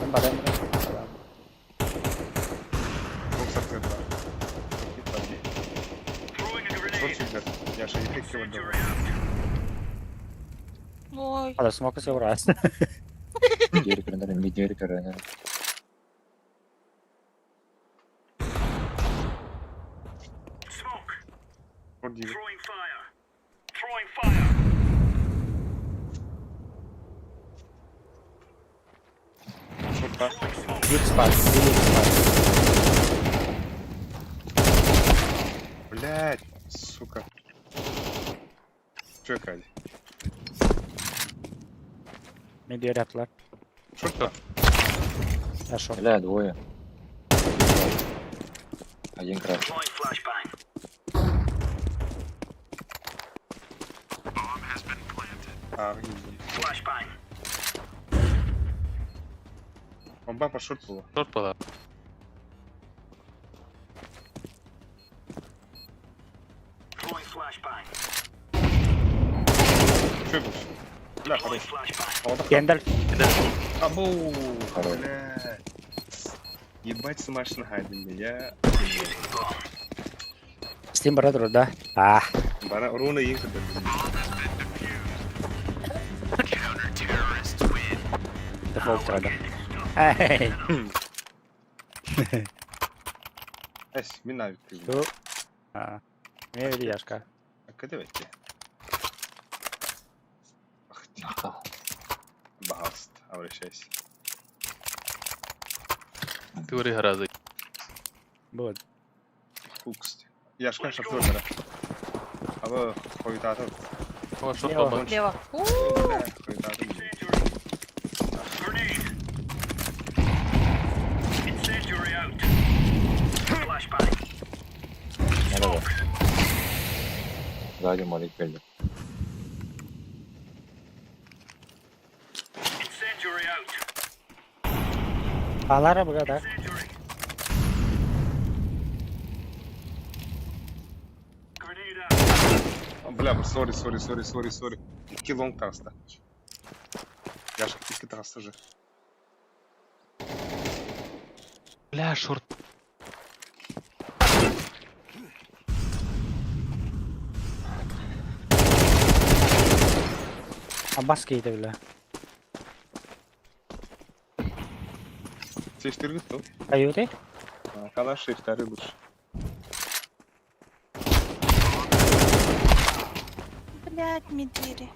Ben badayım buraya. Çok saklı var. Throwing a Çok grenade. çizgiler. Yaşayı tek de Incendiary orada. out. Ой. Ada smoke sih beras. Двери перенарен, мид двери перенарен. Smoke. Orada gibi. Throwing fire. Throwing fire. Çok var. Throwing smoke. Bir spot. Bir spot. Блядь, сука. Çök hadi. Ne diyor yaptılar? Şort var. Ya şok. Бля, двое. Один красный. Deploying flashbang. Abi gidiyor. Flashbang. Bomba по шорт было. Short была. Throwing flashbang. Çökmüş. Бля, Throwing хорош. flashbang. Kendal. Абу. Хорош. Бля. Ебать сумасшедший хайдинг ya. Defusing bomb. Steam brother da. Ah. Bana Runa yiyin kadar. Counter-terrorists win. Default ada. Hey. Es, min навик. Tu. Ah. Ne öyle yaşka? Kada vetti. Ах ты. Ага. Баст. Обращайся. Ты вари гораздо. Bu. Хукс. Яшка шофёр. Aba koytatım. О, short Лево. bomba. Лево. Koytatım. Grenade. Incendiary out. Flashbang. Nerede? Sağcı Malik geldi. Incendiary out. Alara bu kadar. Incendiary. Grenade out. Бля, sorry. 2 long таста. Яшка 2 таста же. Бля, short. Abbas giydi bile. Seçtir git lan. Ayudi. Kalan şeftali lучше. Блядь, медвери.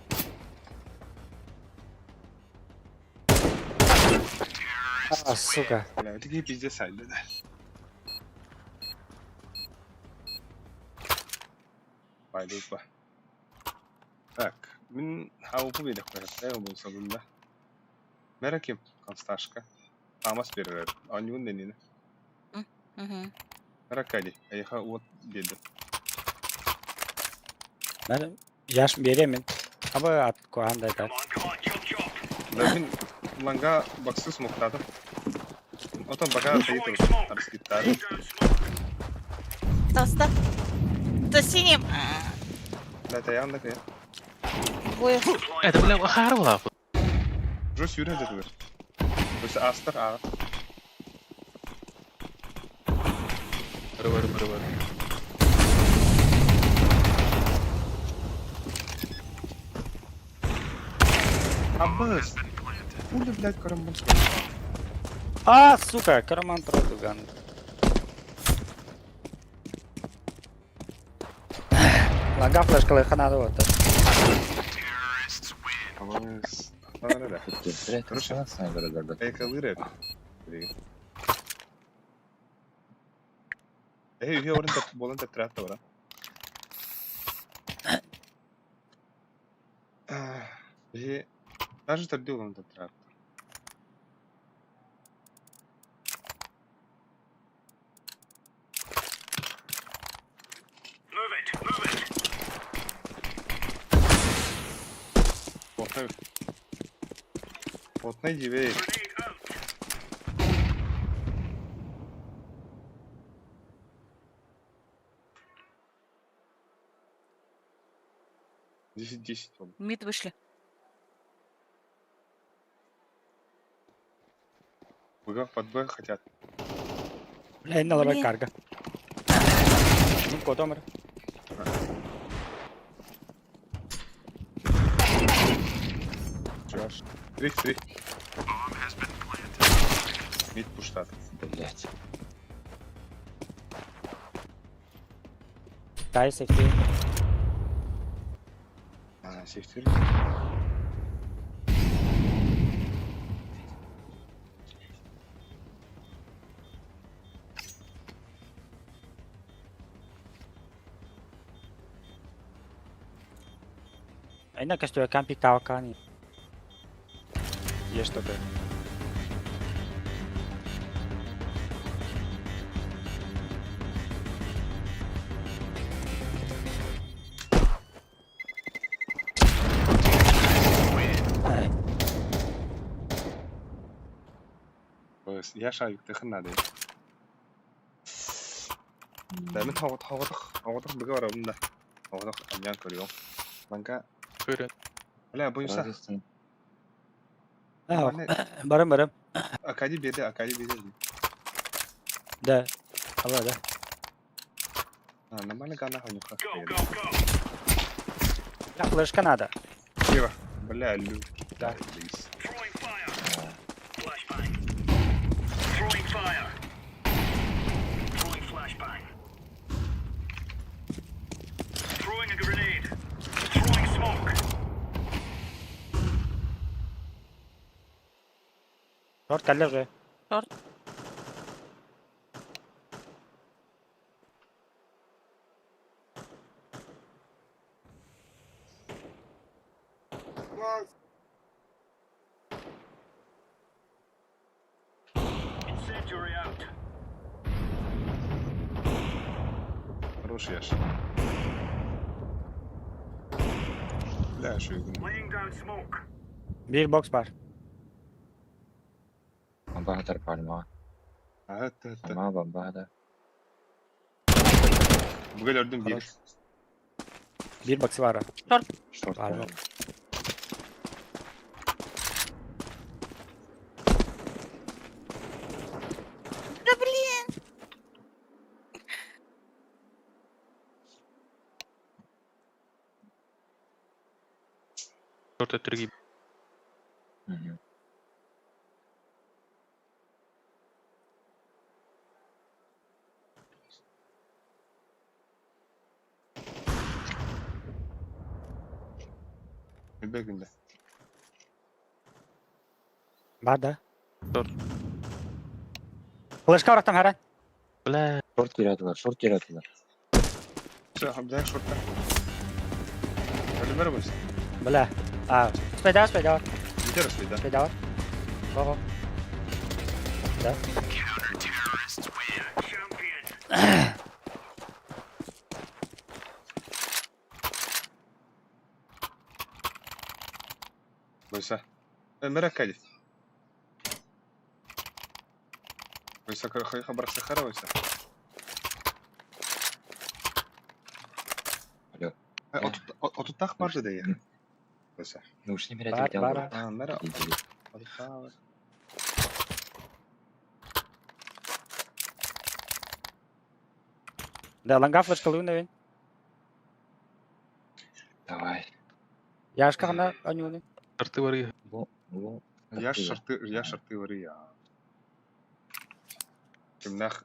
Ah, сука. Бля, это какие пиздец сайды, да. Пойдут ба. Так, мен хавупу бедек қояды, эго болса бunda. Меракем, Консташка. Амас берер. Анюн денini. Угу. Ракади, аяха вот деді. Ben yaş veremin. Ama at koğan da eder. Come on, chop chop. Мен ланга баксы смоктадым. Отан бака Throwing қайып smoke. арыскеттары. Laying down smoke. Тоста. То синим. Бля, таяғында кая. Двое. Это, бля, хар была. Жос юреді деді. Жос астыр аға. Вари. Бабас. Ули, блядь, карамбон. А, сука, карман продуган. Ланга флешкалар ханады отыр. Бабас. Ана да. Блядь, Короче, снайперы Экалы рэп. Үйге орын болын тәттірәтті бара. Үйге... Даже түрде олын тәттірәтті. Move it, move it. Отнай дивей. Grenade out. Десять он. Мид вышли. Быга под Б хотят. Бля, инна лабай Блин. карга. Ну, котомер. Josh. Три. Мид пуштат. Блядь. Тай, сейфти. Сефтер. Ainda que estou a camp picar cani. Есть что-то. Я шайык тыхын надо. Дәмін тауғыдық бігі бар абында. Тауғыдық амян көріyor. Банка... Көрен. Бля, бойымса. Барым. Акади беді. Да. Ала, да. Нормально гана ханюха. Go, go, go. Флешка надо. Ева. Бля, лю. Да. Throwing fire. Flashbang. Throwing fire. Throwing flashbang. Throwing a grenade. Throwing smoke. Шорт калле уже. Шорт. Incendiary out. Хороший яш. Бля, şu uygun. Laying down smoke. Bir box var. Bomba atar palma. Evet. Ama bomba atar. Bugün ördüm bir. Bir box'ı var. Short Var. var. Да блин! Short ötürü Мгм. Bir günde. Var da. Short. Флешка var Herhan. Бля. Short geri attılar. Все, обдай шорта. Полимер мısın? Бля. А, спайда. Gidiyoruz bir daha. Спайда var. Go. Да. Champion. Бойся. Merak кәде. Бойся, хабар Сахара бойся. Алло. Отутақ бар жеді я. Бойся. Ну уж не Бар, меряйте, бар. Мера. Иди. Отутақ. Да, ланга флешка луна вин. Давай. Яшка на анюны. Шарты вари. Бұл Я шарты вари я. Кимнах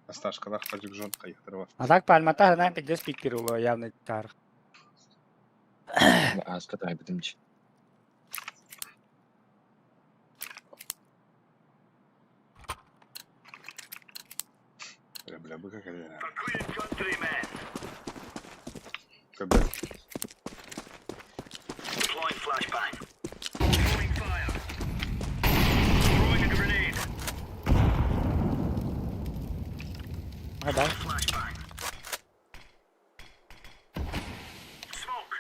Асташкалах пачек жонт кайықтырып. А так пальмата на 50 пикер улы явный тарих. Аска тай бітімчі. Бля, бы как это. For Queen Country, men. Когда Deploying flashbang. Throwing fire. Throwing a grenade. Гадал. Flashbang. Smoke.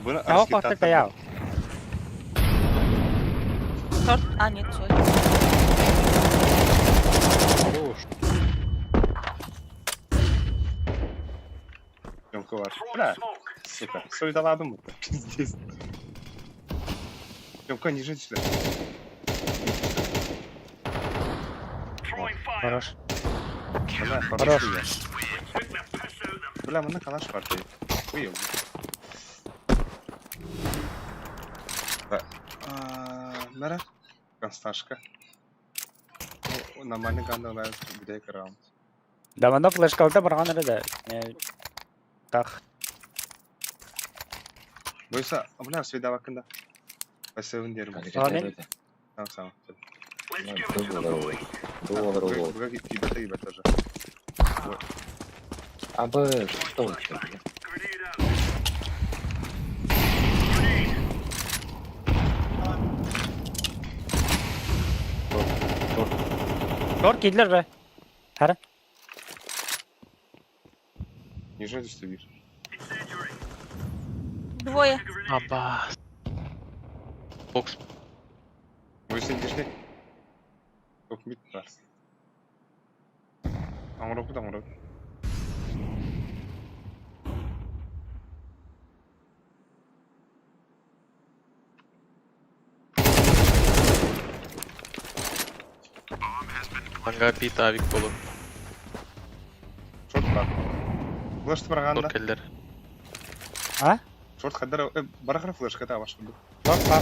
Bunu Tamam baktık da ya. Торт, а нет, соль. Хорош. Ёмка var. Throwing Бля, smoke. сука, солидоладым mı? Пиздец. Ёмка, ниже düştü. Throwing fire. Хорош. Бля, Хорош. ya. Took the piss out of them. Бля, мына калаш var değil. Uyuyor. Нара? Консташка. Нормальный ганда у нас где раунд. Да мында флешкалда барган да. Так. Бойса, бля, свида вакында. Пасевын дерім. Ладно. Сам. Let's give it to them. Бұл Буга ебет тоже. Абы, що у тебе? Grenade out. Grenade. Tor killer be. Her. Ниже düştü bir. Incendiary. Двое. Аба. Бокс. Бойса girdi. Çok mit var. Амурок. Ланга пит авик болу. Шорт бар. Флешті барғанда. Тор келдер. А? Шорт қаддар. Барақыра флешка да башылды. Tor pa.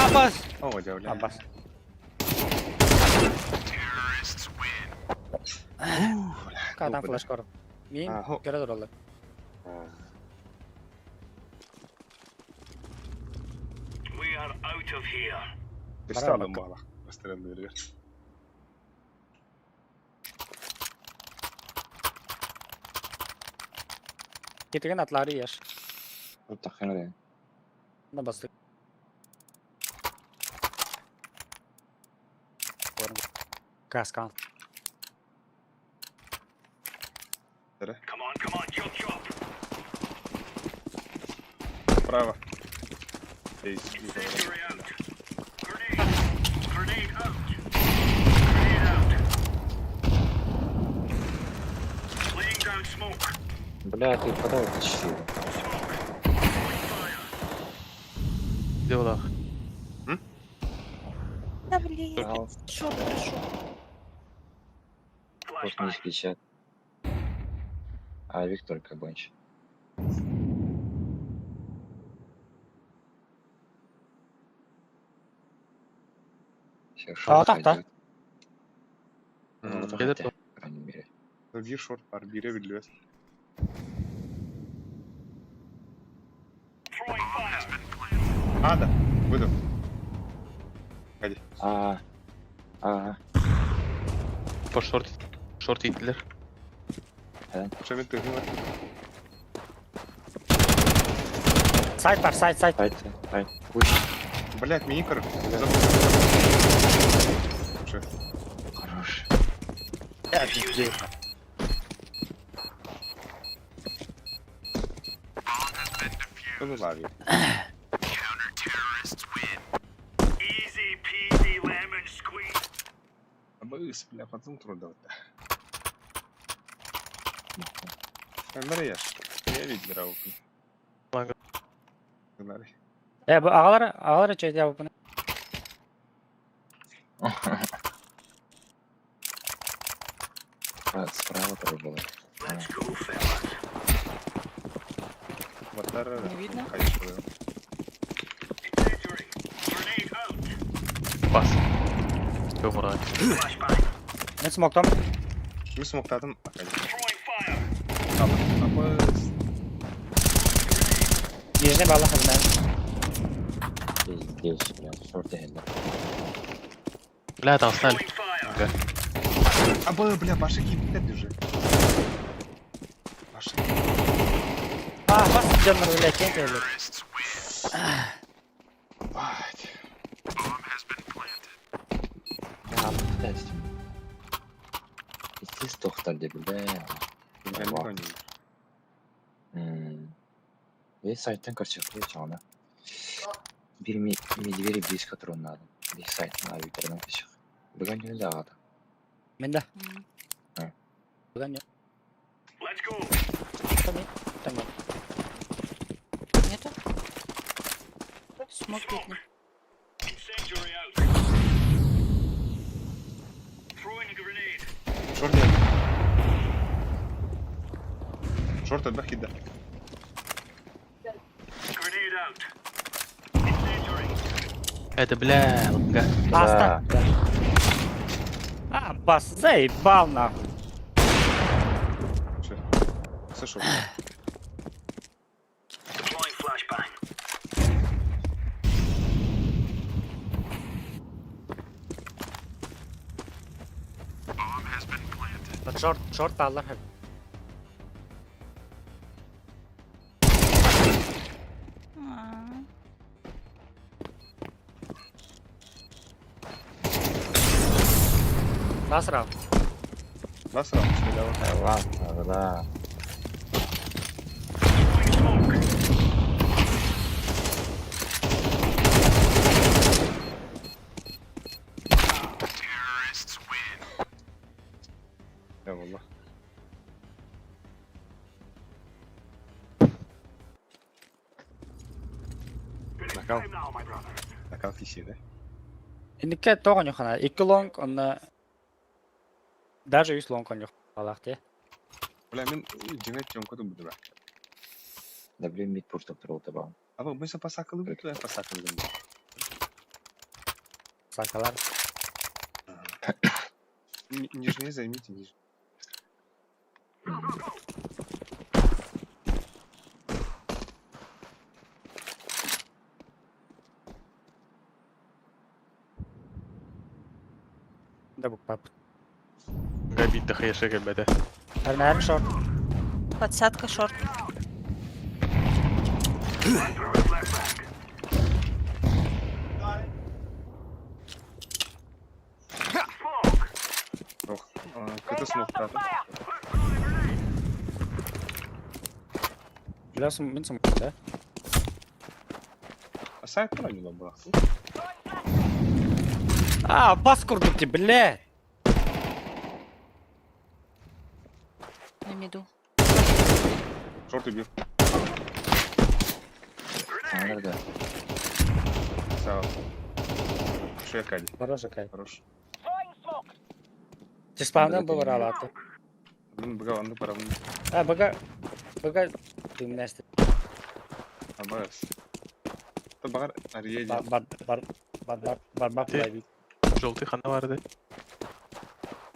Abbas. О, дявля. Abbas. Kadan flash korup. Min göre duralım. We are out of here. Birisi alın bağla. Gösteren veriyor. Getiren atları yer. Бұл тақина дейін. Buna bastık. Kaskan. Come on, jump. Право. Incendiary out. Grenade out. Grenade out. Laying down smoke. Бля, ти подав почти. Smoke. Throwing fire. Где вода? Да блин. Брал, Шо пришел? просто не Flashbang. спичат. А Вик только бонч. Все, шо так, заходит? Мгм. Вот Келет хотя, по крайней мере. Bir short var. Bire biliyoruz. Throwing fire. Ада. Выйду. Hadi. Ага. По шорт итлер. Şöyle tığını var. Side var, side. Ай. Пусть. Блять, миникор. Хорош. Что за лави? Easy peasy lemon squeeze. Абыс, бля, пацан трудовый. Nereye yaş? Niye bildiler avukum? Langa. Nereye? Bu ağalara çözdü ya bunu. Справа тоже было. Let's go, fellas. Батар. Не видно? Конечно. Бас. Көп ұрады. Мен смоктам. Мен смоктадым. Throwing fire. Нижний бала хазман. Değiş biraz. Short ehli. Бля, толстали. Throwing fire. Бля, Паша кипит уже. Паша. Бас жанр үләкен келді. Бать. Ya test. Siz toxtar de bile. Я не понял. Ve sayttan kaçaklı çağına. Bir midveri близко троннады. Bir sayttan abi yukarıdan kaçak. Bugün günü de ağadı. Мен да. Ha. Бүгін жоқ. Let's go. Tamam. Нету? Смог видно. Incendiary out. Throwing a grenade. Шорт нет. Шорт отбахи, да. Grenade out. Incendiary. Это, бля, ланга. Аста. Бас, заебал нахуй. Че? Слышал? Deploying flashbang. Шорт аллар хеп. Насрав. Насрал, стрелял. Ладно, да. Да, والله. Накал. Now, my brother. Накал киси, да? Индикке тоғын жоқ ана. 2 лонг, онна... Даже 3 лонг он жоқ. Алақты. Бля, мен жеңет жоңкоду буду бак. Да блин мид пуштап тұру табам. Абы мы пасакылы буту, я пасакылы. Сакалар. Нижнее займите, нижнее. Да бук пап. Габит да хаяша габада. Арна шорт. Подсадка шорт. Ох, кто смоктады? Білесің, мен смок, да? А сайт правильно был. Бас құрдықты, біле! На миду. Шорт убил. Nerede? Сау. Шея Кади. Хороша кай. Хорош. Ти спавнен бұл алаты. Мен бага анды парамын. Бага дүмнәсті. Абас. То багар ариеди. Барбак лайби. Желтый хана варды.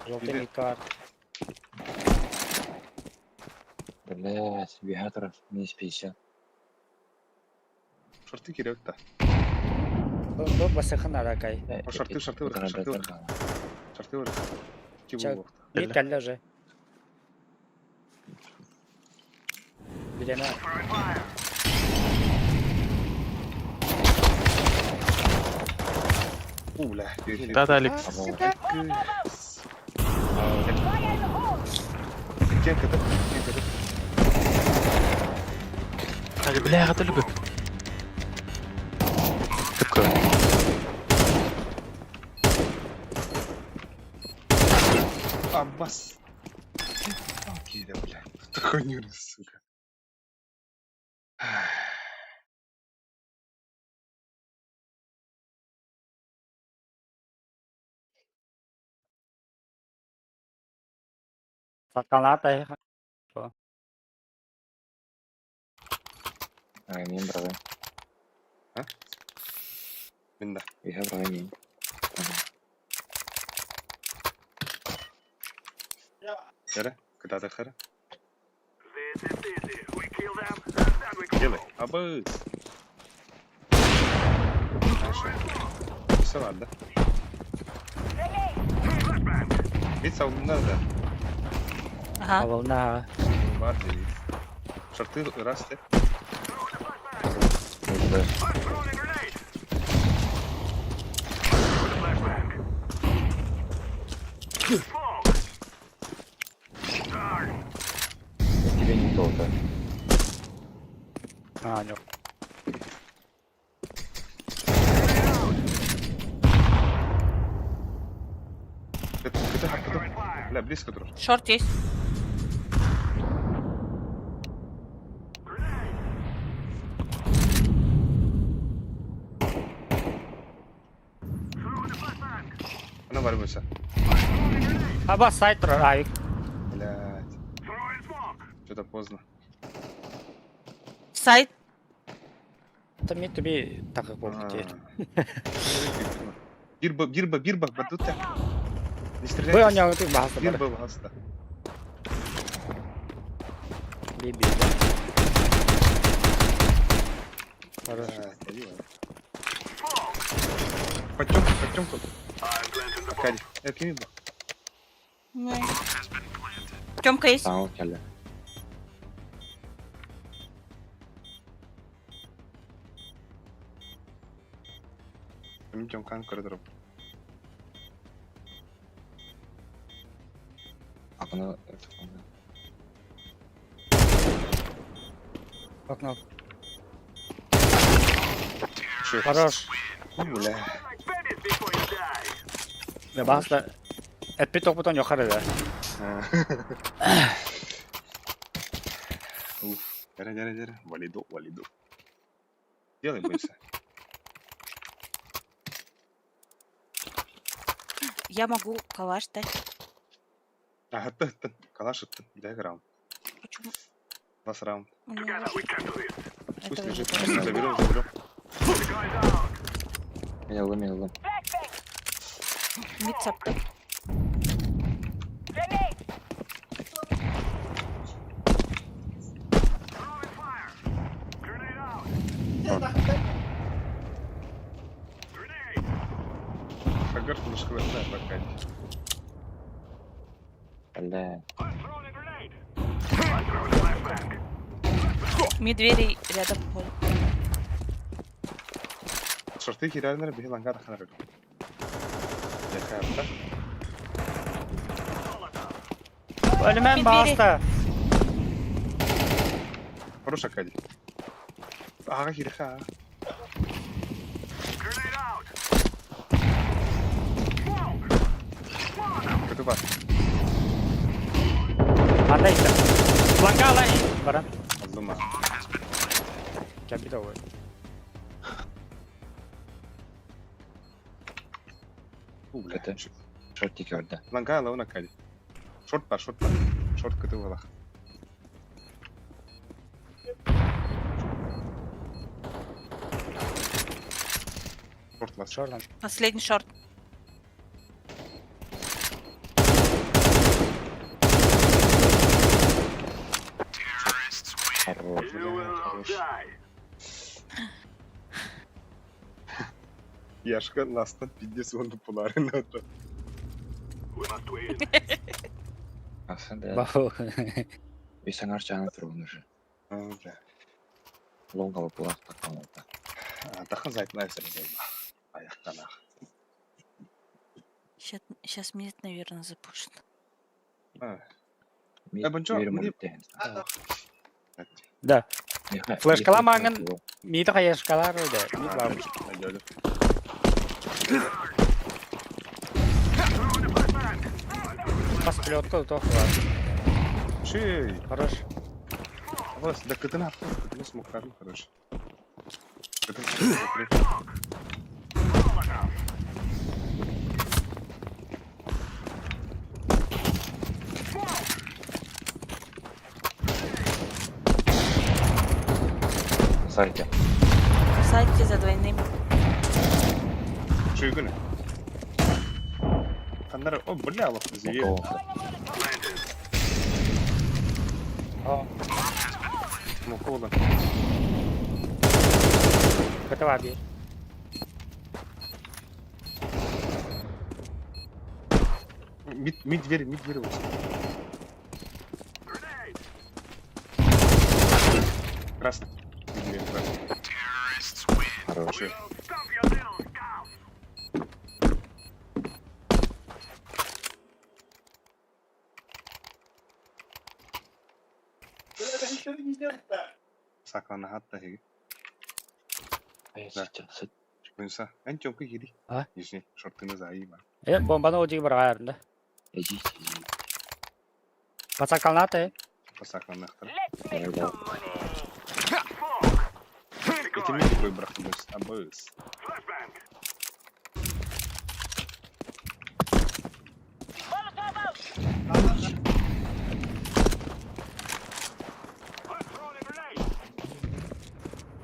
Жолты микар. Блять, вигатор не спейся. Шорты керек та. Бұл басықын ара кай. Шорты выр. Шорты выр. Ки Чак. бул вакыт. Ет кәлі уже. Білена. Бля. Да, Алекс. Кенкада. Hadi bля, hadi любит. Такое. Аббас. Окей, да, бля. Такой нюрис, сука. Сақалаты. Мен брагы. Мен да. Вига брагы мен. Кара, когда ты хара? This is easy. We kill them, and then we go. Делай. Абы. Все ладно. Ведь саудна, да. Ага. Авылна. Бар değil. Шорты расты. Throwing a grenade. Flashbang. Fog. Darn. Тебе не то, да. А, нет. Бля, близко друг. Шорт есть. Она ворвется. Аба сайт райк. Блядь. Что-то поздно. Сайт. Это ми тебе так как помните. Бирба, бадута. Не Вы стреляйте. он я ты бахта. Бирба, баста. Биби. Хорошо. Потёмку. Акади. Кем был? Не. Тёмка есть. Сау келді. Тёмканы көрдіріп. Ақыны... Окно. Шеф. Хорош. Бля. Я бахта. Это питок потом ёхары да. Уф. Дяра. Валиду. Делай быстро. Я могу калаш дать. Ага, ты. Калаш это. Дай раунд. Почему? Лас раунд. У меня Пусть это лежит. уже Заберем. Мелы. Митсап. Хагар флешка знает пока. Бля. Медведей рядом ходят. Шорты хиральнер бегил ангар ханар. Якая да? Ölümen bastı. Хорош Акади. Ага, хириха. Кто бар? Anda işte. Flanka lan. Baran. Azlama. Gel bir de o. Бля. Шортик өрді. Ланга лаун Акади. Шорт бар. Шорт кыты валах. Шорт лас. Şuradan. Последний шорт. Хорош. Яшка настан пиздец он популярен это. Ақсында... Бау. Бесен арчаны тұрғын уже. Бля. Лонгалы бұлақ таққан олда. Тахан зайт найсер займа. Аяқтан ақ. Сейчас минут, наверное, запушит. Да. Флешкаламаңын миді қаяшқалар өйді. Мид бармыш. Бас плетка тоқ бар. Чей. Хорош. Вот, да кытын аттым. Кытын смоктарым, хорош. Сайте. Сайте за двойным. Чей гыны? хандар. О, бля, лох, зеве. Ну, колда. БТВ б'є. Мид дверь вышел. Красный. Мид дверь, красный. Хороший. Saklanı hatta hegi. А я сейчас. Çıkınsa. En çok gidi. Ha? Yüzüne şortunu zayi var. Бомбаны OG бір айырында. Иди. Пацан аты. Saklanı aktar. Да. Эти миди кой бıraktınız. Abız.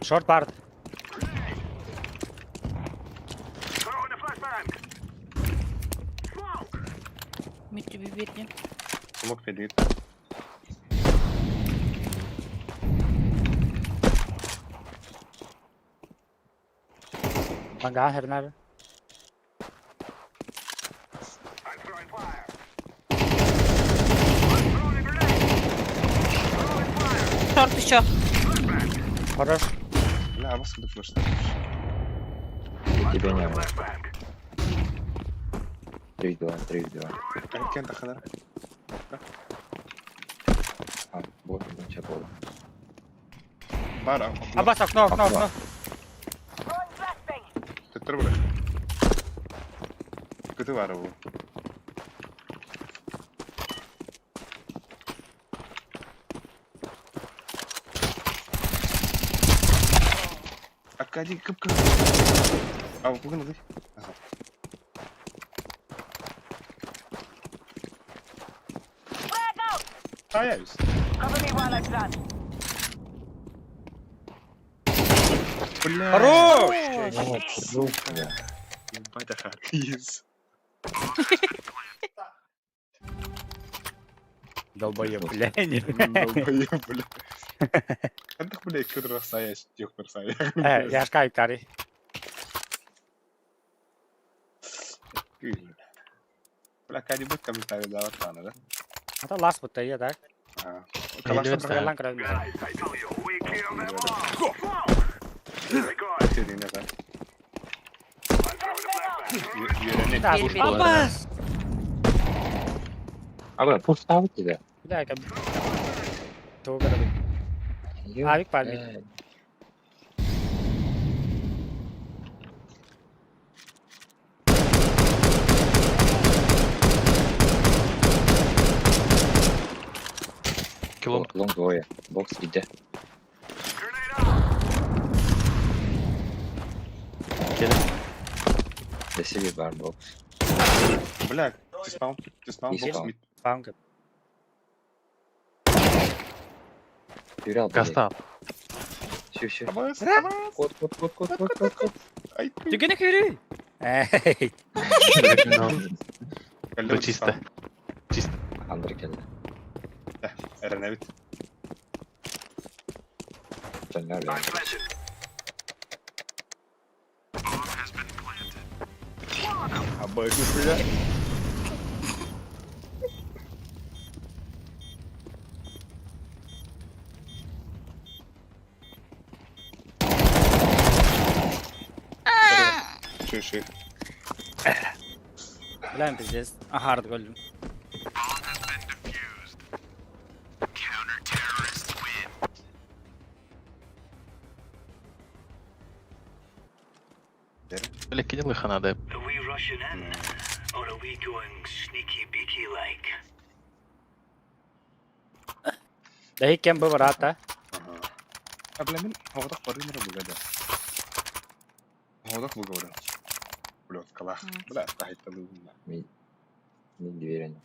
Шорт барды. Мид bir verdim. Smoke fedid. Мага хернер. Шорт еще. Хорош. Бля, бас кыды флеш. Тебя не было. 3-2. Erken takılar. А, вот, сейчас было. Var abi. Аббас окно. Tuttur bırak. Kötü var bu. Akadi kıp. Abi bugün hadi. Hayır. Бля. Хорош! Ебать, охаркиз. Долбоеб, блядь. Долбоёб, бля. Кандах, бля, көтір саяш, жоқтар саяш. Яшка икари. Бля, кәді бұд комментарий дават бана, да? Ата лас бұтта, иә, так? Калашта Стрелан край. Серийне, да? Ерені. Аббас! А вы пусть ставите, да? Бля, как... Туга да бит. Авик парми. Килом. Лонг двое. Бокс где? Для себе бар бокс. Бля, ти спаун Есть бокс спаун. мид. Панка. Юрял, Гаста. Все. Абас, Кот. Ай, Тюгені күйрі! Эй! Да чисто. Андре келді. Ерені бит. Дönler ya. Абас, бля. Ши. Біләм пиздец. Ахарды көldüm. Бля, кинь лыха надо. Are we rushing in? Or are we going sneaky beaky like? Дәйік кен бұл рата. Бля, мен оғдақ бары мені бұғады. Оғдақ бұғады. Бля, калах. Бля, тахитталы бұғында. Не дверь.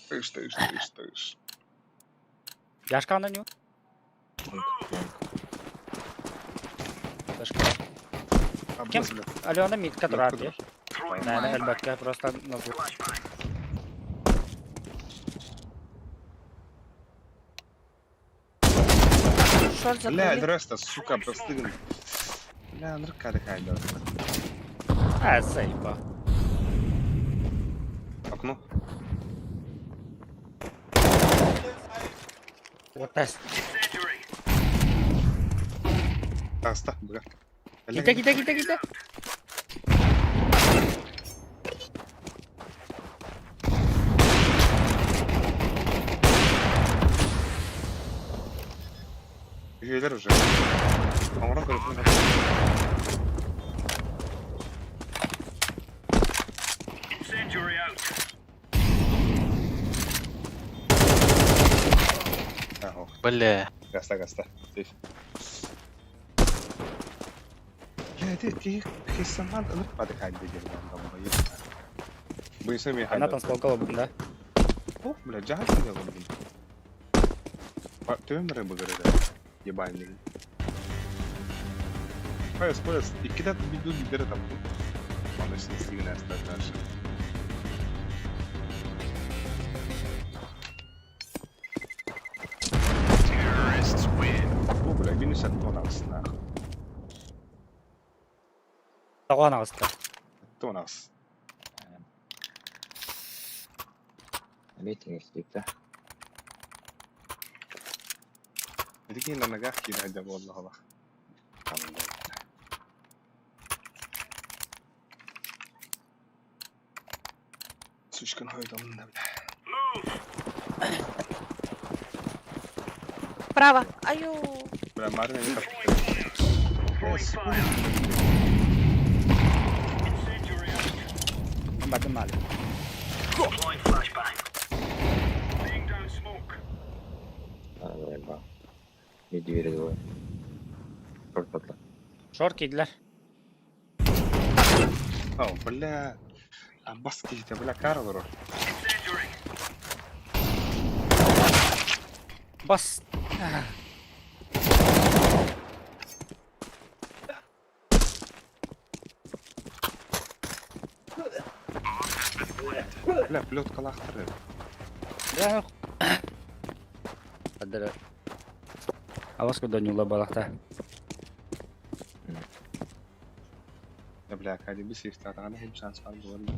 Тыш. Яшка анда не? Кем? Абас, бля. Алена митка тұрады. Yani elbette просто назло. Шорт Бля, закрыли. здрасте, сука, постыгн. Бля, ныркады кайда. Сейпа. Окно. Вот тест. Таста, бля. Киде. Üyeler уже. Амра көріп. Incendiary out. Ага, Бля. гаста. Сейф. Бля, ты хиссаман ныркады кайда деген адамға еш. Бұйса мен Она кайда. там сколько да? О, бля, жахат не болдым. Төмірі бұгырды. Ебальный. Пояс. İki de bir lideri taptım. Bana şimdi sigin astar karşı. Bu bile beni sattı ona aslında. Таган агысты. Sattı ona aslında. Рейтинг істейді да. Dedik ki nana gah kira acaba Allah Allah. Tamam da. Sıçkın hoydum da bile. Право. Аю. Bile marine bir kapı. Yes. Бадым мали. Deploying flashbang. Laying down smoke. Galiba. Bir diğeri de var. Short patla. Шорт кидлер. О, бля. Аббас киите, бля, каралар. Incendiary. Бас. Bля, плет калахтыры. Я. Адыр. Авас куда не улыбалахта. Ya bля, hadi bir safety atağına hem şans var bu arada.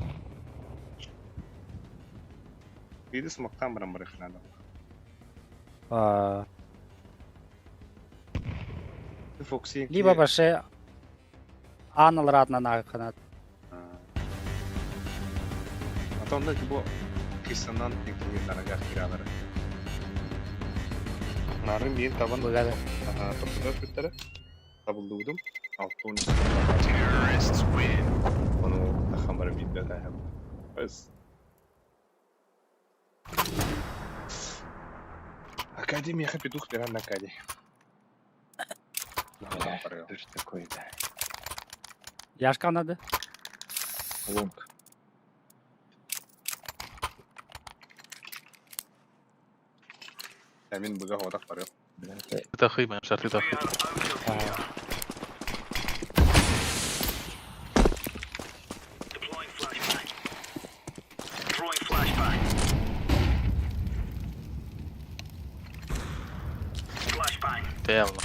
Bir de smoke'tan bırakın adam. Foxy. Либо баше аналратна на канат. Atondaki bu kısımdan tekniği naragah kiraları. Narın bir taban Bugada. topuda kütleri. Tabulduğum. Altı 12. Onu tahammara bir de hem. Bas. Академия хапидух тиран на каде. Что такое, да? Яшка надо. Лонг. Эмин буга hodaq бар yok. تخيب مش عارف تخيب. Deploying flashbang. Throwing flashbang. Flashbang. يلا.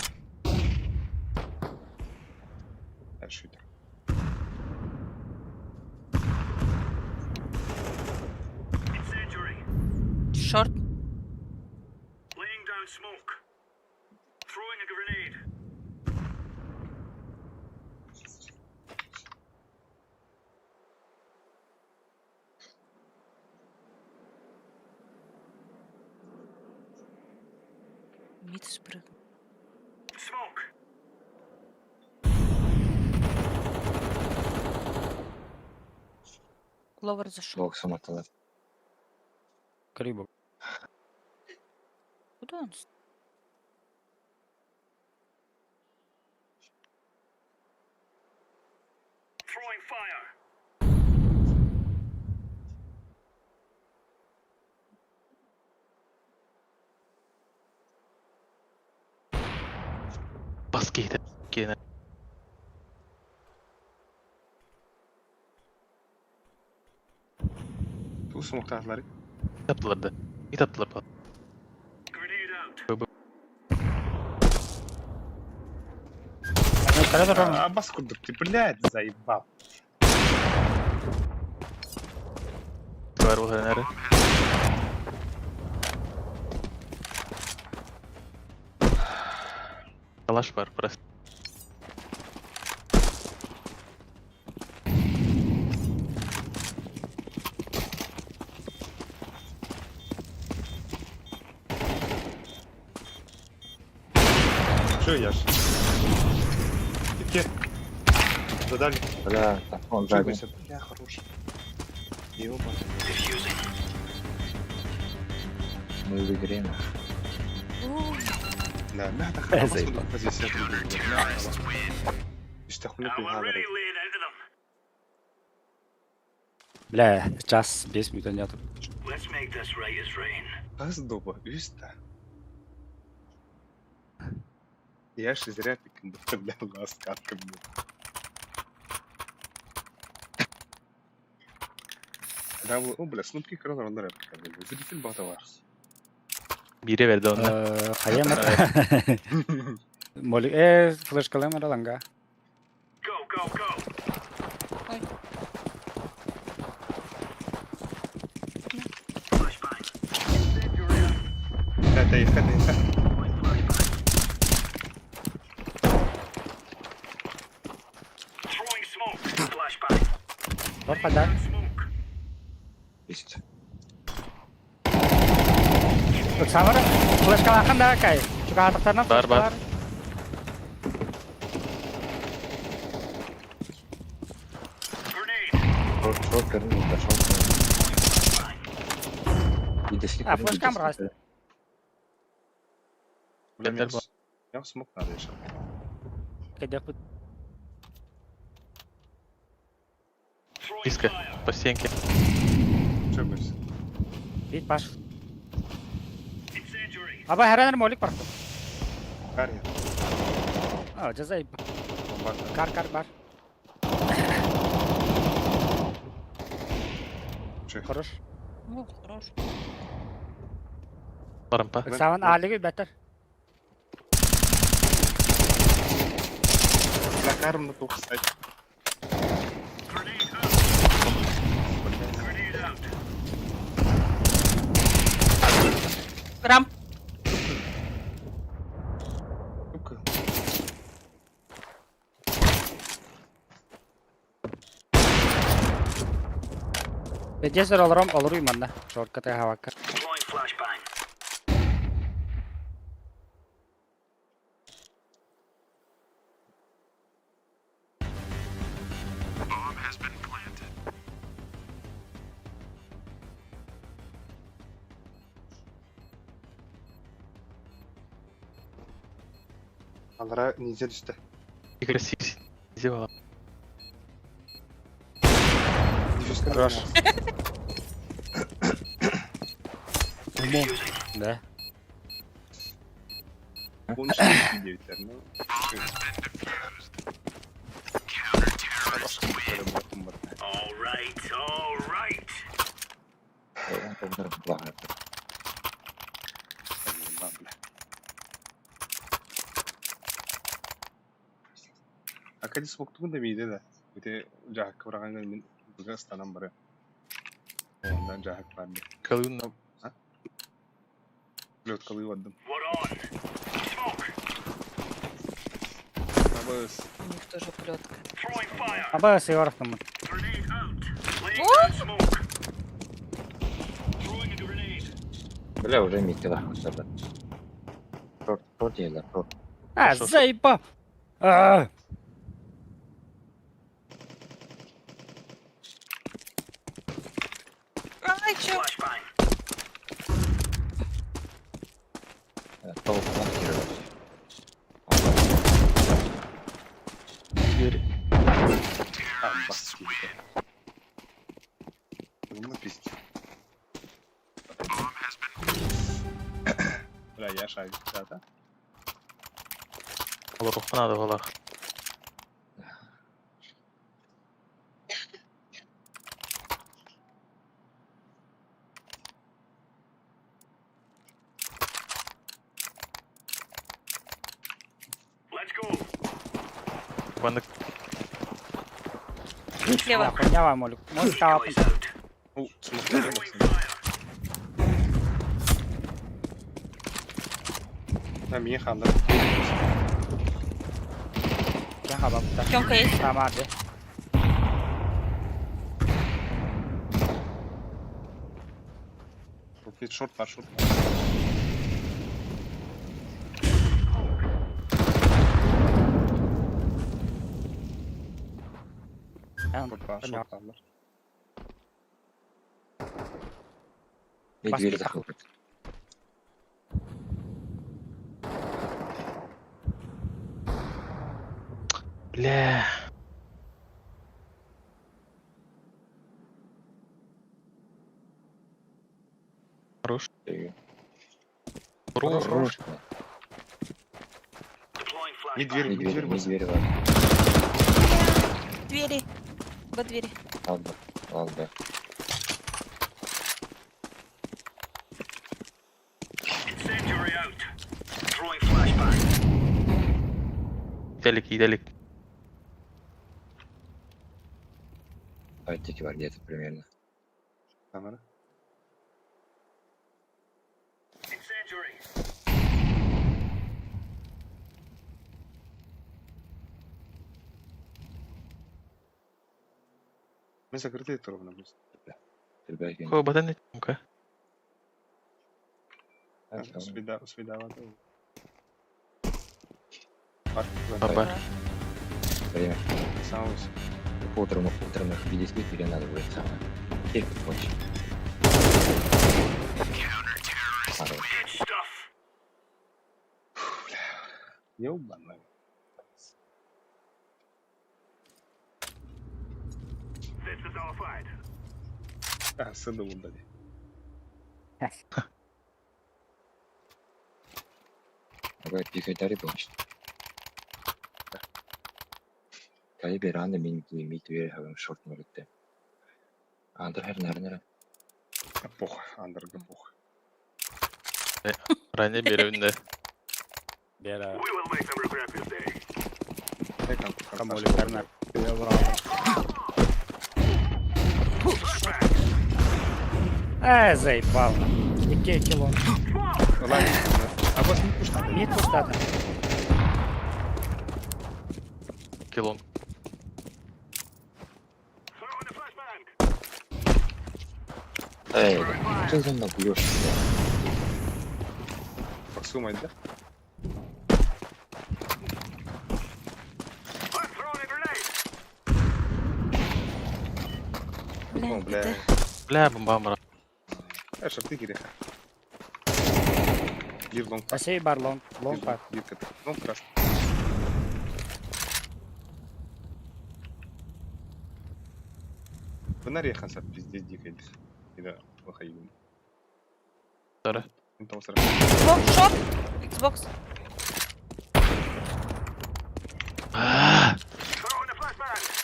Her şeyde. Incendiary. Шорт. Laying down smoke. Throwing a grenade. Мид спрыг. Smoke. Кловер зашел. Лонг самотала. Крибок. Куда он? Throwing fire. Bas giydi. Gene. Bu smoke'takileri. Taptılar da. İyi taptılar bak. Grenade out. Yukarı duralım. Bas kurduk. Блядь, заебал. Var bu nere? Kalaş var burası. Что я? Иди. Задали. Бля, так, он сзади. Жигайся. Бля, хороший. Ёбаный. Мы выиграем. Да, надо хорошо заебал. позицию. İşte хули Now ты we're говоришь. really laying into them. Бля, час 5 минут нету. Let's make this right as rain. Кыз доба, üstte. Я ж зря пикнул, бля, ласкатка, бля. Да, о, бля, снупки кранlar onlar yaptık. Zülfil bağda var. Biri verdi onu. Hayır Molly, flash kalem langa. Go, go, go. Ой. Flashbang. Это их, это их. Throwing smoke. Flashbang. Var kadar. Smoke. Есть. Sama flash kalahkan dah kayak. Juga atas Var, var. Grenade. Шорт вернул, да, шорт. И дошли. А, флешкам раз. Бля, Yeter bu. я смог надо еще. Kayak dapat. Throwing Близко. fire. По стенке. Что будет? Bit pas. Incendiary. Apa heran Molly par. Карьер. Oh, jazai. Бомба. Kar bar. Че? Хорош. Ну, хорош. Rampa. Savan aligi better. Бля, карм тут, кстати. Grenade out. Grenade out. Рам. Ну-ка. Bejes olaram alırım ben de. Shortcut havaka. Deploying flashbang. Алара ниже düştü. Игорь Сикси. Зевала. Хорош. Да. Konuşuyor videolarını. All right, all right. Он помню, благо. Akadi smoktun da miydi de. Bir de cahak kıvragan gelmin. Bugün ıstanan bari. Ondan cahak vardı. Kalın. Blöt kalıyı vardım. What on? Smoke. Nabız. У них тоже плетка. Throwing fire. Apa sih orang temen? Grenade out. Laying down smoke. Throwing a grenade. Бля, уже мид кидал. Шорт делал, шорт. Ah, zaybap. Ah. Ай, чё? Flashbang. Толк фланкировать. Игорь. Там бас gibi. Bunu pist. Bля, я шарю. Да. Ruhban adı valla. Кабанlık. Слева. Хуйня вам, Молик. Молик тавапын. Ол смоктарда баксын. Мен ханда. Кен хабапта. Тёмка есть. Тамады. Окей, шорт бар, шорт. Кен Шорт бар, шорт бар. И Бас дверь не захлопнет. Бля. Хорош. Хорош. Хорош. Deploying Не flashbang. дверь, Не не дверь, дверь, не босс. дверь, ладно. Двери. Во двери. Ладно, ладно. Incendiary out. Throwing flashbang. Gidelim. Файтики var где-то примерно. Камера. Incendiary. Мы закрыты это ровно. Ребятки. Кого батанет? Ну-ка. Свидава. Баба. Время. Саус. Утром их видеть или надо будет самое. Теперь хочешь. Хорош. Good stuff. Ёбаный. This is our fight. Сыды удали. Давай пикай дари болчу. Кай беранда мен мид вер хавым шорт мөрөттө. Андыр нэр. Похуй, андерга похуй. Ранее беревinde. Бера. We will make them regret this day. Камолик Бернар. Я брал. Заебал. Який кіло? А босс не пушка. Мід пустата. Килон. Throwing the flashbang. Эй, что за мной бьёшь? Сумай, да? I'm throwing a grenade. О, Блин, бля. это... Бля, бомба. Чтоб ты киреха. Лив лонг. Асей бар лонг. Лонг бар. Лонг краш. Фонарь ехался пиздец дикой. Или выходил. Сара. Интал сара. Xbox, шот. Xbox. Throwing the flashbang.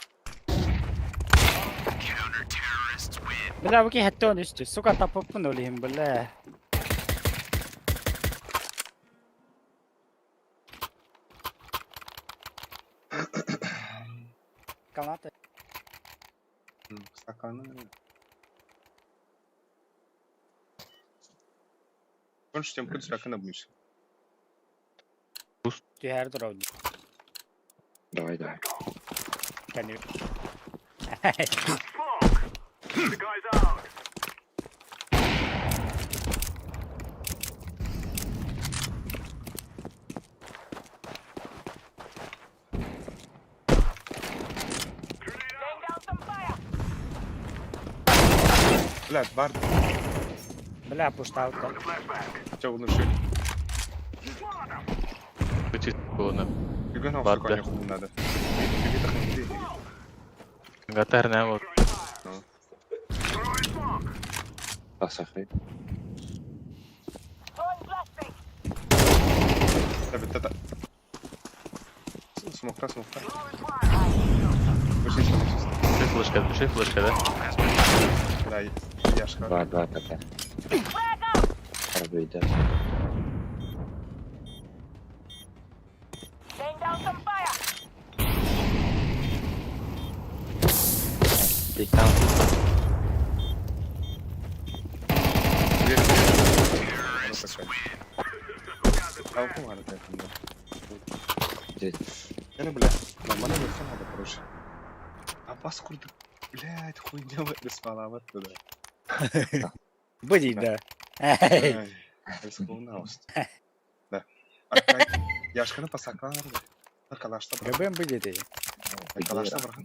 Бля, выки хэттон исти. Сука таппын олим, бля. Канаты. Стаканы. Кончу тем куд стакана будешь. Түйер дұрау. Давай. Can you? Smoke. The guy's out. Блядь, бар. Бля, пуштал. The flashbang. Чё внушили? Почти было на. Фига на Ладно. все хуй надо. Фига так не делай. Гатар не вот. Throwing smoke. Пасахай. Это. Смокта. Throwing fire. Вышли, что Большая флешка, да? Да, я ж Два КП. Пробуй, да. Dikkat. Алком надо поэтому. Где? Я не, бля, нормально версия надо, короче. А паскурд, блядь, хуйня в это спала вот туда. Будет, да. Ай, исполнялось. Да. Аркай, яшканы пасаклар. Калашта брат. Габен будет, ей. Калашта брат.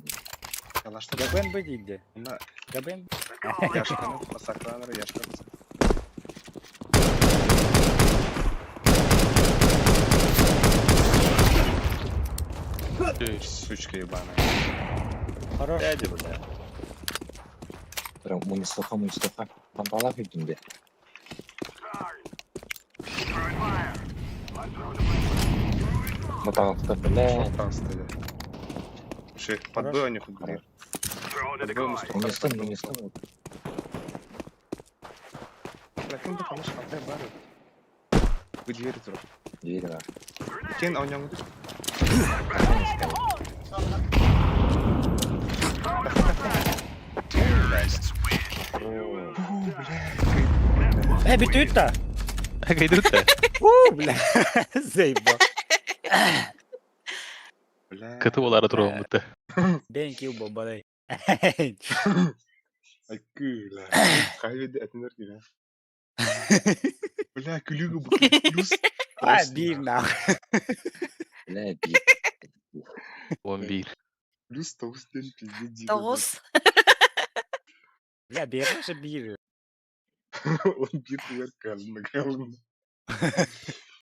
Калашта брат. Габен будет, да. Мына Габен. яшканы пасаклар, яшканы пасаклар. Сучка ебаная. Хорош. Dede, bля. Прям Мунистаха. Там палак идем. Моталка, бля. Просто. Ши, подбой они хоть были. Мунистан. Лакин да конечно атай бар. Вы дверь тур. Дверь, да. Кен оняң ду. Битүтта. Кайдут-то. Бля. Заебал. Бля. Кыты болары турган бутта. Бен кил бомбадай. Ай күлә. Кайбеде әтенер килә. Бля, күлүгү бу плюс. А, бир нах. Бля, 11. Плюс 9 ден пиздец. 9. Бля, бер же бир. Он бир тигәр калын.